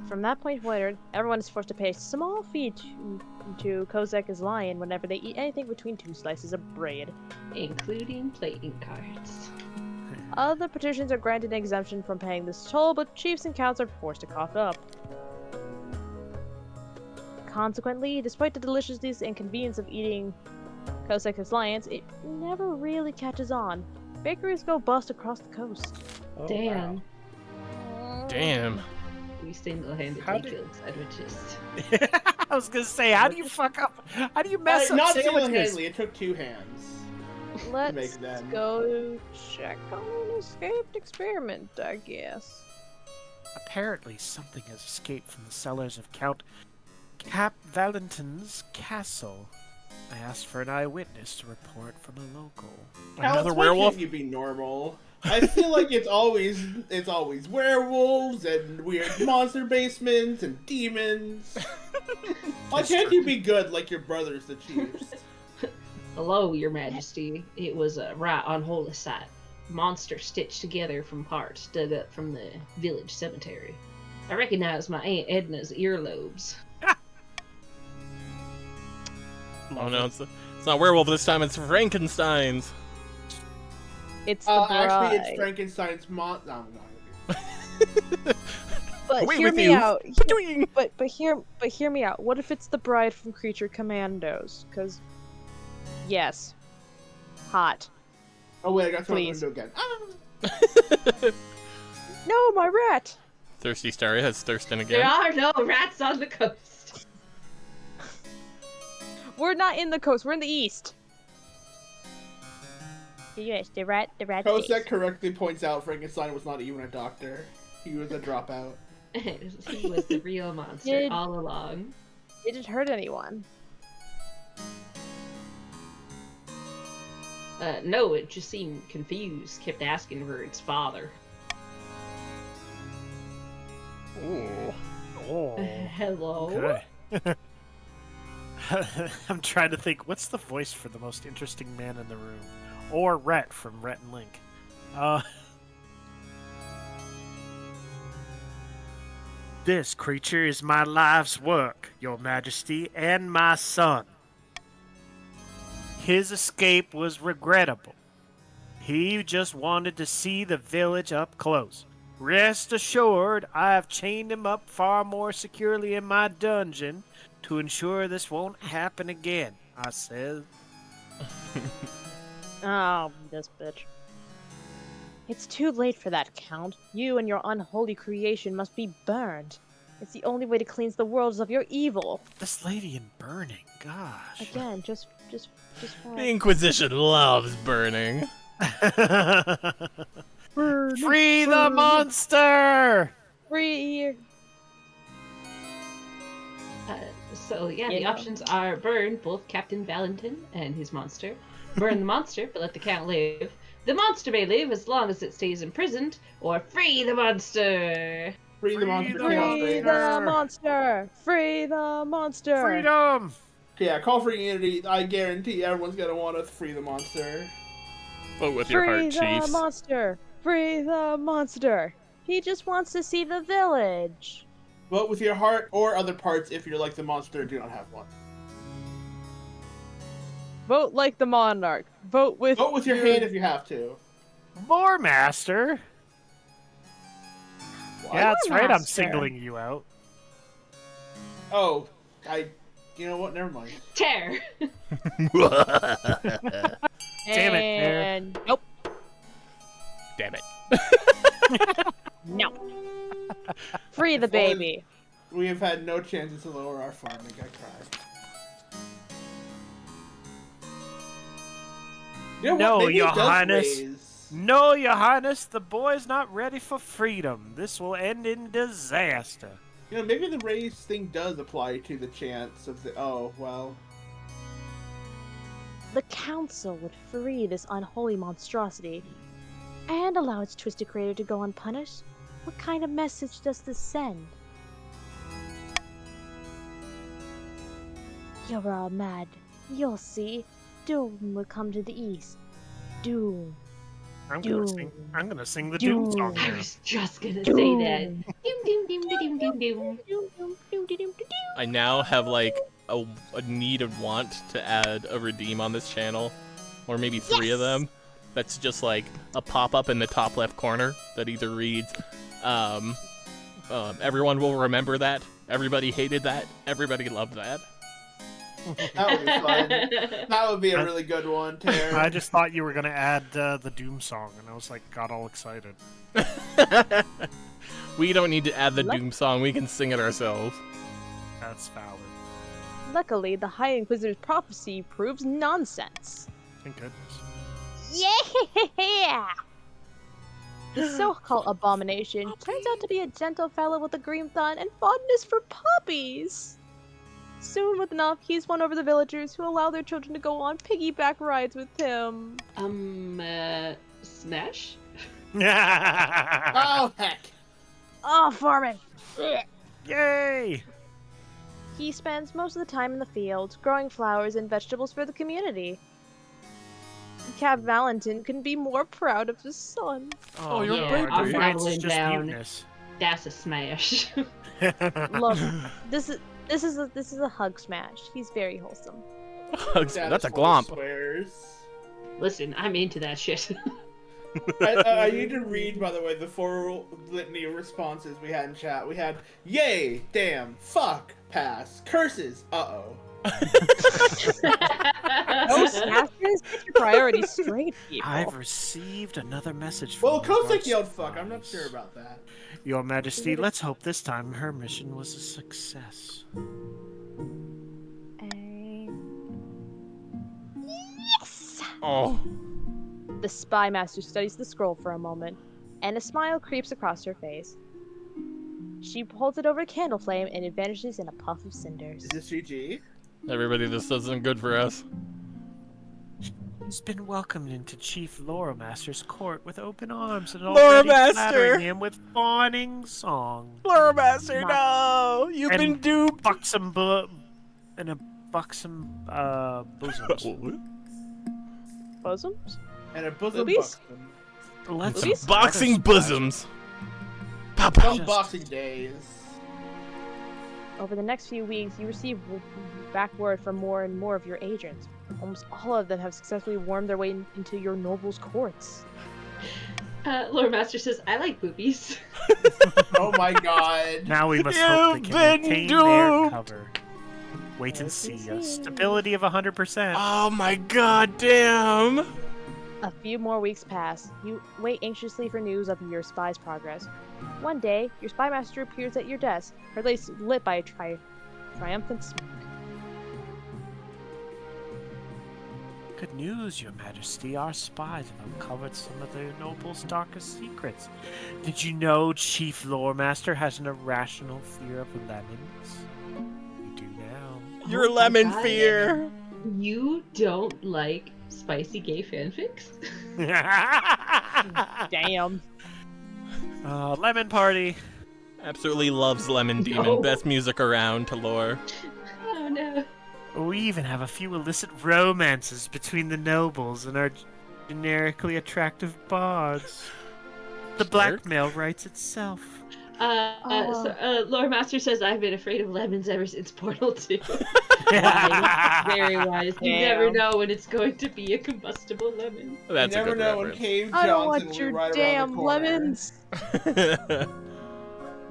From that point forward, everyone is forced to pay a small fee to Kozak as lion whenever they eat anything between 2 slices of bread. Including playing cards. Other petitions are granted an exemption from paying this toll, but chiefs and counts are forced to cough up. Consequently, despite the deliciousness and convenience of eating Kozak as lions, it never really catches on. Bakeries go bust across the coast. Oh, Damn. wow. Damn. We single-handedly How did- killed sandwiches. I was gonna say, how do you fuck up? How do you mess up Not sandwiches? single-handedly, it took 2 hands. Let's Make them. go check on an escaped experiment, I guess. Apparently, something has escaped from the cellars of Count Cap Valentin's castle. I asked for an eyewitness to report from a local. Another Alex, why werewolf? can't you be normal? I feel like it's always werewolves and weird monster basements and demons. Why can't you be good like your brothers, the Chiefs? Hello, Your Majesty. It was a right unholy sight. Monster stitched together from parts dug up from the village cemetery. I recognize my Aunt Edna's earlobes. Oh no, it's not werewolf this time. It's Frankenstein's. It's the bride. Actually, it's Frankenstein's No, no. But Away hear with me you. out. Ba-doing. But hear me out. What if it's the bride from Creature Commandos? Because, yes, hot. Oh wait, I got to the Please. window again. No, my rat. Thirsty Staria has thirsting There again. are no rats on the coast. We're not in the coast. We're in the east. Yes, the rat. Kosek correctly points out Frankenstein was not even a doctor. He was a dropout. He was the real monster all along. Did it hurt anyone? No, it just seemed confused. Kept asking for its father. Ooh. Oh. Hello? Okay. I'm trying to think, what's the voice for the most interesting man in the room? Or Rhett from Rhett and Link. This creature is my life's work, Your Majesty, and my son. His escape was regrettable. He just wanted to see the village up close. Rest assured, I have chained him up far more securely in my dungeon to ensure this won't happen again, I said. Oh, this bitch. It's too late for that, Count. You and your unholy creation must be burned. It's the only way to cleanse the worlds of your evil. This lady in burning, gosh. Again, just The Inquisition loves burning. Free the monster! Free. So yeah, the Yeah. options are burn both Captain Valentin and his monster, burn the monster but let the count live, the monster may live as long as it stays imprisoned, or free the monster. Free the monster. Free the monster! Free the monster! Freedom! Yeah, call for unity. I guarantee everyone's gonna want us to free the monster. Vote with your Free heart, the Chiefs. monster! Free the monster! He just wants to see the village. Vote with your heart or other parts if you're like the monster and do not have one. Vote like the monarch. Vote with your hand if you have to. Lore Master? Yeah, that's right, I'm Master. singling you out. Oh, you know what? Never mind. Tear. Damn it, Tear. And nope. Damn it. No. Free the baby. We have had no chances to lower our farming. I cried. You know No, what? Maybe Your it does Highness. raise. No, Your Highness, the boy's not ready for freedom. This will end in disaster. You know, maybe the raise thing does apply to the chance of the. Oh, well. The council would free this unholy monstrosity and allow its twisted creator to go unpunished. What kind of message does this send? You're all mad. You'll see. Doom will come to the east. Doom. I'm Doom. gonna sing the Doom song I now. was just gonna Doom. say that. Doom, doom, doom, doom, doom, doom. I now have like a need and want to add a redeem on this channel, or maybe three of them. That's just like a pop-up in the top left corner that either reads, everyone will remember that, everybody hated that, everybody loved that. That would be fun. That would be a really good one, Tara. I just thought you were gonna add the Doom song, and I was like, got all excited. We don't need to add the Doom song, we can sing it ourselves. That's valid. Luckily, the High Inquisitor's prophecy proves nonsense. Thank goodness. Yeah! The so-called abomination turns out to be a gentle fellow with a green thumb and fondness for puppies. Soon with enough, he's won over the villagers who allow their children to go on piggyback rides with him. Smash? Oh, heck. Oh, farming! Yay! He spends most of the time in the fields, growing flowers and vegetables for the community. Cap Valentin couldn't be more proud of his son. Oh, you're Yeah, right. I'm Reins doubling is just down. mutinous. That's a smash. Look, this is a hug smash. He's very wholesome. That's a full of glomp. Swears. Listen, I'm into that shit. I need to read, by the way, the 4 litany of responses we had in chat. We had, yay, damn, fuck, pass, curses, uh-oh. No smashes? Get your priorities straight, people. I've received another message from Well, Kosek God's yelled fuck, I'm not spies. sure about that. Your Majesty, let's hope this time her mission was a success. Yes! Oh. The spy master studies the scroll for a moment, and a smile creeps across her face. She holds it over a candle flame and it vanishes in a puff of cinders. Is this GG? Everybody, this isn't good for us. He's been welcomed into Chief Loremaster's court with open arms and Loremaster! already flattering him with fawning song. Loremaster, no! You've And been duped! Buxom and a buxom bosoms. Bosoms? And a bosom Boobies? buxom. Let's Boobies? Boxing bosoms! Pow, Some pow. boxing days. Over the next few weeks, you receive back word from more and more of your agents. Almost all of them have successfully wormed their way into your nobles' courts. Lord Master says, I like boobies. Oh my god. Now we must hope they You've can been maintain their duped. cover. Wait and Yes, see. yes, A yes. stability of 100%. Oh my god damn! A few more weeks pass. You wait anxiously for news of your spy's progress. One day, your spy master appears at your desk, her face lit by a triumphant smoke. Good news, Your Majesty. Our spies have uncovered some of the noble's darkest secrets. Did you know Chief Loremaster has an irrational fear of lemons? You do now. Your Oh my lemon God. fear. You don't like spicy gay fanfics? Damn. Lemon party. Absolutely loves Lemon Demon. No. Best music around to lore. Oh no. We even have a few illicit romances between the nobles and our generically attractive bards. The blackmail writes itself. Lore Master says I've been afraid of lemons ever since Portal 2. Wise. Very wise. You never Damn. know when it's going to be a combustible lemon. That's you a never good know when reference. Cave I don't Johnson want will your be right damn around the corner. lemons.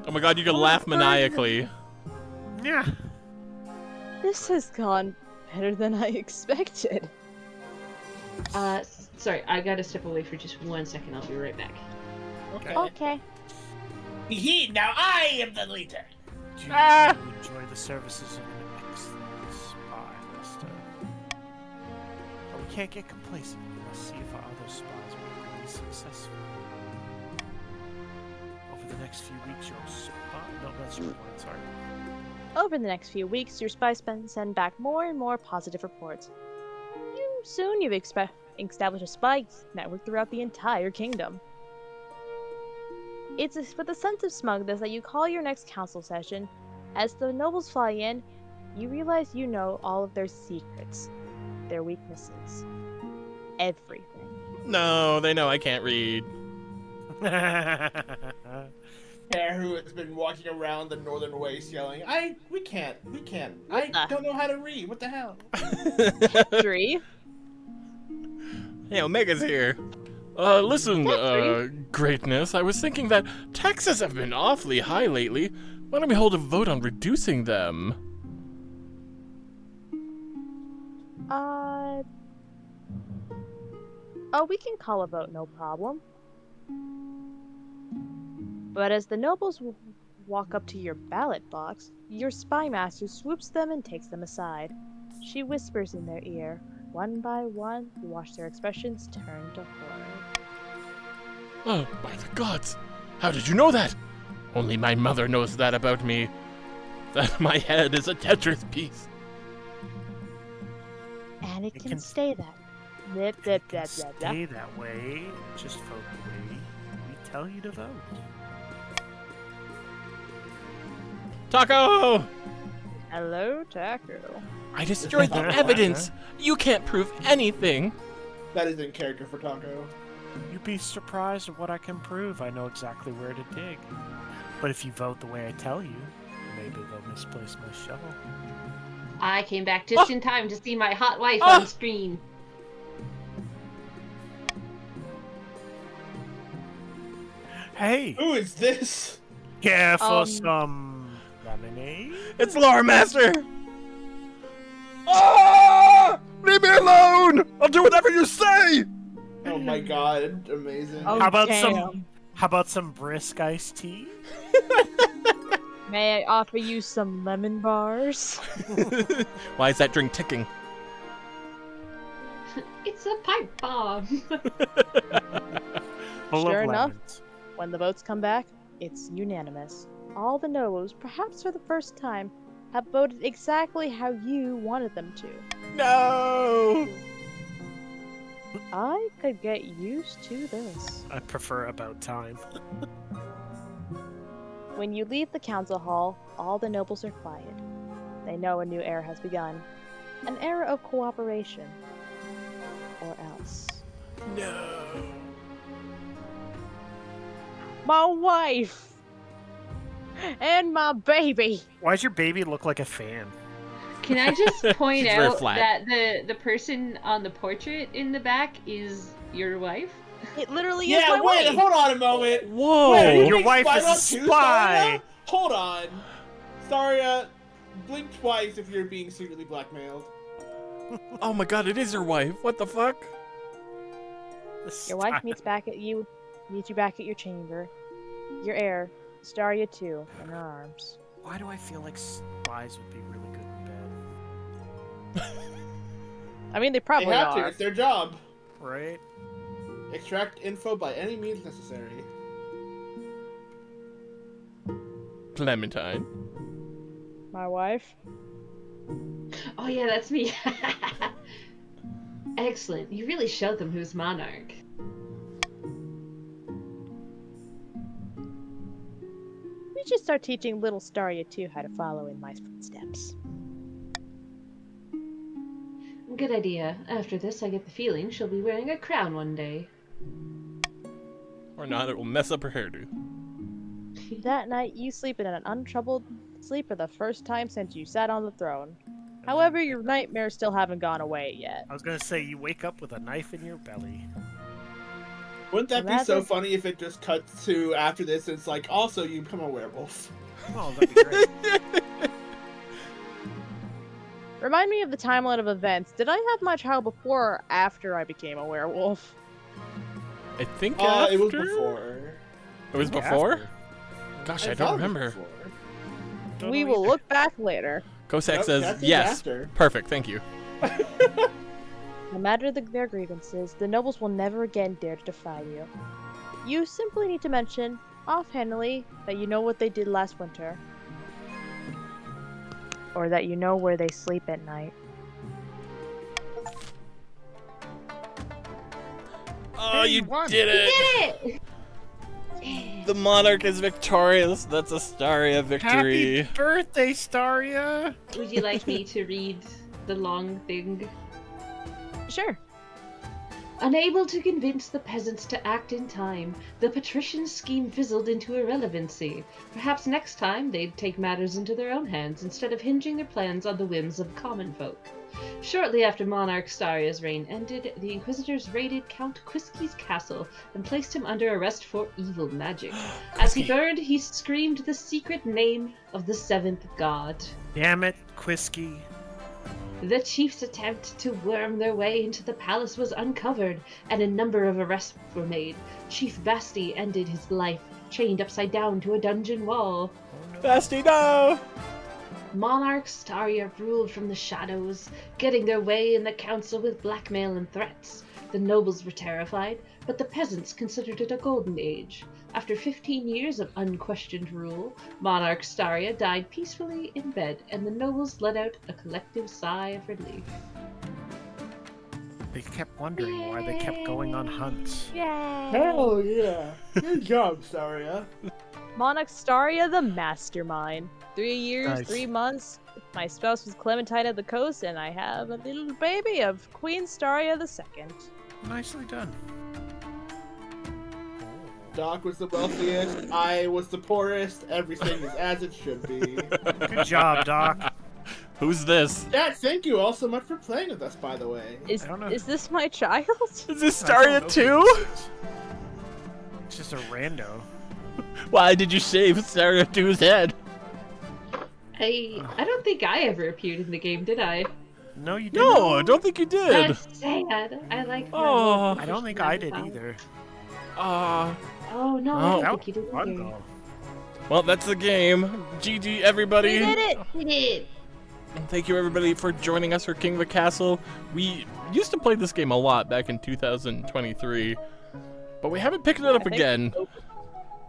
Oh my god, you can Oh, laugh burn. maniacally. Yeah. This has gone better than I expected. Sorry, I gotta step away for just 1 second. I'll be right back. Okay. Okay. Now I am the leader. Do you enjoy the services of an excellent spy, Mister? But we can't get complacent. We must see if our other spies will be successful. Over the next few weeks, your spy... No, that's your point, sorry. Over the next few weeks, your spies send back more and more positive reports. Soon you've established a spy network throughout the entire kingdom. It's with a sense of smugness that you call your next council session. As the nobles fly in, you realize you know all of their secrets, their weaknesses, everything. No, they know I can't read. Who has been walking around the northern waste yelling, we can't. I don't know how to read. What the hell? Tree? Hey, Omega's here. Listen, greatness, I was thinking that taxes have been awfully high lately. Why don't we hold a vote on reducing them? Oh, we can call a vote, no problem. But as the nobles walk up to your ballot box, your spy master swoops them and takes them aside. She whispers in their ear. One by one, you watch their expressions turn to horror. Oh, by the gods! How did you know that? Only my mother knows that about me. That my head is a Tetris piece. And it can stay that. Stay that way, just vote the way we tell you to vote. Taco! Hello, Taco. I destroyed the evidence! You can't prove anything! That is in character for Taco. You'd be surprised at what I can prove. I know exactly where to dig. But if you vote the way I tell you, maybe they'll misplace my shovel. I came back just in time to see my hot wife on screen. Hey! Who is this? Care for some lemonade? It's Lore Master! Ah! Leave me alone! I'll do whatever you say! Oh my god, amazing. Oh, How about damn. some brisk iced tea? May I offer you some lemon bars? Why is that drink ticking? It's a pipe bomb. Full Sure of enough. lemons. When the votes come back, it's unanimous. All the nobles, perhaps for the first time, have voted exactly how you wanted them to. No! I could get used to this. I prefer about time. When you leave the council hall, all the nobles are quiet. They know a new era has begun. An era of cooperation. Or else. No. My wife! And my baby! Why does your baby look like a fan? Can I just point She's very out flat. that the person on the portrait in the back is your wife? It literally is Yeah, my wait, wife! hold on a moment. Whoa! Wait, are you Your being wife spied is a on too, spy. Staria? Hold on. Staria, blink twice if you're being secretly blackmailed. Oh my god, it is your wife. What the fuck? Your wife meets you back at your chamber. Your heir, Staria too, in her arms. Why do I feel like spies would be really good in bed? I mean, they They probably have to, are. it's their job. Right? Extract info by any means necessary. Clementine. My wife? Oh yeah, that's me. Excellent. You really showed them who's monarch. We should start teaching little Staria too how to follow in my footsteps. Good idea. After this, I get the feeling she'll be wearing a crown one day. Or not, it will mess up her hairdo. That night, you sleep in an untroubled sleep for the first time since you sat on the throne. However, your nightmares still haven't gone away yet. I was gonna say, you wake up with a knife in your belly. Wouldn't that be Imagine- so funny if it just cuts to after this? It's like, also you become a werewolf. Oh, that'd be great. Remind me of the timeline of events. Did I have my child before or after I became a werewolf? I think after? It was before. It was before? After. Gosh, I thought don't it was remember. before. We will look back later. Kosak Nope, says that's yes. after. Perfect, thank you. No matter their grievances, the nobles will never again dare to defy you. You simply need to mention, offhandedly, that you know what they did last winter. Or that you know where they sleep at night. Oh, you won. did it! Did it! The monarch is victorious. That's a Staria victory. Happy birthday, Staria! Would you like me to read the long thing? Sure. Unable to convince the peasants to act in time, the patrician scheme fizzled into irrelevancy. Perhaps next time they'd take matters into their own hands instead of hinging their plans on the whims of common folk. Shortly after Monarch Staria's reign ended, the Inquisitors raided Count Quisky's castle and placed him under arrest for evil magic. As he burned, he screamed the secret name of the seventh god. Damn it, Quisky. The chief's attempt to worm their way into the palace was uncovered, and a number of arrests were made. Chief Basti ended his life, chained upside down to a dungeon wall. Basti, no! Monarch Staria ruled from the shadows, getting their way in the council with blackmail and threats. The nobles were terrified, but the peasants considered it a golden age. After 15 years of unquestioned rule, Monarch Staria died peacefully in bed, and the nobles let out a collective sigh of relief. They kept wondering why they kept going on hunts. Hell yeah. Good job, Staria. Monarch Staria, the mastermind. 3 years, Nice. 3 months. My spouse was Clementine of the Coast, and I have a little baby of Queen Staria II. Nicely done. Doc was the wealthiest, I was the poorest, everything is as it should be. Good job, Doc. Who's this? Yeah, thank you all so much for playing with us, by the way. Is I don't know. is this my child? Is this I don't Staria know too? who this is. It's just a rando. Why did you shave Staria 2's head? I don't think I ever appeared in the game, did I? No, you didn't. No, I don't think you did. That's sad. I like Oh. I don't think I did either. Oh no, I Oh. don't That think you was did fun, either. though. Well, that's the game. GG, everybody. We did it! We did. And thank you, everybody, for joining us for King of the Castle. We used to play this game a lot back in 2023, but we haven't picked it up again.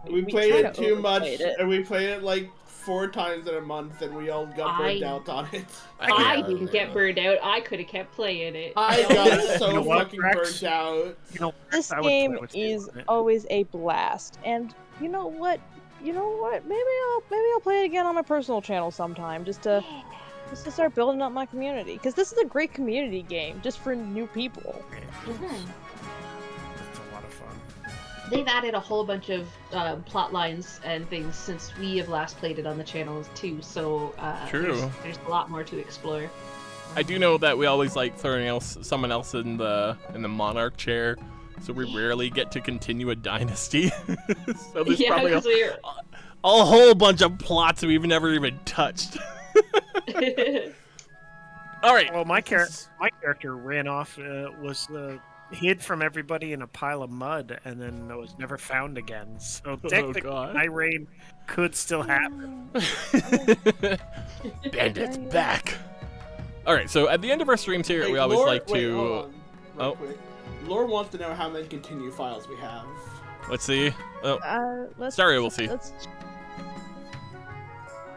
We played kinda it too much, overplayed it. and we played it like 4 times in a month, and we all got burned out on it. I didn't get burned out. I could have kept playing it. I got so You know what, fucking Rex? burnt out. You know, This I would play game with you is on it. always a blast, and you know what? Maybe I'll play it again on my personal channel sometime, just to start building up my community. Because this is a great community game, just for new people. Mhm. It's a lot of fun. They've added a whole bunch of plot lines and things since we have last played it on the channel too. So True. There's a lot more to explore. I do know that we always like throwing someone else in the monarch chair, so we rarely get to continue a dynasty. So there's probably because we're. a whole bunch of plots we've never even touched. All right. Well, my character ran off, hid from everybody in a pile of mud, and then was never found again. So technically, God. my reign could still happen. Bandits back. All right. So at the end of our streams here, Hey, we always Lore- like wait, to. hold on, real Oh. quick. Lore wants to know how many continue files we have. Let's see. Oh, Let's Staria, we'll see.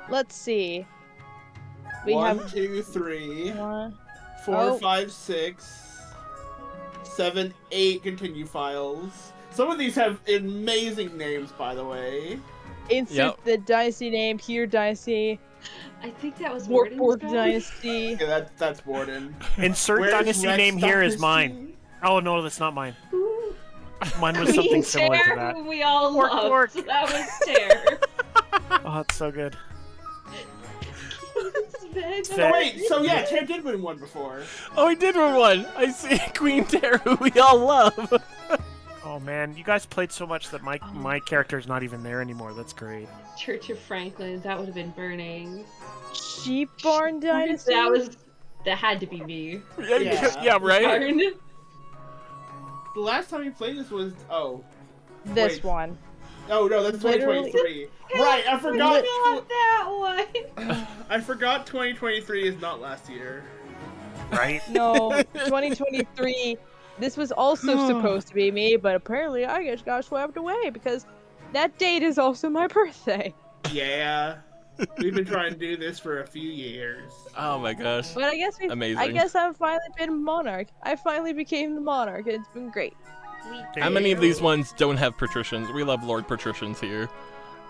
Let's see. We 1, have 2, 3, one. 4, Oh. 5, 6, 7, 8 continue files. Some of these have amazing names, by the way. Insert the dynasty name here, dynasty. I think that was Warp Warden's dynasty. Yeah, that's Warden. Insert Where's dynasty Rex name here is mine. Dynasty? Oh no, that's not mine. Mine was something similar to that. Who we all Fork, loved. fork. That was Tear. Oh, it's so good. So wait, so yeah, Tear did win one before. Oh, he did win one. I see Queen Tear, who we all love. Oh man, you guys played so much that my character's not even there anymore. That's great. Church of Franklin, that would have been burning. Sheep Barn dynasty. That had to be me. Yeah, right? Barn. The last time we played this was This wait. one. Oh no, that's Literally. 2023. Right, I forgot. Not that one. I forgot 2023 is not last year. Right? No, 2023. This was also supposed to be me, but apparently I just got swept away because that date is also my birthday. Yeah. We've been trying to do this for a few years. Oh my gosh. But I guess Amazing. I guess I've finally been monarch. I finally became the monarch, and it's been great. How many of these ones don't have patricians? We love Lord Patricians here.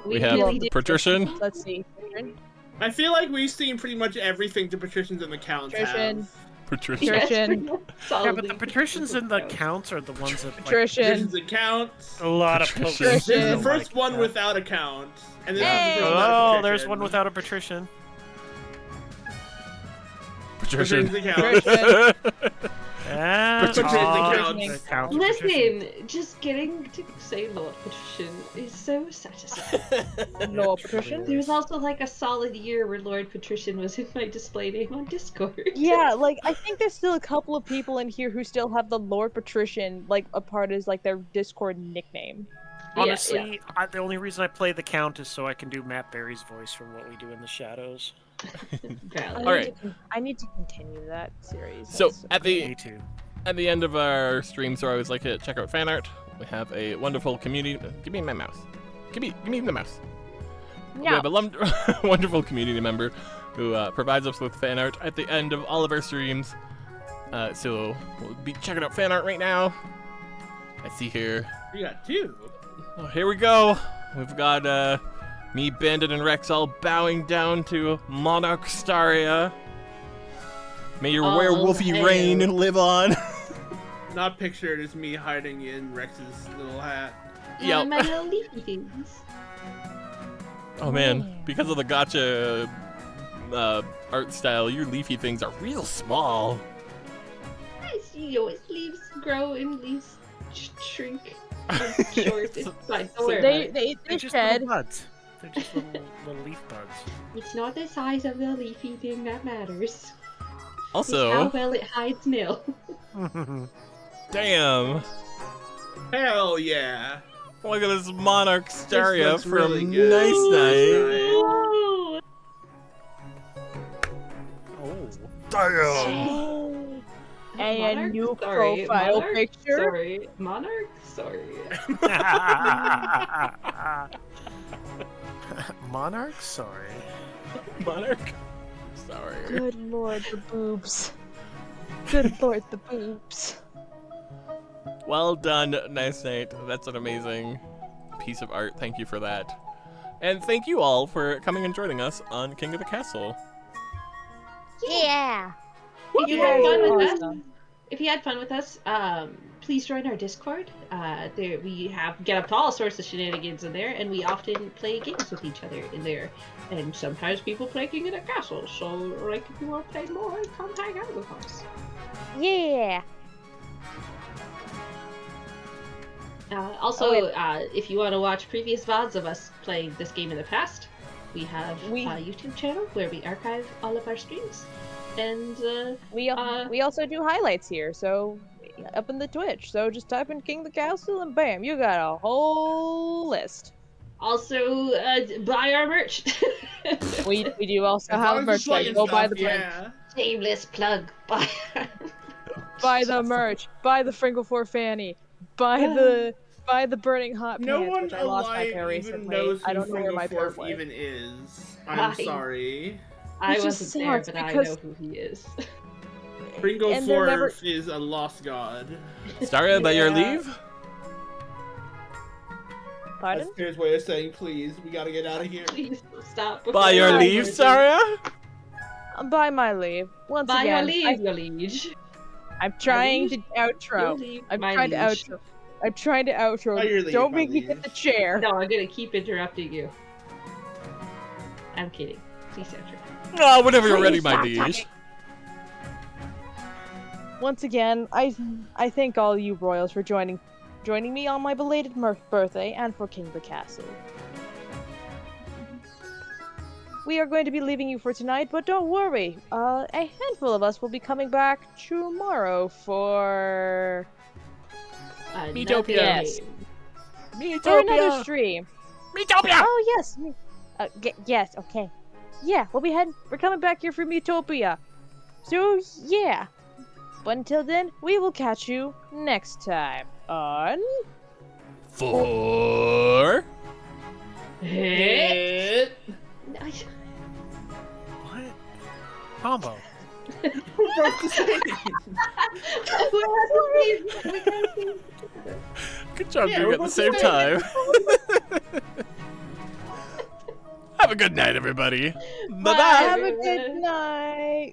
We have really did. Patrician. Let's see. Patrician. I feel like we've seen pretty much everything the patricians and the counts Patrician. have. Patrician. Patrician. Yeah, but the patricians and the counts are the ones that Patrician. Patricians and counts. a lot of Patrician. pokers. This is the don't first like one that. without a count. And this Hey! is the first without a Oh, there's patrician. one without a patrician. Patrician. Patricians and counts. Patrician. And Patricians and the counts. counts are patrician. Listen, just getting to say Lord Patrician is so satisfying. Lord Patrician. There was also like a solid year where Lord Patrician was in my display name on Discord. Yeah, like I think there's still a couple of people in here who still have the Lord Patrician like a part as like their Discord nickname. Honestly, the only reason I play the count is so I can do Matt Berry's voice from What We Do in the Shadows. Valid. All right. I need to continue that series. So That's- Me too. at the end of our streams, where I always like to check out fan art, we have a wonderful community. Give me my mouse. Give me the mouse. We have a wonderful community member who provides us with fan art at the end of all of our streams. So we'll be checking out fan art right now. I see here. We got two. Oh, here we go. We've got me, Bandit, and Rex all bowing down to Monarch Staria. May your Oh, werewolfy hell. reign live on. Not pictured as me hiding in Rex's little hat. Yep. My little leafy things. Oh man, because of the gotcha art style, your leafy things are real small. I see yours. Leaves grow and leaves shrink. And short. It's fine. Don't worry about it. They They're just shed. little buds. They're just little leaf buds. It's not the size of the leafy thing that matters. It's how Also, well it hides nil. damn, Hell yeah. look at this Monarch Staria looks from really good. Nice Night. Whoa! Oh. Damn. And a Monarch? new Sorry, profile Monarch? picture. Sorry. Monarch? Sorry. Monarch? Sorry. Monarch. Sorry. Good lord, the boobs. Good lord, the boobs. Well done, Nice Night. That's an amazing piece of art. Thank you for that. And thank you all for coming and joining us on King of the Castle. Yeah. If you had fun with us, Awesome. please join our Discord. There we get up to all sorts of shenanigans in there, and we often play games with each other in there. And sometimes people play King of the Castle. So, like, if you want to play more, come hang out with us. Yeah. If you want to watch previous VODs of us playing this game in the past, we have a YouTube channel where we archive all of our streams. And We also do highlights here, so up in the Twitch. So just type in King of the Castle and bam, you got a whole list. also buy our merch. We do also As long have as merch. it's like Go buy stuff, the merch. yeah. Shameless plug. Buy. Buy the merch. Buy the Fringle4 fanny. Buy the burning hot No pants, one which I lost my alive pair even recently. knows I who don't know where my pair Fringle4 was. even is. I'm Why? sorry. I just wasn't there, sucks but I because- know who he is. Pringle And they're never- Forth is a lost god. Staria, by your Yeah. leave? Pardon? That's Pierre's way of saying, please, we gotta get out of here. Please stop. By your Bye, leave, Staria? By my leave. Once By again, your leave, your liege. I'm trying to liege? outro. Your leave, I'm my trying to liege. outro. I'm trying to outro. By your leave, Don't my make me get liege. the chair. No, I'm gonna keep interrupting you. I'm kidding. Please outro. Oh, whenever you're ready, Please my stop liege. talking. Once again, I thank all you royals for joining me on my belated birthday and for King of the Castle. We are going to be leaving you for tonight, but don't worry. A handful of us will be coming back tomorrow for Another Yes. game. for another stream. Metopia! Oh yes, yes, okay. Yeah, we're coming back here for Metopia. So yeah. But until then, we will catch you next time on 4. Hit. What? Combo. Who broke the stage? Good job Yeah, doing it at we're the same both time. Have a good night, everybody. Bye-bye. Have a good night.